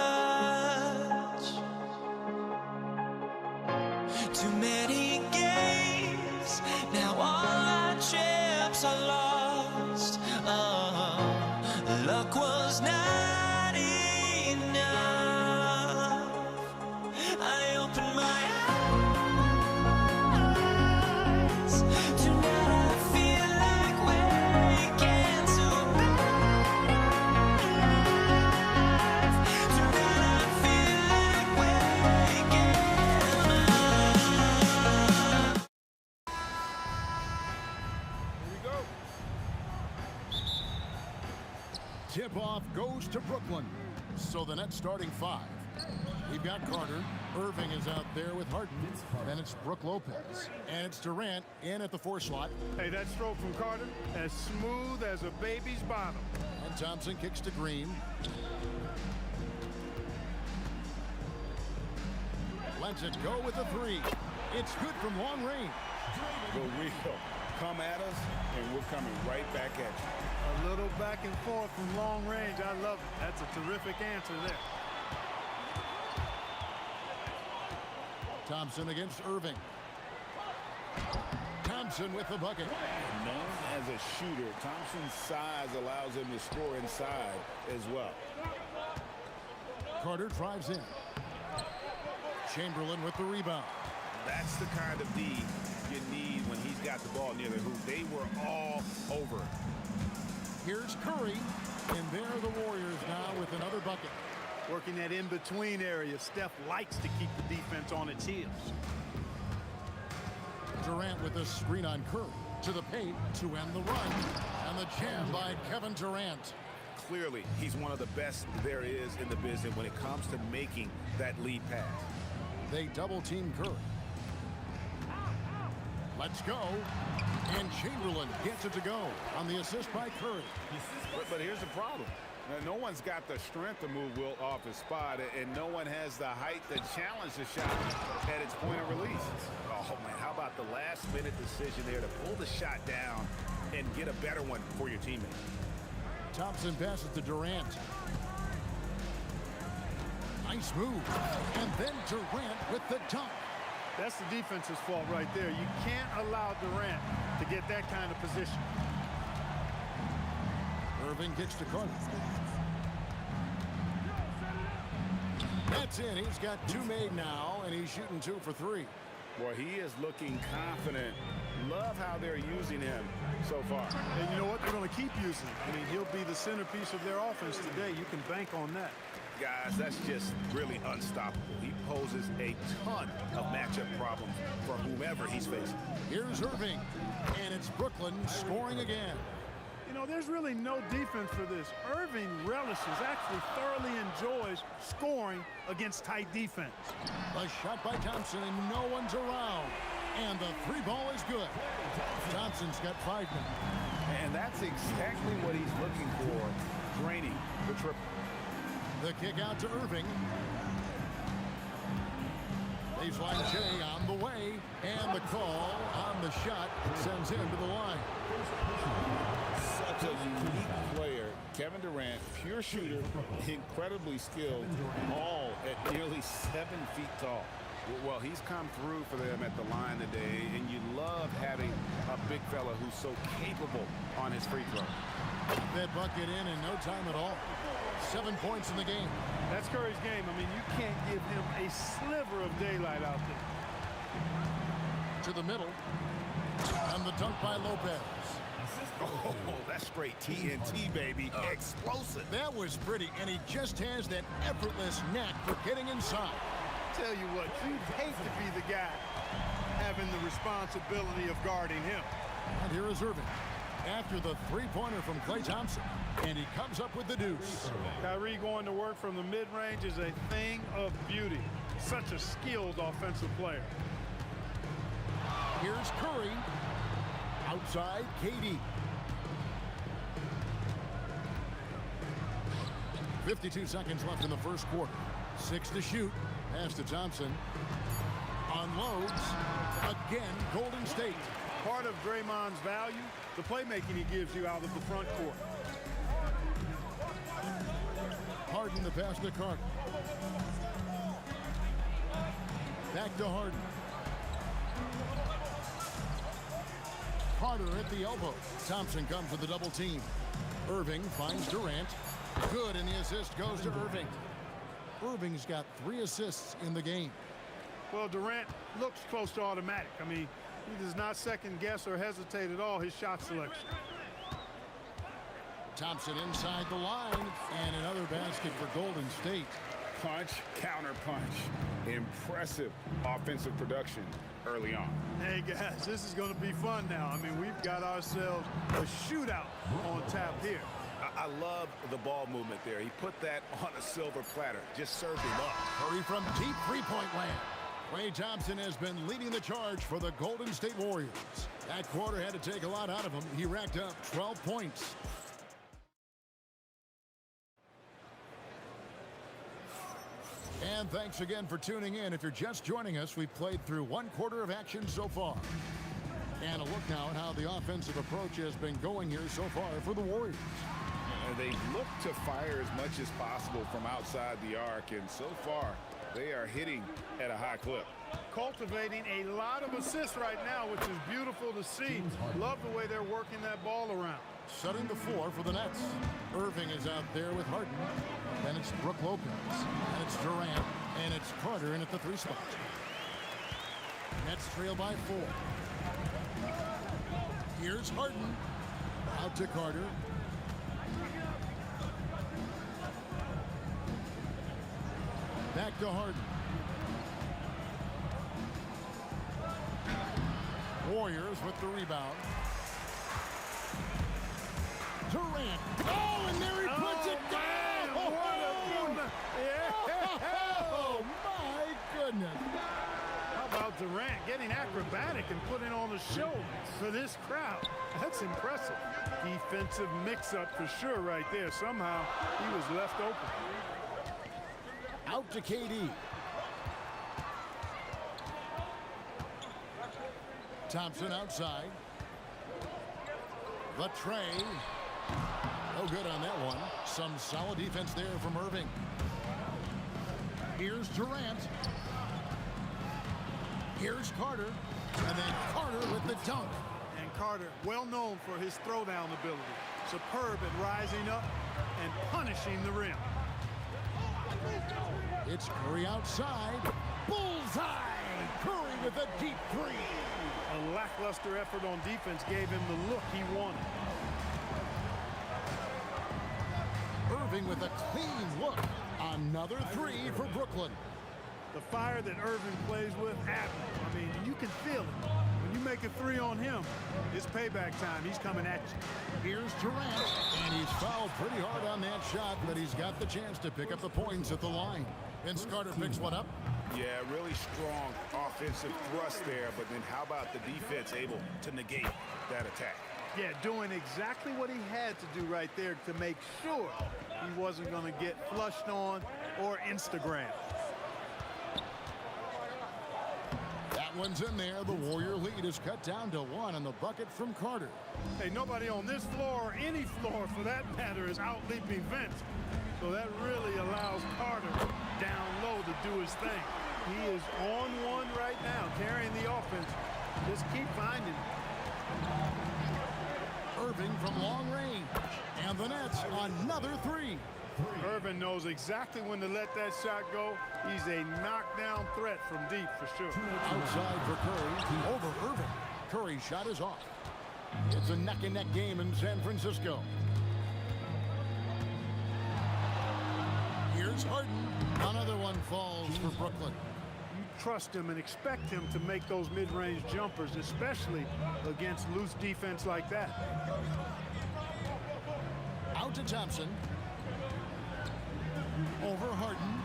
Too many games, now all our chips are lost. Oh, luck was not enough. I opened my eyes. Tonight I feel like waking to life. Tonight I feel like waking up. Here we go. Tip-off goes to Brooklyn. So the Nets starting 5. We've got Carter. Irving is out there with Harden. Then it's Brook Lopez. And it's Durant in at the 4 slot. Hey, that stroke from Carter, as smooth as a baby's bottom. And Thompson kicks to Green. Lets it go with a 3. It's good from long range. The wheel come at us, and we're coming right back at you. A little back and forth from long range. I love it. That's a terrific answer there. Thompson against Irving. Thompson with the bucket. Known as a shooter, Thompson's size allows him to score inside as well. Carter drives in. Chamberlain with the rebound. That's the kind of D you need when he's got the ball near the hoop. They were all over it. Here's Curry. And there are the Warriors now with another bucket. Working that in-between area. Steph likes to keep the defense on its heels. Durant with a screen on Curry. To the paint to end the run. And the jam by Kevin Durant. Clearly, he's one of the best there is in the business when it comes to making that lead pass. They double-team Curry. Let's go. And Chamberlain gets it to go on the assist by Curry. But here's the problem. No one's got the strength to move Wilt off his spot, and no one has the height to challenge the shot at its point of release. Oh, man, how about the last-minute decision there to pull the shot down and get a better one for your teammate? Thompson passes to Durant. Nice move. And then Durant with the dunk. That's the defense's fault right there. You can't allow Durant to get that kind of position. Irving kicks to Carter. That's in. He's got 2 made now, and he's shooting 2 for 3. Boy, he is looking confident. Love how they're using him so far. And you know what? They're going to keep using him. I mean, he'll be the centerpiece of their offense today. You can bank on that. Guys, that's just really unstoppable. He poses a ton of matchup problems for whomever he's facing. Here's Irving, and it's Brooklyn scoring again. You know, there's really no defense for this. Irving relishes, actually thoroughly enjoys scoring against tight defense. A shot by Thompson, and no one's around. And the 3 ball is good. Thompson's got 5 minutes. And that's exactly what he's looking for, draining the triple. The kick out to Irving. Baseline J on the way. And the call on the shot sends him to the line. Such a unique player. Kevin Durant, pure shooter, incredibly skilled, all at nearly 7 feet tall. Well, he's come through for them at the line today, and you love having a big fella who's so capable on his free throw. That bucket in no time at all. 7 points in the game. That's Curry's game. I mean, you can't give him a sliver of daylight out there. To the middle. And the dunk by Lopez. Oh, that's straight TNT, baby. Explosive. That was pretty, and he just has that effortless knack for getting inside. Tell you what, you'd hate to be the guy having the responsibility of guarding him. And here is Irving after the 3-pointer from Klay Thompson, and he comes up with the deuce. Kyrie going to work from the mid-range is a thing of beauty. Such a skilled offensive player. Here's Curry. Outside, KD. 52 seconds left in the first quarter. 6 to shoot. Pass to Thompson. Unloads. Again, Golden State. Part of Draymond's value, the playmaking he gives you out of the front court. Harden the pass to Carter. Back to Harden. Carter at the elbow. Thompson comes with the double team. Irving finds Durant. Good, and the assist goes to Irving. Irving's got 3 assists in the game. Well, Durant looks close to automatic. I mean, he does not second guess or hesitate at all his shot selection. Thompson inside the line, and another basket for Golden State. Punch, counter punch. Impressive offensive production early on. Hey, guys, this is going to be fun now. I mean, we've got ourselves a shootout on tap here. I love the ball movement there. He put that on a silver platter. Just served him up. Curry from deep three-point land. Klay Thompson has been leading the charge for the Golden State Warriors. That quarter had to take a lot out of him. He racked up 12 points. And thanks again for tuning in. If you're just joining us, we've played through 1 quarter of action so far. And a look now at how the offensive approach has been going here so far for the Warriors. They look to fire as much as possible from outside the arc, and so far they are hitting at a high clip. Cultivating a lot of assists right now, which is beautiful to see. Love the way they're working that ball around. Setting the floor for the Nets. Irving is out there with Harden. Then it's Brook Lopez. And it's Durant. And it's Carter in at the 3 spot. Nets trail by 4. Here's Harden. Out to Carter. Back to Harden. Warriors with the rebound. Durant. Oh, and there he puts it down. Oh, my goodness. How about Durant getting acrobatic and putting on a show for this crowd? That's impressive. Defensive mix-up for sure right there. Somehow he was left open. Out to KD. Thompson outside. The tray. No good on that one. Some solid defense there from Irving. Here's Durant. Here's Carter. And then Carter with the dunk. And Carter, well known for his throwdown ability. Superb at rising up and punishing the rim. It's Curry outside. Bullseye! Curry with a deep 3. A lackluster effort on defense gave him the look he wanted. Irving with a clean look. Another 3 for Brooklyn. The fire that Irving plays with, admirable. I mean, you can feel it. When you make a 3 on him, it's payback time. He's coming at you. Here's Durant, and he's fouled pretty hard on that shot, but he's got the chance to pick up the points at the line. Vince Carter picks one up. Yeah, really strong offensive thrust there, but then how about the defense able to negate that attack? Yeah, doing exactly what he had to do right there to make sure he wasn't going to get flushed on or Instagram. That one's in there. The Warrior lead is cut down to 1 on the bucket from Carter. Hey, nobody on this floor or any floor for that matter is out-leaping Vince. So that really allows Carter down low to do his thing. He is on one right now, carrying the offense. Just keep finding it. Irving from long range. And the Nets, another 3. Irving knows exactly when to let that shot go. He's a knockdown threat from deep for sure. Outside for Curry. Over Irving. Curry's shot is off. It's a neck-and-neck game in San Francisco. Here's Harden. Another one falls for Brooklyn. You trust him and expect him to make those mid-range jumpers, especially against loose defense like that. Out to Thompson. Over Harden.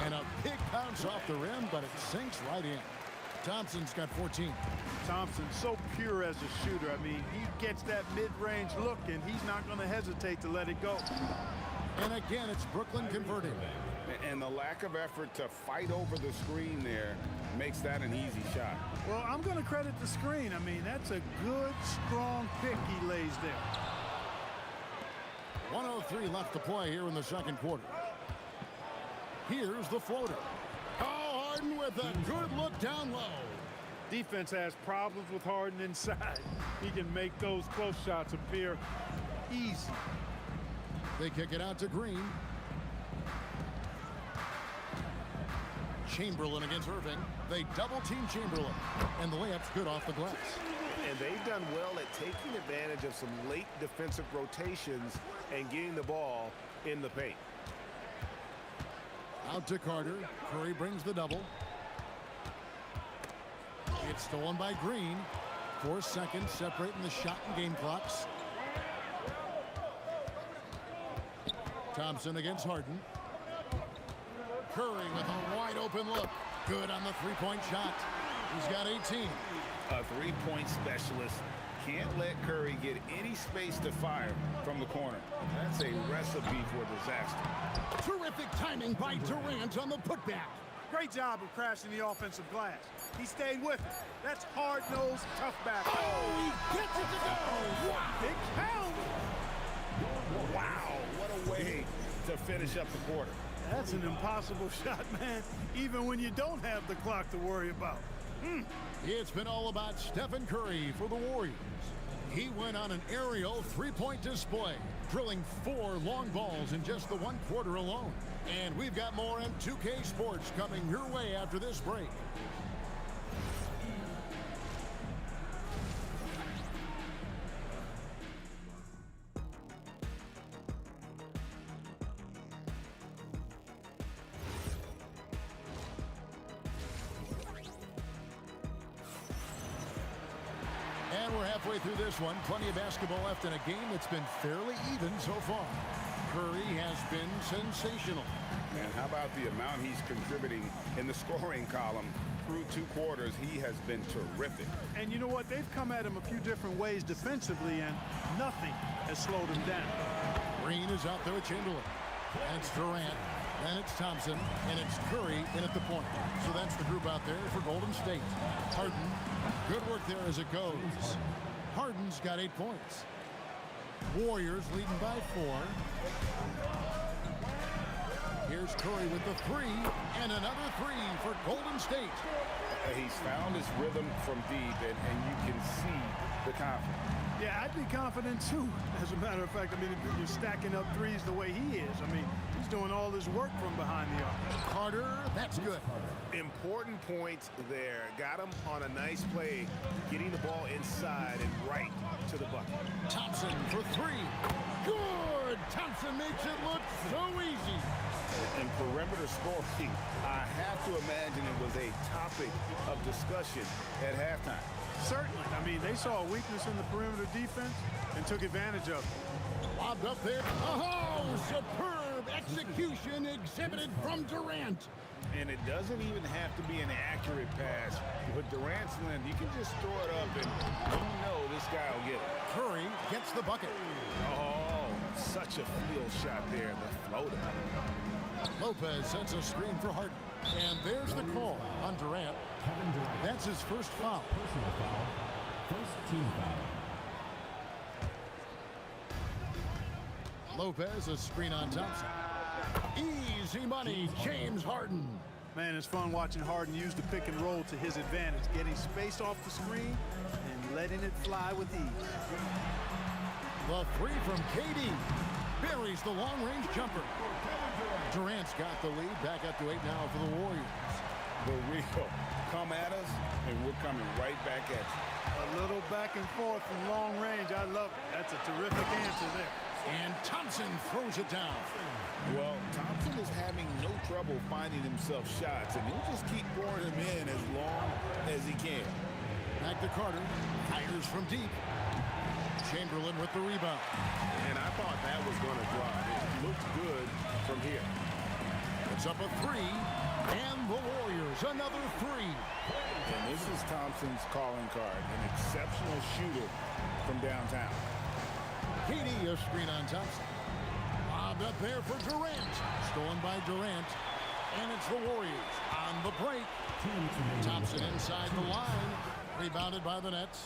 And a big bounce off the rim, but it sinks right in. Thompson's got 14. Thompson's so pure as a shooter. I mean, he gets that mid-range look, and he's not going to hesitate to let it go. And again, it's Brooklyn converting. And the lack of effort to fight over the screen there makes that an easy shot. Well, I'm going to credit the screen. I mean, that's a good, strong pick he lays there. 1:03 left to play here in the second quarter. Here's the floater. Oh, Harden with a good look down low. Defense has problems with Harden inside. He can make those close shots appear easy. They kick it out to Green. Chamberlain against Irving. They double-team Chamberlain, and the layup's good off the glass. And they've done well at taking advantage of some late defensive rotations and getting the ball in the paint. Out to Carter. Curry brings the double. It's stolen by Green. 4 seconds separating the shot and game clocks. Thompson against Harden. Curry with a wide open look. Good on the three-point shot. He's got 18. A three-point specialist can't let Curry get any space to fire from the corner. That's a recipe for disaster. Terrific timing by Durant on the putback. Great job of crashing the offensive glass. He stayed with it. That's hard-nosed, tough back. Oh, he gets it to go. Wow. It counts. Wow, what a way to finish up the quarter. That's an impossible shot, man, even when you don't have the clock to worry about. It's been all about Stephen Curry for the Warriors. He went on an aerial three-point display, drilling 4 long balls in just the 1 quarter alone. And we've got more on 2K Sports coming your way after this break. And we're halfway through this one. Plenty of basketball left in a game that's been fairly even so far. Curry has been sensational. And how about the amount he's contributing in the scoring column through 2 quarters? He has been terrific. And you know what? They've come at him a few different ways defensively, and nothing has slowed him down. Green is out there with Chamberlain. And it's Durant. Then it's Thompson. And it's Curry in at the point. So that's the group out there for Golden State. Harden. Good work there as it goes. Harden's got 8 points. Warriors leading by 4. Here's Curry with the 3, and another 3 for Golden State. He's found his rhythm from deep, and you can see the confidence. Yeah, I'd be confident too. As a matter of fact, I mean, you're stacking up threes the way he is. I mean, he's doing all his work from behind the arc. Carter, that's good. Important points there. Got him on a nice play, getting the ball inside and right to the bucket. Thompson for 3. Good! Thompson makes it look so easy. And perimeter scoring, I have to imagine it was a topic of discussion at halftime. Certainly. I mean, they saw a weakness in the perimeter defense and took advantage of it. Lobbed up there. Oh, superb execution exhibited from Durant. And it doesn't even have to be an accurate pass. With Durant's length, you can just throw it up and you know this guy will get it. Curry gets the bucket. Oh, such a field shot there, the floater. Lopez sets a screen for Harden. And there's the call on Durant. That's his first foul. Personal foul. First team foul. Lopez, a screen on Thompson. Easy money, James Harden. Man, it's fun watching Harden use the pick and roll to his advantage, getting space off the screen and letting it fly with ease. The 3 from KD. Buries the long-range jumper. Durant's got the lead. Back up to 8 now for the Warriors. The real come at us, and we're coming right back at you. A little back and forth from long range. I love it. That's a terrific answer there. And Thompson throws it down. Well, Thompson is having no trouble finding himself shots, and he'll just keep pouring them in as long as he can. Back to Carter. Fires from deep. Chamberlain with the rebound. And I thought that was going to drop. It looked good from here. It's up a 3. And the Warriors, another 3. And this is Thompson's calling card, an exceptional shooter from downtown. KD, a screen on Thompson. Lobbed up there for Durant. Stolen by Durant. And it's the Warriors on the break. Thompson inside the line. Rebounded by the Nets.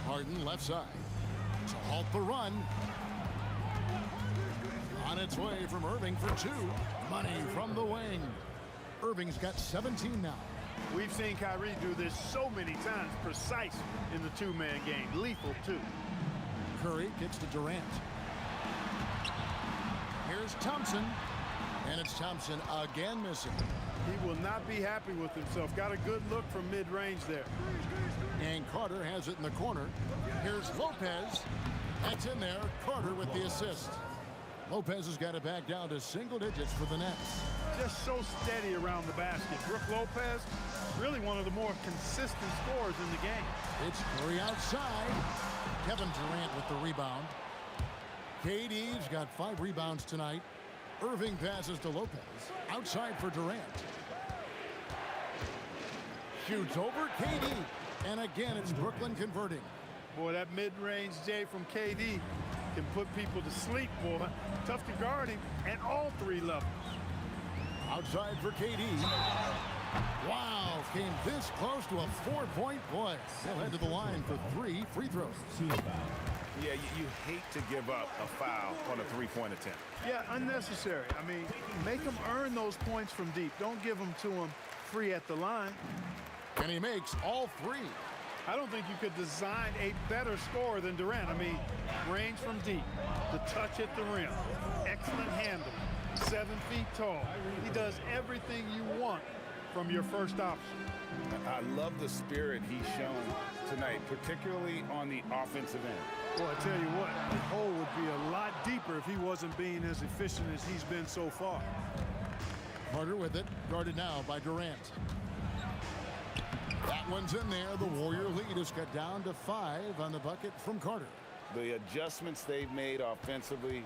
Harden left side to halt the run. On its way from Irving for two. Money from the wing. Irving's got 17 now. We've seen Kyrie do this so many times, precise in the two-man game. Lethal, too. Curry kicks to Durant. Here's Thompson. And it's Thompson again missing. He will not be happy with himself. Got a good look from mid-range there. And Carter has it in the corner. Here's Lopez. That's in there. Carter with the assist. Lopez has got it back down to single digits for the Nets. Just so steady around the basket. Brook Lopez, really one of the more consistent scorers in the game. It's Curry outside. Kevin Durant with the rebound. KD's got 5 rebounds tonight. Irving passes to Lopez. Outside for Durant. Shoots over KD. And again, it's Brooklyn converting. Boy, that mid-range J from KD can put people to sleep, boy. Tough to guard him at all 3 levels. Outside for KD. Wow, came this close to a 4-point play. He'll head to the line for 3 free throws. Yeah, you hate to give up a foul on a three-point attempt. Yeah, unnecessary. I mean, make them earn those points from deep. Don't give them to them free at the line. And he makes all 3. I don't think you could design a better scorer than Durant. I mean, range from deep, the touch at the rim, excellent handle, 7 feet tall. He does everything you want from your first option. I love the spirit he's shown tonight, particularly on the offensive end. Well, I tell you what, the hole would be a lot deeper if he wasn't being as efficient as he's been so far. Carter with it, guarded now by Durant. That one's in there. The Warrior lead is cut down to 5 on the bucket from Carter. The adjustments they've made offensively,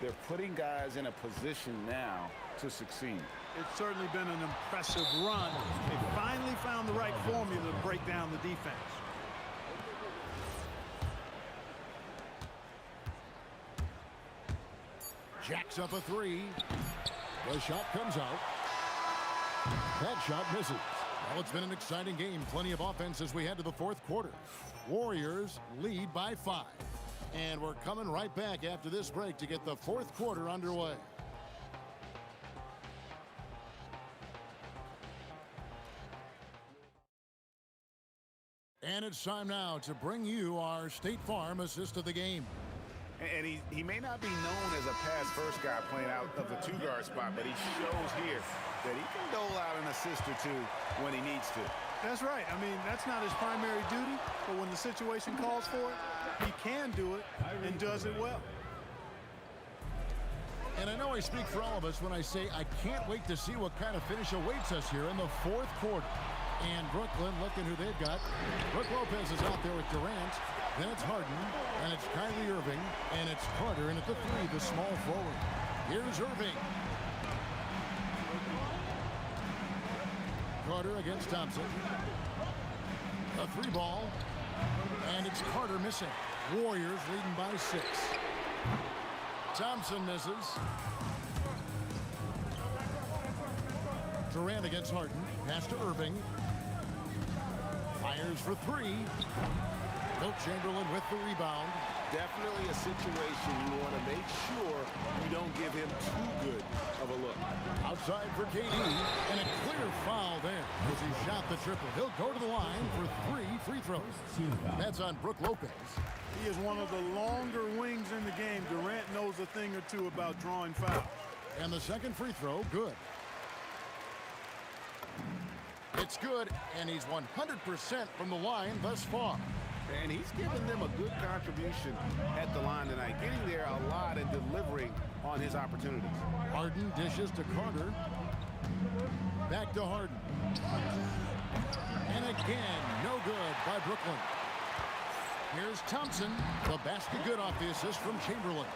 they're putting guys in a position now to succeed. It's certainly been an impressive run. They finally found the right formula to break down the defense. Jacks up a 3. The shot comes out. That shot misses. Well, it's been an exciting game. Plenty of offense as we head to the 4th quarter. Warriors lead by 5. And we're coming right back after this break to get the 4th quarter underway. And it's time now to bring you our State Farm assist of the game. And he may not be known as a pass-first guy playing out of the 2-guard spot, but he shows here that he can dole out an assist or 2 when he needs to. That's right. I mean, that's not his primary duty, but when the situation calls for it, he can do it and does it well. And I know I speak for all of us when I say I can't wait to see what kind of finish awaits us here in the 4th quarter. And Brooklyn looking who they've got. Brook Lopez is out there with Durant. Then it's Harden, and it's Kyrie Irving, and it's Carter, and at the 3, the small forward. Here's Irving. Carter against Thompson. A 3 ball, and it's Carter missing. Warriors leading by 6. Thompson misses. Durant against Harden. Pass to Irving. Fires for 3. Wilt Chamberlain with the rebound. Definitely a situation you want to make sure you don't give him too good of a look. Outside for KD, and a clear foul there as he shot the triple. He'll go to the line for 3 free throws. That's on Brook Lopez. He is one of the longer wings in the game. Durant knows a thing or 2 about drawing fouls. And the second free throw, good. It's good, and he's 100% from the line thus far. And he's given them a good contribution at the line tonight, getting there a lot and delivering on his opportunities. Harden dishes to Carter. Back to Harden. And again, no good by Brooklyn. Here's Thompson. The basket good off the assist from Chamberlain.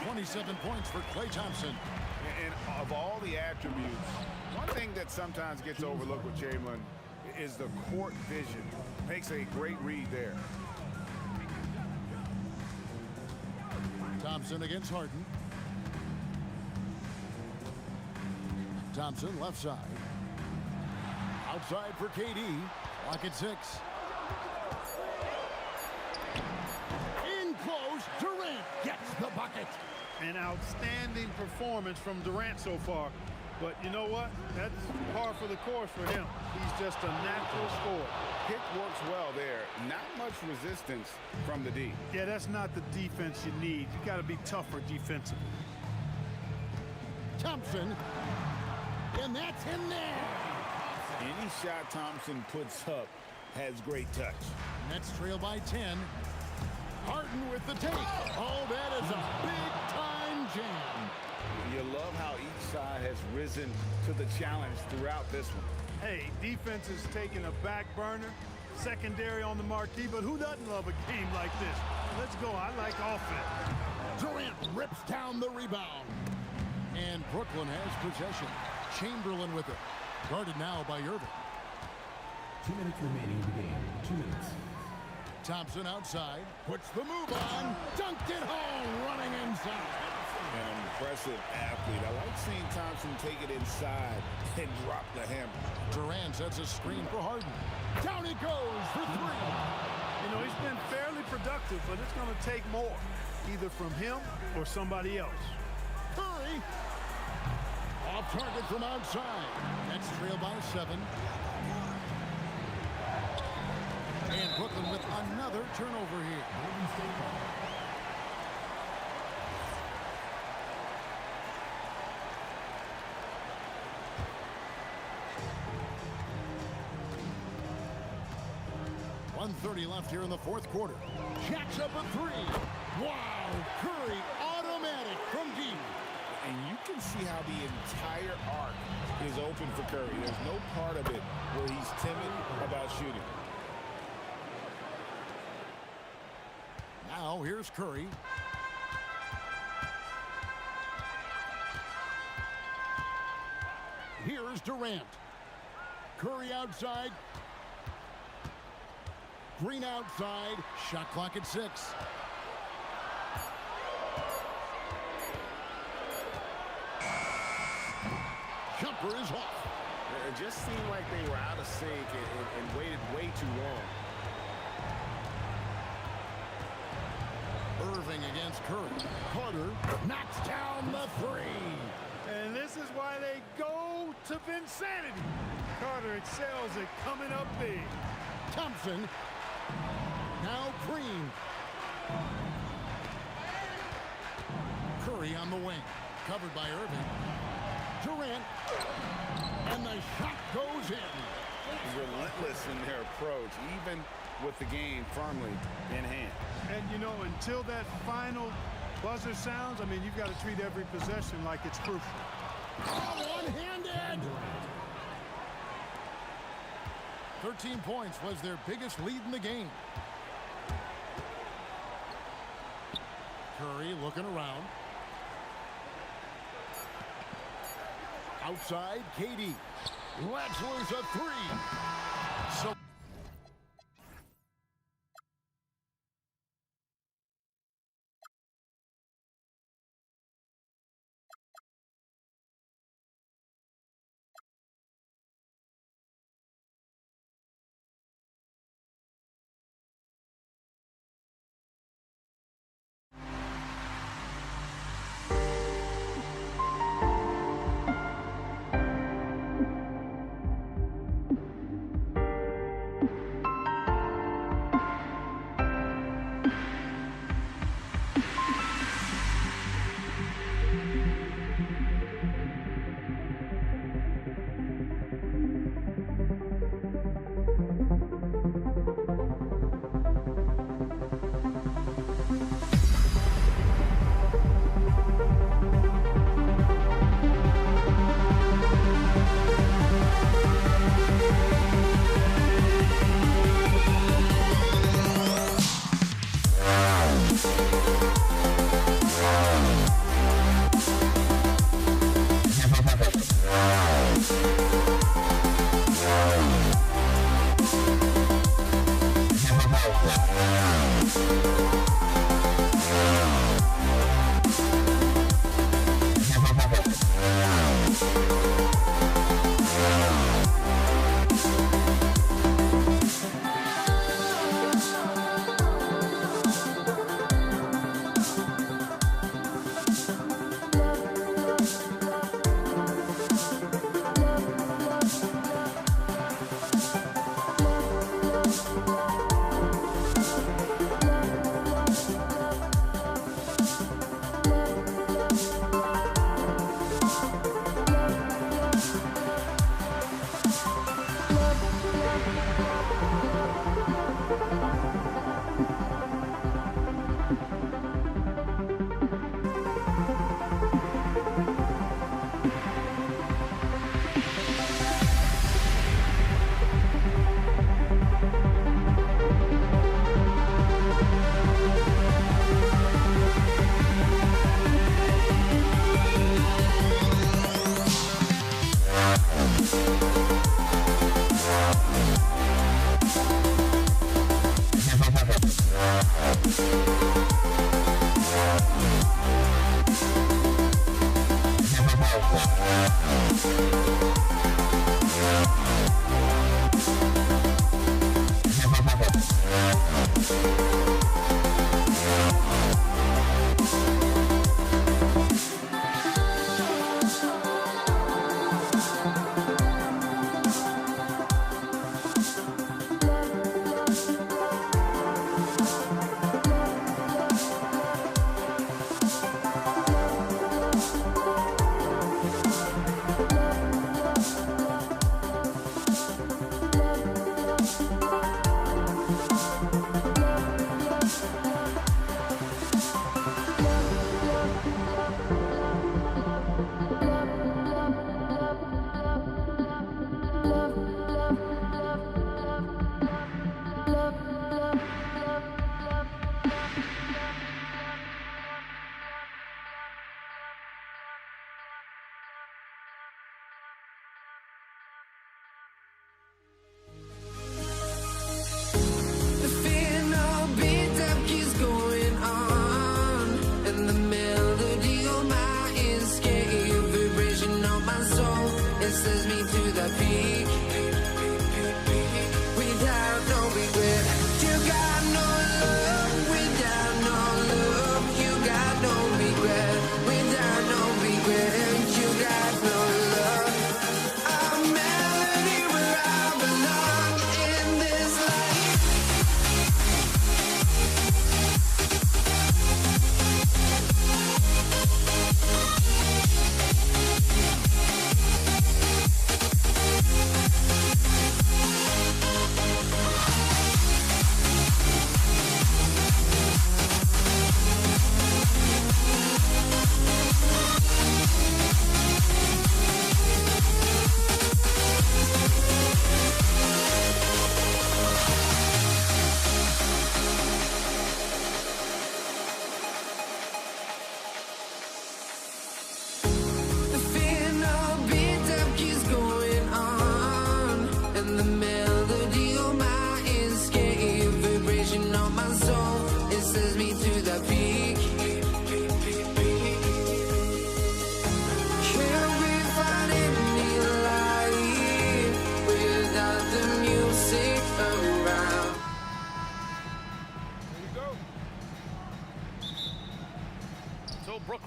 27 points for Klay Thompson. And of all the attributes, one thing that sometimes gets overlooked with Chamberlain is the court vision. Makes a great read there. Thompson against Harden. Thompson left side. Outside for KD. Lock at 6. In close. Durant gets the bucket. An outstanding performance from Durant so far. But you know what? That's par for the course for him. He's just a natural scorer. Pick works well there. Not much resistance from the D. Yeah, that's not the defense you need. You got to be tougher defensively. Thompson. And that's in there. Any shot Thompson puts up has great touch. Nets trail by 10. Harden with the take. Oh, that is a big-time jam. You love how each side has risen to the challenge throughout this one. Hey, defense is taking a back burner, secondary on the marquee, but who doesn't love a game like this? Let's go. I like offense. Durant rips down the rebound. And Brooklyn has possession. Chamberlain with it. Guarded now by Irving. 2 minutes remaining in the game. 2 minutes. Thompson outside. Puts the move on. Dunked it home. Running inside. An impressive athlete. I like seeing Thompson take it inside and drop the hammer. Durant sets a screen for Harden. Down he goes for 3. You know, he's been fairly productive, but it's going to take more, either from him or somebody else. Curry. Off target from outside. Nets trail by 7. And Brooklyn with another turnover here. 1:30 left here in the fourth quarter. Jacks up a 3. Wow, Curry automatic from deep. And you can see how the entire arc is open for Curry. There's no part of it where he's timid about shooting. Now here's Curry. Here's Durant. Curry outside. Green outside. Shot clock at 6. Jumper is off. It just seemed like they were out of sync and waited way too long. Irving against Curry. Carter knocks down the 3. And this is why they go to Vinsanity. Carter excels at coming up big. Thompson. Now Green. Curry on the wing. Covered by Irving. Durant. And the shot goes in. Relentless in their approach, even with the game firmly in hand. And, you know, until that final buzzer sounds, I mean, you've got to treat every possession like it's crucial. Oh, one-handed! 13 points was their biggest lead in the game. Curry looking around. Outside, KD. Lets loose a 3. So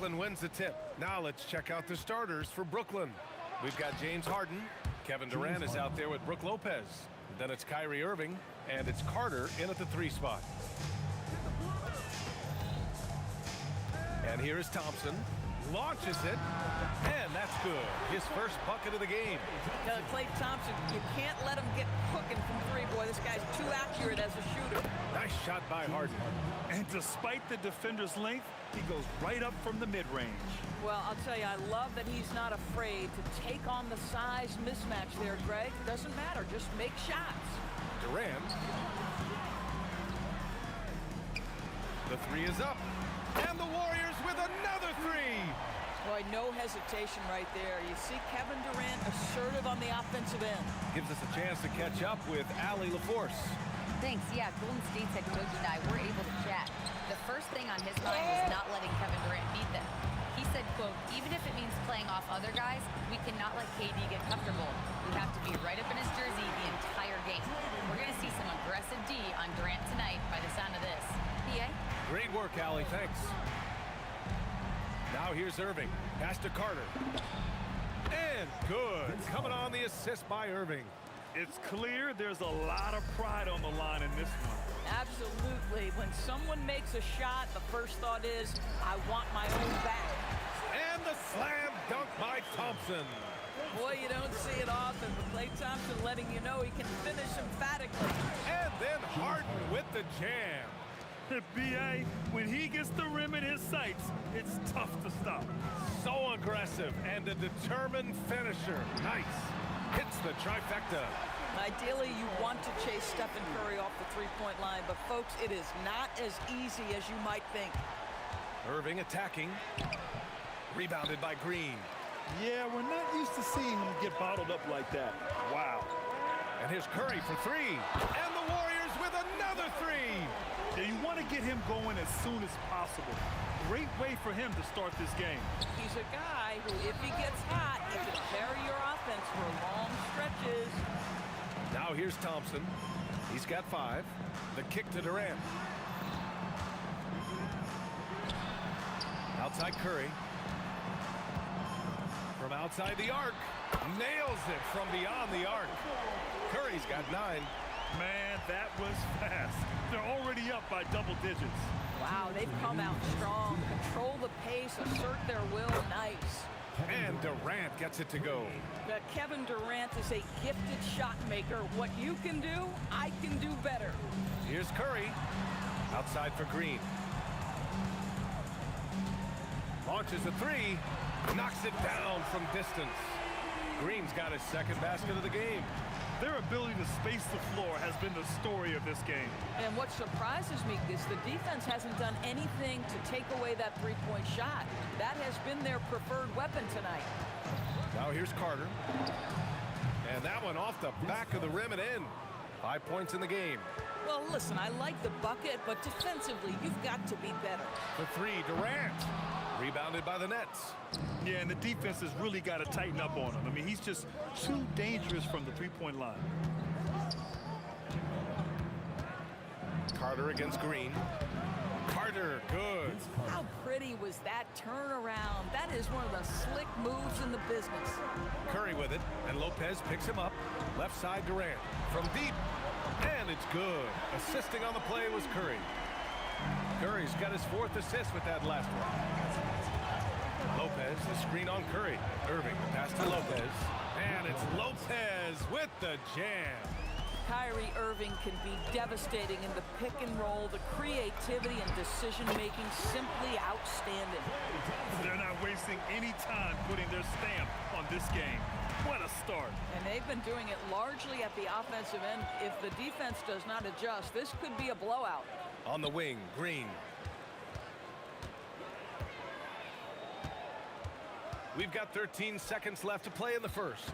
Brooklyn wins the tip. Now let's check out the starters for Brooklyn. We've got James Harden. Kevin Durant is out there with Brook Lopez. Then it's Kyrie Irving, and it's Carter in at the 3 spot. And here is Thompson. Launches it, and that's good. His first bucket of the game. Klay Thompson, you can't let him get cooking from 3, boy. This guy's too accurate as a shooter. Nice shot by Harden. And despite the defender's length, he goes right up from the mid-range. Well, I'll tell you, I love that he's not afraid to take on the size mismatch there, Greg. Doesn't matter, just make shots. Durant. The 3 is up. And the Warriors with another 3. Boy, no hesitation right there. You see Kevin Durant assertive on the offensive end. Gives us a chance to catch up with Allie LaForce. Thanks. Yeah, Golden State's head coach and I were able to chat. The first thing on his mind was not letting Kevin Durant beat them. He said, quote, even if it means playing off other guys, we cannot let KD get comfortable. We have to be right up in his jersey the entire game. We're going to see some aggressive D on Durant tonight by the sound of this. PA? Great work, Allie. Thanks. Now here's Irving. Pass to Carter. And good. Coming on the assist by Irving. It's clear there's a lot of pride on the line in this one. Absolutely. When someone makes a shot, the first thought is, I want my own back. And the slam dunk by Thompson. Boy, you don't see it often, but Klay Thompson letting you know he can finish emphatically. And then Harden with the jam. B.A., when he gets the rim in his sights, it's tough to stop. So aggressive and a determined finisher. Nice. Hits the trifecta. Ideally, you want to chase Stephen Curry off the three-point line, but folks, it is not as easy as you might think. Irving attacking. Rebounded by Green. Yeah, we're not used to seeing him get bottled up like that. Wow. And here's Curry for 3. And the Warriors with another 3. You want to get him going as soon as possible. Great way for him to start this game. He's a guy who, if he gets hot, he can carry your offense for long stretches. Now here's Thompson. He's got 5. The kick to Durant. Outside Curry. From outside the arc. Nails it from beyond the arc. Curry's got 9. Man, that was fast. They're already up by double digits. Wow, they've come out strong. Control the pace, assert their will. Nice. And Durant gets it to go. Kevin Durant is a gifted shot maker. What you can do, I can do better. Here's Curry. Outside for Green. Launches a 3. Knocks it down from distance. Green's got his second basket of the game. Their ability to space the floor has been the story of this game. And what surprises me is the defense hasn't done anything to take away that three-point shot. That has been their preferred weapon tonight. Now here's Carter. And that one off the back of the rim and in. 5 points in the game. Well, listen, I like the bucket, but defensively, you've got to be better. For 3, Durant. Rebounded by the Nets. Yeah, and the defense has really got to tighten up on him. I mean, he's just too dangerous from the three-point line. Carter against Green. Carter, good. How pretty was that turnaround? That is one of the slick moves in the business. Curry with it, and Lopez picks him up. Left side Durant. From deep. And it's good. Assisting on the play was Curry. Curry's got his 4th assist with that last one. Lopez, the screen on Curry. Irving, pass to Lopez. And it's Lopez with the jam. Kyrie Irving can be devastating in the pick and roll. The creativity and decision-making simply outstanding. They're not wasting any time putting their stamp on this game. What a start. And they've been doing it largely at the offensive end. If the defense does not adjust, this could be a blowout. On the wing, Green. We've got 13 seconds left to play in the first.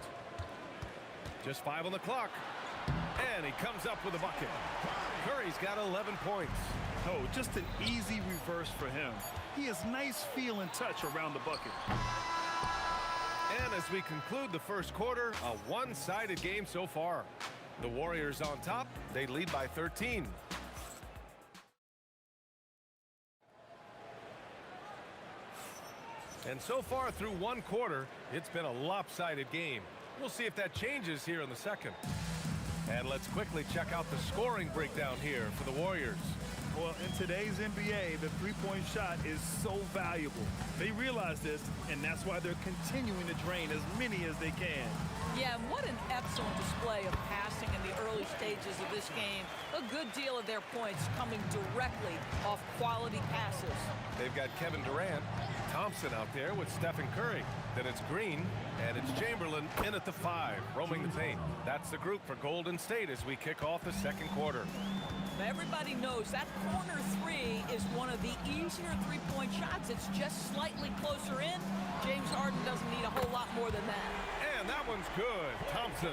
Just 5 on the clock. And he comes up with a bucket. Curry's got 11 points. Oh, just an easy reverse for him. He has nice feel and touch around the bucket. And as we conclude the first quarter, a one-sided game so far. The Warriors on top. They lead by 13. And so far through one quarter, it's been a lopsided game. We'll see if that changes here in the second. And let's quickly check out the scoring breakdown here for the Warriors. Well, in today's NBA, the three-point shot is so valuable. They realize this, and that's why they're continuing to drain as many as they can. Yeah, and what an excellent display of passing in the early stages of this game. A good deal of their points coming directly off quality passes. They've got Kevin Durant, Thompson out there with Stephen Curry. Then it's Green, and it's Chamberlain in at the 5, roaming the paint. That's the group for Golden State as we kick off the second quarter. Everybody knows that corner 3 is one of the easier three-point shots. It's just slightly closer in. James Harden doesn't need a whole lot more than that. And that one's good. Thompson.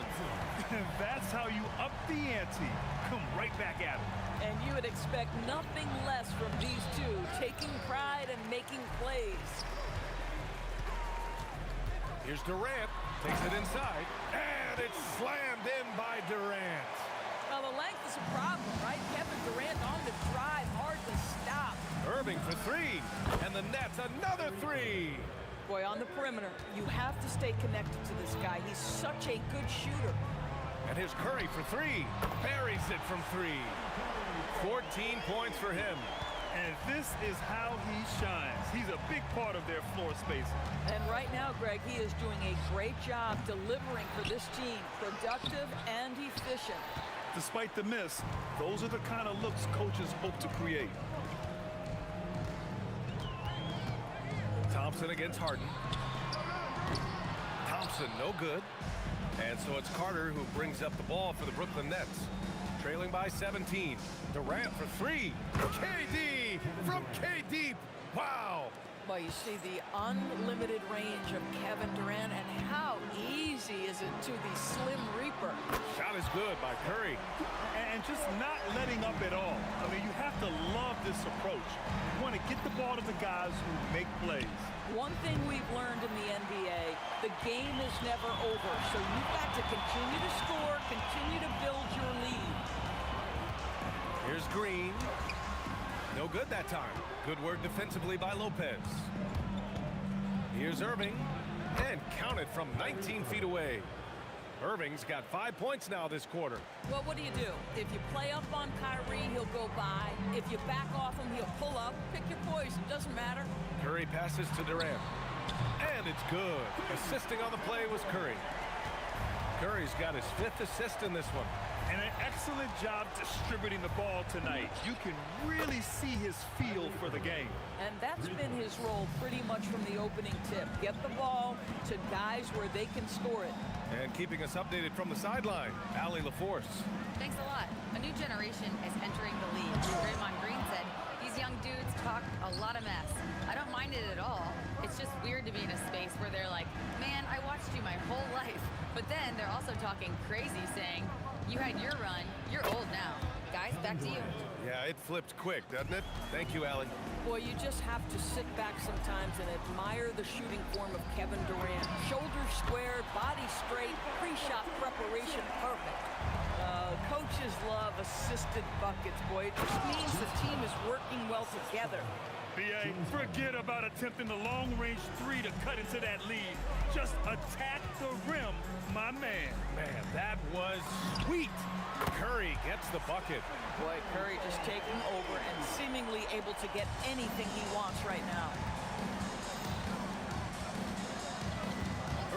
That's how you up the ante. Come right back at him. And you would expect nothing less from these two, taking pride and making plays. Here's Durant. Takes it inside. And it's slammed in by Durant. Well, the length is a problem, right? Kevin Durant on the drive, hard to stop. Irving for 3. And the Nets, another 3. Boy, on the perimeter, you have to stay connected to this guy. He's such a good shooter. And here's Curry for 3. Buries it from 3. 14 points for him. And this is how he shines. He's a big part of their floor spacing. And right now, Greg, he is doing a great job delivering for this team. Productive and efficient. Despite the miss, those are the kind of looks coaches hope to create. Thompson against Harden. Thompson, no good. And so it's Carter who brings up the ball for the Brooklyn Nets. Trailing by 17. Durant for 3. KD from KD. Wow. Well, you see the unlimited range of Kevin Durant, and how easy is it to the Slim Reaper? Shot is good by Curry. And just not letting up at all. I mean, you have to love this approach. You want to get the ball to the guys who make plays. One thing we've learned in the NBA, the game is never over. So you've got to continue to score, continue to build your lead. Here's Green. No good that time. Good work defensively by Lopez. Here's Irving. And counted from 19 feet away. Irving's got 5 points now this quarter. Well, what do? If you play up on Kyrie, he'll go by. If you back off him, he'll pull up. Pick your poison. Doesn't matter. Curry passes to Durant. And it's good. Assisting on the play was Curry. Curry's got his 5th assist in this one. And an excellent job distributing the ball tonight. You can really see his feel for the game. And that's been his role pretty much from the opening tip. Get the ball to guys where they can score it. And keeping us updated from the sideline, Allie LaForce. Thanks a lot. A new generation is entering the league. Draymond Green said, these young dudes talk a lot of mess. I don't mind it at all. It's just weird to be in a space where they're like, man, I watched you my whole life. But then they're also talking crazy, saying, you had your run, you're old now. Guys, back to you. Yeah, it flipped quick, doesn't it? Thank you, Allie. Boy, you just have to sit back sometimes and admire the shooting form of Kevin Durant. Shoulders squared, body straight, pre-shot preparation perfect. Coaches love assisted buckets, boy. It just means the team is working well together. B.A., forget about attempting the long-range 3 to cut into that lead. Just attack the rim, my man. Man, that was sweet. Curry gets the bucket. Boy, Curry just taking over and seemingly able to get anything he wants right now.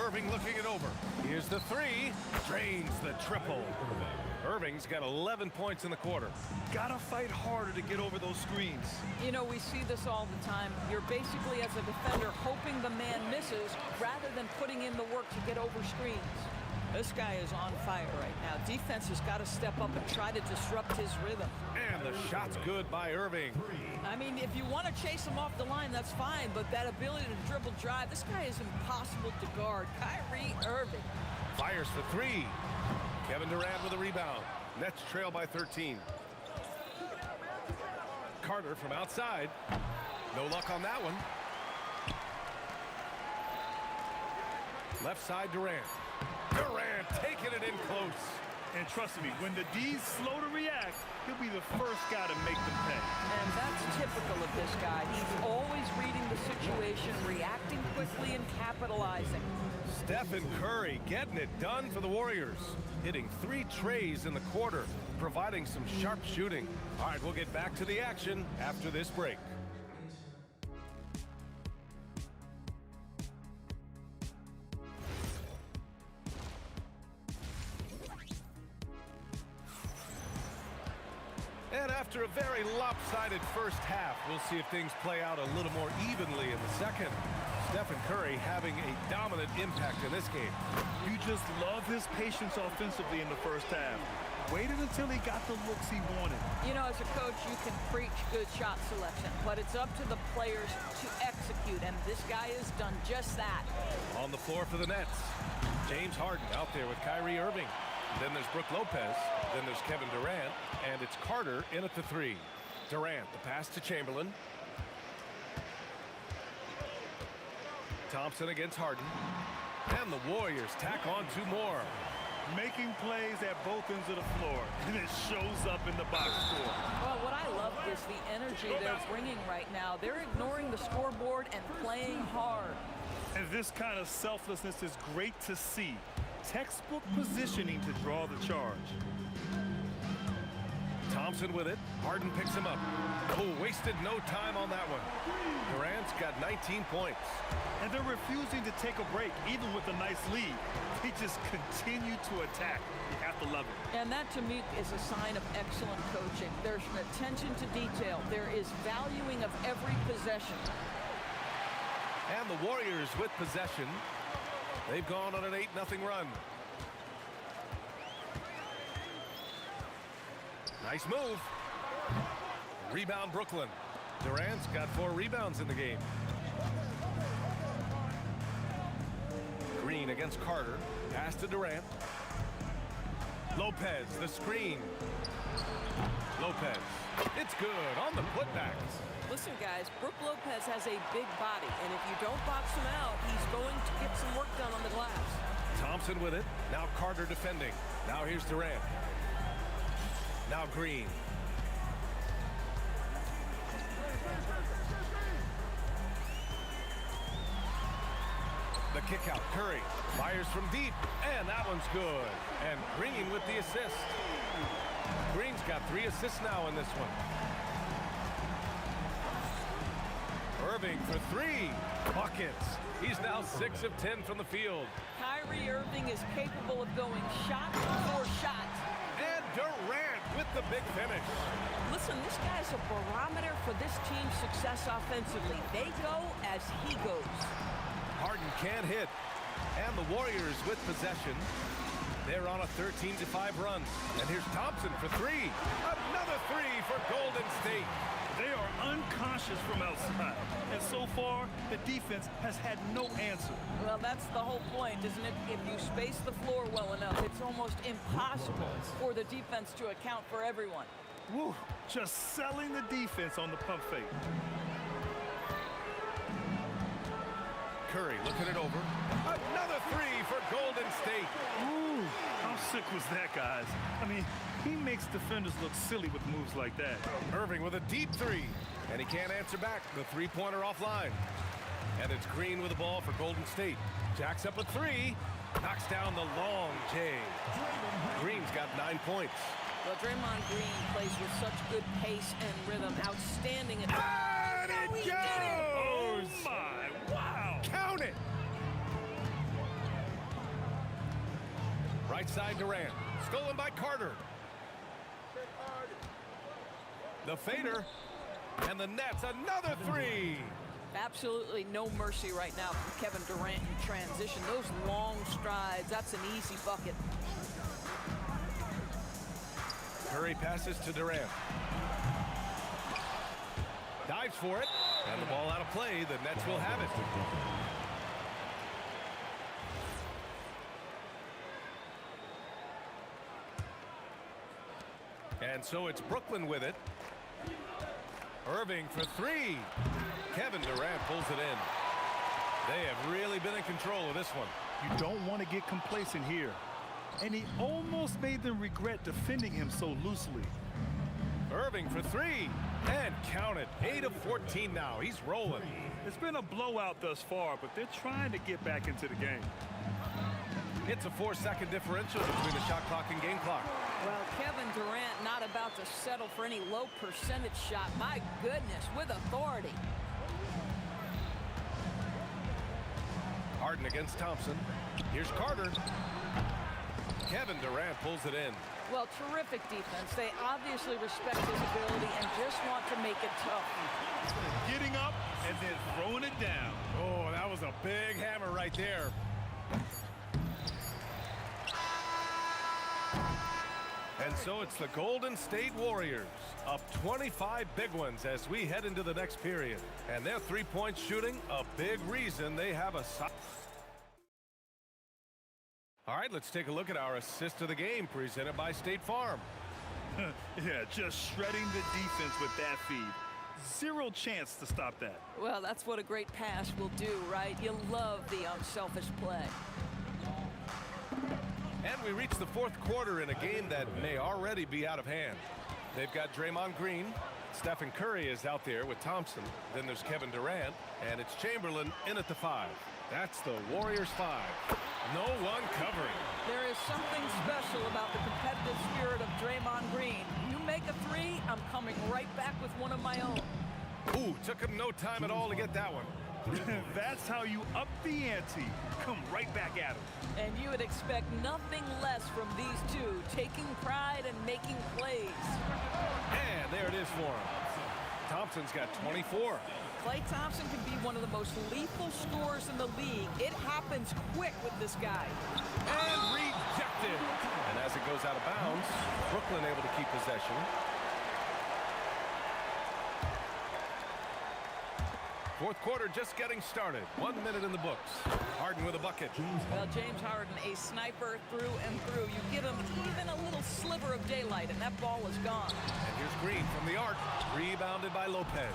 Irving looking it over. Here's the 3. Drains the triple. Irving's got 11 points in the quarter. Gotta fight harder to get over those screens. You know, we see this all the time. You're basically, as a defender, hoping the man misses rather than putting in the work to get over screens. This guy is on fire right now. Defense has got to step up and try to disrupt his rhythm. And the shot's good by Irving. I mean, if you want to chase him off the line, that's fine. But that ability to dribble drive, this guy is impossible to guard. Kyrie Irving. Fires for 3. Kevin Durant with a rebound. Nets trail by 13. Carter from outside. No luck on that one. Left side Durant. Durant taking it in close. And trust me, when the D's slow to react, he'll be the first guy to make them pay. And that's typical of this guy. He's always reading the situation, reacting quickly and capitalizing. Stephen Curry getting it done for the Warriors. Hitting 3 trays in the quarter, providing some sharp shooting. All right, we'll get back to the action after this break. And after a very lopsided first half, we'll see if things play out a little more evenly in the second. Stephen Curry having a dominant impact in this game. You just love his patience offensively in the first half. Waited until he got the looks he wanted. You know, as a coach, you can preach good shot selection, but it's up to the players to execute, and this guy has done just that. On the floor for the Nets, James Harden out there with Kyrie Irving. Then there's Brook Lopez. Then there's Kevin Durant. And it's Carter in at the 3. Durant, the pass to Chamberlain. Thompson against Harden. And the Warriors tack on 2 more. Making plays at both ends of the floor. And it shows up in the box score. Well, what I love is the energy they're bringing right now. They're ignoring the scoreboard and playing hard. And this kind of selflessness is great to see. Textbook positioning to draw the charge. Thompson with it. Harden picks him up. Oh, wasted no time on that one. Durant's got 19 points. And they're refusing to take a break, even with a nice lead. They just continue to attack. You have to love it. And that, to me, is a sign of excellent coaching. There's an attention to detail. There is valuing of every possession. And the Warriors with possession. They've gone on an 8-0 run. Nice move. Rebound Brooklyn. Durant's got 4 rebounds in the game. Green against Carter. Pass to Durant. Lopez, the screen. Lopez. It's good on the putbacks. Listen, guys, Brook Lopez has a big body, and if you don't box him out, he's going to get some work done on the glass. Thompson with it. Now Carter defending. Now here's Durant. Now Green. The kick out. Curry fires from deep, and that one's good. And Green with the assist. Green's got 3 assists now in this one. Irving for 3 buckets. He's now 6 of 10 from the field. Kyrie Irving is capable of going shot for shot. And Durant with the big finish. Listen, this guy's a barometer for this team's success offensively. They go as he goes. Harden can't hit. And the Warriors with possession. They're on a 13-5 run. And here's Thompson for 3. Another 3 for Golden State. They are unconscious from outside. And so far, the defense has had no answer. Well, that's the whole point, isn't it? If you space the floor well enough, it's almost impossible for the defense to account for everyone. Woo, just selling the defense on the pump fake. Curry looking it over. Another 3 for Golden State. Ooh, how sick was that, guys? I mean, he makes defenders look silly with moves like that. Irving with a deep 3. And he can't answer back. The three-pointer offline. And it's Green with the ball for Golden State. Jacks up a 3. Knocks down the long J. Green's got 9 points. Well, Draymond Green plays with such good pace and rhythm. Outstanding. And it goes! Oh, my. Wow. Count it! Right side Durant. Stolen by Carter. The fader. And the Nets, another 3. Absolutely no mercy right now from Kevin Durant in transition. Those long strides, that's an easy bucket. Curry passes to Durant. Dives for it. And the ball out of play. The Nets will have it. And so it's Brooklyn with it. Irving for 3. Kevin Durant pulls it in. They have really been in control of this one. You don't want to get complacent here. And he almost made them regret defending him so loosely. Irving for 3. And count it. 8 of 14 now. He's rolling. It's been a blowout thus far, but they're trying to get back into the game. It's a 4-second differential between the shot clock and game clock. Well, Kevin Durant not about to settle for any low percentage shot. My goodness, with authority. Harden against Thompson. Here's Carter. Kevin Durant pulls it in. Well, terrific defense. They obviously respect his ability and just want to make it tough. Getting up and then throwing it down. Oh, that was a big hammer right there. And so it's the Golden State Warriors up 25 big ones as we head into the next period. And their three-point shooting, a big reason they have a... All right, let's take a look at our assist of the game presented by State Farm. Yeah, just shredding the defense with that feed. Zero chance to stop that. Well, that's what a great pass will do, right? You love the unselfish play. And we reach the fourth quarter in a game that may already be out of hand. They've got Draymond Green. Stephen Curry is out there with Thompson. Then there's Kevin Durant, and it's Chamberlain in at the 5. That's the Warriors 5. No one covering. There is something special about the competitive spirit of Draymond Green. You make a 3, I'm coming right back with one of my own. Ooh, took him no time at all to get that one. That's how you up the ante. Come right back at him. And you would expect nothing less from these two, taking pride and making plays. And there it is for him. Thompson's got 24. Klay Thompson can be one of the most lethal scorers in the league. It happens quick with this guy. And rejected. And as it goes out of bounds, Brooklyn able to keep possession. Fourth quarter just getting started. 1 minute in the books. Harden with a bucket. Well, James Harden, a sniper through and through. You give him even a little sliver of daylight, and that ball is gone. And here's Green from the arc. Rebounded by Lopez.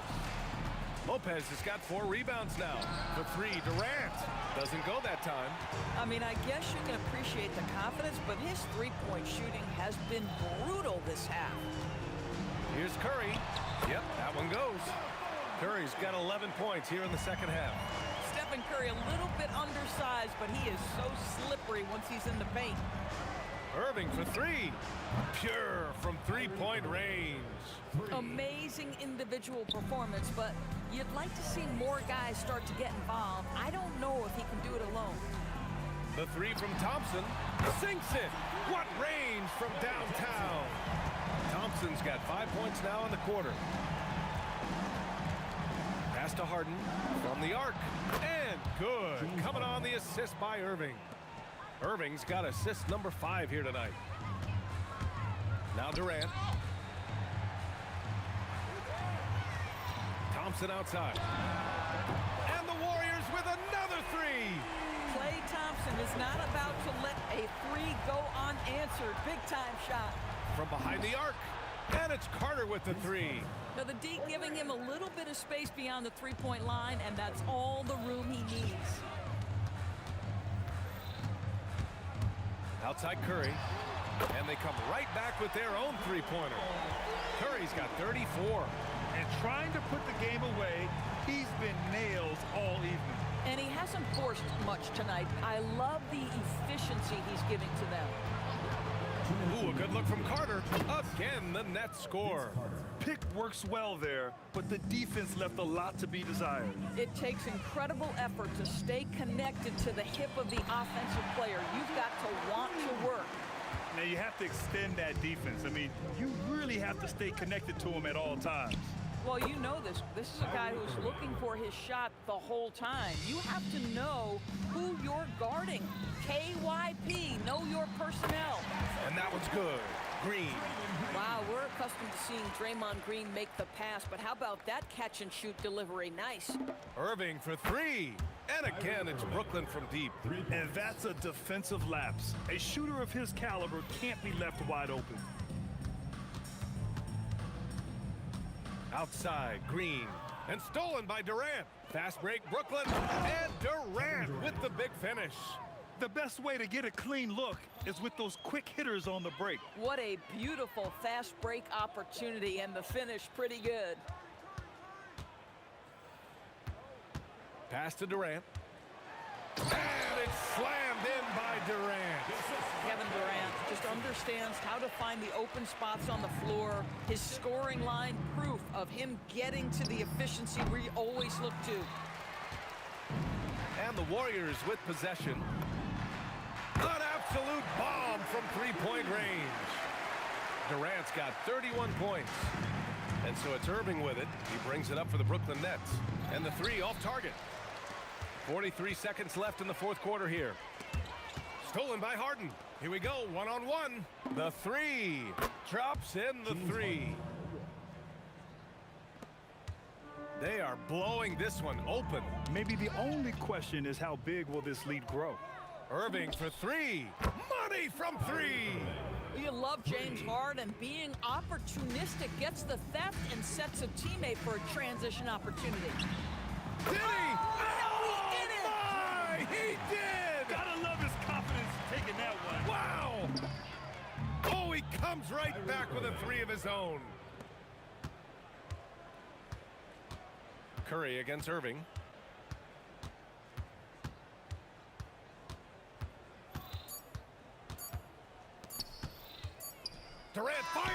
Lopez has got 4 rebounds now. For 3, Durant. Doesn't go that time. I mean, I guess you can appreciate the confidence, but his three-point shooting has been brutal this half. Here's Curry. Yep, that one goes. Curry's got 11 points here in the second half. Stephen Curry a little bit undersized, but he is so slippery once he's in the paint. Irving for 3. Pure from three-point range. Amazing individual performance, but you'd like to see more guys start to get involved. I don't know if he can do it alone. The 3 from Thompson. Sinks it. What range from downtown. Thompson's got 5 points now in the quarter. Pass to Harden from the arc. And good. Coming on the assist by Irving. Irving's got assist number 5 here tonight. Now Durant. Thompson outside. And the Warriors with another 3. Klay Thompson is not about to let a 3 go unanswered. Big-time shot. From behind the arc. And it's Carter with the 3. Now the D giving him a little bit of space beyond the three-point line, and that's all the room he needs. Outside Curry. And they come right back with their own three-pointer. Curry's got 34. And trying to put the game away, he's been nails all evening. And he hasn't forced much tonight. I love the efficiency he's giving to them. Ooh, a good look from Carter. Again, the net score. Pick works well there, but the defense left a lot to be desired. It takes incredible effort to stay connected to the hip of the offensive player. You've got to want to work. Now you have to extend that defense. I mean, you really have to stay connected to him at all times. Well, you know this. This is a guy who's looking for his shot the whole time. You have to know who you're guarding. KYP, know your personnel. And that one's good. Green. Wow, we're accustomed to seeing Draymond Green make the pass, but how about that catch-and-shoot delivery? Nice. Irving for 3. And again, it's Brooklyn from deep. And that's a defensive lapse. A shooter of his caliber can't be left wide open. Outside, Green. And stolen by Durant. Fast break, Brooklyn. And Durant with the big finish. The best way to get a clean look is with those quick hitters on the break. What a beautiful fast break opportunity, and the finish pretty good. Pass to Durant. And it's slammed in by Durant. Kevin Durant just understands how to find the open spots on the floor. His scoring line, proof of him getting to the efficiency we always look to. And the Warriors with possession. An absolute bomb from three-point range. Durant's got 31 points. And so it's Irving with it. He brings it up for the Brooklyn Nets. And the 3 off target. 43 seconds left in the fourth quarter here. Stolen by Harden. Here we go, one-on-one. The 3. Drops in the 3. They are blowing this one open. Maybe the only question is how big will this lead grow? Irving for 3. Money from 3. You love James Harden. Being opportunistic, gets the theft and sets a teammate for a transition opportunity. Did he? Oh, he did it! My, he did! Gotta love his confidence taking that one. Wow! Oh, he comes right back with a 3 of his own. Curry against Irving. Durant fires!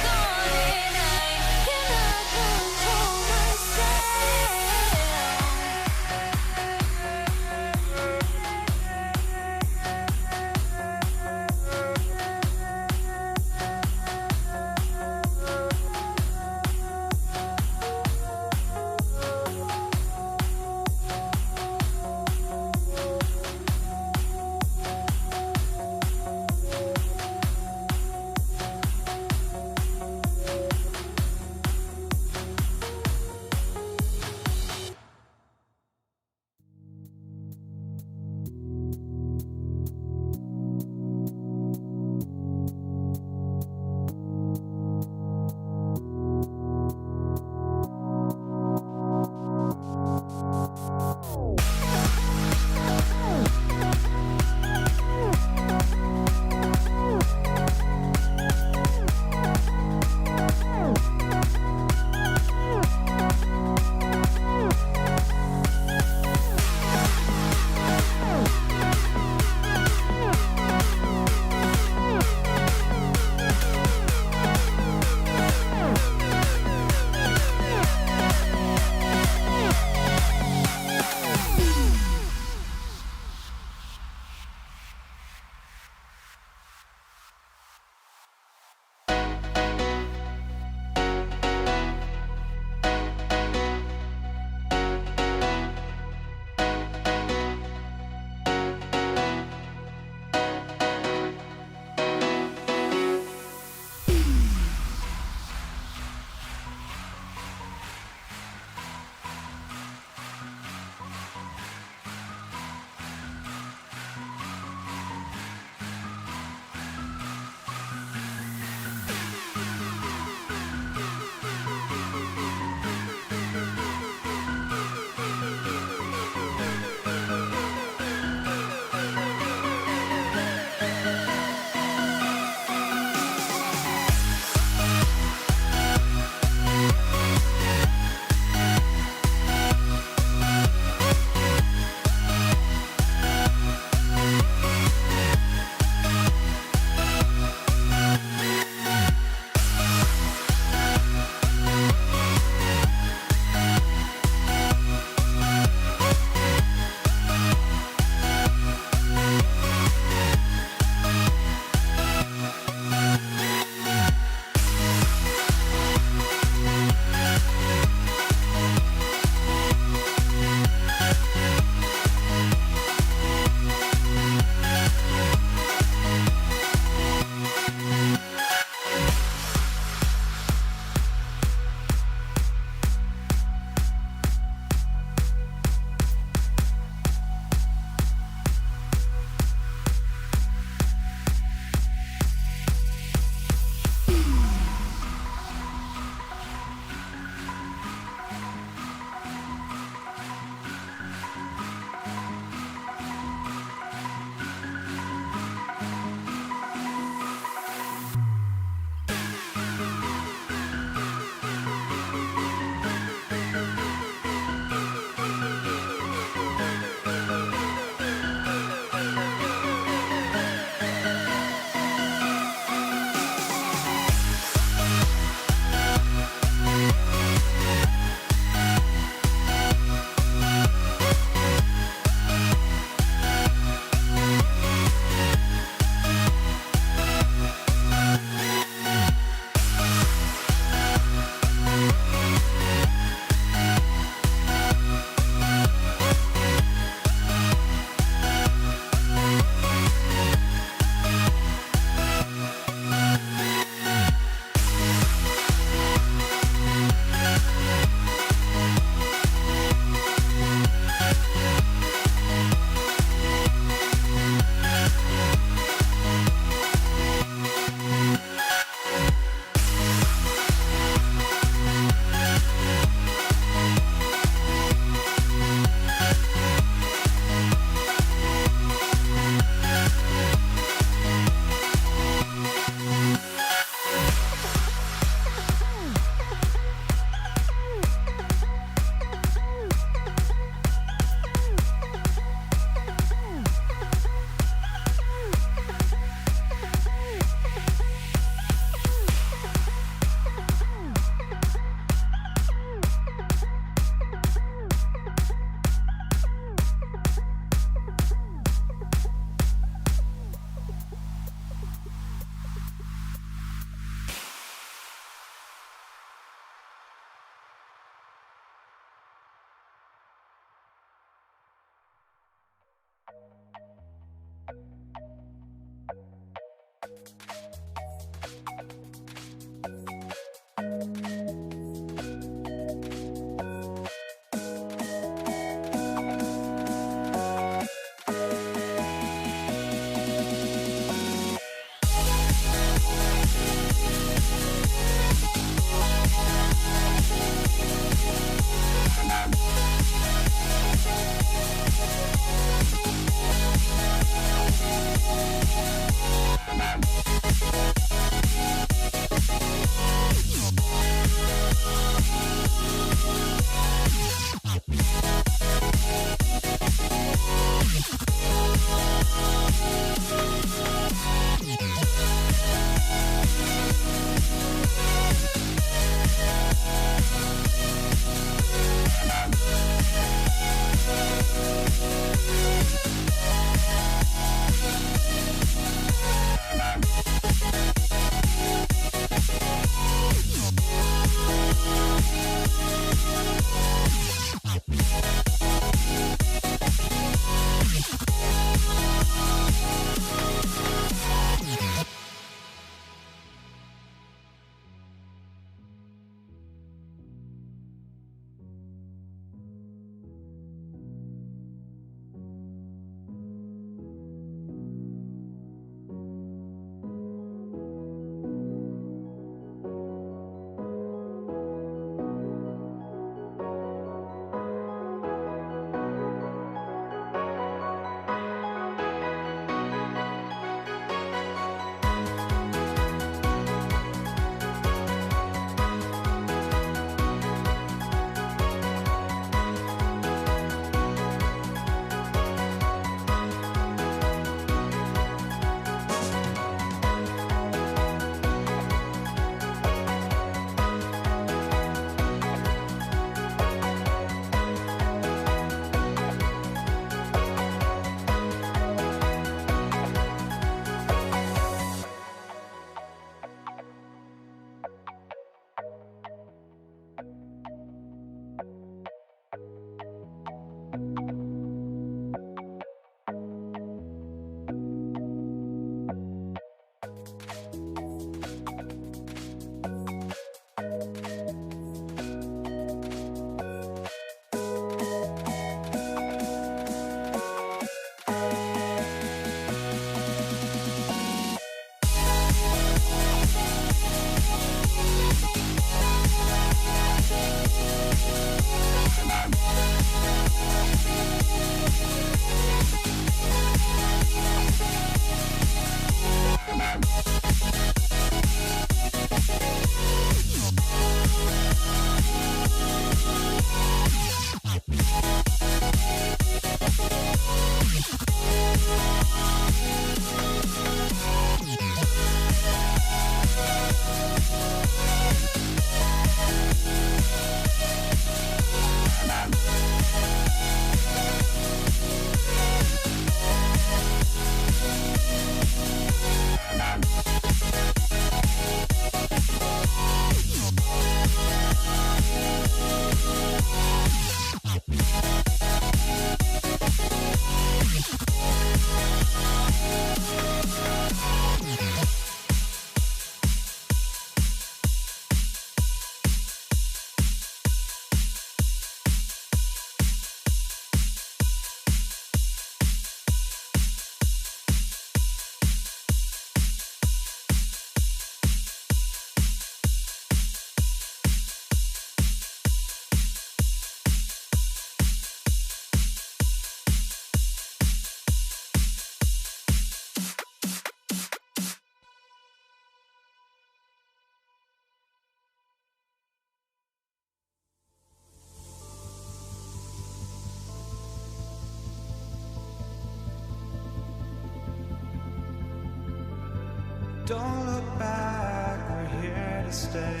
Don't look back, we're here to stay.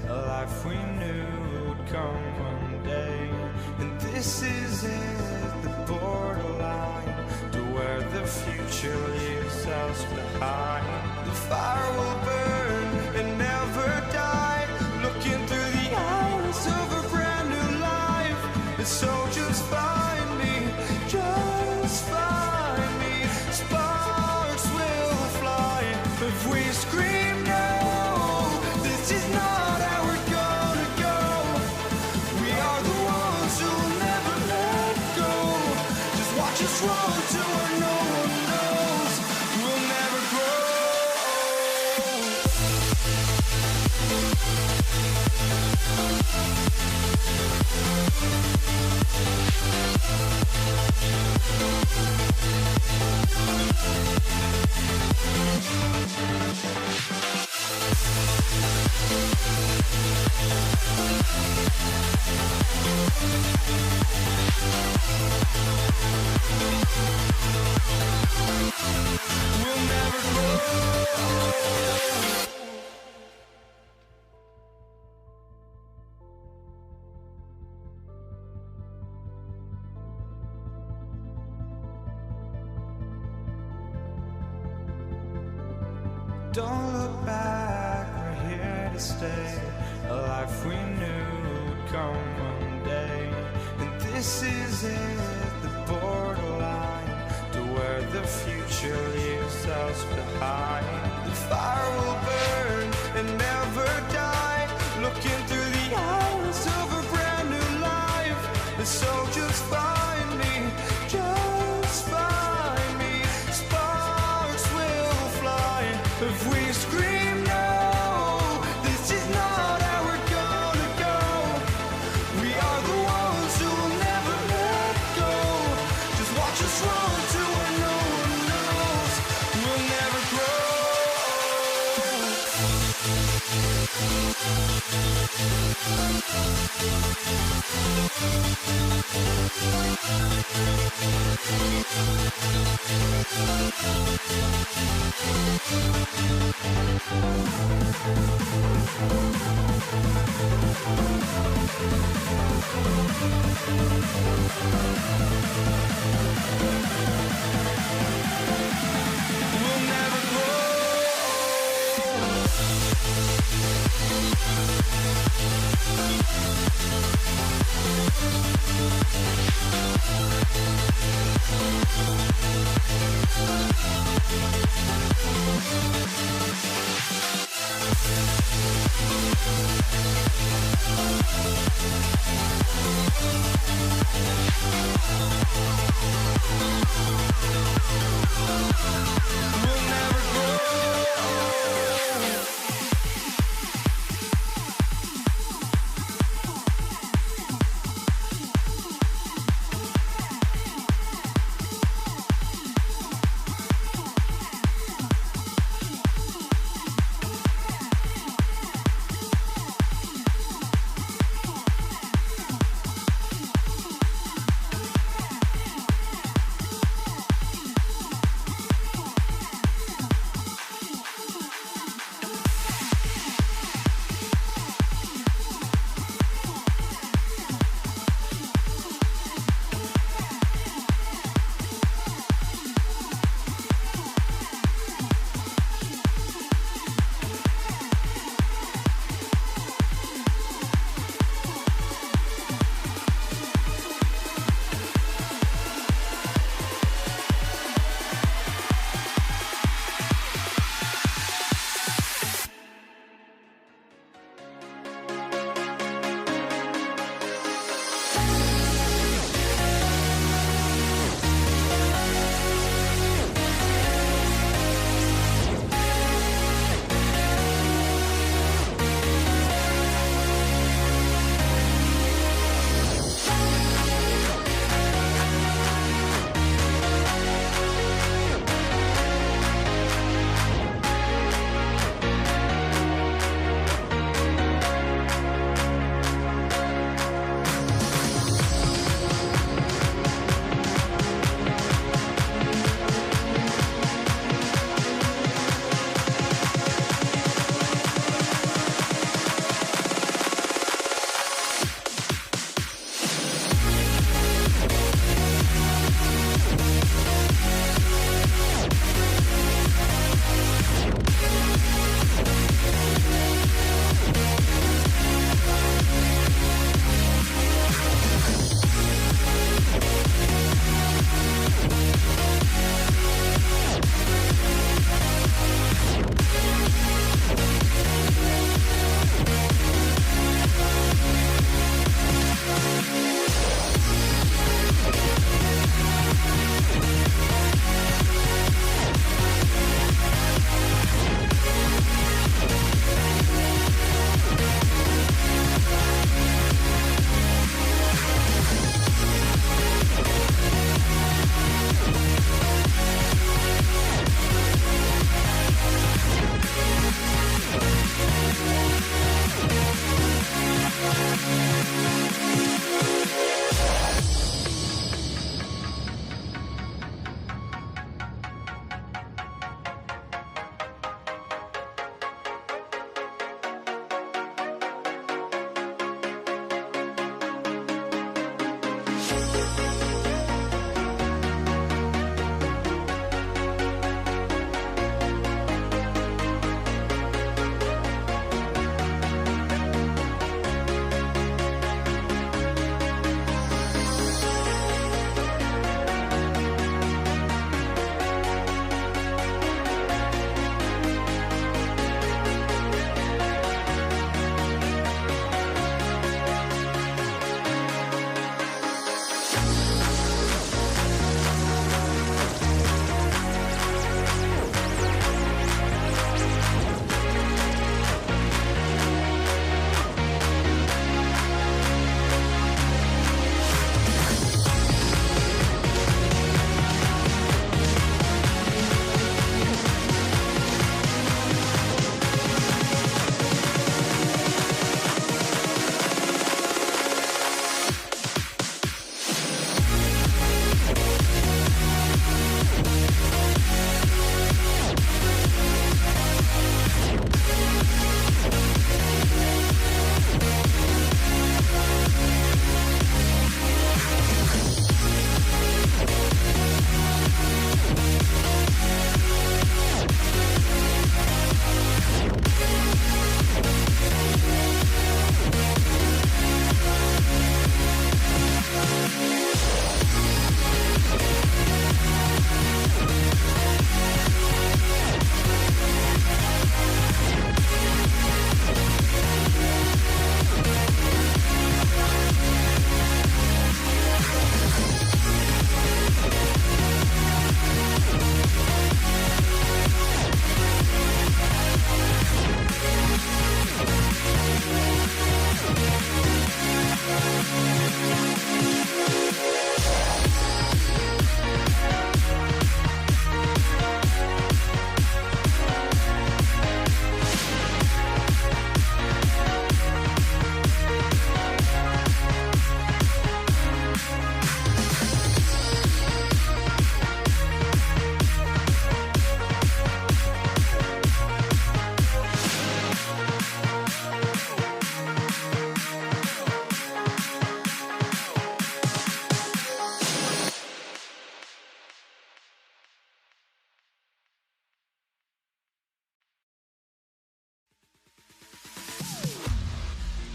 A life we knew would come one day. And this is it, the borderline to where the future leaves us behind. The fire will burn and never die, looking through the eyes of a brand new life. And so just find me, just find me. Sparks will fly if we scream no. This is not how we're gonna go. We are the ones who'll never let go. Just watch us run to where no one knows. We'll never grow. We'll never grow. Don't look back, we're here to stay. A life we knew would come one day. And this is it, the borderline to where the future leaves us behind. The fire will burn and never die. Looking through the eyes of a brand new life. And so just find me, just find me. Sparks will fly if we scream no. This is not how we're gonna go. We are the ones who will never let go. Just watch us run to where no one knows. We'll never grow. We'll never grow. We'll never grow.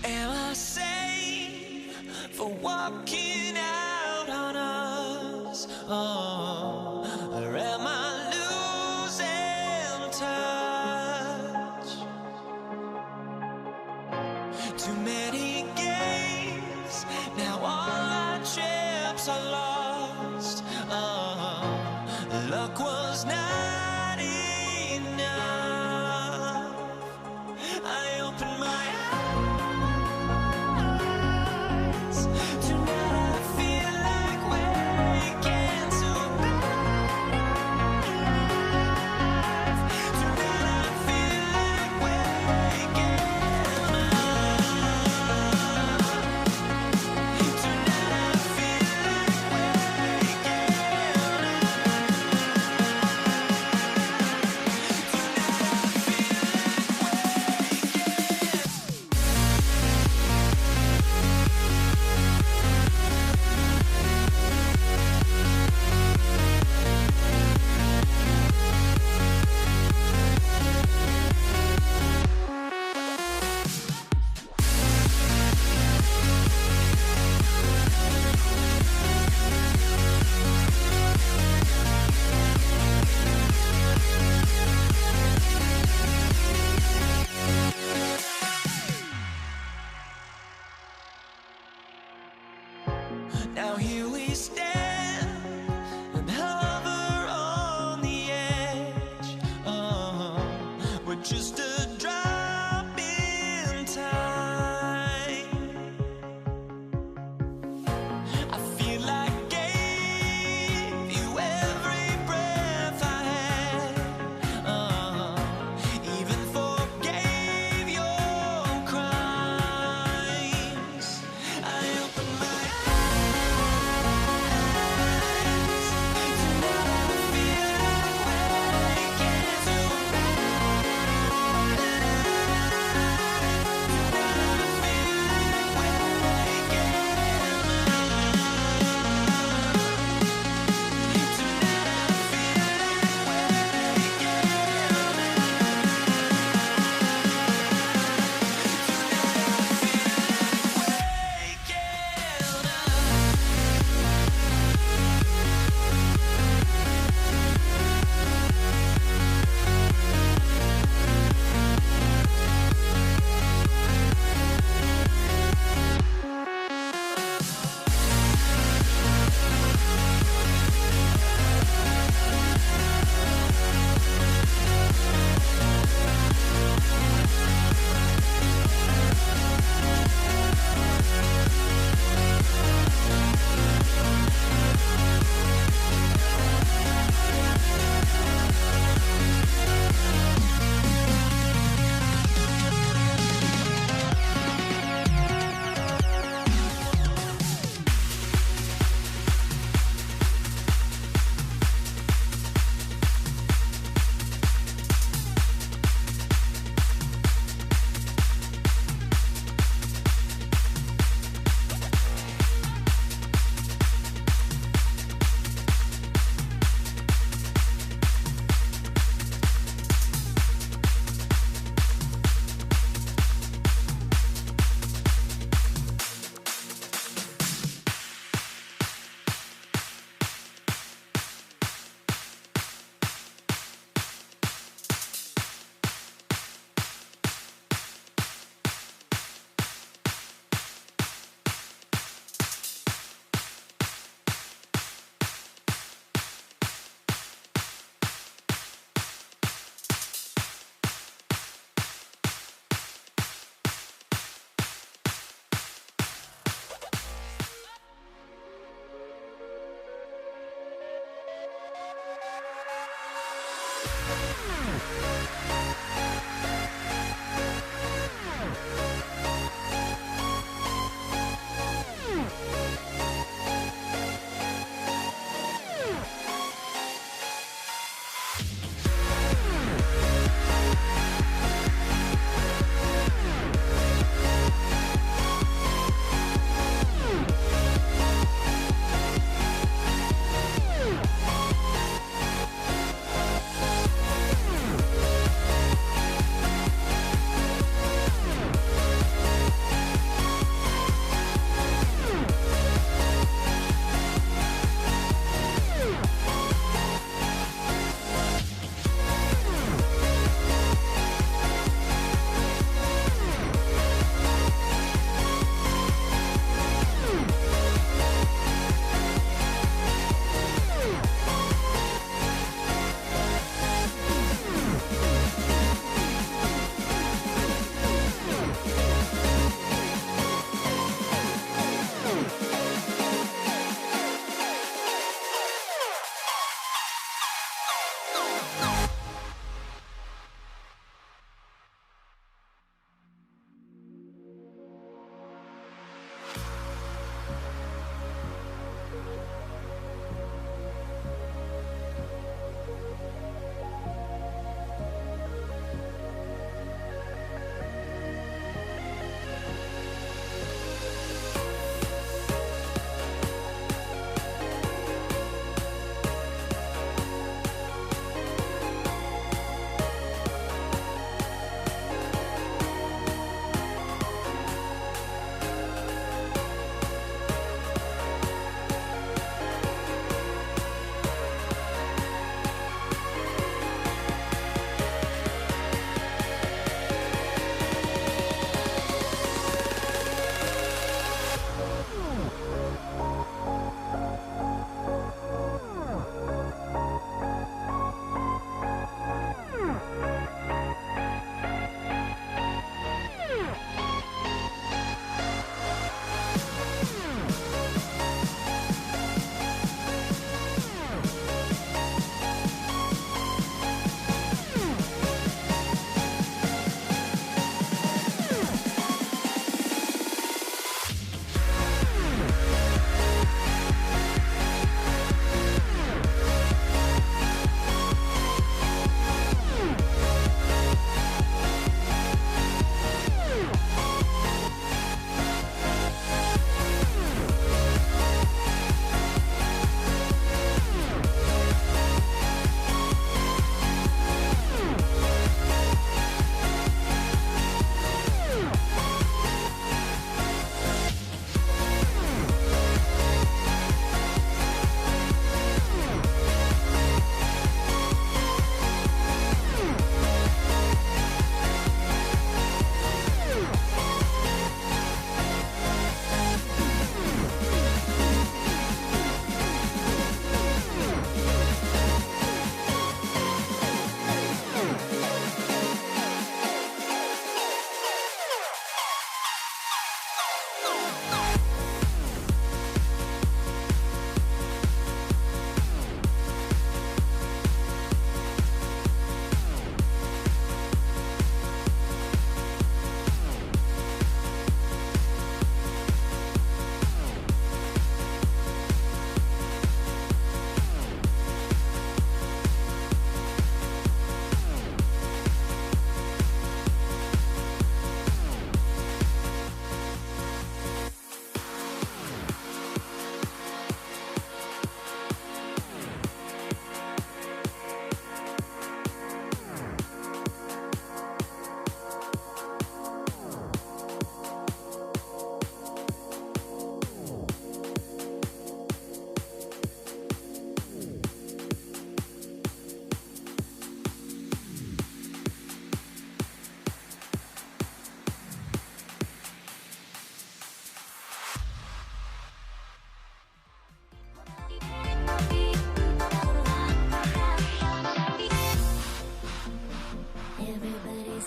Am I sane for walking out on us? Oh, or am I losing touch? Too many games, now all our chips are lost. Oh, luck was not enough. I opened my eyes. Tonight I feel like waking to life. Tonight I feel like waking up.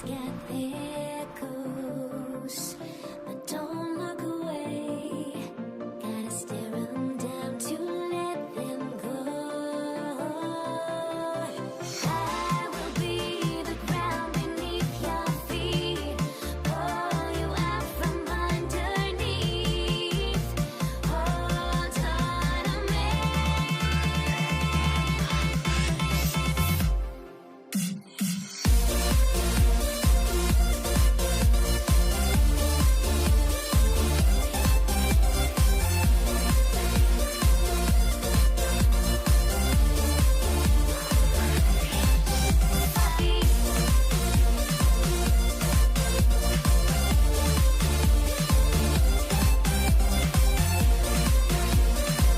Everybody's got their goals, but don't look away. Gotta stare them down to let them go. I will be the ground beneath your feet, pull you out from underneath. Hold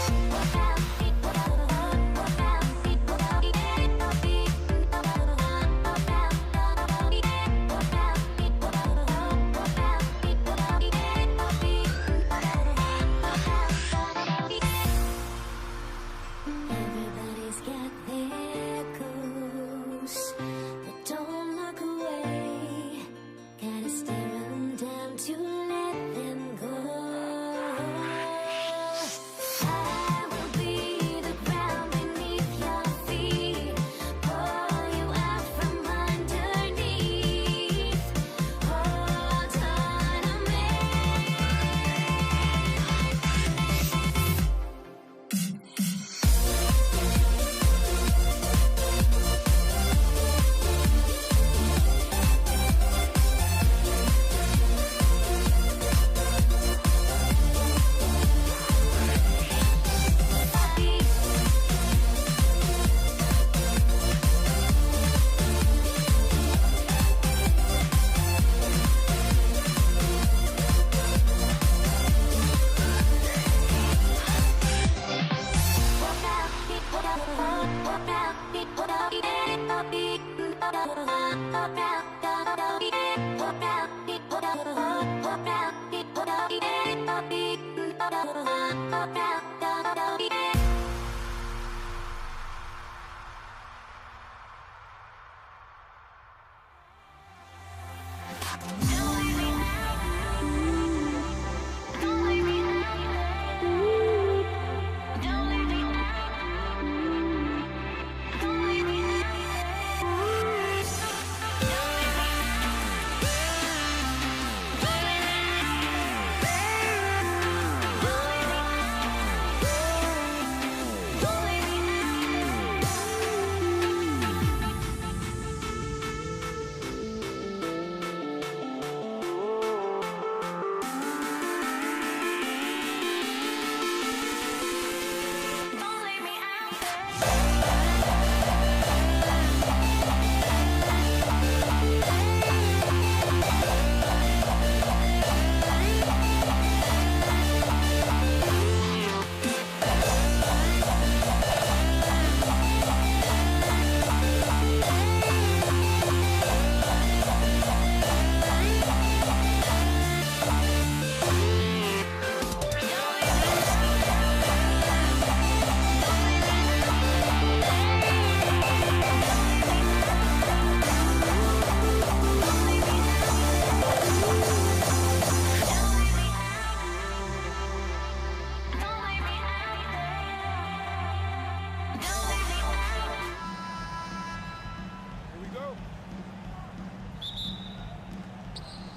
on to me. Everybody's got their goals, but don't look away. Gotta stare them down to let them go. I will be the ground beneath your feet, pull you out from underneath. Hold on to me.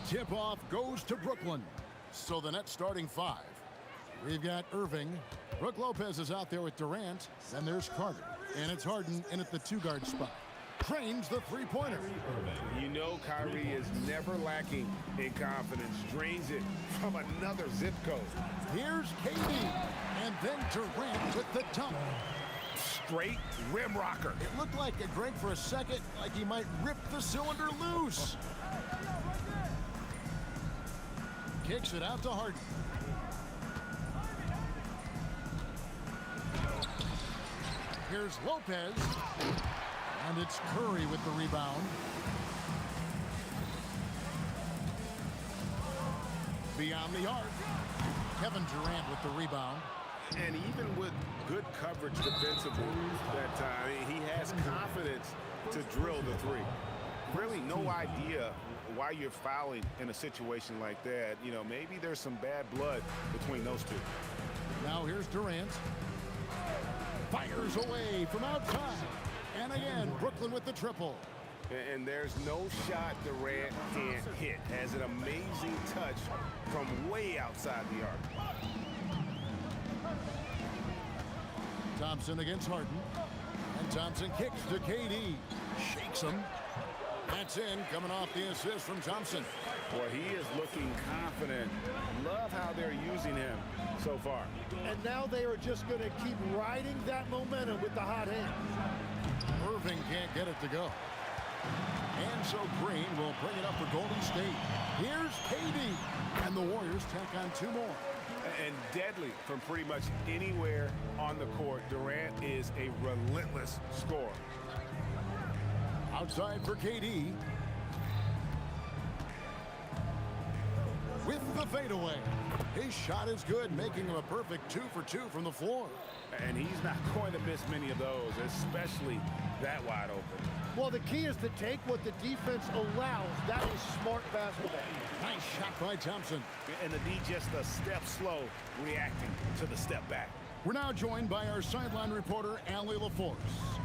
Tip-off goes to Brooklyn. So the net starting five. We've got Irving. Brook Lopez is out there with Durant. Then there's Carter. And it's Harden in at the two-guard spot. Trains the three-pointer. You know Kyrie is never lacking in confidence. Drains it from another zip code. Here's KD. And then Durant with the dunk. Straight rim rocker. It looked like a Greg for a second, like he might rip the cylinder loose. Kicks it out to Harden. Here's Lopez. And it's Curry with the rebound. Beyond the arc. Kevin Durant with the rebound. And even with good coverage defensively that time, he has confidence to drill the three. Really no idea why you're fouling in a situation like that. You know, maybe there's some bad blood between those two. Now here's Durant. Fires away from outside. And again, Brooklyn with the triple. And there's no shot Durant can't hit. Has an amazing touch from way outside the arc. Thompson against Harden. And Thompson kicks to KD. Shakes him. That's in, coming off the assist from Thompson. Boy, he is looking confident. Love how they're using him so far. And now they are just going to keep riding that momentum with the hot hand. Irving can't get it to go. And so Green will bring it up for Golden State. Here's KD. And the Warriors tack on two more. And deadly from pretty much anywhere on the court. Durant is a relentless scorer. Outside for KD. With the fadeaway. His shot is good, making him a perfect 2 for 2 from the floor. And he's not going to miss many of those, especially that wide open. Well, the key is to take what the defense allows. That is smart basketball. Nice shot by Thompson. And the D just a step slow, reacting to the step back. We're now joined by our sideline reporter, Allie LaForce.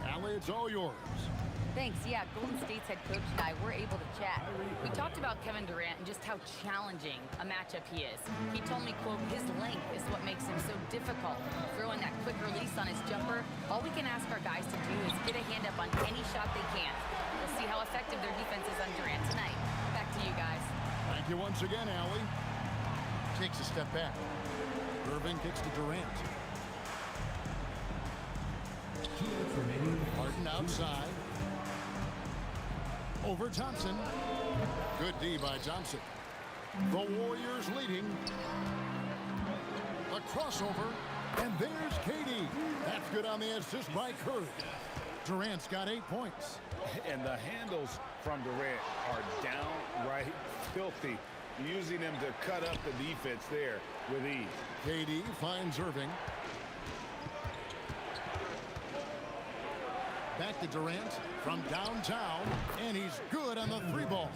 Allie, it's all yours. Thanks. Yeah, Golden State's head coach and I were able to chat. We talked about Kevin Durant and just how challenging a matchup he is. He told me, quote, his length is what makes him so difficult. Throwing that quick release on his jumper, all we can ask our guys to do is get a hand up on any shot they can. We'll see how effective their defense is on Durant tonight. Back to you guys. Thank you once again, Allie. Takes a step back. Irving kicks to Durant. Harden outside. Over Thompson. Good D by Thompson. The Warriors leading. A crossover. And there's KD. That's good on the assist by Curry. Durant's got 8 points. And the handles from Durant are downright filthy. Using him to cut up the defense there with ease. KD finds Irving. Back to Durant from downtown, and he's good on the three ball.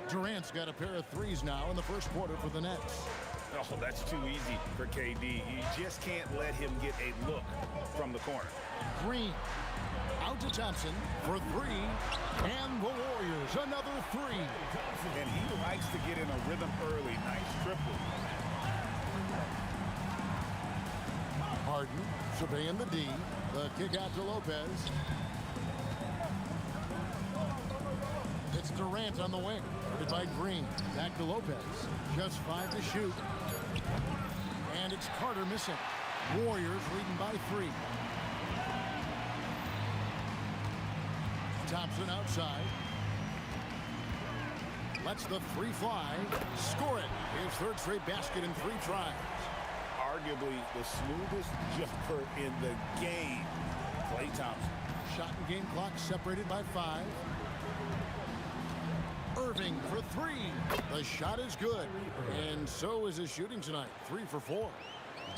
Durant's got a pair of threes now in the first quarter for the Nets. Oh, that's too easy for KD. You just can't let him get a look from the corner. Green out to Thompson for three, and the Warriors another three. And he likes to get in a rhythm early. Nice triple. Harden surveying the D. The kick out to Lopez. It's Durant on the wing. Guarded by Green. Back to Lopez. Just 5 to shoot. And it's Carter missing. Warriors leading by 3. Thompson outside. Lets the three fly. Score it. His third straight basket in 3 tries. Arguably the smoothest jumper in the game. Klay Thompson. Shot and game clock separated by 5. Irving for 3. The shot is good. And so is his shooting tonight. 3 for 4.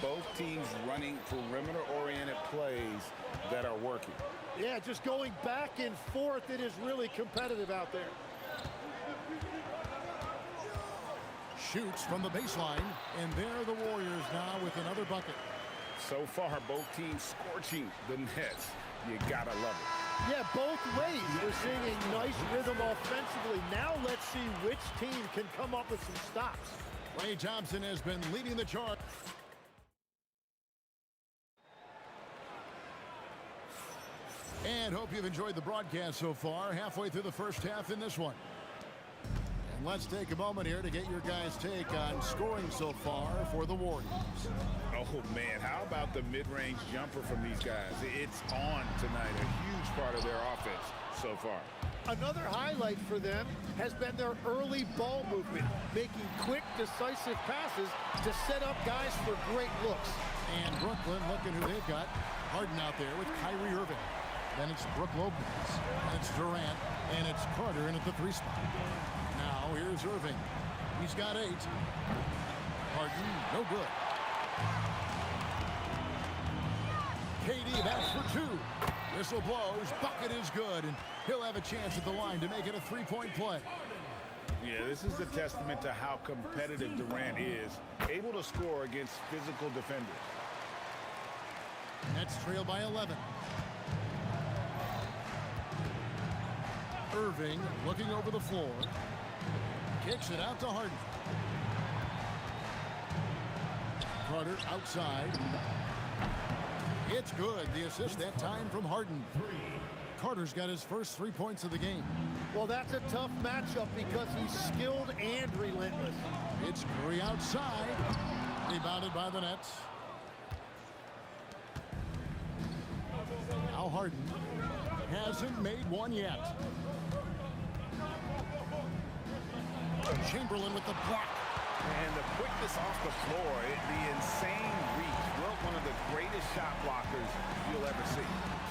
Both teams running perimeter-oriented plays that are working. Yeah, just going back and forth. It is really competitive out there. Shoots from the baseline, and there the Warriors now with another bucket. So far, both teams scorching the Nets. You gotta love it. Yeah, both ways. We're seeing a nice rhythm offensively. Now let's see which team can come up with some stops. Klay Thompson has been leading the charge. And hope you've enjoyed the broadcast so far. Halfway through the first half in this one. Let's take a moment here to get your guys' take on scoring so far for the Warriors. Oh, man, how about the mid-range jumper from these guys? It's on tonight, a huge part of their offense so far. Another highlight for them has been their early ball movement, making quick, decisive passes to set up guys for great looks. And Brooklyn looking who they've got. Harden out there with Kyrie Irving. Then it's Brook Lopez. And it's Durant. And it's Carter in at the 3 spot. Now here's Irving. He's got 8. Harden, no good. KD, that's for 2. Whistle blows. Bucket is good. And he'll have a chance at the line to make it a 3-point play. Yeah, this is a testament to how competitive Durant is. Able to score against physical defenders. Nets trail by 11. Irving looking over the floor. Kicks it out to Harden. Carter outside. It's good. The assist that time from Harden. Carter's got his first 3 points of the game. Well, that's a tough matchup because he's skilled and relentless. It's Curry outside. Rebounded by the Nets. Now Harden hasn't made one yet. Chamberlain with the block. And the quickness off the floor, the insane reach. Well, one of the greatest shot blockers you'll ever see.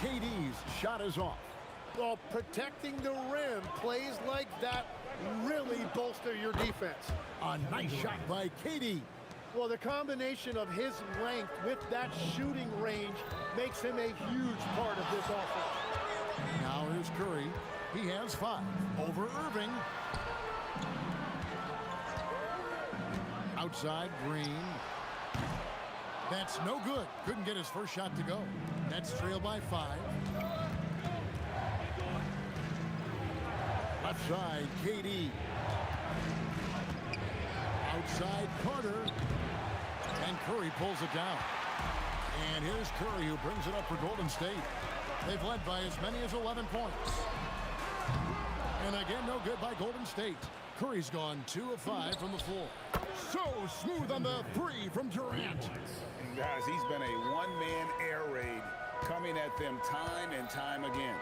KD's shot is off. Well, protecting the rim, plays like that really bolster your defense. A nice shot by KD. Well, the combination of his length with that shooting range makes him a huge part of this offense. Now here's Curry. He has 5 over Irving. Outside, Green. That's no good. Couldn't get his first shot to go. Nets trail by 5. Left side, KD. Outside, Carter. And Curry pulls it down. And here's Curry who brings it up for Golden State. They've led by as many as 11 points. And again, no good by Golden State. Curry's gone 2 of 5 from the floor. So smooth on the 3 from Durant. Guys, he's been a one-man air raid coming at them time and time again.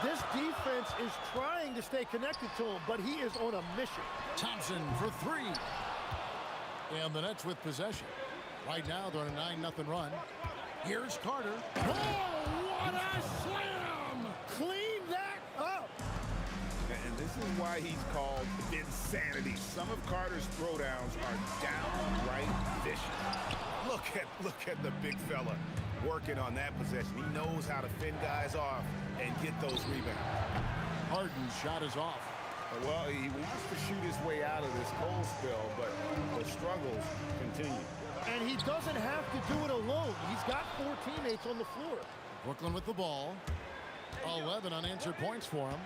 This defense is trying to stay connected to him, but he is on a mission. Thompson for 3. And the Nets with possession. Right now, they're on a 9-0 run. Here's Carter. Oh, what a slam! Clean that up! And this is why he's called insanity. Some of Carter's throwdowns are downright vicious. Look at the big fella working on that possession. He knows how to fend guys off and get those rebounds. Harden's shot is off. Well, he wants to shoot his way out of this cold spell, but the struggles continue. And he doesn't have to do it alone. He's got 4 teammates on the floor. Brooklyn with the ball. 11 unanswered points for him.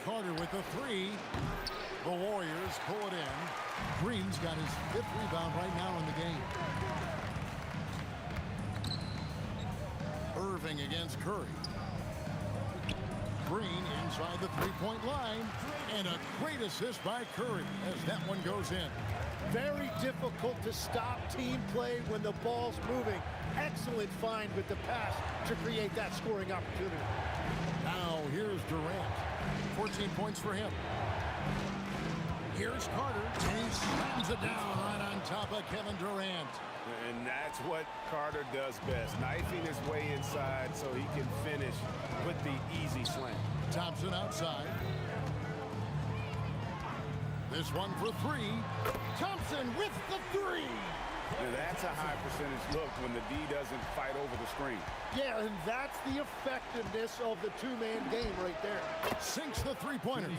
Carter with the 3. The Warriors pull it in. Green's got his 5th rebound right now in the game. Irving against Curry. Green inside the 3-point line. And a great assist by Curry as that one goes in. Very difficult to stop team play when the ball's moving. Excellent find with the pass to create that scoring opportunity. Now here's Durant. 14 points for him. Here's Carter, and he slams it down right on top of Kevin Durant. And that's what Carter does best, knifing his way inside so he can finish with the easy slam. Thompson outside. This one for 3. Thompson with the 3. Now that's a high percentage look when the D doesn't fight over the screen. Yeah, and that's the effectiveness of the 2-man game right there. Sinks the 3-pointer.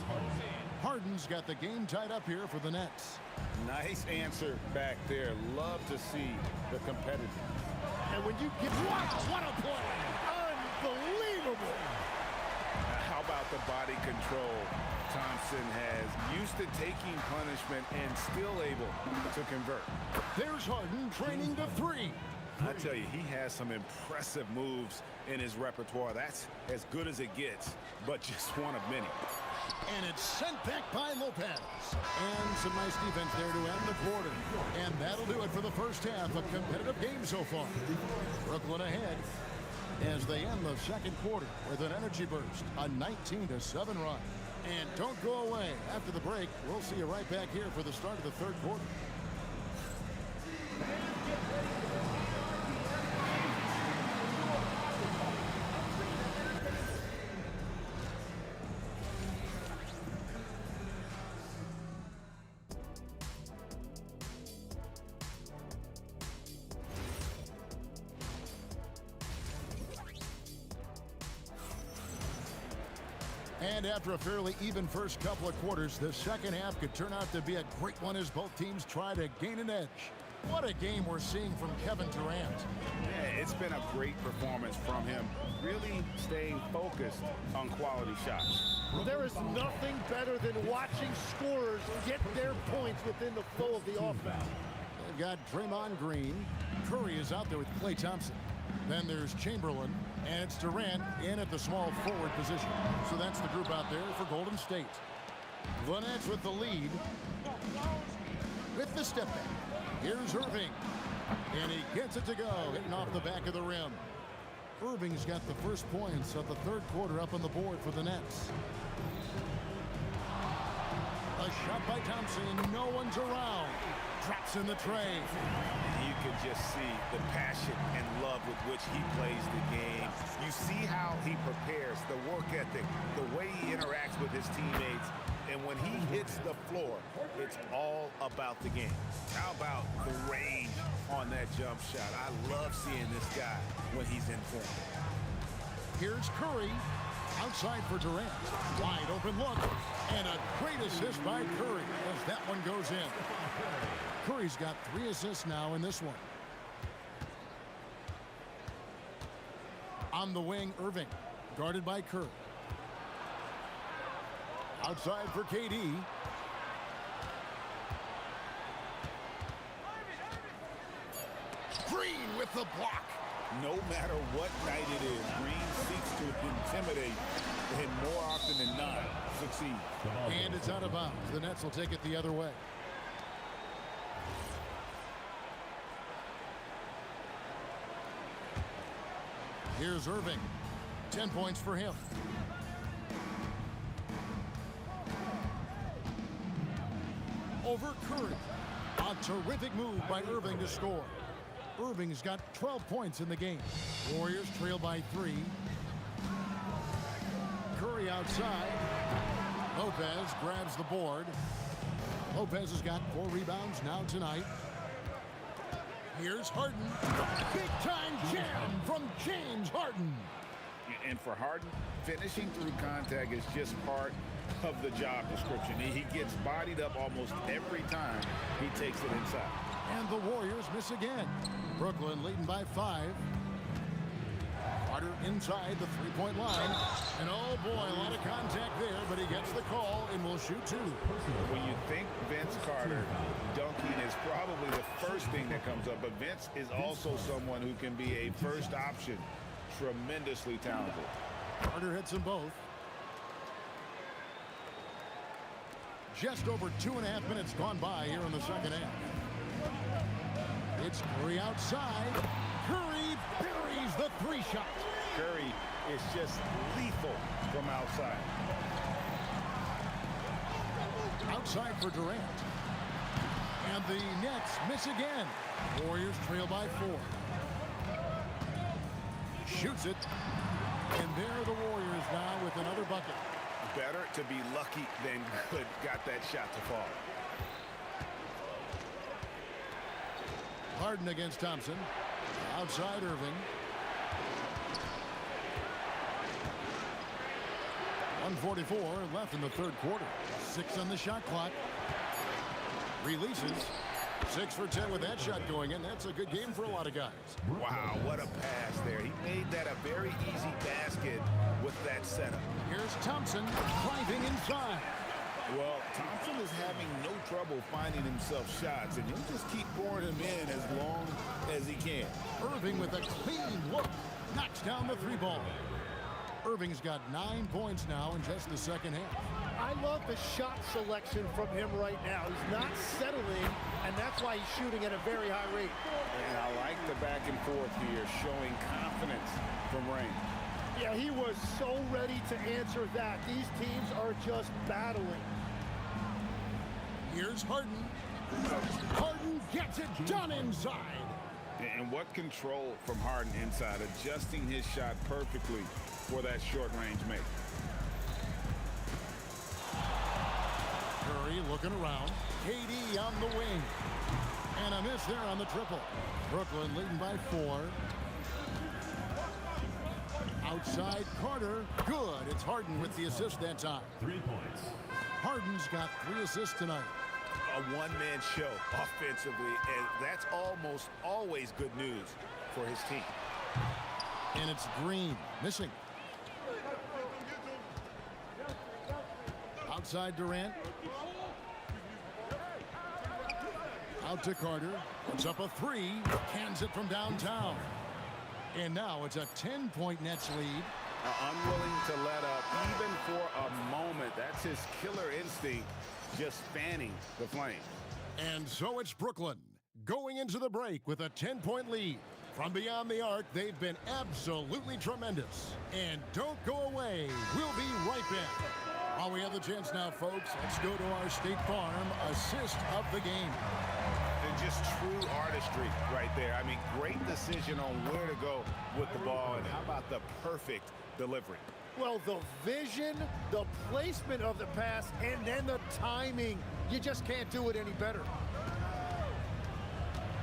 Harden's got the game tied up here for the Nets. Nice answer back there. Love to see the competitive. And when you get... Wow, what a play! Unbelievable! How about the body control Thompson has? Used to taking punishment and still able to convert. There's Harden training the 3. I tell you, he has some impressive moves in his repertoire. That's as good as it gets, but just one of many. And it's sent back by Lopez. And some nice defense there to end the quarter. And that'll do it for the first half. A competitive game so far. Brooklyn ahead as they end the second quarter with an energy burst. A 19-7 run. And don't go away. After the break, we'll see you right back here for the start of the third quarter. And after a fairly even first couple of quarters, the second half could turn out to be a great one as both teams try to gain an edge. What a game we're seeing from Kevin Durant. Yeah, it's been a great performance from him, really staying focused on quality shots. Well, there is nothing better than watching scorers get their points within the flow of the offense. They've got Draymond Green. Curry is out there with Klay Thompson. Then there's Chamberlain, and it's Durant in at the small forward position. So that's the group out there for Golden State. The Nets with the lead. With the step back. Here's Irving. And he gets it to go, hitting off the back of the rim. Irving's got the first points of the third quarter up on the board for the Nets. A shot by Thompson. No one's around. Drops in the tray. You can just see the passion and love with which he plays the game. You see how he prepares, the work ethic, the way he interacts with his teammates. And when he hits the floor, it's all about the game. How about the range on that jump shot? I love seeing this guy when he's in form. Here's Curry. Outside for Durant. Wide open look. And a great assist by Curry as that one goes in. Curry's got 3 assists now in this one. On the wing, Irving. Guarded by Curry. Outside for KD. Green with the block. No matter what night it is, Green seeks to intimidate and more often than not succeed. And it's out of bounds. The Nets will take it the other way. Here's Irving. 10 points for him. Over Curry. A terrific move by Irving to score. Irving's got 12 points in the game. Warriors trail by 3. Curry outside. Lopez grabs the board. Lopez has got 4 rebounds now tonight. Here's Harden. Big-time jam from James Harden. And for Harden, finishing through contact is just part of the job description. He gets bodied up almost every time he takes it inside. And the Warriors miss again. Brooklyn leading by 5. Carter inside the three-point line. And oh boy, a lot of contact there, but he gets the call and will shoot 2. When you think Vince Carter, dunking is probably the first thing that comes up, but Vince is also someone who can be a first option. Tremendously talented. Carter hits them both. Just over 2.5 minutes gone by here in the second half. It's Curry outside. Curry buries the 3 shot. Curry is just lethal from outside. Outside for Durant. And the Nets miss again. Warriors trail by 4. Shoots it. And there are the Warriors now with another bucket. Better to be lucky than good. Got that shot to fall. Harden against Thompson. Outside Irving. 1:44 left in the third quarter. 6 on the shot clock. Releases. 6 for 10 with that shot going in. That's a good game for a lot of guys. Wow, what a pass there. He made that a very easy basket with that setup. Here's Thompson driving inside. Well, Thompson is having no trouble finding himself shots, and he'll just keep pouring them in as long as he can. Irving with a clean look. Knocks down the 3-ball. Irving's got 9 points now in just the second half. I love the shot selection from him right now. He's not settling, and that's why he's shooting at a very high rate. And I like the back and forth here, showing confidence from Rain. Yeah, he was so ready to answer that. These teams are just battling. Here's Harden. Harden gets it done inside. And what control from Harden inside, adjusting his shot perfectly for that short-range make. Curry looking around. KD on the wing. And a miss there on the triple. Brooklyn leading by 4. Outside Carter. Good. It's Harden with the assist that time. 3 points. Harden's got 3 assists tonight. A one-man show offensively, and that's almost always good news for his team. And it's Green missing. Outside Durant. Out to Carter. Puts up a 3. Cans it from downtown. And now it's a 10-point Nets lead. Unwilling to let up even for a moment. That's his killer instinct, just fanning the flame. And so it's Brooklyn going into the break with a 10-point lead. From beyond the arc, they've been absolutely tremendous. And don't go away. We'll be right back. While we have the chance now, folks, let's go to our State Farm assist of the game. And just true artistry right there. I mean, great decision on where to go with the ball. And how about the perfect delivery? Well, the vision, the placement of the pass, and then the timing. You just can't do it any better.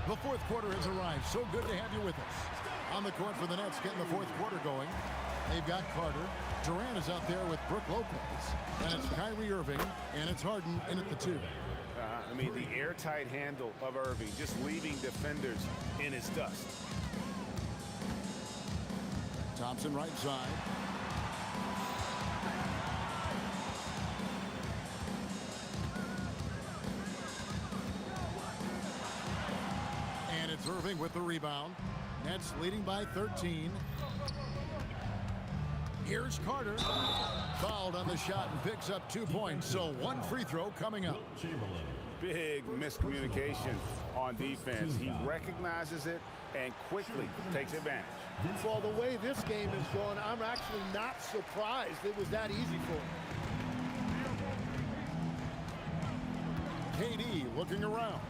The fourth quarter has arrived. So good to have you with us. On the court for the Nets, getting the fourth quarter going. They've got Carter. Durant is out there with Brook Lopez. And it's Kyrie Irving, and it's Harden in at the 2. I mean, the airtight handle of Irving, just leaving defenders in his dust. Thompson right side. And it's Irving with the rebound. Nets leading by 13. Here's Carter. Fouled on the shot and picks up 2 points. So 1 free throw coming up. Big miscommunication on defense. He recognizes it and quickly takes advantage. Well, the way this game is going, I'm actually not surprised it was that easy for him. KD looking around.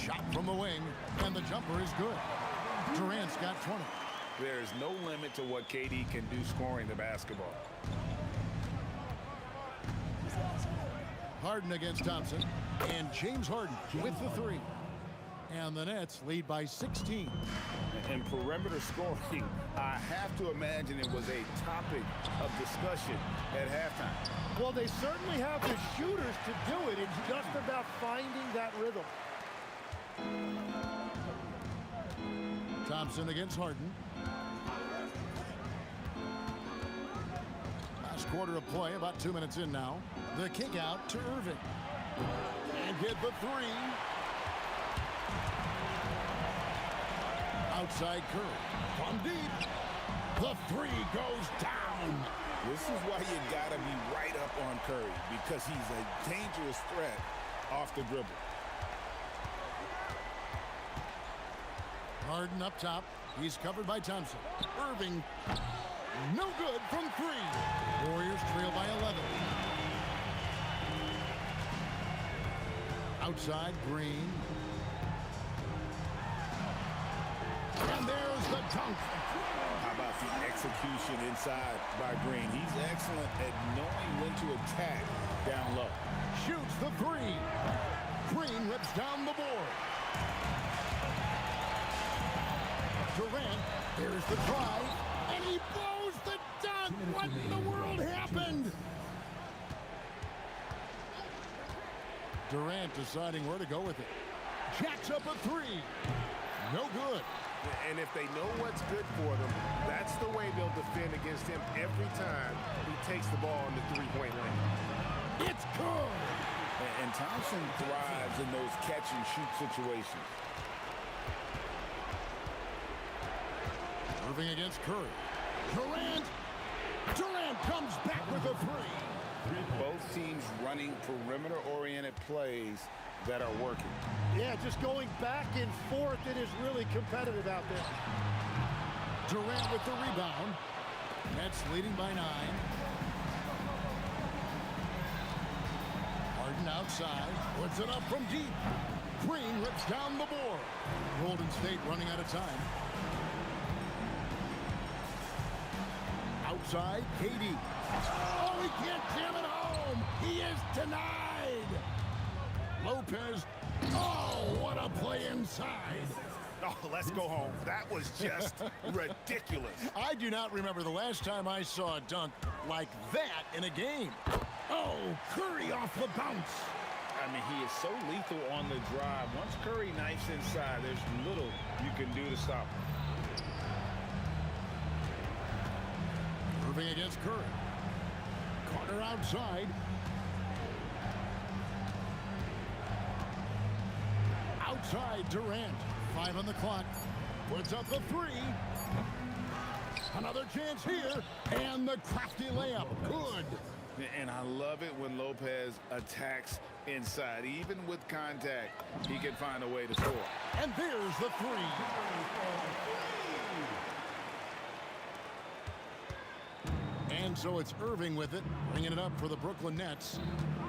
Shot from the wing, and the jumper is good. Durant's got 20. There's no limit to what KD can do scoring the basketball. Harden against Thompson, and James Harden with the 3. And the Nets lead by 16. And perimeter scoring, I have to imagine it was a topic of discussion at halftime. Well, they certainly have the shooters to do it. It's just about finding that rhythm. Thompson against Harden. Last quarter of play, about 2 minutes in now. The kick out to Irving. And get the 3. Outside Curry. From deep. The 3 goes down. This is why you got to be right up on Curry, because he's a dangerous threat off the dribble. Harden up top. He's covered by Thompson. Irving, no good from 3. Warriors trail by 11. Outside, Green. And there's the dunk. How about the execution inside by Green? He's excellent at knowing when to attack down low. Shoots the 3. Green rips down the board. Durant, there's the drive, and he blows the dunk. What in the world happened? Durant deciding where to go with it. Jacks up a 3. No good. And if they know what's good for them, that's the way they'll defend against him every time he takes the ball in the three-point line. It's good. And Thompson thrives in those catch-and-shoot situations. Irving against Curry. Durant comes back with a 3. Both teams running perimeter-oriented plays that are working. Yeah, just going back and forth. It is really competitive out there. Durant with the rebound. Nets leading by 9. Harden Mashburn outside. Puts it up from deep. Green rips down the board. Golden State running out of time. Outside, Katie. Oh, he can't jam it home. He is denied. Lopez. Oh, what a play inside. Oh, let's go home. That was just ridiculous. I do not remember the last time I saw a dunk like that in a game. Oh, Curry off the bounce. I mean, he is so lethal on the drive. Once Curry knifes inside, there's little you can do to stop him. Irving against Curry. Carter outside. Outside, Durant. 5 on the clock. Puts up the 3. Another chance here. And the crafty layup. Good. And I love it when Lopez attacks inside. Even with contact, he can find a way to score. And there's the 3. And so it's Irving with it, bringing it up for the Brooklyn Nets.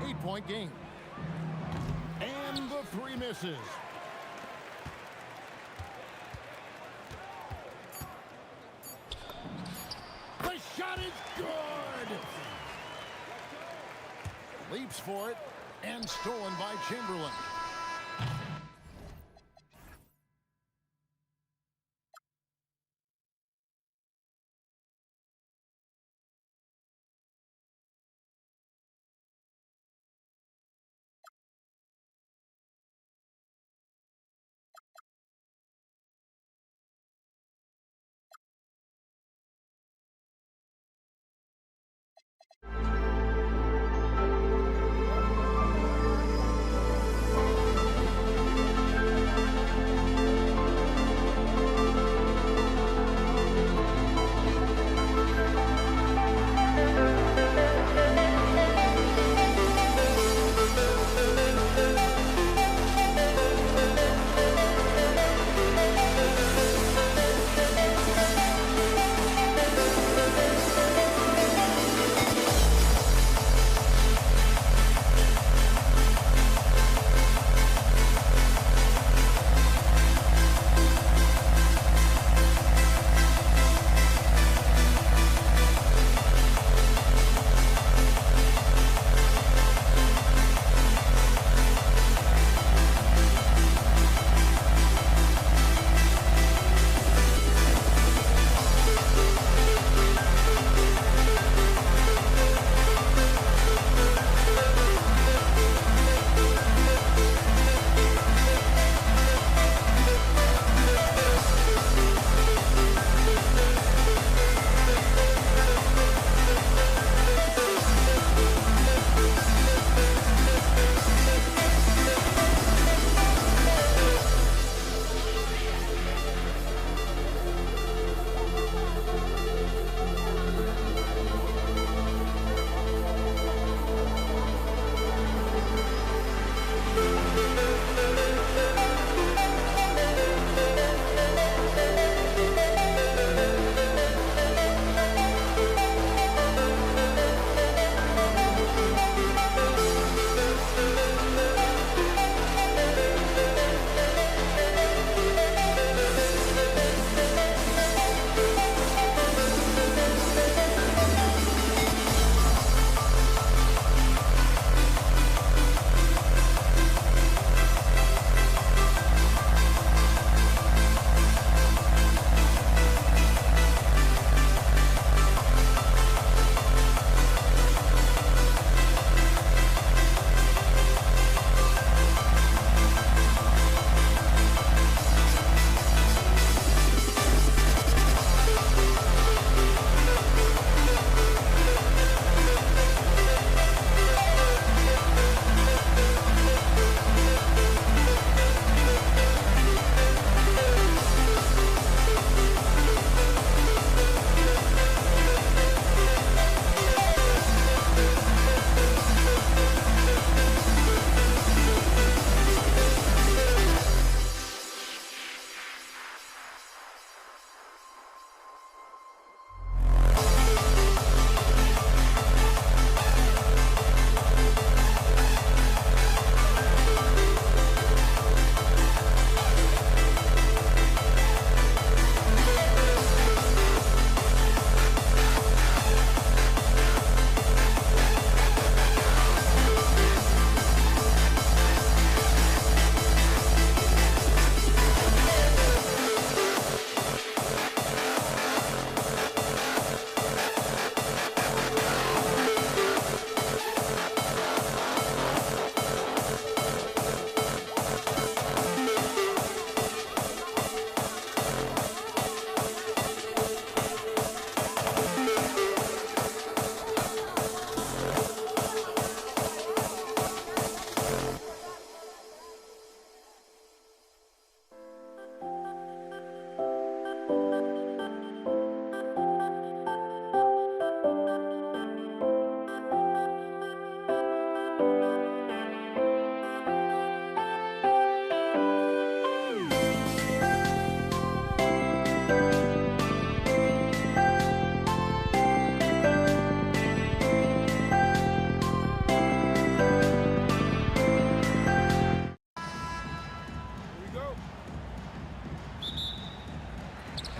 8-point game. And the 3 misses. The shot is good. Leaps for it and stolen by Chamberlain.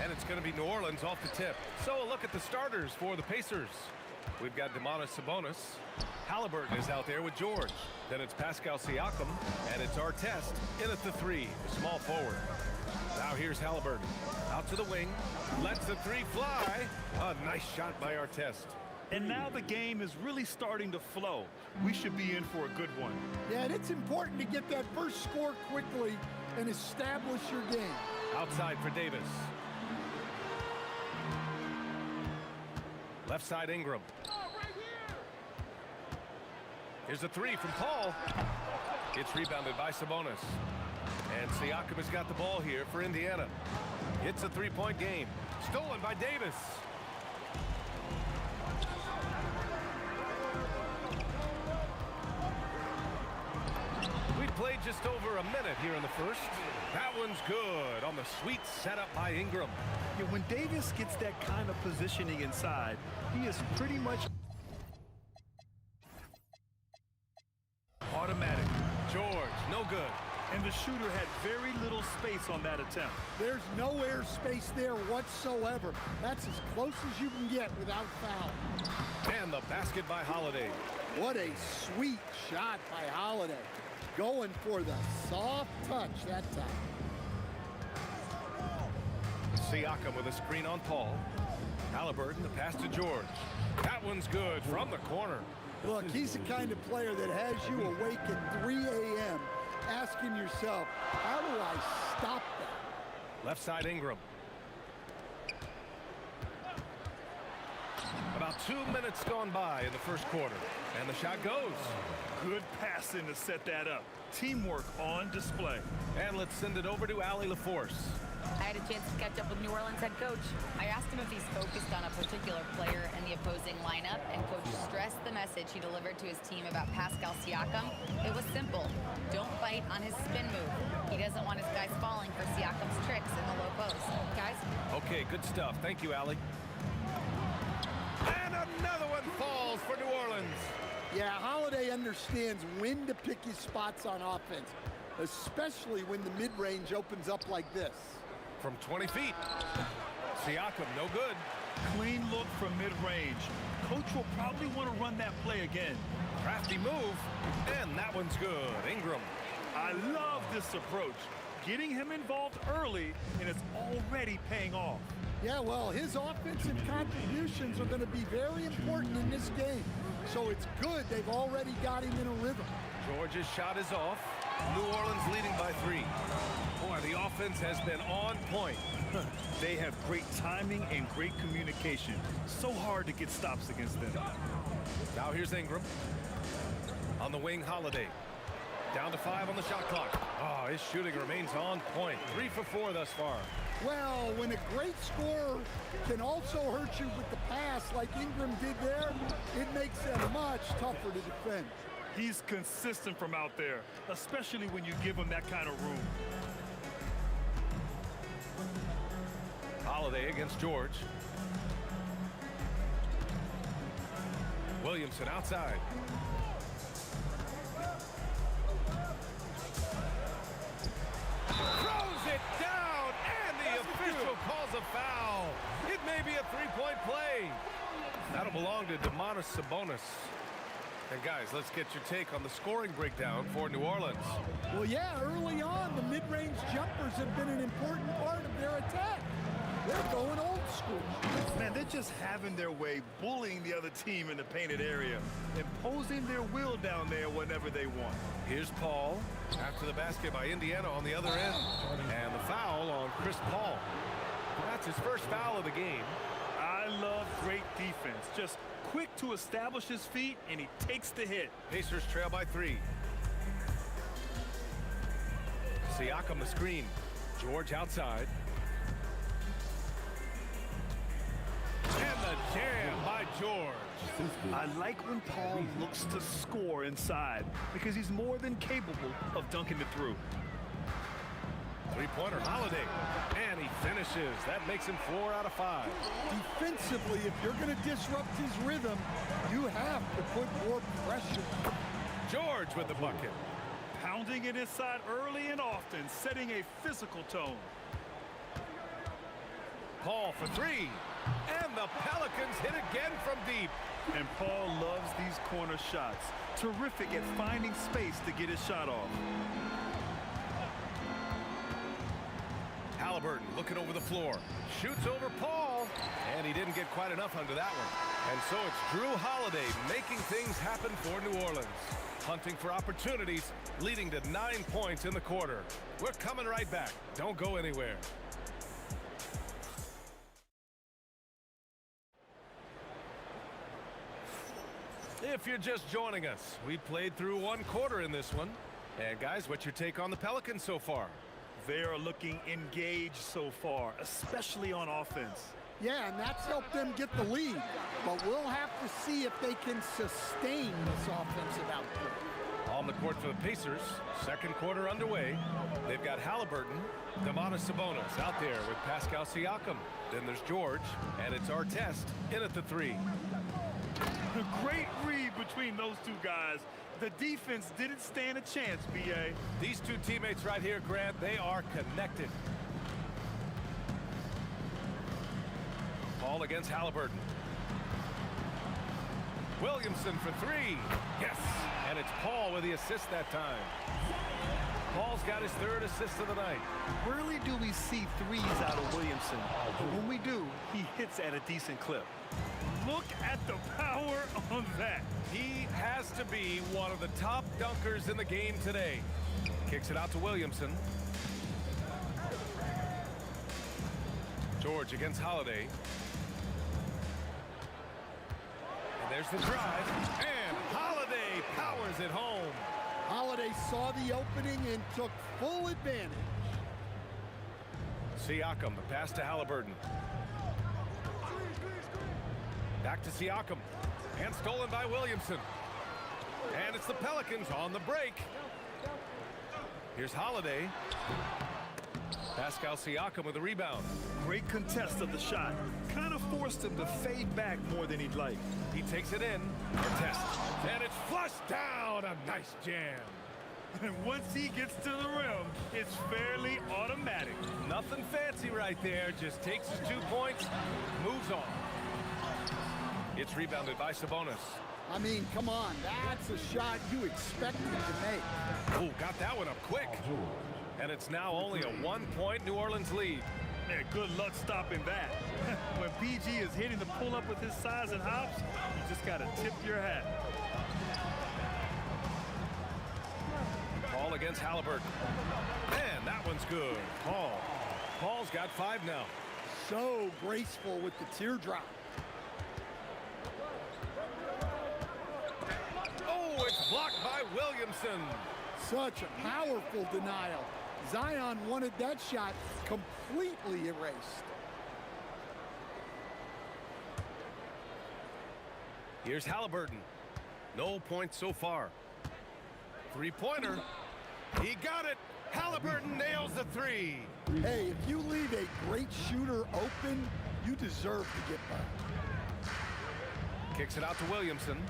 And it's going to be New Orleans off the tip. So a look at the starters for the Pacers. We've got Domantas Sabonis. Halliburton is out there with George. Then it's Pascal Siakam, and it's Artest in at the 3, the small forward. Now here's Halliburton. Out to the wing. Lets the 3 fly. A nice shot by Artest. And now the game is really starting to flow. We should be in for a good one. Yeah, and it's important to get that first score quickly and establish your game. Outside for Davis. Left side Ingram. Here's a 3 from Paul. It's rebounded by Sabonis. And Siakam has got the ball here for Indiana. It's a 3-point game. Stolen by Davis. We played just over a minute here in the first. That one's good on the sweet setup by Ingram. Yeah, when Davis gets that kind of positioning inside, he is pretty much automatic. George, no good. And the shooter had very little space on that attempt. There's no air space there whatsoever. That's as close as you can get without foul. And the basket by Holiday. What a sweet shot by Holiday. Going for the soft touch that time. Siakam with a screen on Paul. Halliburton, the pass to George. That one's good from the corner. Look, he's the kind of player that has you awake at 3 a.m. asking yourself, how do I stop that? Left side Ingram. About 2 minutes gone by in the first quarter. And the shot goes. Good passing to set that up. Teamwork on display. And let's send it over to Allie LaForce. I had a chance to catch up with New Orleans head coach. I asked him if he's focused on a particular player in the opposing lineup, and coach stressed the message he delivered to his team about Pascal Siakam. It was simple. Don't bite on his spin move. He doesn't want his guys falling for Siakam's tricks in the low post. Guys? Okay, good stuff. Thank you, Allie. And another one falls for New Orleans. Yeah, Holiday understands when to pick his spots on offense, especially when the mid-range opens up like this. From 20 feet. Siakam, no good. Clean look from mid-range. Coach will probably want to run that play again. Crafty move, and that one's good. Ingram. I love this approach. Getting him involved early, and it's already paying off. Yeah, well, his offensive contributions are going to be very important in this game. So it's good they've already got him in a rhythm. George's shot is off. New Orleans leading by 3. Boy, the offense has been on point. They have great timing and great communication. So hard to get stops against them. Now here's Ingram. On the wing, Holiday. Down to 5 on the shot clock. Oh, his shooting remains on point. 3 for 4 thus far. Well, when a great scorer can also hurt you with the pass like Ingram did there, it makes them much tougher to defend. He's consistent from out there, especially when you give him that kind of room. Holiday against George. Williamson outside. Throws it down, and the official calls a foul. It may be a 3-point play. That'll belong to Domantas Sabonis. And guys, let's get your take on the scoring breakdown for New Orleans. Well, yeah, early on, the mid-range jumpers have been an important part of their attack. They're going old school. Man, they're just having their way, bullying the other team in the painted area, imposing their will down there whenever they want. Here's Paul after the basket by Indiana on the other end. And the foul on Chris Paul. That's his first foul of the game. I love great defense. Just quick to establish his feet, and he takes the hit. Pacers trail by 3. Siakam the screen. George outside. And the jam by George. I like when Paul looks to score inside because he's more than capable of dunking it through. 3-pointer Holiday. And he finishes. That makes him 4 out of 5. Defensively, if you're going to disrupt his rhythm, you have to put more pressure. George with the bucket. Pounding it inside early and often, setting a physical tone. Paul for three. And the Pelicans hit again from deep. And Paul loves these corner shots. Terrific at finding space to get his shot off. Halliburton looking over the floor. Shoots over Paul. And he didn't get quite enough under that one. And so it's Drew Holiday making things happen for New Orleans. Hunting for opportunities, leading to 9 points in the quarter. We're coming right back. Don't go anywhere. If you're just joining us, we played through one quarter in this one. And guys, what's your take on the Pelicans so far? They are looking engaged so far, especially on offense. Yeah, and that's helped them get the lead. But we'll have to see if they can sustain this offensive output. On the court for the Pacers, second quarter underway. They've got Halliburton, Domantas Sabonis out there with Pascal Siakam. Then there's George, and it's Artest in at the three. A great read between those two guys. The defense didn't stand a chance, B.A. These two teammates right here, Grant, they are connected. Paul against Halliburton. Williamson for three. Yes! And it's Paul with the assist that time. Paul's got his third assist of the night. Rarely do we see threes out of Williamson. But when we do, he hits at a decent clip. Look at the power on that. He has to be one of the top dunkers in the game today. Kicks it out to Williamson. George against Holiday. And there's the drive. And Holiday powers it home. Holiday saw the opening and took full advantage. Siakam, the pass to Halliburton. Back to Siakam. And stolen by Williamson. And it's the Pelicans on the break. Here's Holiday. Pascal Siakam with the rebound. Great contest of the shot. Kind of forced him to fade back more than he'd like. He takes it in. Test. And it's flushed down. A nice jam. And once he gets to the rim, it's fairly automatic. Nothing fancy right there. Just takes his 2 points, moves on. It's rebounded by Sabonis. I mean, come on. That's a shot you expected to make. Oh, got that one up quick. And it's now only a 1 point New Orleans lead. Yeah, good luck stopping that. When PG is hitting the pull-up with his size and hops, you just got to tip your hat. Paul against Halliburton. Man, that one's good. Paul's got 5 now. So graceful with the teardrop. Oh, it's blocked by Williamson. Such a powerful denial. Zion wanted that shot completely erased. Here's Halliburton. No points so far. Three-pointer. He got it. Halliburton nails the three. Hey, if you leave a great shooter open, you deserve to get by. Kicks it out to Williamson.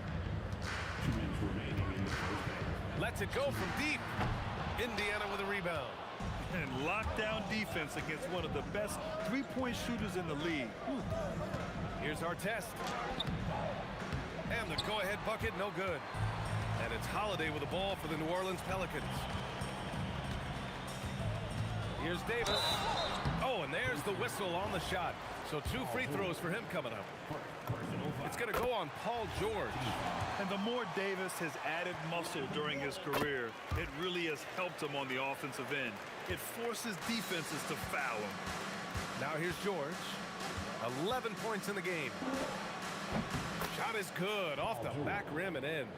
Lets it go from deep. Indiana with a rebound. And lockdown defense against one of the best three-point shooters in the league. Here's Artest. And the go-ahead bucket, no good. And it's Holiday with the ball for the New Orleans Pelicans. Here's Davis. Oh, and there's the whistle on the shot. So 2 free throws for him coming up. It's going to go on Paul George. And the more Davis has added muscle during his career, it really has helped him on the offensive end. It forces defenses to foul him. Now here's George. 11 points in the game. Shot is good off the back rim and in.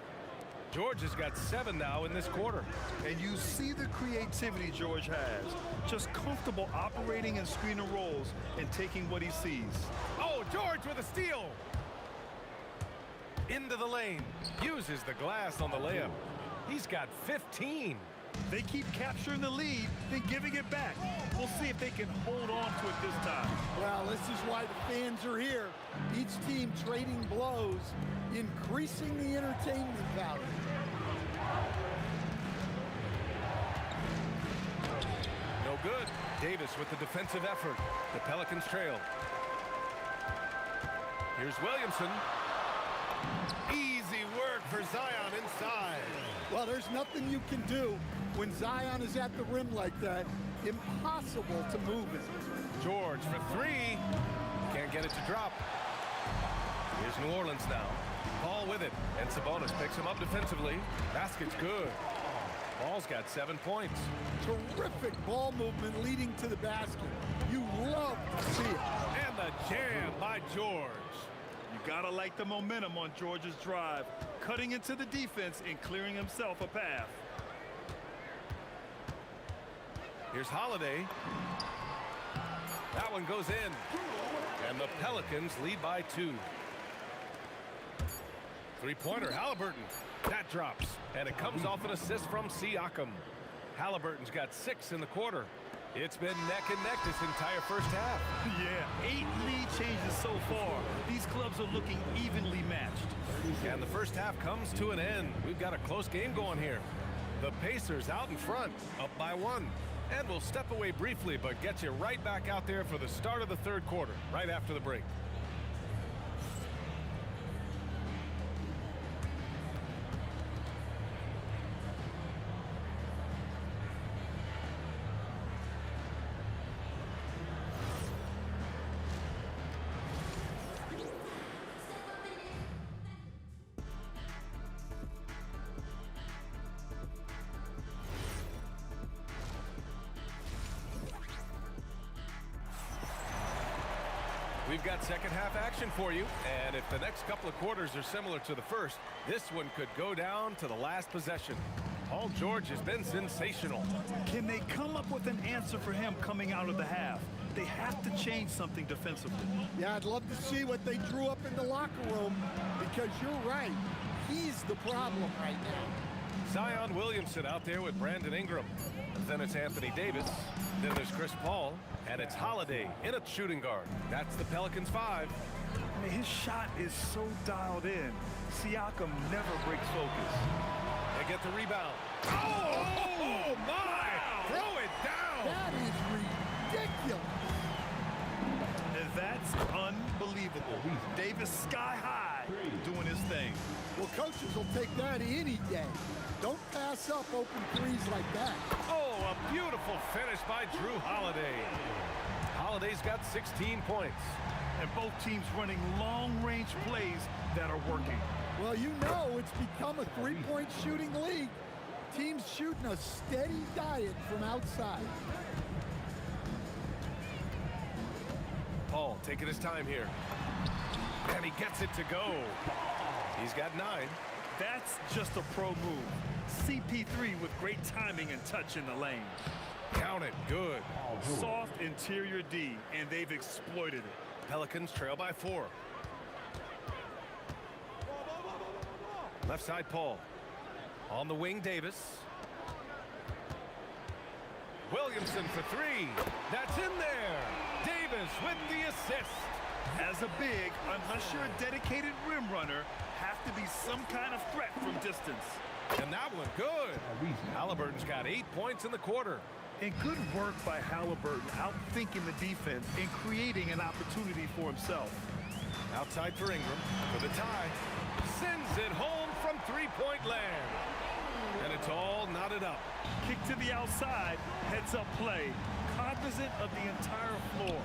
George has got 7 now in this quarter. And you see the creativity George has. Just comfortable operating in screen and rolls and taking what he sees. Oh, George with a steal. Into the lane. Uses the glass on the layup. He's got 15. They keep capturing the lead, then giving it back. We'll see if they can hold on to it this time. Well, this is why the fans are here. Each team trading blows, increasing the entertainment value. No good. Davis with the defensive effort. The Pelicans trail. Here's Williamson. Easy work for Zion inside. Well, there's nothing you can do when Zion is at the rim like that. Impossible to move it. George for three. Can't get it to drop. Here's New Orleans now. Ball with it. And Sabonis picks him up defensively. Basket's good. Ball's got 7 points. Terrific ball movement leading to the basket. You love to see it. And the jam by George. You gotta like the momentum on George's drive, cutting into the defense and clearing himself a path. Here's Holiday. That one goes in. And the Pelicans lead by 2. Three-pointer, Halliburton. That drops. And it comes off an assist from Siakam. Halliburton's got 6 in the quarter. It's been neck and neck this entire first half. Yeah, 8 lead changes so far. These clubs are looking evenly matched. And the first half comes to an end. We've got a close game going here. The Pacers out in front, up by 1. And we'll step away briefly, but get you right back out there for the start of the third quarter, right after the break. We've got second half action for you, and if the next couple of quarters are similar to the first, this one could go down to the last possession. Paul George has been sensational. Can they come up with an answer for him coming out of the half? They have to change something defensively. Yeah, I'd love to see what they drew up in the locker room, because you're right. He's the problem right now. Zion Williamson out there with Brandon Ingram. Then it's Anthony Davis. Then there's Chris Paul. And it's Holiday in a shooting guard. That's the Pelicans 5. I mean, his shot is so dialed in. Siakam never breaks focus. They get the rebound. Oh my! Wow. Throw it down! That is ridiculous. And that's unbelievable. Davis sky high doing his thing. Well, coaches will take that any day. Don't pass up open threes like that. Oh, a beautiful finish by Drew Holiday. Holiday's got 16 points. And both teams running long-range plays that are working. Well, you know it's become a three-point shooting league. Teams shooting a steady diet from outside. Paul taking his time here. And he gets it to go. He's got 9. That's just a pro move. CP3 with great timing and touch in the lane. Count it. Good. Soft interior D, and they've exploited it. Pelicans trail by 4. Left side, Paul. On the wing, Davis. Williamson for 3. That's in there. Davis with the assist. As a big, unless you're a dedicated rim runner, have to be some kind of threat from distance. And that one good. Halliburton's got 8 points in the quarter. And good work by Halliburton, outthinking the defense and creating an opportunity for himself. Outside for Ingram for the tie. Sends it home from three-point land. And it's all knotted up. Kick to the outside, heads-up play, cognizant of the entire floor.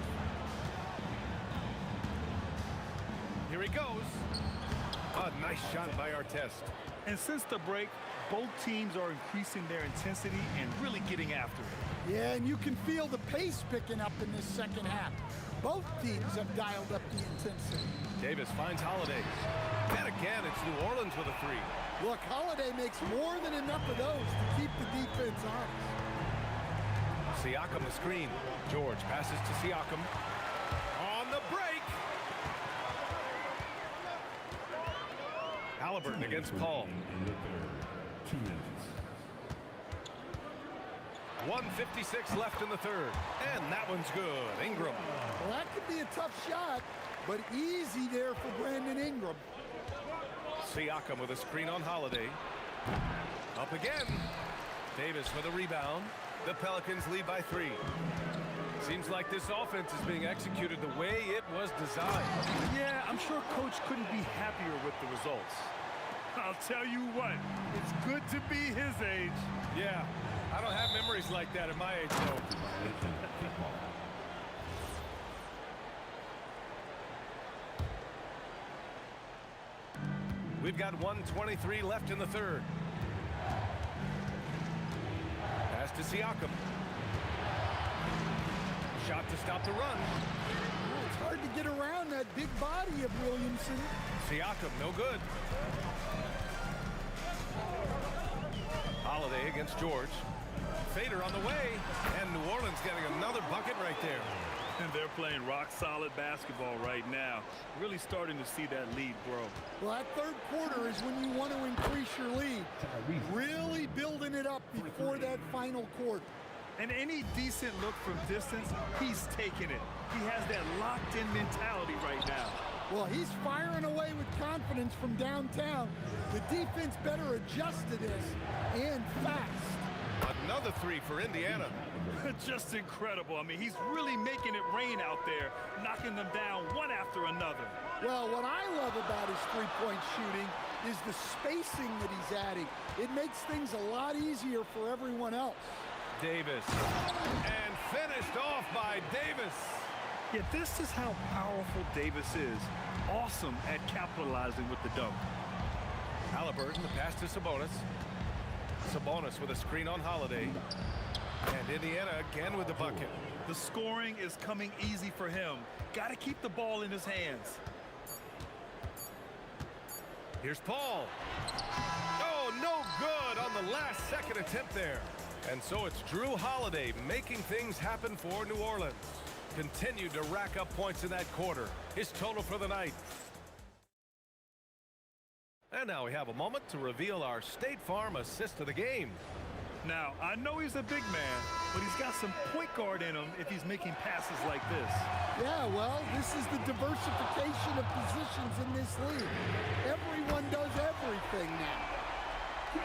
Here he goes. A nice shot by Artest. And since the break, both teams are increasing their intensity and really getting after it. Yeah, and you can feel the pace picking up in this second half. Both teams have dialed up the intensity. Davis finds Holiday. And again, it's New Orleans with a 3. Look, Holiday makes more than enough of those to keep the defense honest. Siakam the screen. George passes to Siakam. On the break. Halliburton against Paul. 1:56 left in the third. And that one's good. Ingram. Well, that could be a tough shot, but easy there for Brandon Ingram. Siakam with a screen on Holiday. Up again. Davis with a rebound. The Pelicans lead by 3. Seems like this offense is being executed the way it was designed. Yeah, I'm sure Coach couldn't be happier with the results. I'll tell you what, it's good to be his age. Yeah, I don't have memories like that at my age, though. We've got 1:23 left in the third. Pass to Siakam. Shot to stop the run. It's hard to get around that big body of Williamson. Siakam, no good. Holiday against George. Fader on the way. And New Orleans getting another bucket right there. And they're playing rock-solid basketball right now. Really starting to see that lead grow. Well, that third quarter is when you want to increase your lead. Really building it up before that final quarter. And any decent look from distance, he's taking it. He has that locked-in mentality right now. Well, he's firing away with confidence from downtown. The defense better adjust to this, and fast. Another 3 for Indiana. Just incredible. I mean, he's really making it rain out there, knocking them down one after another. Well, what I love about his three-point shooting is the spacing that he's adding. It makes things a lot easier for everyone else. Davis. And finished off by Davis. Yeah, this is how powerful Davis is. Awesome at capitalizing with the dunk. Halliburton, the pass to Sabonis. Sabonis with a screen on Holiday. And Indiana again with the bucket. The scoring is coming easy for him. Got to keep the ball in his hands. Here's Paul. Oh, no good on the last second attempt there. And so it's Drew Holiday making things happen for New Orleans. Continued to rack up points in that quarter. His total for the night. And now we have a moment to reveal our State Farm assist of the game. Now, I know he's a big man, but he's got some point guard in him if he's making passes like this. Yeah, well, this is the diversification of positions in this league. Everyone does everything now.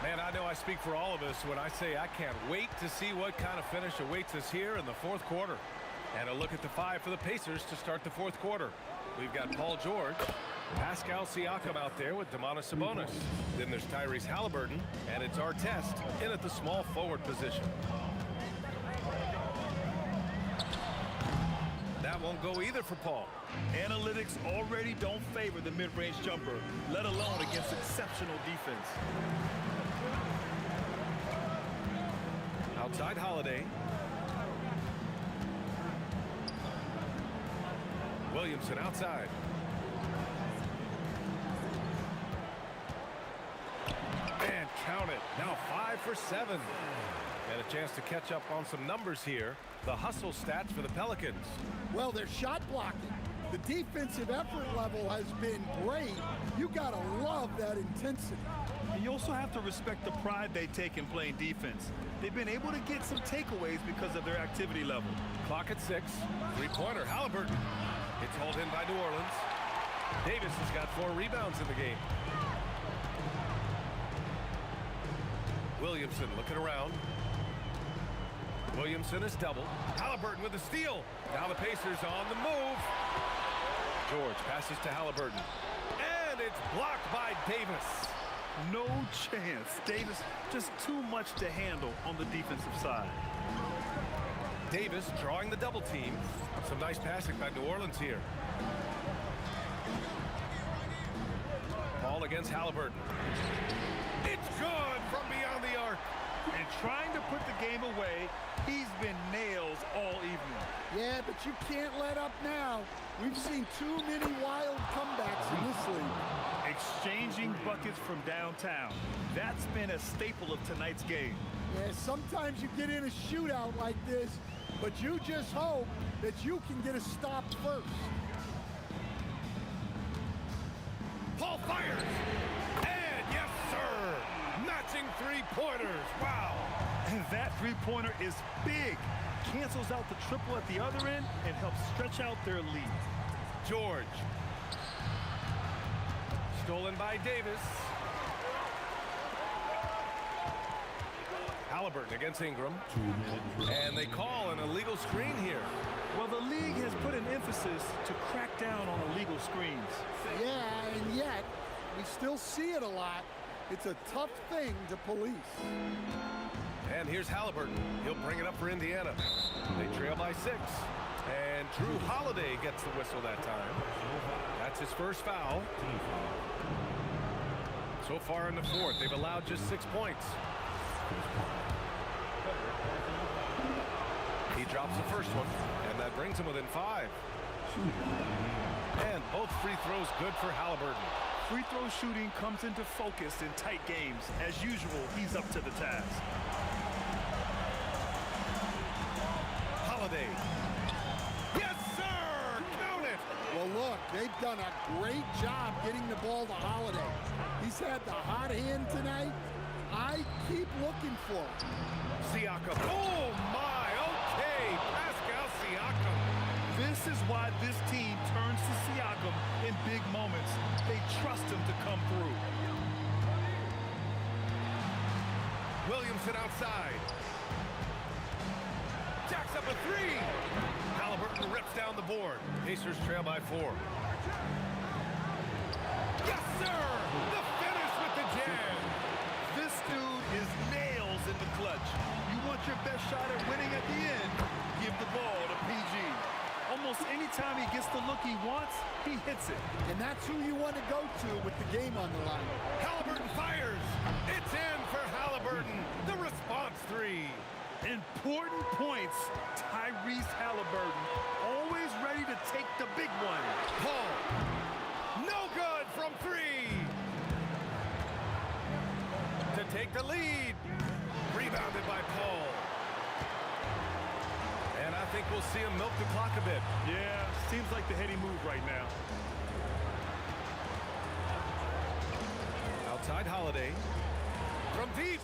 Man, I know I speak for all of us when I say I can't wait to see what kind of finish awaits us here in the fourth quarter. And a look at the 5 for the Pacers to start the fourth quarter. We've got Paul George, Pascal Siakam out there with Domantas Sabonis. Then there's Tyrese Halliburton, and it's Artest in at the small forward position. That won't go either for Paul. Analytics already don't favor the mid-range jumper, let alone against exceptional defense. Outside Holiday. Williamson outside. And count it. Now 5 for 7. And a chance to catch up on some numbers here. The hustle stats for the Pelicans. Well, they're shot blocking. The defensive effort level has been great. You gotta love that intensity. And you also have to respect the pride they take in playing defense. They've been able to get some takeaways because of their activity level. Clock at 6. Three-pointer, Halliburton. It's hauled in by New Orleans. Davis has got 4 rebounds in the game. Williamson looking around. Williamson is doubled. Halliburton with a steal. Now the Pacers on the move. George passes to Halliburton. And it's blocked by Davis. No chance. Davis just too much to handle on the defensive side. Davis drawing the double team. Some nice passing by New Orleans here. Ball against Halliburton. It's good from beyond the arc. And trying to put the game away, he's been nails all evening. Yeah, but you can't let up now. We've seen too many wild comebacks in this league. Exchanging buckets from downtown. That's been a staple of tonight's game. Yeah, sometimes you get in a shootout like this, but you just hope that you can get a stop first. Paul fires. And yes, sir. Matching three-pointers. Wow. And that three-pointer is big. Cancels out the triple at the other end and helps stretch out their lead. George. Stolen by Davis. Halliburton against Ingram. And they call an illegal screen here. Well, the league has put an emphasis to crack down on illegal screens. Yeah, and yet, we still see it a lot. It's a tough thing to police. And here's Halliburton. He'll bring it up for Indiana. They trail by 6. And Drew Holiday gets the whistle that time. That's his first foul. So far in the fourth, they've allowed just 6 points. He drops the first one, and that brings him within 5. And both free throws good for Halliburton. Free throw shooting comes into focus in tight games. As usual, he's up to the task. Holiday. Yes, sir! Count it! Well, look, they've done a great job getting the ball to Holiday. He's had the hot hand tonight. I keep looking for him. Siakam. Oh, my! Okay, Pascal Siakam. This is why this team turns to Siakam in big moments. They trust him to come through. Williamson outside. Jacks up a 3. Halliburton rips down the board. Pacers trail by 4. Yes, sir! The finish with the jam. This dude is nails in the clutch. You want your best shot at winning at the end, give the ball to PG. Almost any time he gets the look he wants, he hits it. And that's who you want to go to with the game on the line. Halliburton fires. It's in for Halliburton. The response 3. Important points. Tyrese Halliburton, always ready to take the big one. Paul. No good from 3. To take the lead. Rebounded by Paul. And I think we'll see him milk the clock a bit. Yeah, seems like the heady move right now. Outside Holiday. From deep.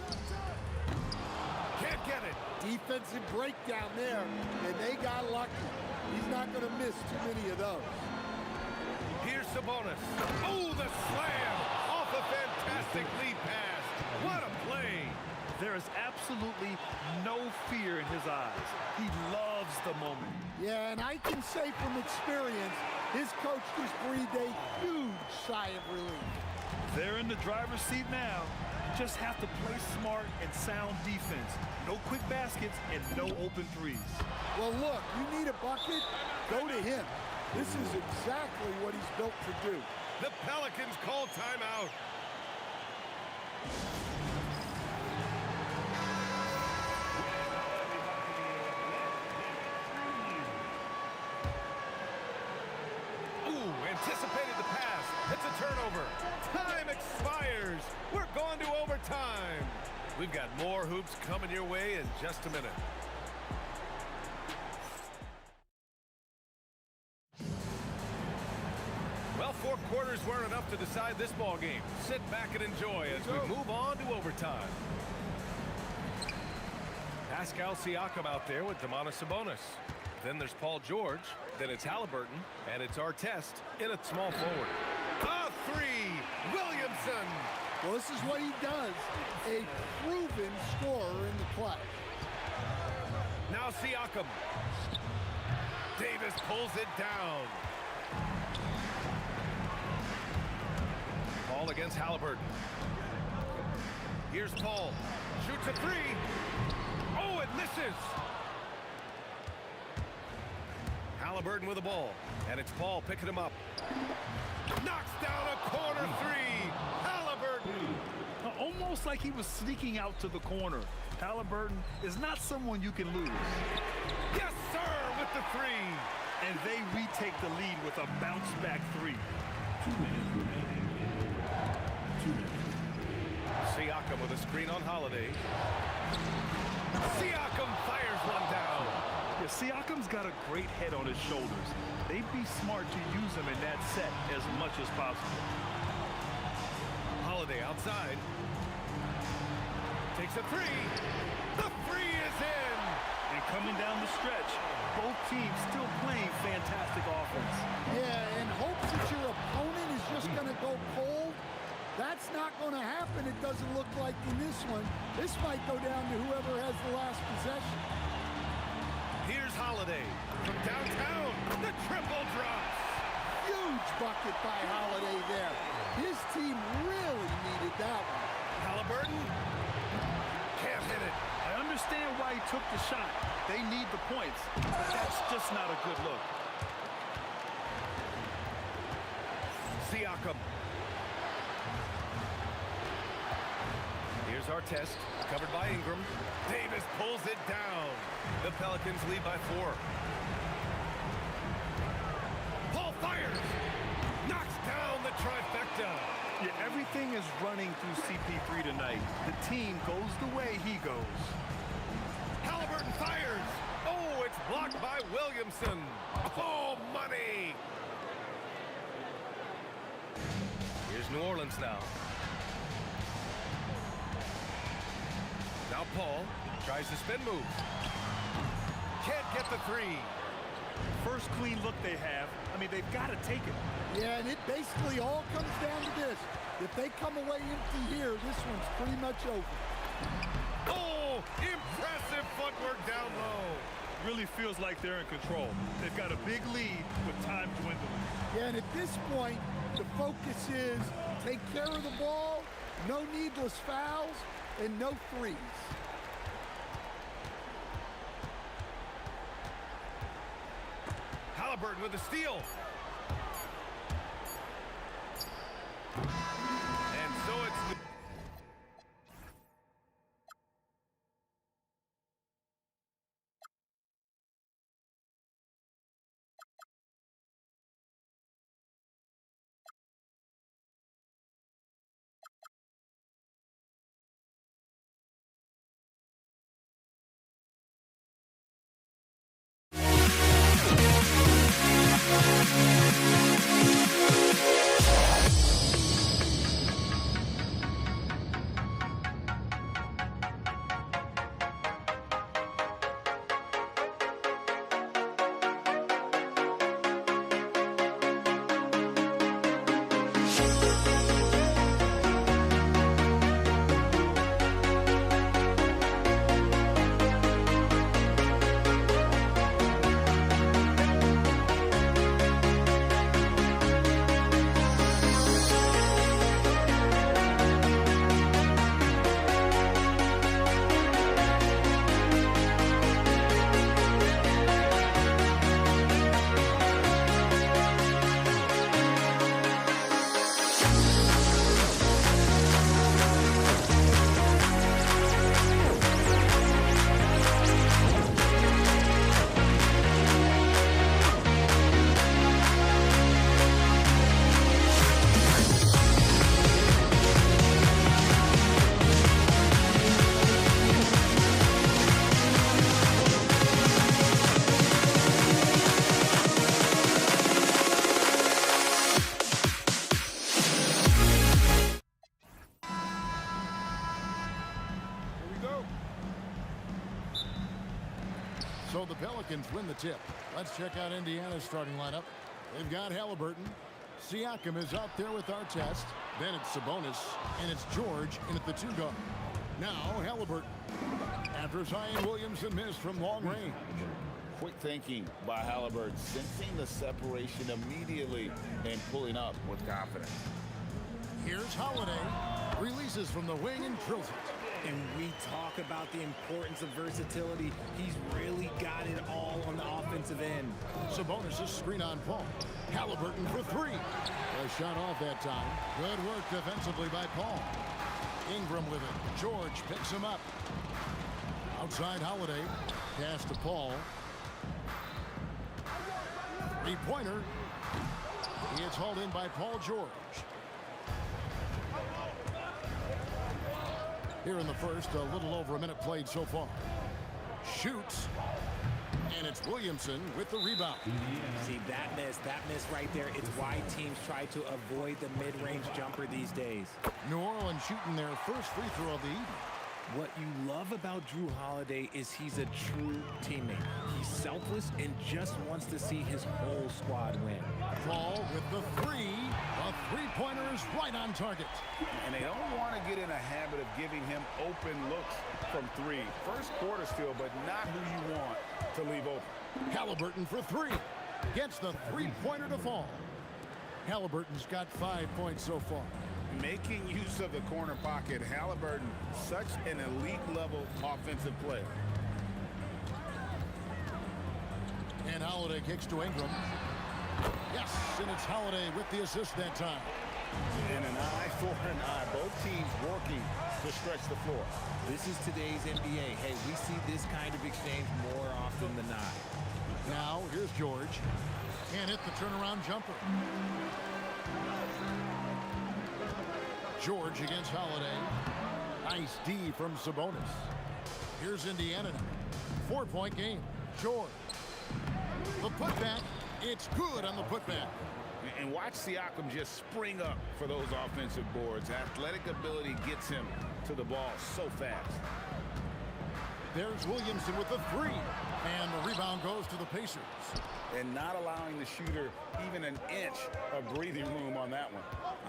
Can't get it. Defensive breakdown there, and they got lucky. He's not going to miss too many of those. Here's Sabonis. Oh, the slam off a fantastic lead pass. What a play. There is absolutely no fear in his eyes. He loves the moment. Yeah, and I can say from experience, his coach just breathed a huge sigh of relief. They're in the driver's seat now. Just have to play smart and sound defense. No quick baskets and no open threes. Well, look, you need a bucket, go to him. This is exactly what he's built to do. The Pelicans call timeout. Ooh, anticipated the pass. It's a turnover. Time expires. We're going to overtime. We've got more hoops coming your way in just a minute. Well, 4 quarters weren't enough to decide this ball game. Sit back and enjoy as we move on to overtime. Pascal Siakam out there with Domantas Sabonis. Then there's Paul George. Then it's Halliburton. And it's Artest in at small forward. A 3. Williamson. Well, this is what he does. A proven scorer in the clutch. Now Siakam. Davis pulls it down. Paul against Halliburton. Here's Paul. Shoots a 3. Oh, it misses. Halliburton with the ball. And it's Paul picking him up. Knocks down a corner 3. Halliburton. Almost like he was sneaking out to the corner. Halliburton is not someone you can lose. Yes, sir, with the 3. And they retake the lead with a bounce-back 3. 2 minutes remaining. 2 minutes. Siakam with a screen on Holiday. Siakam fires one down. Yeah, Siakam's got a great head on his shoulders. They'd be smart to use him in that set as much as possible. Holiday outside. Takes a 3. The 3 is in. And coming down the stretch, both teams still playing fantastic offense. Yeah, in hopes that your opponent is just going to go cold. That's not going to happen, it doesn't look like in this one. This might go down to whoever has the last possession. Here's Holiday from downtown. The triple drops. Huge bucket by Holiday there. His team really needed that one. Halliburton can't hit it. I understand why he took the shot. They need the points. That's just not a good look. Siakam. Here's Artest, covered by Ingram. Davis pulls it down. The Pelicans lead by 4. Paul fires. Knocks down the trifecta. Yeah, everything is running through CP3 tonight. The team goes the way he goes. Halliburton fires. Oh, it's blocked by Williamson. Oh, money. Here's New Orleans now. Now Paul tries to spin move. Can't get the 3. First clean look they have. I mean, they've got to take it. Yeah, and it basically all comes down to this. If they come away empty here, this one's pretty much over. Oh, impressive footwork down low. Really feels like they're in control. They've got a big lead with time dwindling. Yeah, and at this point, the focus is take care of the ball, no needless fouls, and no threes. Halliburton with the steal. And so it's... So the Pelicans win the tip. Let's check out Indiana's starting lineup. They've got Halliburton. Siakam is out there with Artest. Then it's Sabonis. And it's George in at the 2 guard. Now Halliburton. After Zion Williamson missed from long range. Quick thinking by Halliburton, sensing the separation immediately and pulling up with confidence. Here's Holiday. Releases from the wing and drills it. And we talk about the importance of versatility. He's really got it all on the offensive end. Sabonis' screen on Paul. Halliburton for 3. A shot off that time. Good work defensively by Paul. Ingram with it. George picks him up. Outside Holiday. Pass to Paul. 3-pointer. He is hauled in by Paul George. Here in the first, a little over a minute played so far. Shoots. And it's Williamson with the rebound. See, that miss right there. It's why teams try to avoid the mid-range jumper these days. New Orleans shooting their first free throw of the evening. What you love about Drew Holiday is he's a true teammate. He's selfless and just wants to see his whole squad win. Paul with the three. The three-pointer is right on target. And they don't want to get in a habit of giving him open looks from three. First quarter still, but not who you want to leave open. Halliburton for three. Gets the three-pointer to fall. Halliburton's got 5 points so far. Making use of the corner pocket, Halliburton, such an elite-level offensive player. And Holiday kicks to Ingram. Yes, and it's Holiday with the assist that time. And an eye for an eye. Both teams working to stretch the floor. This is today's NBA. Hey, we see this kind of exchange more often than not. Now, here's George. Can't hit the turnaround jumper. George against Holiday. Nice D from Sabonis. Here's Indiana now. 4-point game. George. The putback. It's good on the putback. And watch Siakam just spring up for those offensive boards. Athletic ability gets him to the ball so fast. There's Williamson with the three. And the rebound goes to the Pacers. And not allowing the shooter even an inch of breathing room on that one.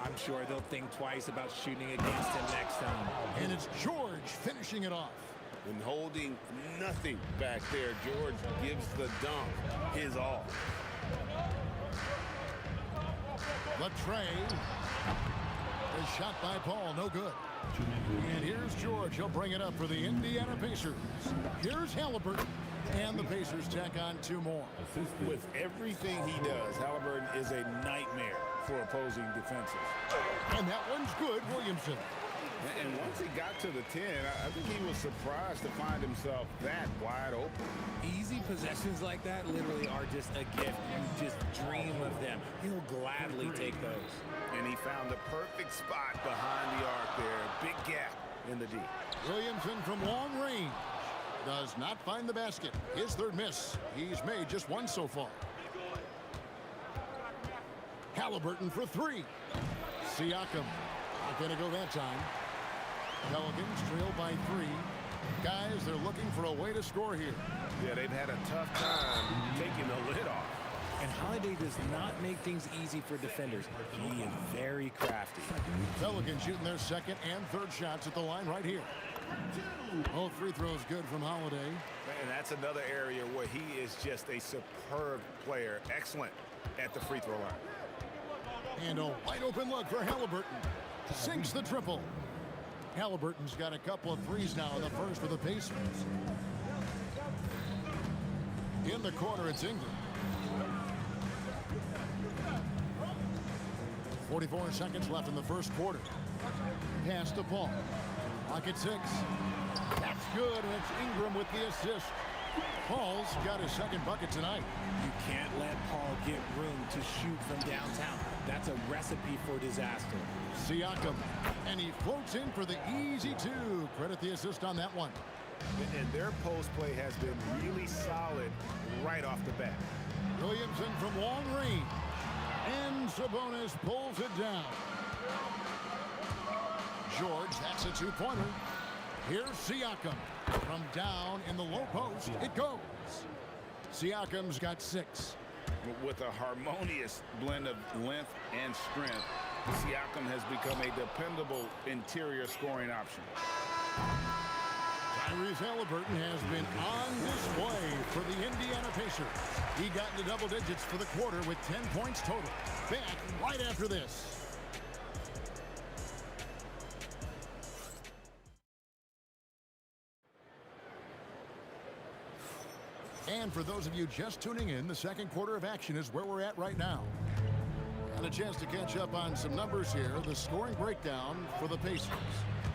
I'm sure they'll think twice about shooting against him next time. And it's George finishing it off. And holding nothing back there, George gives the dunk his all. Latrey. A shot by Paul, no good. And here's George. He'll bring it up for the Indiana Pacers. Here's Halliburton. And the Pacers tack on 2 more. With everything he does, Halliburton is a nightmare for opposing defenses. And that one's good, Williamson. And once he got to the 10, I think he was surprised to find himself that wide open. Easy possessions like that literally are just a gift. You just dream of them. He'll gladly take those. And he found the perfect spot behind the arc there. Big gap in the D. Williamson from long range. Does not find the basket. His third miss. He's made just 1 so far. Halliburton for 3. Siakam. Not going to go that time. Pelicans trail by 3. Guys, they're looking for a way to score here. Yeah, they've had a tough time taking the lid off. And Holiday does not make things easy for defenders. He is very crafty. Pelicans shooting their second and third shots at the line right here. Both free throws good from Holiday. And that's another area where he is just a superb player. Excellent at the free throw line. And a wide open look for Halliburton. Sinks the triple. Halliburton's got a couple of threes now in the first for the Pacers. In the corner, it's Ingram. 44 seconds left in the first quarter. Pass to Paul. Clock at 6. That's good, and it's Ingram with the assist. Paul's got his second bucket tonight. You can't let Paul get room to shoot from downtown. That's a recipe for disaster. Siakam, and he floats in for the easy 2. Credit the assist on that one. And their post play has been really solid right off the bat. Williamson from long range. And Sabonis pulls it down. George, that's a 2-pointer. Here's Siakam. From down in the low post, it goes. Siakam's got 6. With a harmonious blend of length and strength, Siakam has become a dependable interior scoring option. Tyrese Halliburton has been on display for the Indiana Pacers. He got into double digits for the quarter with 10 points total. Back right after this. And for those of you just tuning in, the second quarter of action is where we're at right now. And a chance to catch up on some numbers here. The scoring breakdown for the Pacers.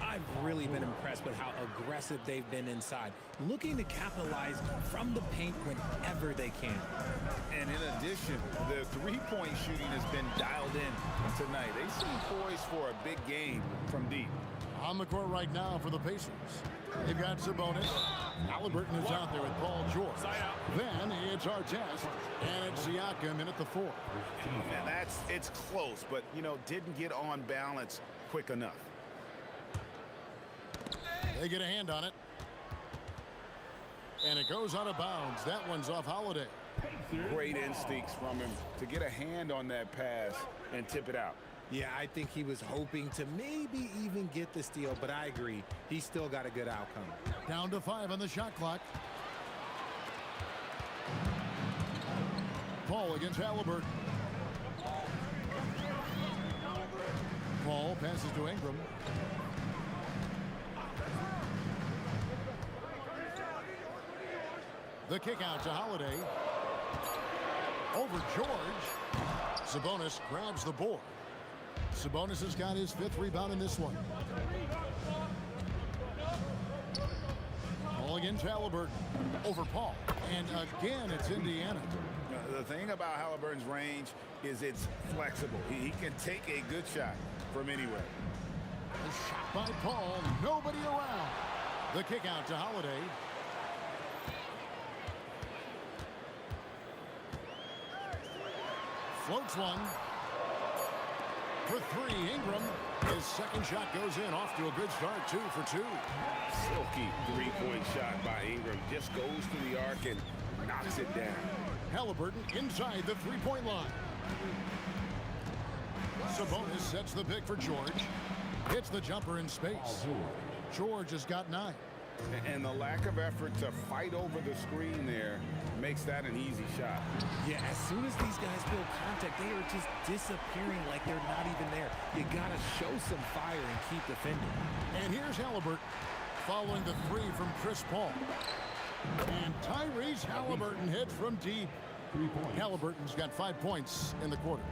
I've really been impressed with how aggressive they've been inside, looking to capitalize from the paint whenever they can. And in addition, the three-point shooting has been dialed in tonight. They seem poised for a big game from deep. On the court right now for the Pacers. They've got Sabonis. Halliburton is out there with Paul George. Then it's Artest, and it's Siakam in at the 4. And it's close, but, didn't get on balance quick enough. They get a hand on it. And it goes out of bounds. That one's off Holiday. Great instincts from him to get a hand on that pass and tip it out. Yeah, I think he was hoping to maybe even get the steal, but I agree. He still got a good outcome. Down to 5 on the shot clock. Paul against Halliburton. Paul passes to Ingram. The kick out to Holiday. Over George. Sabonis grabs the board. Sabonis has got his 5th rebound in this one. Paul against Halliburton. Over Paul. And again, it's Indiana. The thing about Halliburton's range is it's flexible. He can take a good shot from anywhere. A shot by Paul. Nobody around. The kick out to Holiday. Floats one. For 3, Ingram. His second shot goes in. Off to a good start. 2 for 2. Silky 3-point shot by Ingram. Just goes to the arc and knocks it down. Halliburton inside the 3-point line. Sabonis sets the pick for George. Hits the jumper in space. George has got 9. And the lack of effort to fight over the screen there makes that an easy shot. Yeah, as soon as these guys feel contact, they are just disappearing like they're not even there. You got to show some fire and keep defending. And here's Halliburton following the 3 from Chris Paul. And Tyrese Halliburton hits from deep. Halliburton's got 5 points in the quarter.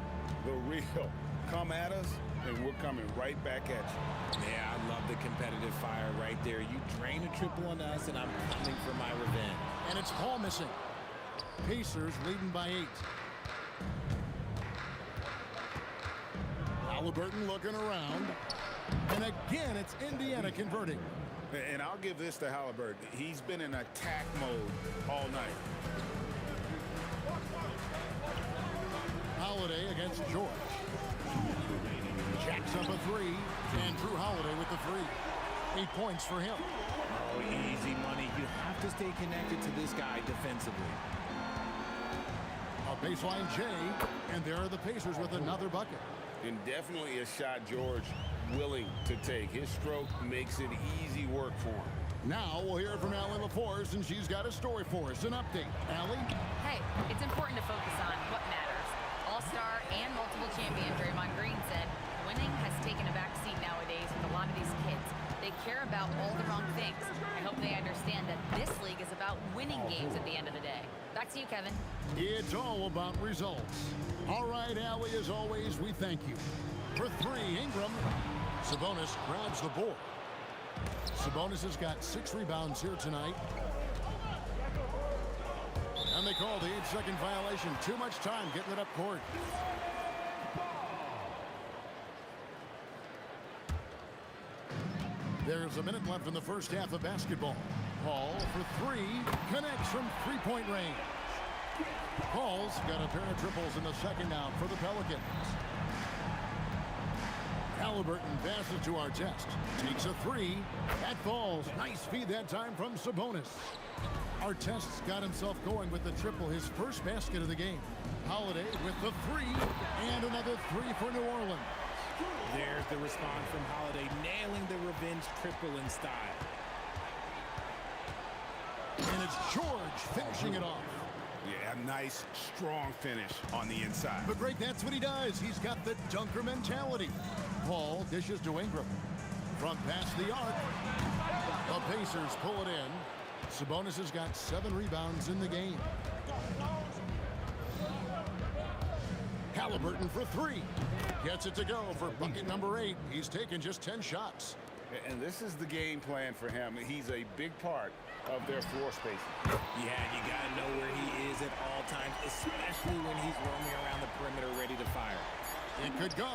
The real come at us, and we're coming right back at you. Yeah, I love the competitive fire right there. You drain a triple on us, and I'm coming for my revenge. And it's Paul missing. Pacers leading by 8. Halliburton looking around. And again, it's Indiana converting. And I'll give this to Halliburton. He's been in attack mode all night. Holiday against George. Jacks up a 3. And Drew Holiday with the 3. 8 points for him. Oh, easy money. You have to stay connected to this guy defensively. A baseline J. And there are the Pacers with another bucket. And definitely a shot George willing to take. His stroke makes it easy work for him. Now we'll hear from Allie LaForce, and she's got a story for us. An update. Allie? Hey, it's important to focus on what matters. All-star and multiple champion Draymond Green said winning has taken a back seat nowadays with a lot of these kids. They care about all the wrong things. I hope they understand that this league is about winning games at the end of the day. Back to you, Kevin. It's all about results. All right, Allie, as always, we thank you. For 3, Ingram. Sabonis grabs the board. Sabonis has got 6 rebounds here tonight. And they call the 8-second violation. Too much time getting it up court. There's a minute left in the first half of basketball. Paul for 3. Connects from 3-point range. Paul's got a pair of triples in the second out for the Pelicans. Halliburton passes to Artest. Takes a 3. That falls. Nice feed that time from Sabonis. Artest's got himself going with the triple, his first basket of the game. Holiday with the 3. And another 3 for New Orleans. There's the response from Holiday, nailing the revenge triple in style. And it's George finishing it off. Yeah, a nice, strong finish on the inside. But Greg, that's what he does. He's got the dunker mentality. Paul dishes to Ingram. Front past the arc. The Pacers pull it in. Sabonis has got 7 rebounds in the game. Halliburton for 3. Gets it to go for bucket number 8. He's taken just 10 shots. And this is the game plan for him. He's a big part of their floor spacing. Yeah, you got to know where he is at all times, especially when he's roaming around the perimeter ready to fire. It could go.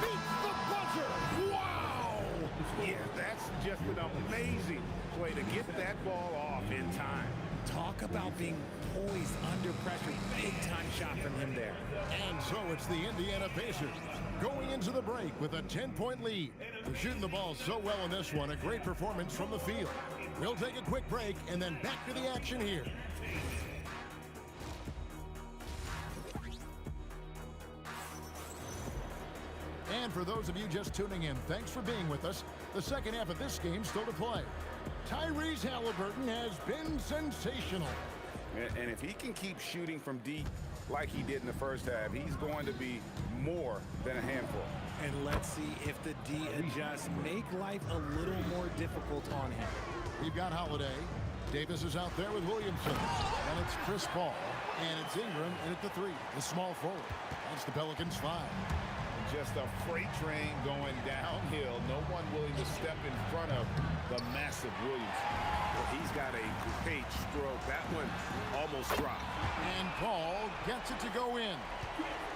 Beats the buzzer. Wow! Yeah, that's just an amazing play to get that ball off in time. Talk about being poised under pressure. Big time shot from him there. And so it's the Indiana Pacers going into the break with a 10-point lead. They're shooting the ball so well in this one. A great performance from the field. We'll take a quick break and then back to the action here. And for those of you just tuning in, thanks for being with us. The second half of this game still to play. Tyrese Halliburton has been sensational. And if he can keep shooting from deep like he did in the first half, he's going to be more than a handful. And let's see if the D adjusts, make life a little more difficult on him. We've got Holiday. Davis is out there with Williamson. And it's Chris Paul. And it's Ingram in at the 3, the small forward. That's the Pelicans 5. Just a freight train going downhill. No one willing to step in front of the massive Williamson. Well, he's got a great stroke. That one almost dropped. And Paul gets it to go in.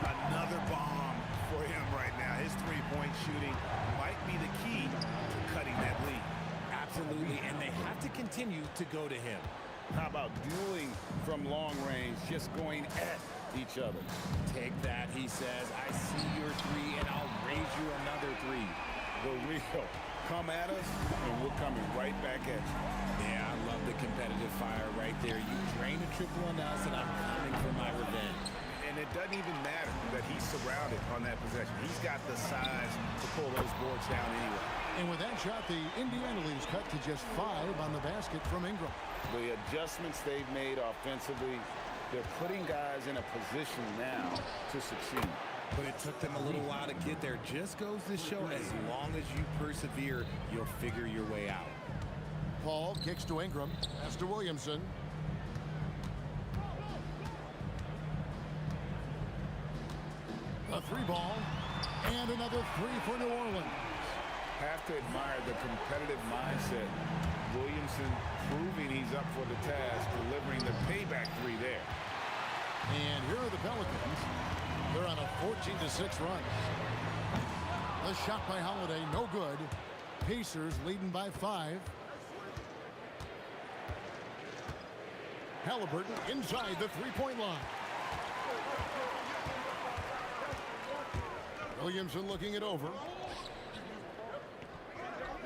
Another bomb for him right now. His three-point shooting might be the key to cutting that lead. Absolutely, and they have to continue to go to him. How about dueling from long range, just going at each other? Take that, he says. I see your 3, and I'll raise you another 3. The real. Come at us, and we're coming right back at you. Yeah, I love the competitive fire right there. You drain a triple on us, and I'm coming for my revenge. And it doesn't even matter that he's surrounded on that possession. He's got the size to pull those boards down anyway. And with that shot, the Indiana leads cut to just 5 on the basket from Ingram. The adjustments they've made offensively, they're putting guys in a position now to succeed. But it took them a little while to get there. Just goes to show as long as you persevere, you'll figure your way out. Paul kicks to Ingram. Pass to Williamson. A 3 ball. And another 3 for New Orleans. Have to admire the competitive mindset. Williamson proving he's up for the task, delivering the payback 3 there. And here are the Pelicans. They're on a 14-6 run. The shot by Holiday, no good. Pacers leading by 5. Halliburton inside the 3-point line. Williamson looking it over.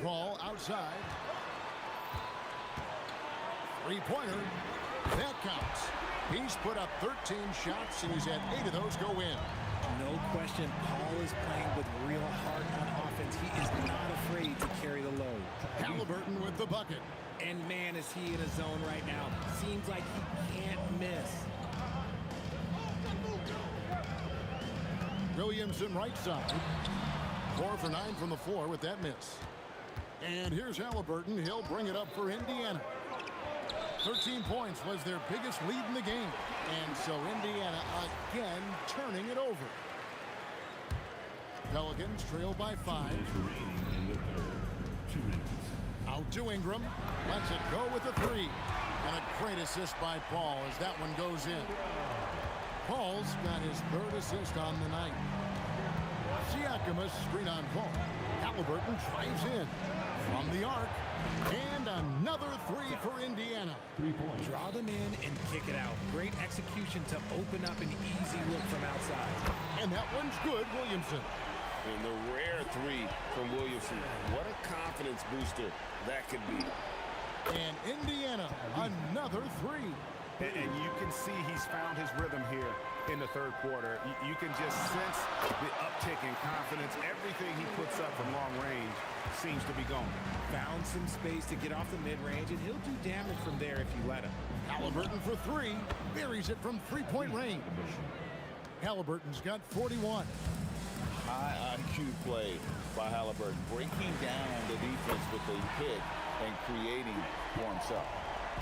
Paul outside. 3-pointer. That counts. He's put up 13 shots, and he's had 8 of those go in. No question, Paul is playing with real heart on offense. He is not afraid to carry the load. Halliburton with the bucket. And man, is he in a zone right now. Seems like he can't miss. Williamson right side. 4 for 9 from the floor with that miss. And here's Halliburton. He'll bring it up for Indiana. 13 points was their biggest lead in the game. And so Indiana again turning it over. Pelicans trail by 5. Out to Ingram. Lets it go with a 3. And a great assist by Paul as that one goes in. Paul's got his 3rd assist on the night. Siakamas screen on Paul. Halliburton drives in from the arc. And another 3 for Indiana. Draw them in and kick it out. Great execution to open up an easy look from outside. And that one's good, Williamson. And the rare 3 from Williamson. What a confidence booster that could be. And Indiana, another 3. And you can see he's found his rhythm here in the 3rd quarter. You can just sense the uptick in confidence. Everything he puts up from long range seems to be going. Found some space to get off the mid-range, and he'll do damage from there if you let him. Halliburton for 3. Buries it from 3-point range. Halliburton's got 41. High IQ play by Halliburton, breaking down the defense with a pick and creating for himself.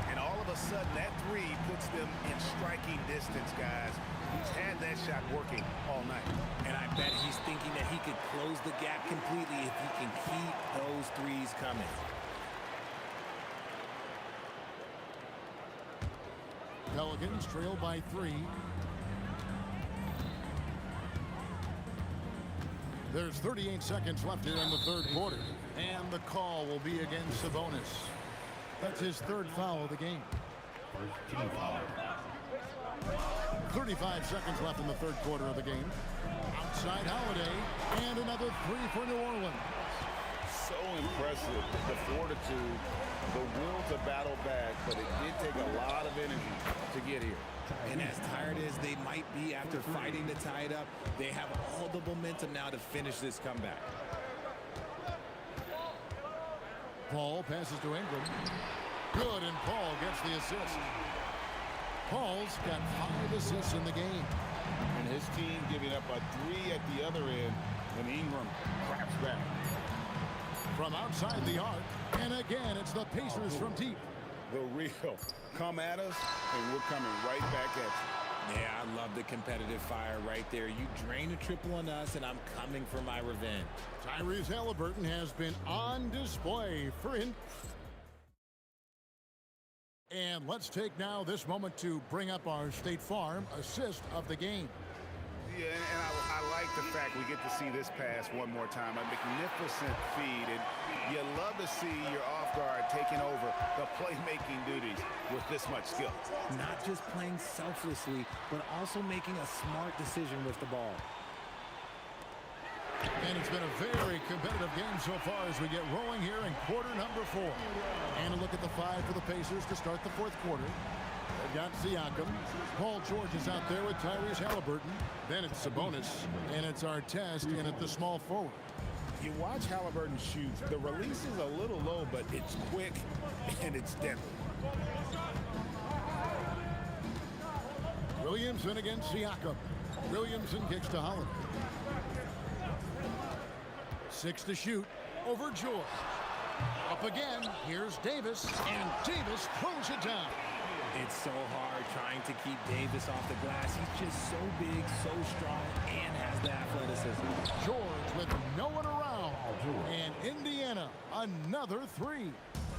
And all of a sudden, that 3 puts them in striking distance, guys. He's had that shot working all night. And I bet he's thinking that he could close the gap completely if he can keep those 3s coming. Pelicans trail by 3. There's 38 seconds left here in the 3rd quarter. And the call will be against Sabonis. That's his 3rd foul of the game. First team foul. 35 seconds left in the third quarter of the game. Outside Holiday, and another three for New Orleans. So impressive, the fortitude, the will to battle back, but it did take a lot of energy to get here. And as tired as they might be after fighting to tie it up, they have all the momentum now to finish this comeback. Paul passes to Ingram. Good, and Paul gets the assist. Paul's got 5 assists in the game. And his team giving up a 3 at the other end, and Ingram craps back. From outside the arc, and again, it's the Pacers from deep. The real come at us, and we're coming right back at you. Yeah, I love the competitive fire right there. You drain a triple on us, and I'm coming for my revenge. Tyrese Halliburton has been on display for him. And let's take now this moment to bring up our State Farm assist of the game. Yeah, and I like the fact we get to see this pass one more time. A magnificent feed, and you love to see your off guard taking over the playmaking duties with this much skill. Not just playing selflessly, but also making a smart decision with the ball. And it's been a very competitive game so far as we get rolling here in quarter number 4. And a look at the 5 for the Pacers to start the fourth quarter. They've got Siakam. Paul George is out there with Tyrese Halliburton. Then it's Sabonis. And it's Artest in at the small forward. You watch Halliburton shoot. The release is a little low, but it's quick and it's deadly. Williamson against Siakam. Williamson kicks to Holiday. 6 to shoot over George. Up again. Here's Davis, and Davis throws it down. It's so hard trying to keep Davis off the glass. He's just so big, so strong, and has the athleticism. George with no one around. And Indiana, another 3.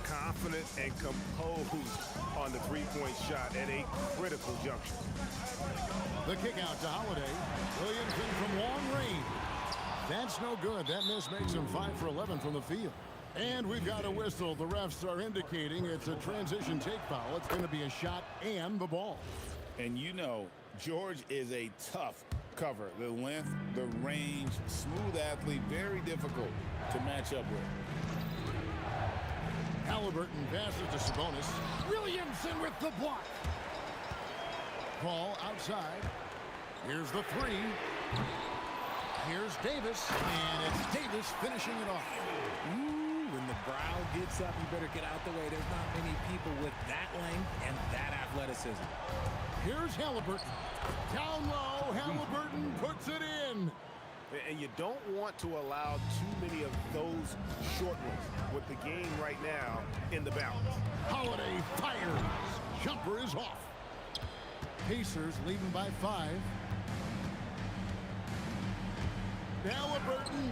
Confident and composed on the three-point shot at a critical juncture. The kick out to Holiday. Williamson from long range. That's no good. That miss makes him 5 for 11 from the field. And we've got a whistle. The refs are indicating it's a transition take foul. It's going to be a shot and the ball. And you know, George is a tough cover. The length, the range, smooth athlete, very difficult to match up with. Halliburton passes to Sabonis. Williamson with the block. Paul outside. Here's the 3. Here's Davis, and it's Davis finishing it off. Ooh, when the brow gets up, you better get out the way. There's not many people with that length and that athleticism. Here's Halliburton. Down low, Halliburton puts it in. And you don't want to allow too many of those short ones with the game right now in the balance. Holiday fires. Jumper is off. Pacers leading by 5. Halliburton,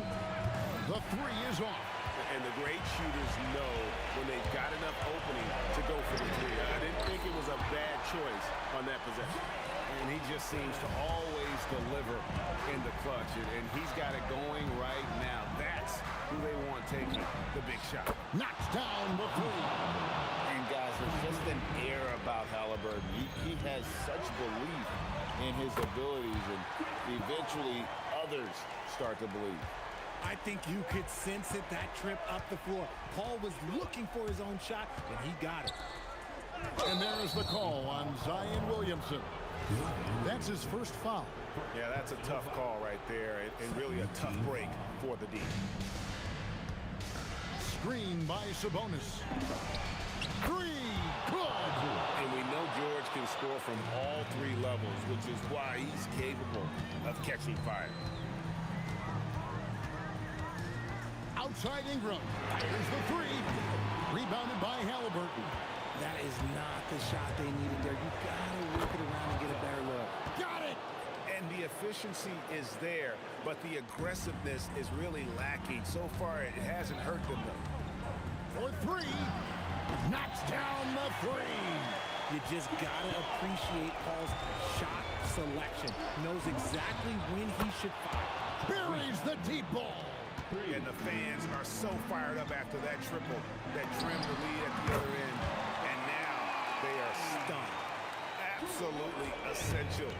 the 3 is off. And the great shooters know when they've got enough opening to go for the 3. I didn't think it was a bad choice on that possession. And he just seems to always deliver in the clutch. And he's got it going right now. That's who they want taking the big shot. Knocks down the 3. And guys, there's just an air about Halliburton. He has such belief in his abilities, and eventually others start to believe. I think you could sense it, that trip up the floor. Paul was looking for his own shot, and he got it. And there's the call on Zion Williamson. That's his first foul. Yeah, that's a tough call right there, and really a tough break for the D. Screen by Sabonis. 3, good. And we know George can score from all 3 levels, which is why he's capable of catching fire. Outside Ingram. Fires the 3. Rebounded by Halliburton. That is not the shot they needed there. You gotta work it around and get a better look. Got it! And the efficiency is there, but the aggressiveness is really lacking. So far, it hasn't hurt them, though. For 3. Knocks down the 3. You just gotta appreciate Paul's shot selection. Knows exactly when he should fire. Buries the deep ball. And the fans are so fired up after that triple that trimmed the lead at the other end. And now they are stunned. absolutely essential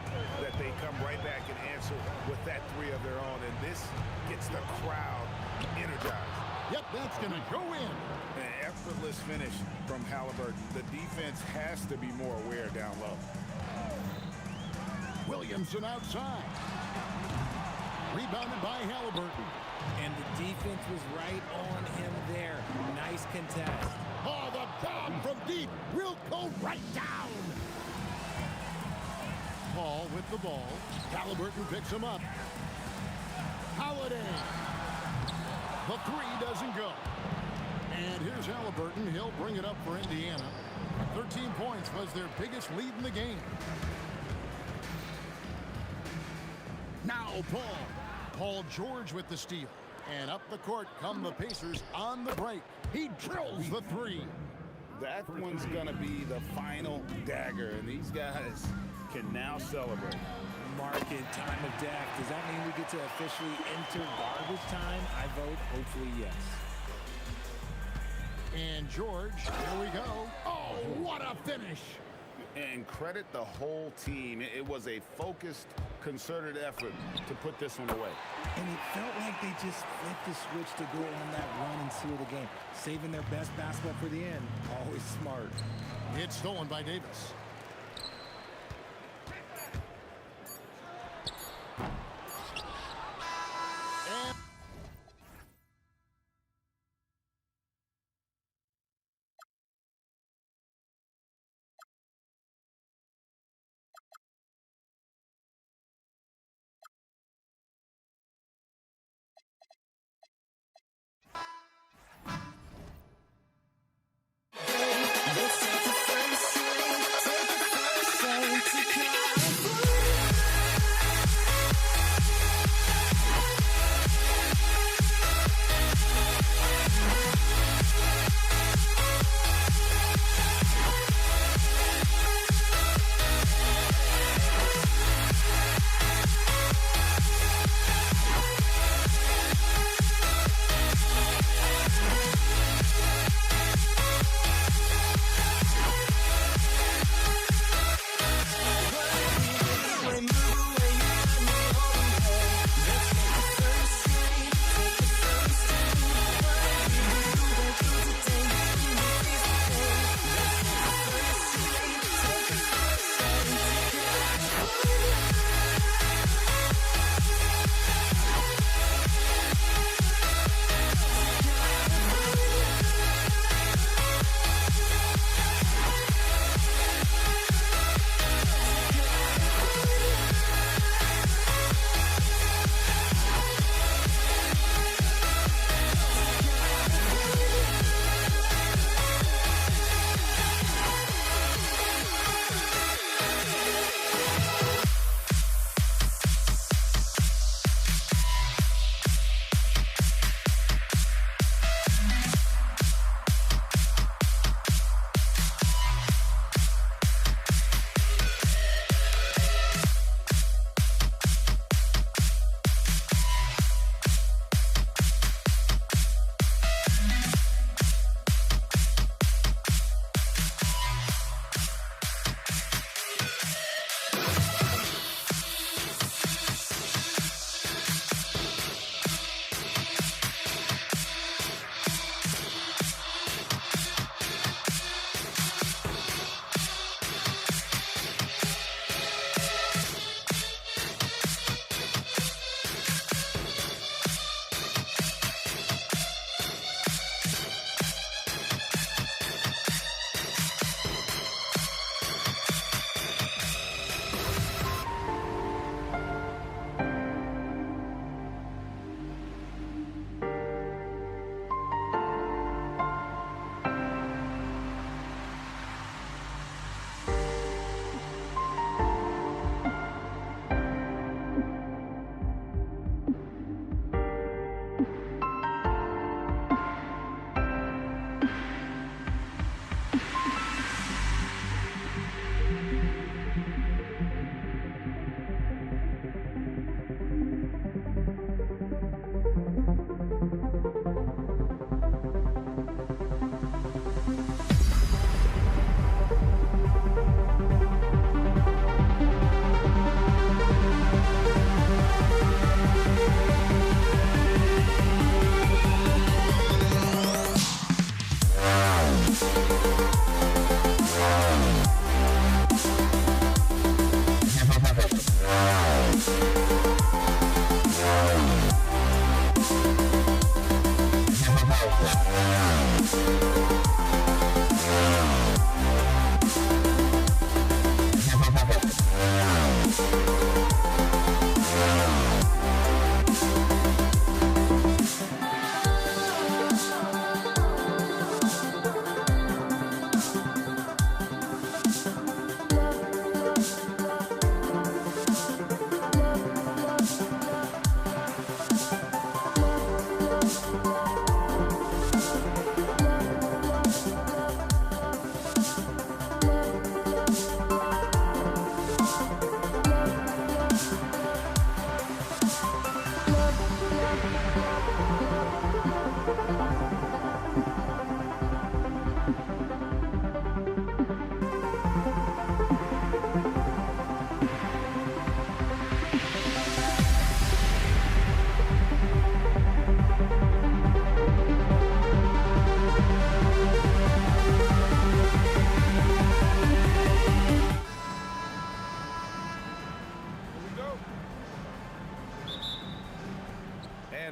that they come right back and answer with that three of their own, and this gets the crowd energized. Yep, that's going to go in. An effortless finish from Halliburton. The defense has to be more aware down low. Williamson outside. Rebounded by Halliburton. And the defense was right on him there. Nice contest. Oh, the bomb from deep will go right down. Paul with the ball. Halliburton picks him up. Holiday. The three doesn't go. And here's Halliburton. He'll bring it up for Indiana. 13 points was their biggest lead in the game. Now Paul. Paul George with the steal. And up the court come the Pacers on the break. He drills the three. That one's going to be the final dagger, and these guys can now celebrate. Market time of death. Does that mean we get to officially enter garbage time? I vote hopefully yes. And George, here we go. Oh, what a finish. And credit the whole team. It was a focused, concerted effort to put this one away. And it felt like they just flipped the switch to go on that run and seal the game. Saving their best basketball for the end. Always smart. It's stolen by Davis.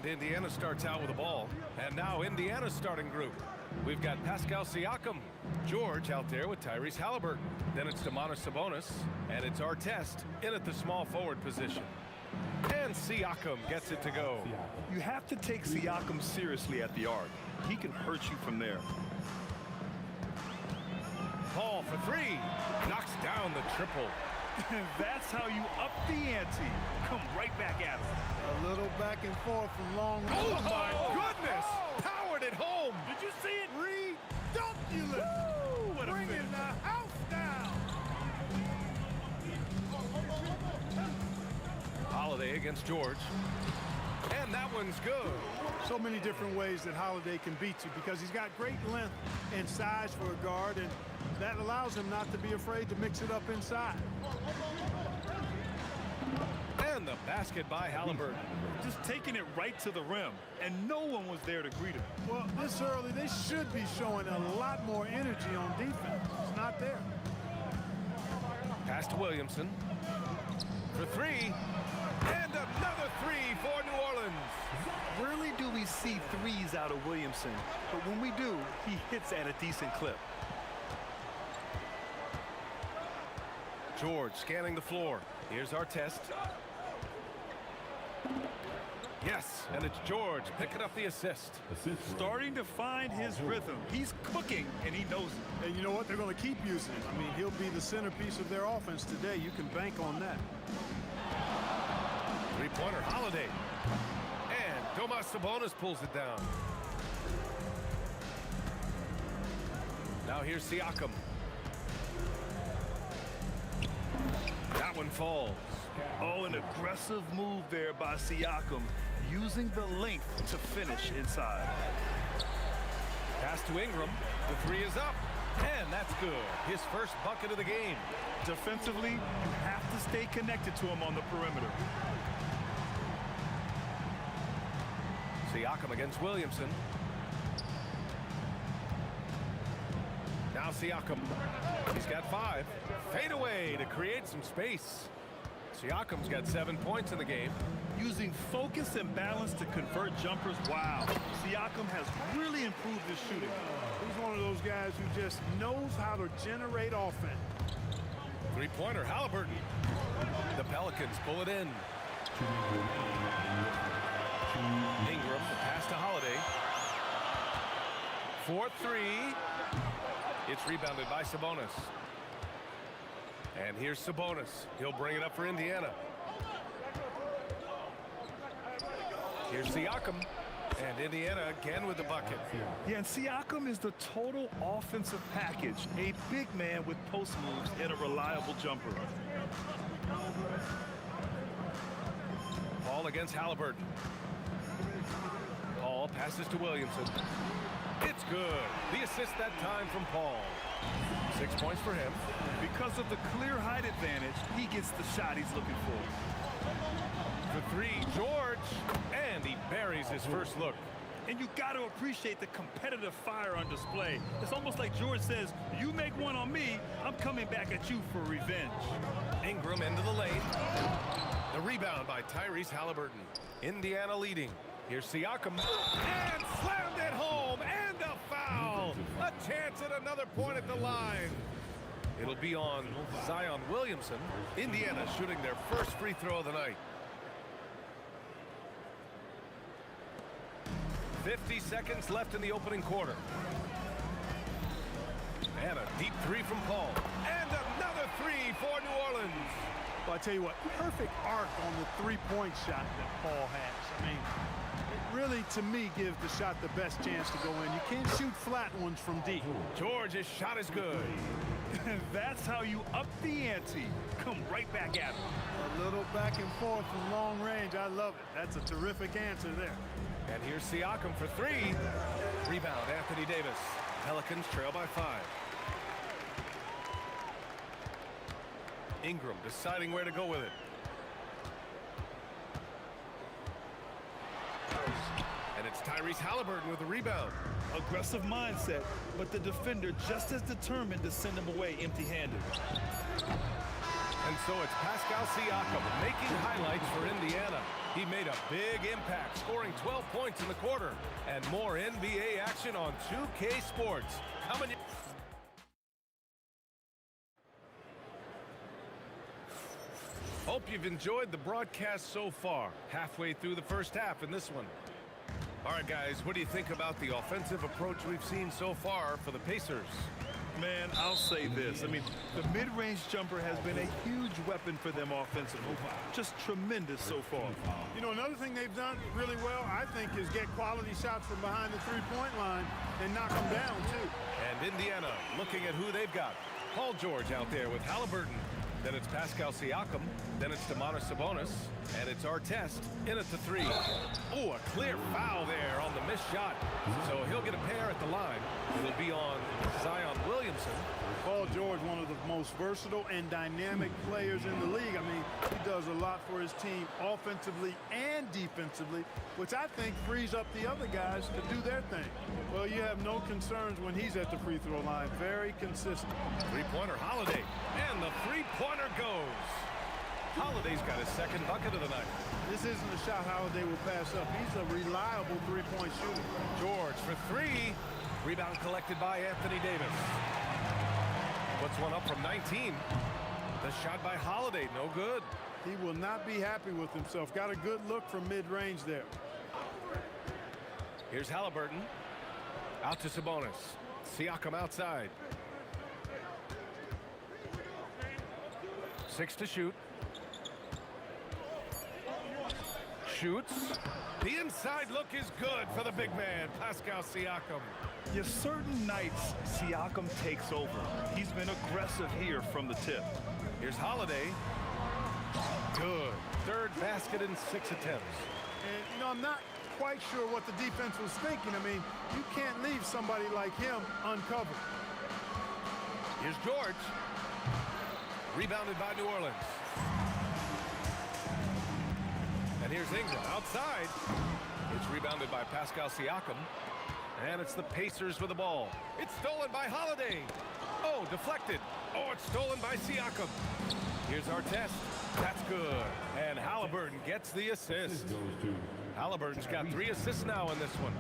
And Indiana starts out with the ball. And now Indiana's starting group. We've got Pascal Siakam, George out there with Tyrese Halliburton. Then it's Domantas Sabonis, and it's Artest in at the small forward position. And Siakam gets it to go. You have to take Siakam seriously at the arc. He can hurt you from there. Paul for three. Knocks down the triple. That's how you up the ante. Come right back at him. A little back and forth from long range. Oh, my goodness! Powered it home. Did you see it? Redunculous! What a Bringing finish. the house down! Holiday against George. And that one's good. So many different ways that Holiday can beat you because he's got great length and size for a guard, and that allows him not to be afraid to mix it up inside. And the basket by Halliburton. Just taking it right to the rim, and no one was there to greet him. Well, this early, they should be showing a lot more energy on defense. It's not there. Pass to Williamson. For three. And another three for New Orleans. Rarely do we see threes out of Williamson, but when we do, he hits at a decent clip. George scanning the floor. Here's Artest. Yes, and it's George picking up the assist. Starting to find his rhythm. He's cooking, and he knows it. And you know what? They're going to keep using him. I mean, he'll be the centerpiece of their offense today. You can bank on that. Three-pointer Holiday. And Domantas Sabonis pulls it down. Now here's Siakam. That one falls. Oh, an aggressive move there by Siakam, using the length to finish inside. Pass to Ingram. The three is up. And that's good. His first bucket of the game. Defensively, you have to stay connected to him on the perimeter. Siakam against Williamson. Now Siakam. He's got 5. Fade away to create some space. Siakam's got 7 points in the game. Using focus and balance to convert jumpers. Wow. Siakam has really improved his shooting. He's one of those guys who just knows how to generate offense. Three-pointer Halliburton. The Pelicans pull it in. Ingram, the pass to Holiday. 4-3. It's rebounded by Sabonis. And here's Sabonis. He'll bring it up for Indiana. Here's Siakam. And Indiana again with the bucket. Yeah, and Siakam is the total offensive package. A big man with post moves and a reliable jumper. Paul against Halliburton. Paul passes to Williamson. It's good. The assist that time from Paul. 6 points for him. Because of the clear height advantage, he gets the shot he's looking for. For three, George. And he buries his first look. And you got to appreciate the competitive fire on display. It's almost like George says, you make one on me, I'm coming back at you for revenge. Ingram into the lane. The rebound by Tyrese Halliburton. Indiana leading. Here's Siakam. And slammed it home. And a foul. A chance at another point at the line. It'll be on Zion Williamson. Indiana shooting their first free throw of the night. 50 seconds left in the opening quarter. And a deep three from Paul. And another three for New Orleans. Well, I tell you what, perfect arc on the three-point shot that Paul has. I mean, it really, to me, gives the shot the best chance to go in. You can't shoot flat ones from deep. George's shot is good. That's how you up the ante. Come right back at him. A little back and forth from long range. I love it. That's a terrific answer there. And here's Siakam for three. Rebound, Anthony Davis. Pelicans trail by 5. Ingram deciding where to go with it. And it's Tyrese Halliburton with the rebound. Aggressive mindset, but the defender just as determined to send him away empty-handed. And so it's Pascal Siakam making highlights for Indiana. He made a big impact, scoring 12 points in the quarter. And more NBA action on 2K Sports. Coming. Hope you've enjoyed the broadcast so far. Halfway through the first half in this one. All right, guys, what do you think about the offensive approach we've seen so far for the Pacers? Man, I'll say this. I mean, the mid-range jumper has been a huge weapon for them offensively. Just tremendous so far. You know, another thing they've done really well, I think, is get quality shots from behind the three-point line and knock them down, too. And Indiana looking at who they've got. Paul George out there with Halliburton. Then it's Pascal Siakam. Then it's Domantas Sabonis. And it's Artest in at the three. Oh, a clear foul there on the missed shot. So he'll get a pair at the line. It'll be on Zion Williamson. Paul George, one of the most versatile and dynamic players in the league. I mean, he does a lot for his team offensively and defensively, which I think frees up the other guys to do their thing. Well, you have no concerns when he's at the free throw line. Very consistent. Three-pointer Holiday. And the three-pointer goes. Holiday's got his second bucket of the night. This isn't a shot Holiday will pass up. He's a reliable three-point shooter. George for three. Rebound collected by Anthony Davis. Puts one up from 19. The shot by Holiday, no good. He will not be happy with himself. Got a good look from mid-range there. Here's Halliburton. Out to Sabonis. Siakam outside. 6 to shoot. Shoots. The inside look is good for the big man, Pascal Siakam. Yeah, certain nights, Siakam takes over. He's been aggressive here from the tip. Here's Holiday. Good. Third basket in 6 attempts. And, you know, I'm not quite sure what the defense was thinking. I mean, you can't leave somebody like him uncovered. Here's George. Rebounded by New Orleans. And here's Ingram outside. It's rebounded by Pascal Siakam. And it's the Pacers with the ball. It's stolen by Holiday. Oh, deflected. Oh, it's stolen by Siakam. Here's Artest. That's good. And Halliburton gets the assist. Halliburton's got 3 assists now in this one.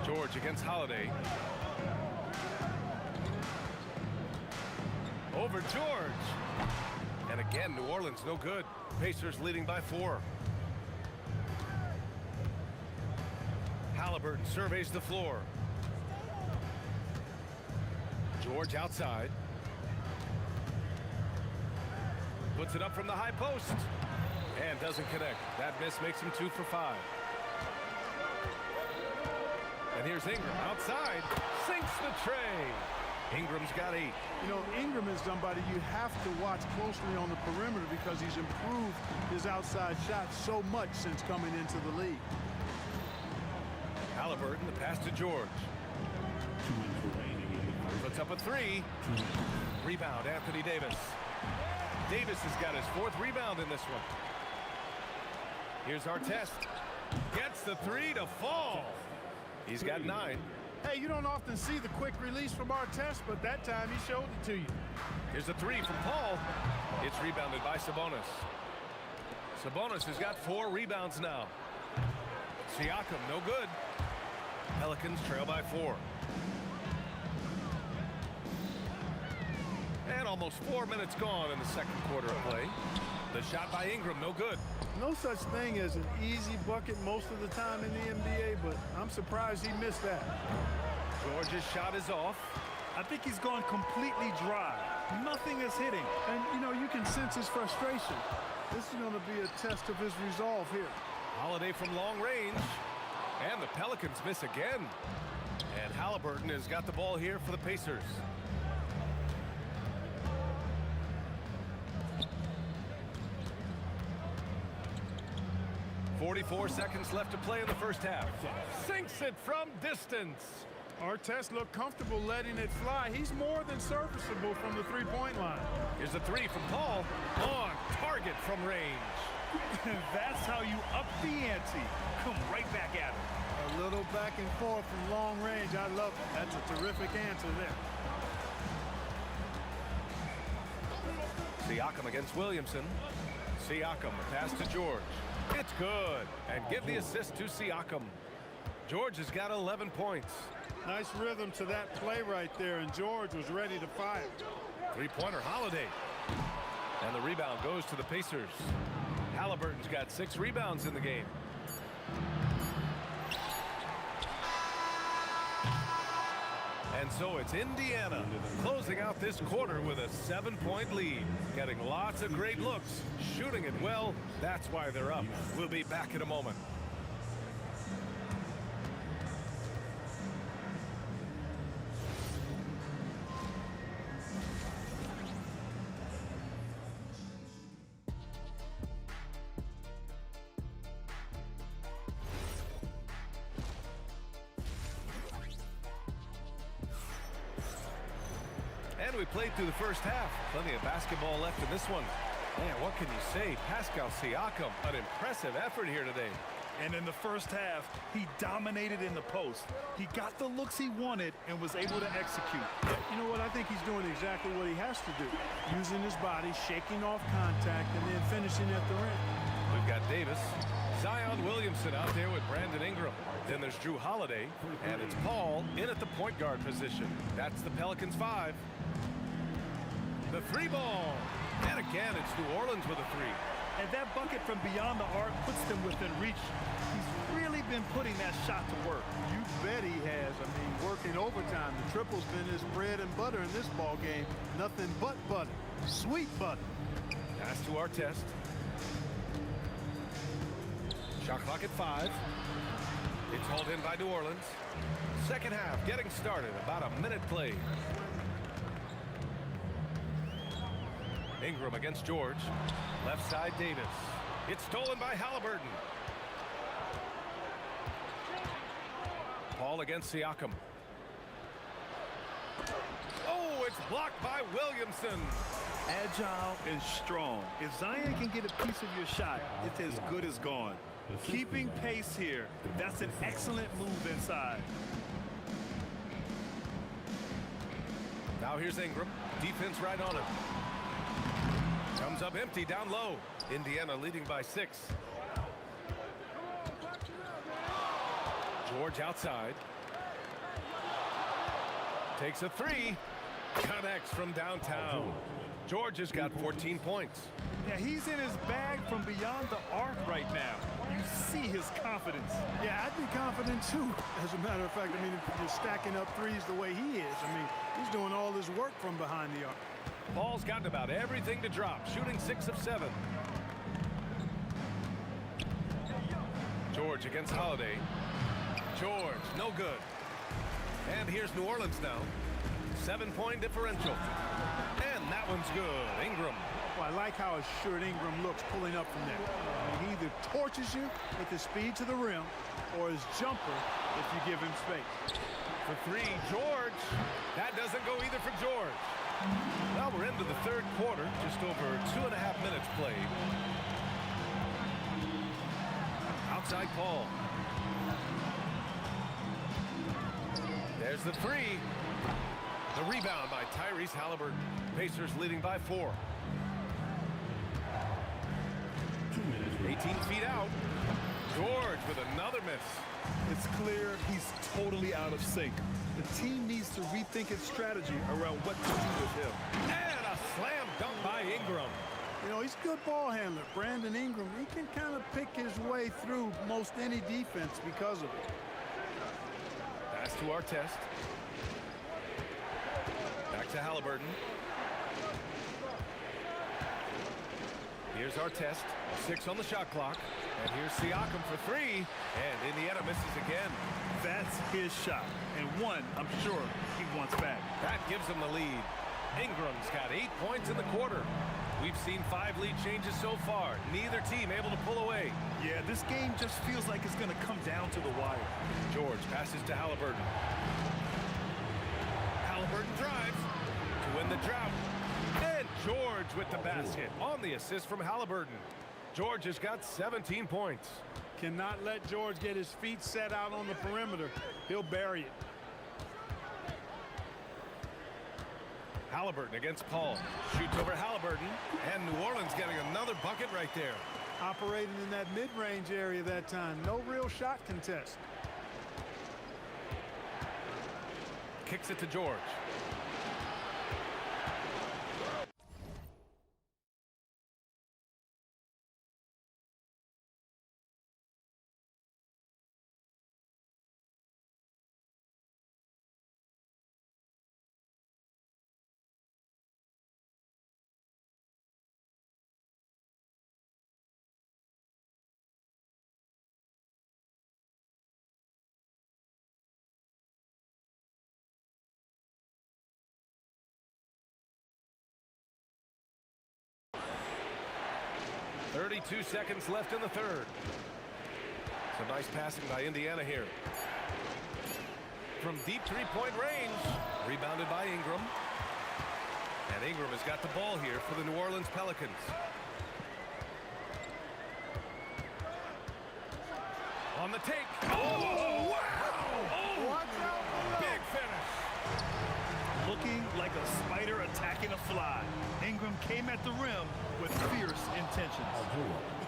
George against Holiday. Over George. And again, New Orleans no good. Pacers leading by 4. Halliburton surveys the floor. George outside. Puts it up from the high post. And doesn't connect. That miss makes him 2 for 5. And here's Ingram outside. Sinks the tray. Ingram's got 8. You know, Ingram is somebody you have to watch closely on the perimeter because he's improved his outside shot so much since coming into the league. Halliburton, the pass to George. Puts up a 3. Rebound, Anthony Davis. Davis has got his 4th rebound in this one. Here's Artest. Gets the 3 to fall. He's got 9. Hey, you don't often see the quick release from Artest, but that time he showed it to you. Here's a 3 from Paul. It's rebounded by Sabonis. Sabonis has got 4 rebounds now. Siakam, no good. Pelicans trail by 4. And almost 4 minutes gone in the second quarter of play. The shot by Ingram, no good. No such thing as an easy bucket most of the time in the NBA, but I'm surprised he missed that. George's shot is off. I think he's gone completely dry. Nothing is hitting. And, you know, you can sense his frustration. This is going to be a test of his resolve here. Holiday from long range. And the Pelicans miss again. And Halliburton has got the ball here for the Pacers. .44 seconds left to play in the first half. Sinks it from distance. Artest looked comfortable letting it fly. He's more than serviceable from the three-point line. Here's a 3 from Paul. On target from range. That's how you up the ante. Come right back at him. A little back and forth from long range. I love it. That's a terrific answer there. Siakam against Williamson. Siakam, the pass to George. It's good. And give the assist to Siakam. George has got 11 points. Nice rhythm to that play right there, and George was ready to fire. Three-pointer Holiday. And the rebound goes to the Pacers. Halliburton's got 6 rebounds in the game. And so it's Indiana closing out this quarter with a 7-point lead. Getting lots of great looks, shooting it well. That's why they're up. We'll be back in a moment. And we played through the first half. Plenty of basketball left in this one. Man, what can you say? Pascal Siakam, an impressive effort here today. And in the first half, he dominated in the post. He got the looks he wanted and was able to execute. Yeah, you know what? I think he's doing exactly what he has to do. Using his body, shaking off contact, and then finishing at the rim. We've got Davis. Zion Williamson out there with Brandon Ingram. Then there's Drew Holiday. And it's Paul in at the point guard position. That's the Pelicans 5. The 3 ball. And again, it's New Orleans with a 3. And that bucket from beyond the arc puts them within reach. He's really been putting that shot to work. You bet he has. I mean, working overtime. The triple's been his bread and butter in this ball game. Nothing but butter. Sweet butter. Pass to Artest. Shot clock at 5. It's hauled in by New Orleans. Second half getting started. About a minute played. Ingram against George. Left side Davis. It's stolen by Halliburton. Paul against Siakam. Oh, it's blocked by Williamson. Agile and strong. If Zion can get a piece of your shot, it's as good as gone. Keeping pace here. That's an excellent move inside. Now here's Ingram. Defense right on him. Comes up empty down low. Indiana leading by 6. George outside. Takes a 3. Connects from downtown. George has got 14 points. Yeah, he's in his bag from beyond the arc right now. You see his confidence. Yeah, I'd be confident too. As a matter of fact, I mean, if you're stacking up threes the way he is, I mean, he's doing all this work from behind the arc. Paul's gotten about everything to drop, shooting 6 of 7. George against Holiday. George, no good. And here's New Orleans now. 7-point differential. And that one's good. Ingram. Well, I like how assured Ingram looks pulling up from there. He either torches you with his speed to the rim or his jumper if you give him space. For 3, George. That doesn't go either for George. Well, we're into the third quarter. Just over 2.5 minutes played. Outside Paul. There's the 3. The rebound by Tyrese Halliburton. Pacers leading by 4. 18 feet out. George with another miss. It's clear he's totally out of sync. The team needs to rethink its strategy around what to do with him. And a slam dunk by Ingram. You know, he's a good ball handler. Brandon Ingram, he can kind of pick his way through most any defense because of it. Pass to Artest. Back to Halliburton. Here's Artest. 6 on the shot clock. And here's Siakam for 3. And Indiana misses again. That's his shot. And one, I'm sure, he wants back. That gives him the lead. Ingram's got 8 points in the quarter. We've seen 5 lead changes so far. Neither team able to pull away. Yeah, this game just feels like it's going to come down to the wire. George passes to Halliburton. Halliburton drives to win the drought. And George with the basket on the assist from Halliburton. George has got 17 points. Cannot let George get his feet set out on the perimeter. He'll bury it. Halliburton against Paul. Shoots over Halliburton, and New Orleans getting another bucket right there. Operating in that mid-range area that time. No real shot contest. Kicks it to George. .32 seconds left in the third. Some nice passing by Indiana here. From deep three-point range. Rebounded by Ingram. And Ingram has got the ball here for the New Orleans Pelicans. On the take. Oh, wow! Oh, big finish. Looking like a spider attacking a fly. Ingram came at the rim with fierce intentions.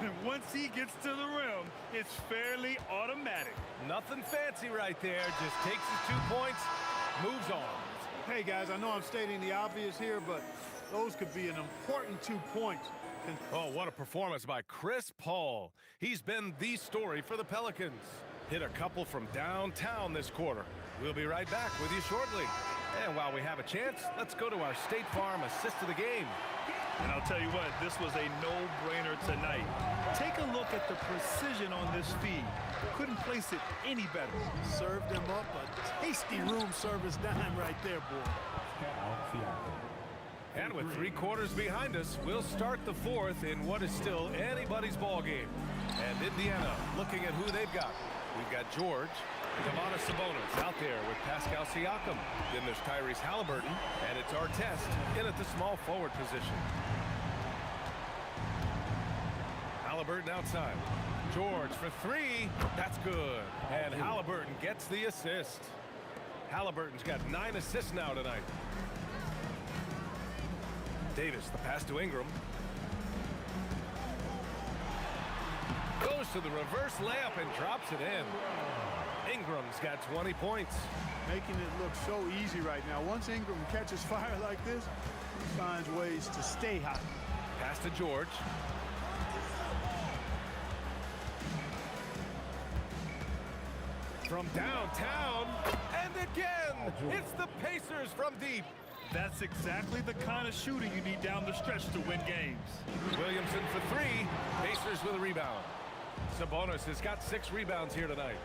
And once he gets to the rim, it's fairly automatic. Nothing fancy right there. Just takes his 2 points, moves on. Hey, guys, I know I'm stating the obvious here, but those could be an important 2 points. Oh, what a performance by Chris Paul. He's been the story for the Pelicans. Hit a couple from downtown this quarter. We'll be right back with you shortly. And while we have a chance, let's go to our State Farm assist of the game. And I'll tell you what, this was a no-brainer tonight. Take a look at the precision on this feed. Couldn't place it any better. Served him up a tasty room service dime right there, boy. And with 3 quarters behind us, we'll start the fourth in what is still anybody's ball game. And Indiana looking at who they've got. We've got George, Sabonis out there with Pascal Siakam. Then there's Tyrese Halliburton, and it's Artest in at the small forward position. Halliburton outside. George for 3. That's good. And Halliburton gets the assist. Halliburton's got 9 assists now tonight. Davis, the pass to Ingram. Goes to the reverse layup and drops it in. Ingram's got 20 points. Making it look so easy right now. Once Ingram catches fire like this, he finds ways to stay hot. Pass to George. From downtown, and again, it's the Pacers from deep. That's exactly the kind of shooting you need down the stretch to win games. Williamson for 3. Pacers with a rebound. Sabonis has got 6 rebounds here tonight.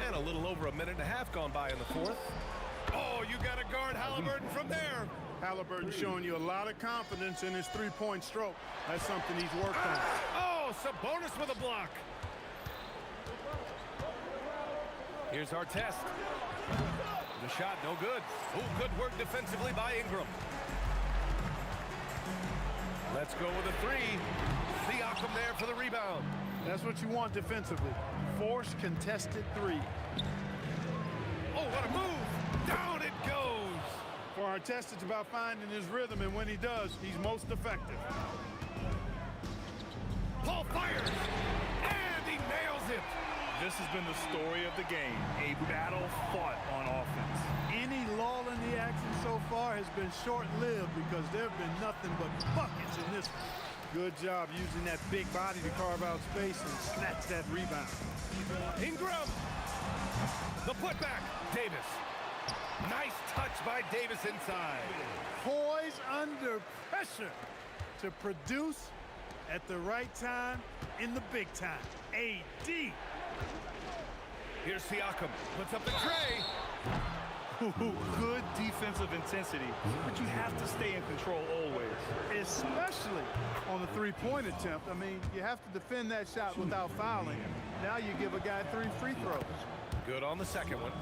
And a little over a minute and a half gone by in the fourth. Oh, you got to guard Halliburton from there. Halliburton showing you a lot of confidence in his three-point stroke. That's something he's worked on. Oh, Sabonis with a block. Here's Artest. The shot, no good. Oh, good work defensively by Ingram. Let's go with a 3. Siakam there for the rebound. That's what you want defensively. Force contested 3. Oh, what a move. Down it goes. For Artest, it's about finding his rhythm, and when he does, he's most effective. Paul fires, and he nails it. This has been the story of the game, a battle fought on offense. Any lull in the action so far has been short-lived because there have been nothing but buckets in this one. Good job using that big body to carve out space and snatch that rebound. Ingram, the putback, Davis. Nice touch by Davis inside. Poise under pressure to produce at the right time in the big time. AD. Here's Siakam, puts up the tray. Good defensive intensity, but you have to stay in control always. Especially on the three-point attempt. I mean, you have to defend that shot without fouling. Now you give a guy 3 free throws. Good on the second one.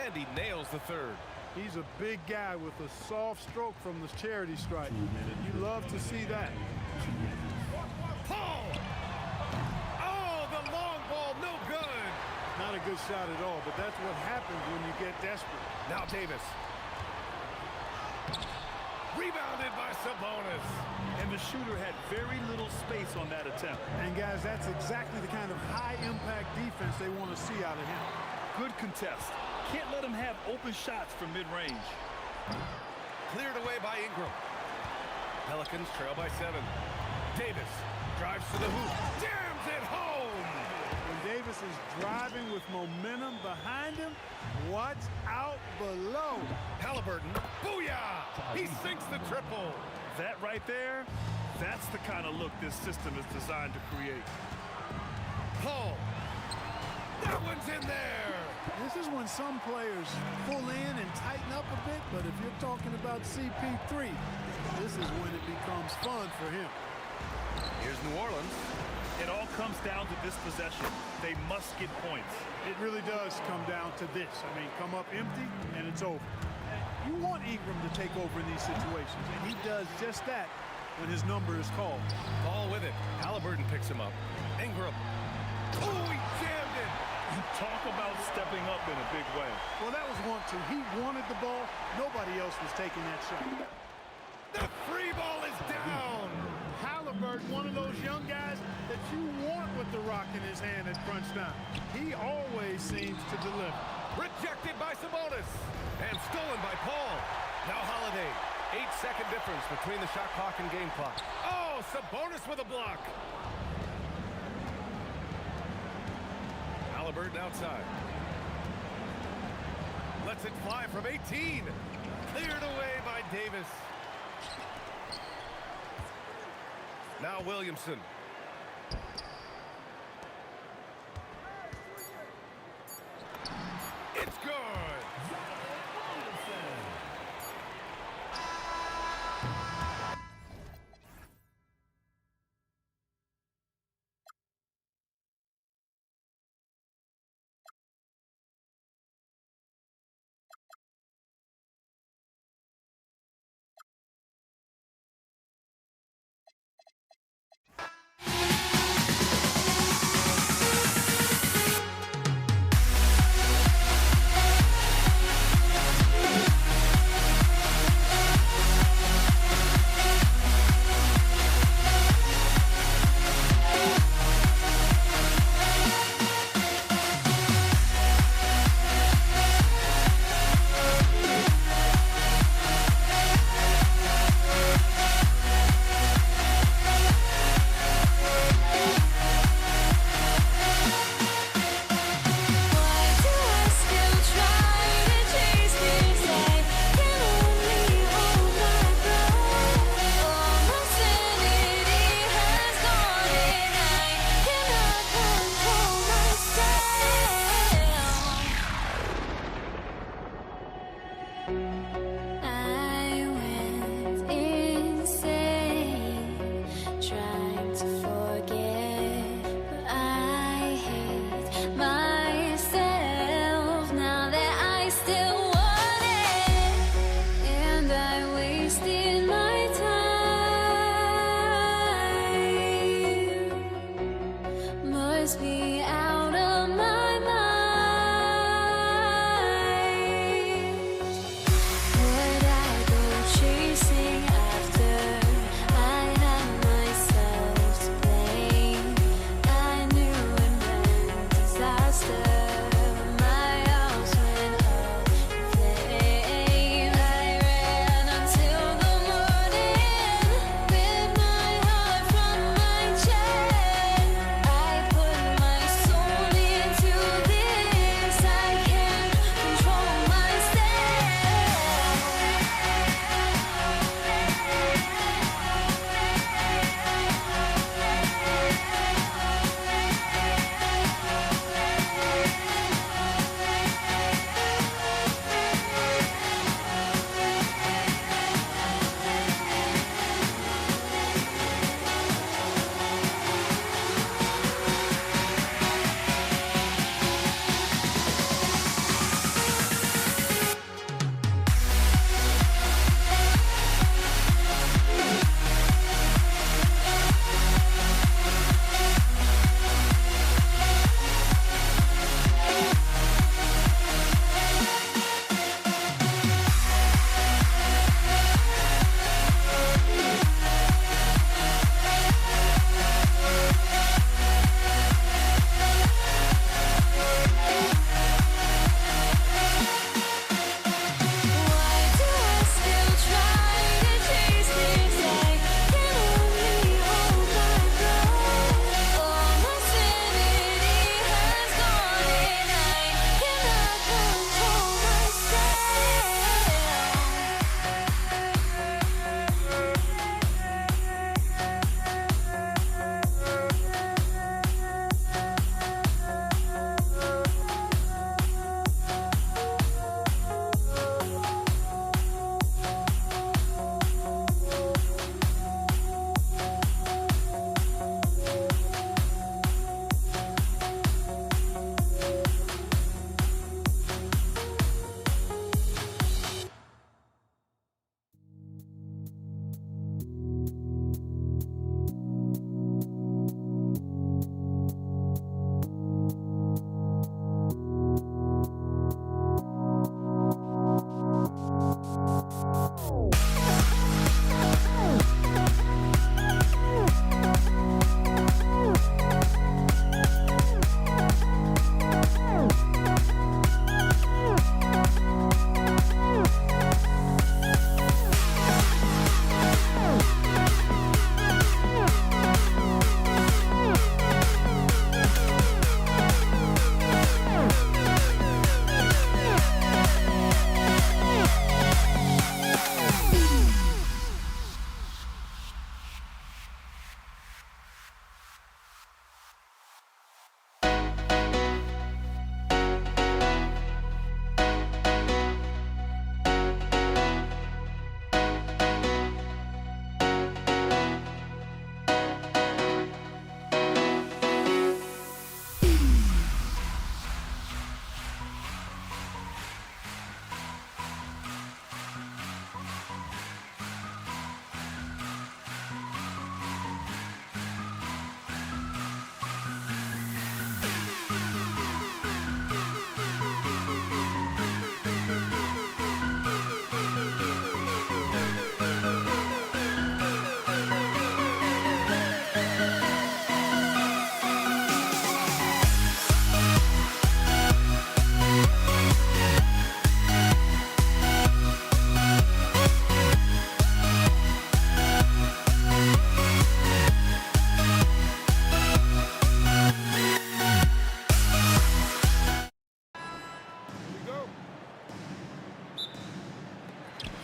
And he nails the third. He's a big guy with a soft stroke from the charity stripe. You love to see that. Paul! Oh, the long ball, no good. Now not a good shot at all, but that's what happens when you get desperate. Now Davis. Rebounded by Sabonis. And the shooter had very little space on that attempt. And guys, that's exactly the kind of high-impact defense they want to see out of him. Good contest. Can't let him have open shots from mid-range. Cleared away by Ingram. Pelicans trail by 7. Davis drives to the hoop. Jams it home. When Davis is driving with momentum behind him, watch out below. Halliburton, booyah! He sinks the triple. That right there, that's the kind of look this system is designed to create. Paul, that one's in there. This is when some players pull in and tighten up a bit, but if you're talking about CP3, this is when it becomes fun for him. Here's New Orleans. It all comes down to this possession. They must get points. It really does come down to this. I mean, come up empty, and it's over. You want Ingram to take over in these situations, and he does just that when his number is called. Ball with it. Halliburton picks him up. Ingram. Oh, he jammed it. Talk about stepping up in a big way. Well, that was want to. He wanted the ball. Nobody else was taking that shot. The free ball is down. Halliburton, one of those young guys that you want with the rock in his hand at crunch time. He always seems to deliver. Rejected by Sabonis. And stolen by Paul. Now Holiday. 8-second difference between the shot clock and game clock. Oh, Sabonis with a block. Halliburton outside. Lets it fly from 18. Cleared away by Davis. Now Williamson. It's good.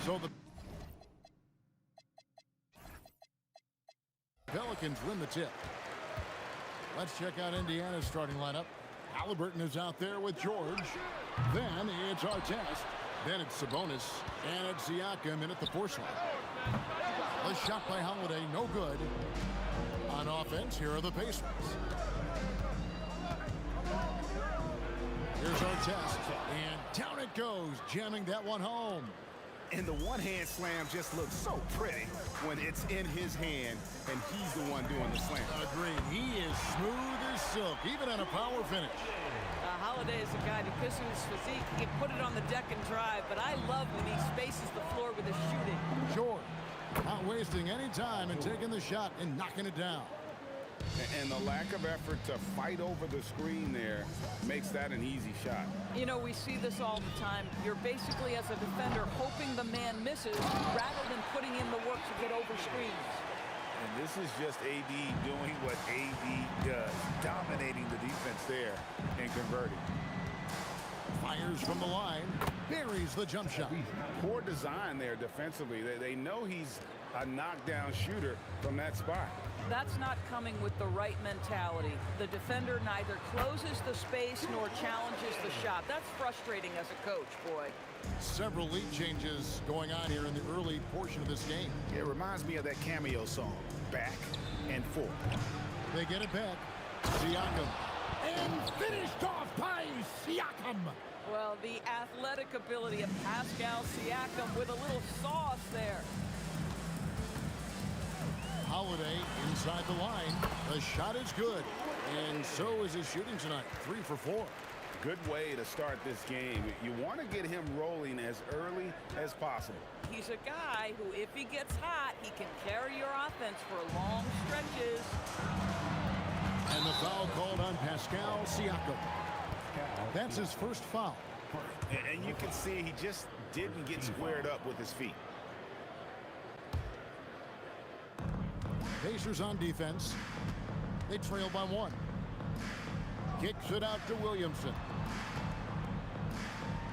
So the Pelicans win the tip. Let's check out Indiana's starting lineup. Halliburton is out there with George. Then it's Artest. Then it's Sabonis. And it's Siakam in at the force line. The shot by Holiday, no good. On offense, here are the Pacers. Here's Artest. And down it goes, jamming that one home. And the one-hand slam just looks so pretty when it's in his hand and he's the one doing the slam. Agreed. He is smooth as silk, even on a power finish. Holiday is a guy, because of his physique, he can put it on the deck and drive, but I love when he spaces the floor with his shooting. Sure. Not wasting any time and taking the shot and knocking it down. And the lack of effort to fight over the screen there makes that an easy shot. You know, we see this all the time. You're basically, as a defender, hoping the man misses rather than putting in the work to get over screens. And this is just AD doing what AD does, dominating the defense there and converting. Fires from the line, buries the jump shot. Poor design there defensively. They know he's a knockdown shooter from that spot. That's not coming with the right mentality. The defender neither closes the space nor challenges the shot. That's frustrating as a coach, boy. Several lead changes going on here in the early portion of this game. It reminds me of that cameo song, Back and Forth. They get it back. Siakam. And finished off by Siakam. Well, the athletic ability of Pascal Siakam with a little sauce there. Holiday inside the line. The shot is good. And so is his shooting tonight. 3 for 4. Good way to start this game. You want to get him rolling as early as possible. He's a guy who, if he gets hot, he can carry your offense for long stretches. And the foul called on Pascal Siakam. That's his first foul. And you can see he just didn't get squared up with his feet. Pacers on defense. They trail by 1. Kicks it out to Williamson.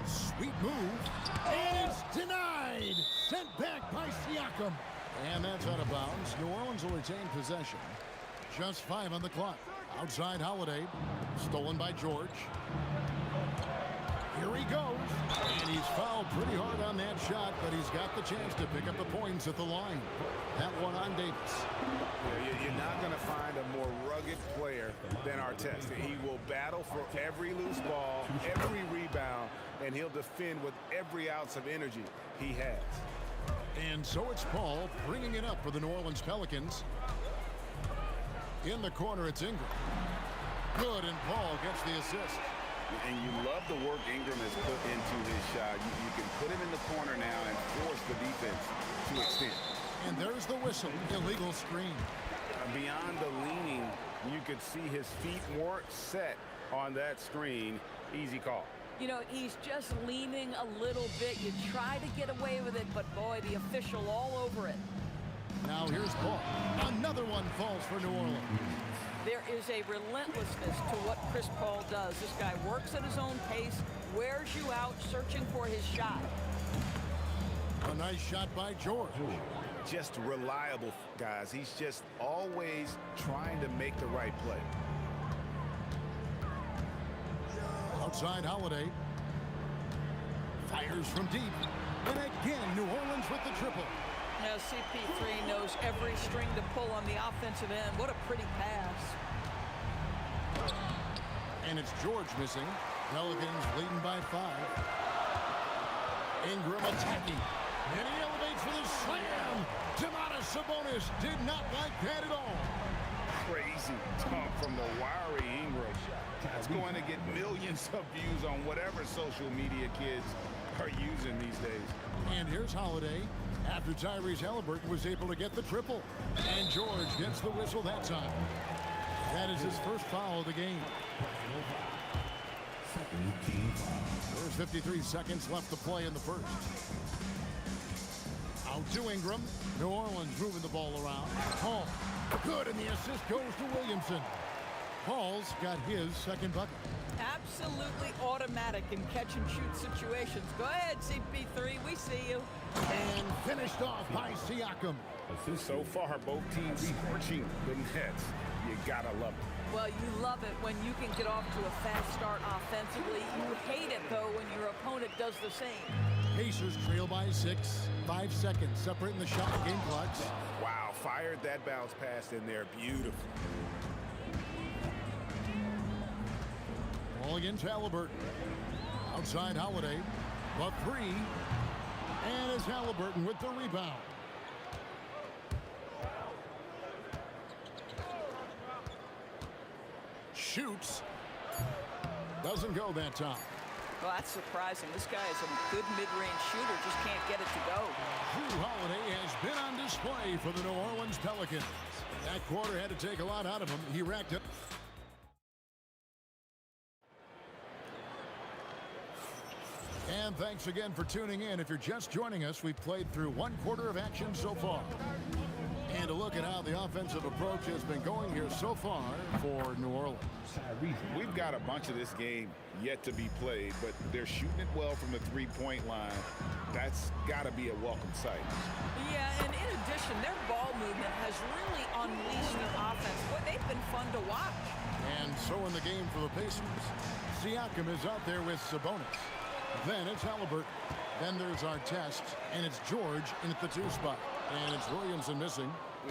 Sweet move. And it's denied. Sent back by Siakam. And that's out of bounds. New Orleans will retain possession. Just 5 on the clock. Outside Holiday. Stolen by George. Here he goes. And he's fouled pretty hard on that shot, but he's got the chance to pick up the points at the line. That one on Davis. You're not going to find a more rugged player than Artest. He will battle for every loose ball, every rebound, and he'll defend with every ounce of energy he has. And so it's Paul bringing it up for the New Orleans Pelicans. In the corner, it's Ingram. Good, and Paul gets the assist. And you love the work Ingram has put into his shot. You can put him in the corner now and force the defense to extend. And there's the whistle. Illegal screen. Beyond the leaning, you could see his feet weren't set on that screen. Easy call. You know, he's just leaning a little bit. You try to get away with it, but boy, the official all over it. Now here's Paul. Another one falls for New Orleans. There is a relentlessness to what Chris Paul does. This guy works at his own pace, wears you out, searching for his shot. A nice shot by George. Just reliable, guys. He's just always trying to make the right play. Outside Holiday. Fires from deep. And again, New Orleans with the triple. Now, CP3 knows every string to pull on the offensive end. What a pretty pass. And it's George missing. Pelicans leading by 5. Ingram attacking. And he elevates for the slam. Domantas Sabonis did not like that at all. Crazy dunk from the wiry Ingram. That's going to get millions of views on whatever social media kids are using these days. And here's Holiday. After Tyrese Halliburton was able to get the triple. And George gets the whistle that time. That is his first foul of the game. There's 53 seconds left to play in the first. Out to Ingram. New Orleans moving the ball around. Paul. Good, and the assist goes to Williamson. Paul's got his second bucket. Absolutely automatic in catch-and-shoot situations. Go ahead, CP3. We see you. And Finished off by Siakam. So far, both teams scorching the Nets. You gotta love it. Well, you love it when you can get off to a fast start offensively. You hate it, though, when your opponent does the same. Pacers trail by 6. 5 seconds separating the shot and game clocks. Wow, fired that bounce pass in there. Beautiful. Ball against Halliburton. Outside Holiday. The 3. And it's Halliburton with the rebound. Shoots. Doesn't go that time. Well, that's surprising. This guy is a good mid-range shooter, just can't get it to go. Jrue Holiday has been on display for the New Orleans Pelicans. That quarter had to take a lot out of him. He racked up. And thanks again for tuning in. If you're just joining us, we've played through 1 quarter of action so far. And a look at how the offensive approach has been going here so far for New Orleans. We've got a bunch of this game yet to be played, but they're shooting it well from the three-point line. That's got to be a welcome sight. Yeah, and in addition, their ball movement has really unleashed their offense. Boy, they've been fun to watch. And so in the game for the Pacers, Siakam is out there with Sabonis. Then it's Halliburton. Then there's Artest, and it's George in at the 2 spot. And it's Williamson missing.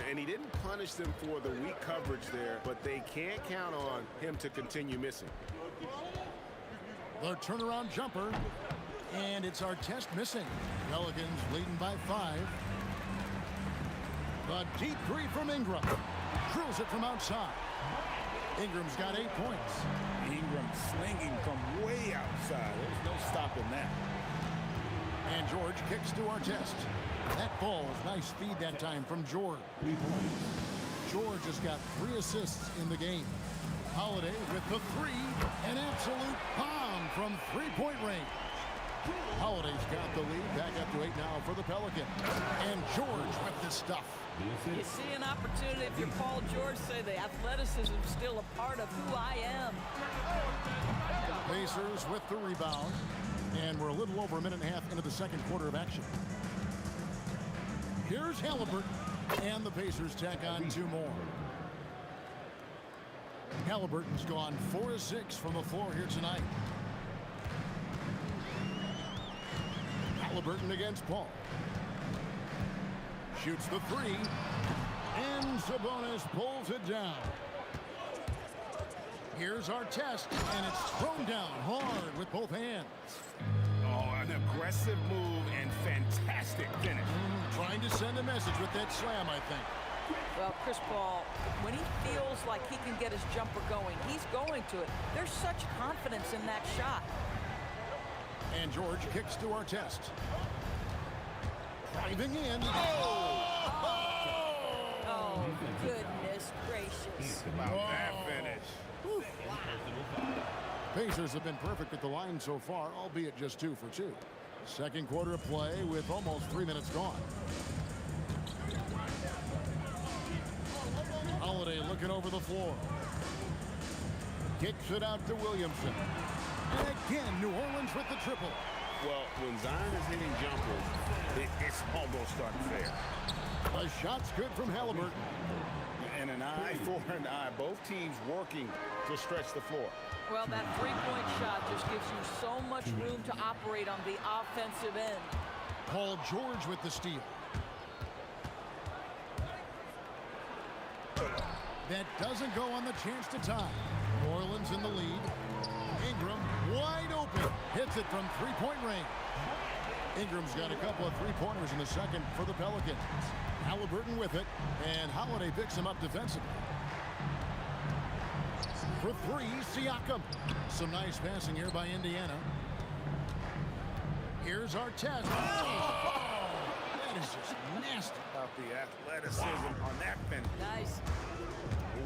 And he didn't punish them for the weak coverage there, but they can't count on him to continue missing. The turnaround jumper, and it's Artest missing. Pelicans leading by 5. The deep 3 from Ingram. Drills it from outside. Ingram's got 8 points. Ingram slinging from way outside. There's no stopping that. And George kicks to Artest. That falls. Nice feed that time from George. George has got 3 assists in the game. Holiday with the 3. An absolute bomb from 3-point range. Holiday's got the lead. Back up to 8 now for the Pelicans. And George with the stuff. You see an opportunity if you're Paul George, say the athleticism is still a part of who I am. Pacers with the rebound. And we're a little over a minute and a half into the 2nd quarter of action. Here's Halliburton, and the Pacers tack on 2 more. Halliburton's gone 4 of 6 from the floor here tonight. Halliburton against Paul. Shoots the 3, and Sabonis pulls it down. Here's Artest, and it's thrown down hard with both hands. Oh, an aggressive move and fantastic finish. Trying to send a message with that slam, I think. Well, Chris Paul, when he feels like he can get his jumper going, he's going to it. There's such confidence in that shot. And George kicks to Artest. Driving in. Oh, goodness gracious. About that finish. Pacers have been perfect at the line so far, albeit just 2 for 2. 2nd quarter of play with almost 3 minutes gone. Holiday looking over the floor. Kicks it out to Williamson. And again, New Orleans with the triple. Well, when Zion is hitting jumpers, it's almost unfair. A shot's good from Halliburton. And an eye for an eye. Both teams working to stretch the floor. Well, that 3-point shot just gives you so much room to operate on the offensive end. Paul George with the steal. That doesn't go on the chance to tie. New Orleans in the lead. Ingram wide open. Hits it from 3-point range. Ingram's got a couple of 3-pointers in the 2nd for the Pelicans. Halliburton with it, and Holiday picks him up defensively. For 3, Siakam. Some nice passing here by Indiana. Here's Artest. Oh! That is just nasty. About the athleticism on that finish. Nice.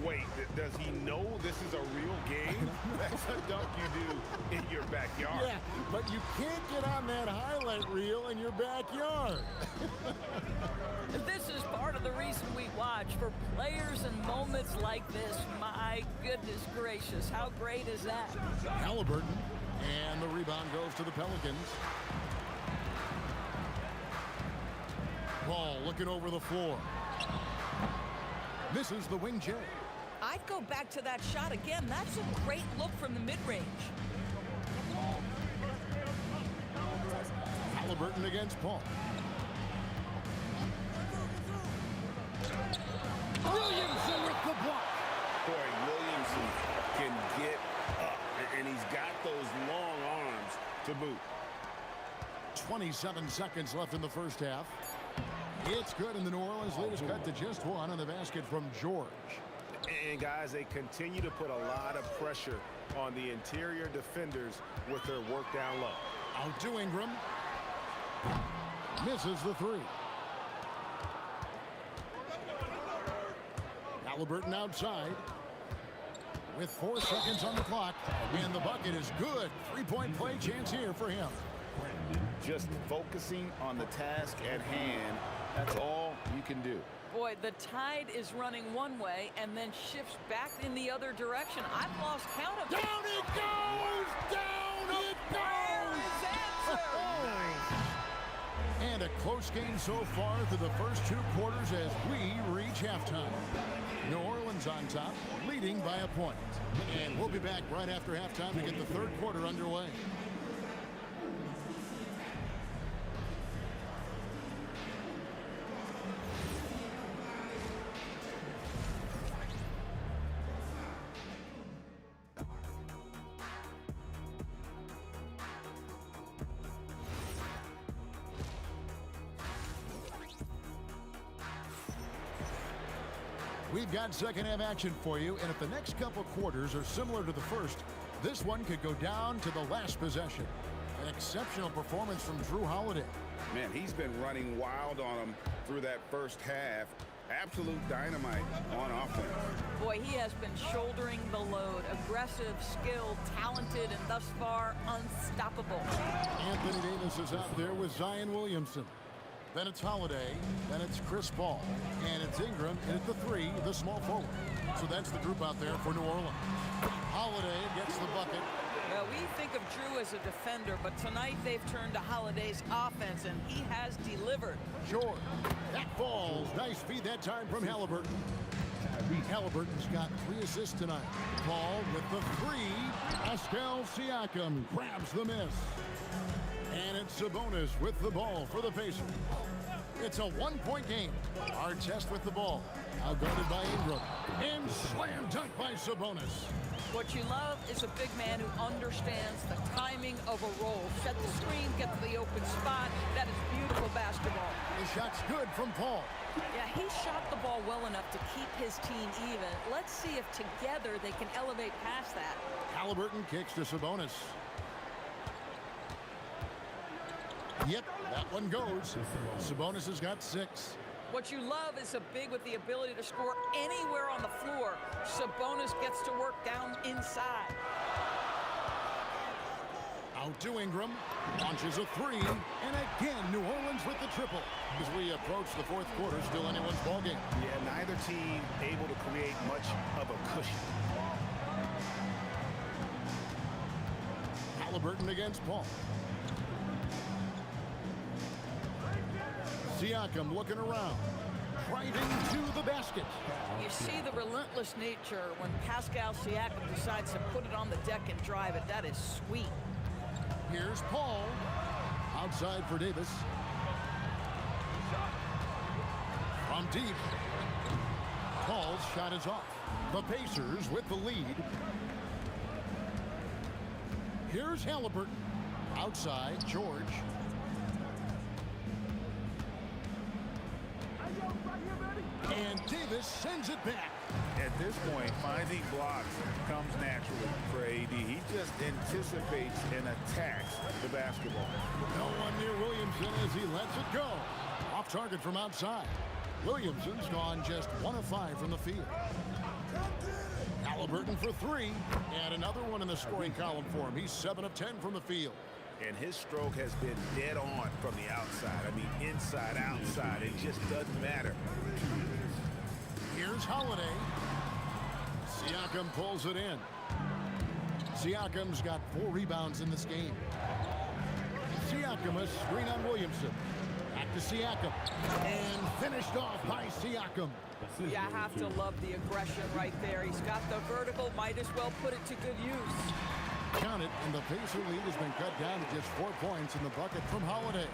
Wait, does he know this is a real game? That's a dunk you do in your backyard. Yeah, but you can't get on that highlight reel in your backyard. This is part of the reason we watch, for players and moments like this. My goodness gracious, how great is that? Halliburton, and the rebound goes to the Pelicans. Ball looking over the floor. Misses the wing J. I'd go back to that shot again. That's a great look from the mid-range. Halliburton against Paul. Williamson with the block. Boy, Williamson can get up, and he's got those long arms to boot. 27 seconds left in the first half. It's good, and the New Orleans lead is cut to just one on the basket from George. And guys, they continue to put a lot of pressure on the interior defenders with their work down low. Out to Ingram. Misses the three. Halliburton outside with 4 seconds on the clock, and the bucket is good. Three-point play chance here for him. Just focusing on the task at hand, that's all you can do. Boy, the tide is running one way and then shifts back in the other direction. I've lost count of it. Down it goes! Down it goes! And a close game so far through the first 2 quarters as we reach halftime. New Orleans on top, leading by a point. And we'll be back right after halftime to get the third quarter underway. We've got second half action for you, and if the next couple quarters are similar to the first, this one could go down to the last possession. An exceptional performance from Drew Holiday. Man, he's been running wild on him through that first half. Absolute dynamite on offense. Boy, he has been shouldering the load. Aggressive, skilled, talented, and thus far unstoppable. Anthony Davis is out there with Zion Williamson. Then it's Holiday, then it's Chris Paul, and it's Ingram in at the 3, the small forward. So that's the group out there for New Orleans. Holiday gets the bucket. Well, we think of Drew as a defender, but tonight they've turned to Holiday's offense, and he has delivered. George, that falls. Nice feed that time from Halliburton. Halliburton's got 3 assists tonight. Paul with the 3. Pascal Siakam grabs the miss. And it's Sabonis with the ball for the Pacers. It's a 1-point game. Artest with the ball. Now guarded by Ingram. And slam dunk by Sabonis. What you love is a big man who understands the timing of a roll. Set the screen, get to the open spot. That is beautiful basketball. The shot's good from Paul. Yeah, he shot the ball well enough to keep his team even. Let's see if together they can elevate past that. Halliburton kicks to Sabonis. Yep, that one goes. Sabonis has got 6. What you love is a big with the ability to score anywhere on the floor. Sabonis gets to work down inside. Out to Ingram. Launches a 3. And again, New Orleans with the triple. As we approach the fourth quarter, still anyone's ballgame. Yeah, neither team able to create much of a cushion. Halliburton against Paul. Siakam looking around, driving to the basket. You see the relentless nature when Pascal Siakam decides to put it on the deck and drive it. That is sweet. Here's Paul, outside for Davis. From deep, Paul's shot is off. The Pacers with the lead. Here's Halliburton, outside, George. And Davis sends it back. At this point, finding blocks comes naturally for AD. He just anticipates and attacks the basketball. No one near Williamson as he lets it go. Off target from outside. Williamson's gone just 1 of 5 from the field. Halliburton for 3. And another one in the scoring column for him. He's 7 of 10 from the field. And his stroke has been dead on from the outside. I mean, inside, outside. It just doesn't matter. Here's Holiday. Siakam pulls it in. Siakam's got 4 rebounds in this game. Siakam a screen on Williamson. Back to Siakam. And finished off by Siakam. You have to love the aggression right there. He's got the vertical, might as well put it to good use. Count it, and the Pacer lead has been cut down to just 4 points in the bucket from Holiday.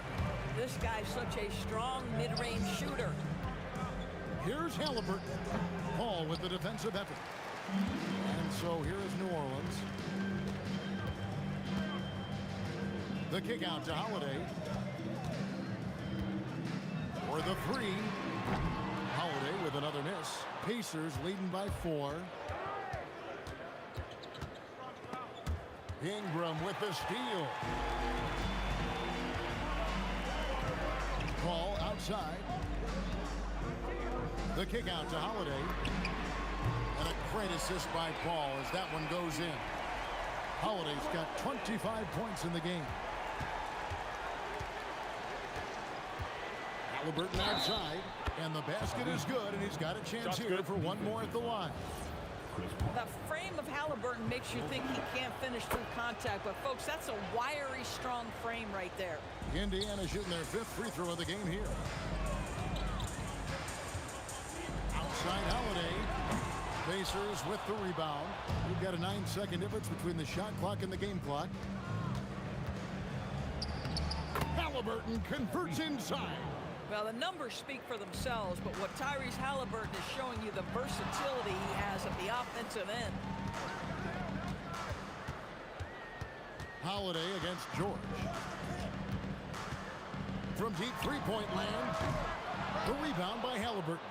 This guy's such a strong mid-range shooter. Here's Halliburton. Paul with the defensive effort. And so here is New Orleans. The kick out to Holiday. For the 3. Holiday with another miss. Pacers leading by 4. Ingram with the steal. Paul outside. The kick out to Holiday. And a great assist by Paul as that one goes in. Holiday's got 25 points in the game. Halliburton outside. And the basket is good, and he's got a chance here for one more at the line. The frame of Halliburton makes you think he can't finish through contact, but folks, that's a wiry, strong frame right there. Indiana shooting their 5th free throw of the game here. Outside Holiday. Pacers with the rebound. We've got a 9-second difference between the shot clock and the game clock. Halliburton converts inside. Well, the numbers speak for themselves, but what Tyrese Halliburton is showing you, the versatility he has at the offensive end. Holiday against George. From deep three-point land. The rebound by Halliburton.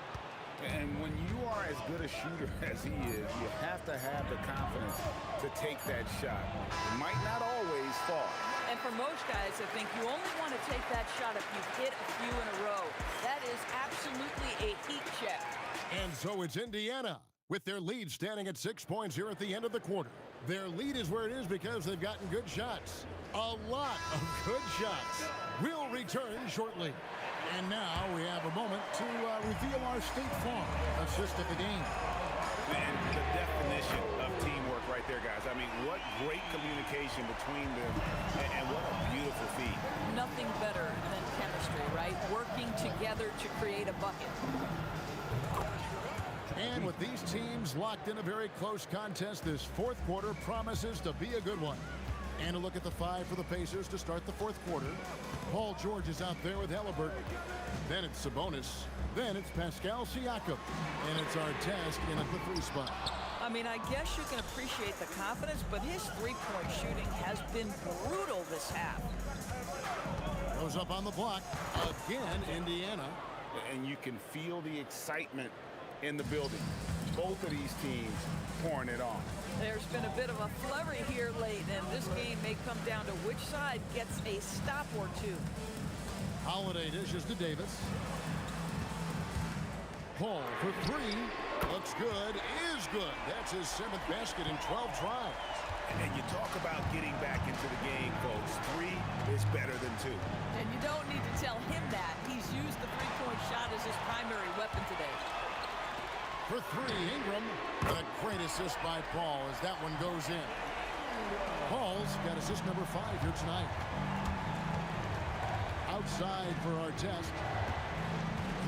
And when you are as good a shooter as he is, you have to have the confidence to take that shot. It might not always fall. And for most guys, I think you only want to take that shot if you've hit a few in a row. That is absolutely a heat check. And so it's Indiana with their lead standing at 6 points here at the end of the quarter. Their lead is where it is because they've gotten good shots. A lot of good shots. We'll return shortly. And now we have a moment to reveal our State Farm assist of the game. And the definition of teamwork right there, guys. I mean, what great communication between them, and what a beautiful feat. Nothing better than chemistry, right? Working together to create a bucket. And with these teams locked in a very close contest, this 4th quarter promises to be a good one. And a look at the 5 for the Pacers to start the 4th quarter. Paul George is out there with Halliburton. Then it's Sabonis. Then it's Pascal Siakam. And it's Artest in at the 3 spot. I mean, I guess you can appreciate the confidence, but his three-point shooting has been brutal this half. Goes up on the block. Again, Indiana. And you can feel the excitement in the building. Both of these teams pouring it on. There's been a bit of a flurry here late, and this game may come down to which side gets a stop or two. Holiday dishes to Davis. Paul for 3. Looks good. Is good. That's his 7th basket in 12 tries. And you talk about getting back into the game, folks. 3 is better than 2. And you don't need to tell him that. He's used the three-point shot as his primary weapon today. For 3, Ingram. A great assist by Paul as that one goes in. Paul's got assist number 5 here tonight. Outside for Artest.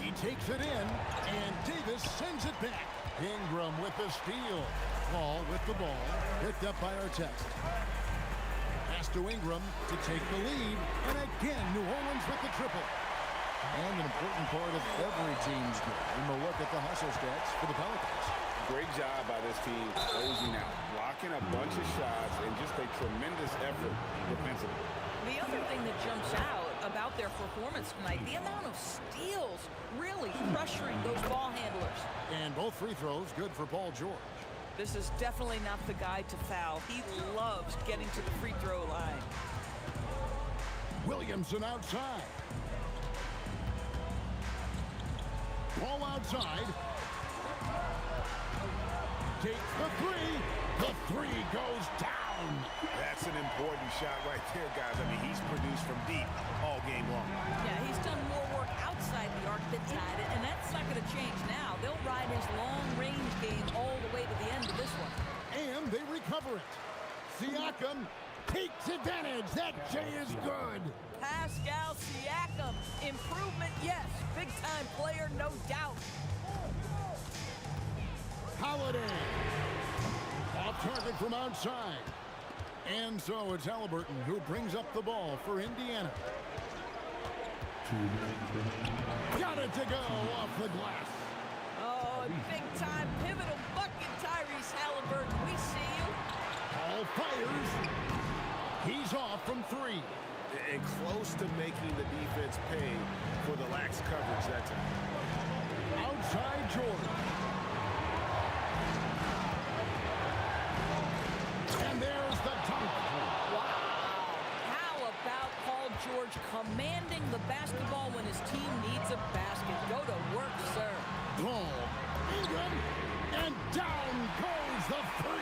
He takes it in, and Davis sends it back. Ingram with the steal. Paul with the ball. Picked up by Artest. Pass to Ingram to take the lead. And again, New Orleans with the triple. And an important part of every team's game. A look at the hustle stats for the Pelicans. Great job by this team closing out, blocking a bunch of shots, and just a tremendous effort defensively. The other thing that jumps out about their performance tonight, the amount of steals really pressuring those ball handlers. And both free throws good for Paul George. This is definitely not the guy to foul. He loves getting to the free throw line. Williamson outside. Paul outside. Takes the 3. The 3 goes down. That's an important shot right there, guys. I mean, he's produced from deep all game long. Yeah, he's done more work outside the arc than inside it, and that's not going to change now. They'll ride his long-range game all the way to the end of this one. And they recover it. Siakam takes advantage. That J is good. Pascal Siakam. Improvement, yes. Big-time player, no doubt. Holiday. Off target from outside. And so it's Halliburton who brings up the ball for Indiana. Got it to go off the glass. Oh, big-time pivotal bucket, Tyrese Halliburton. We see you. Paul fires. He's off from 3. And close to making the defense pay for the lax coverage that time. Outside Jordan. And there's the dunk. Wow. How about Paul George commanding the basketball when his team needs a basket? Go to work, sir. Ball. Ingram. And down goes the 3.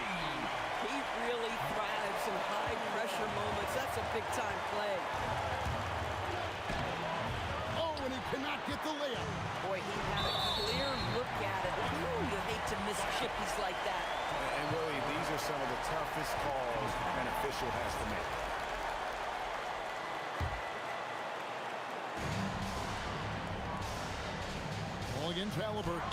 He really thrives in high-pressure moments. That's a big-time play. Oh, and he cannot get the layup. Boy, he had a clear look at it. Ooh, you hate to miss chippies like that. And Willie, these are some of the toughest calls an official has to make. Ball against Halliburton.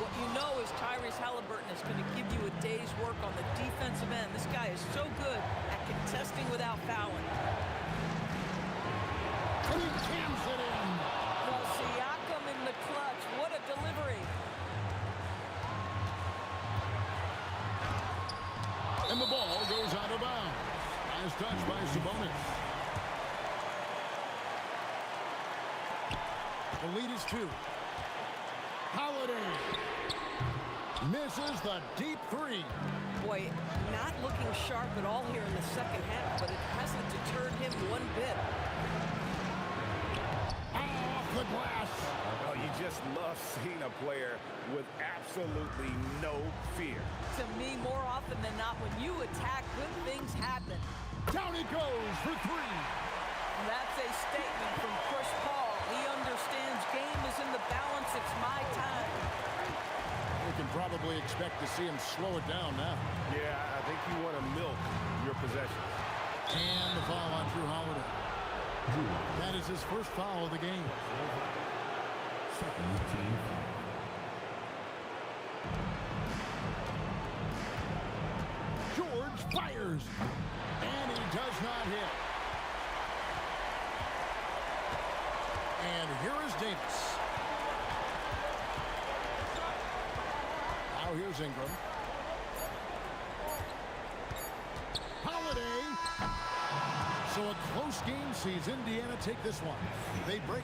What you know is Tyrese Halliburton is going to give you a day's work on the defensive end. This guy is so good at contesting without fouling. And he jams it in. Well, Siakam in the clutch. What a delivery. And the ball goes out of bounds. Nice touch by Sabonis. The lead is 2. Holiday misses the deep 3. Boy, not looking sharp at all here in the second half, but it hasn't deterred him one bit. Off the glass. Oh, you just love seeing a player with absolutely no fear. To me, more often than not, when you attack, good things happen. Down it goes for 3. That's a statement from Chris Paul. He understands game is in the balance. It's my time. We can probably expect to see him slow it down now. Yeah, I think you want to milk your possession. And the foul on Drew Holiday. That is his first foul of the game. Second team foul. George fires. And he does not hit. And here is Davis. Now here's Ingram. Holiday. So a close game sees Indiana take this one. They break.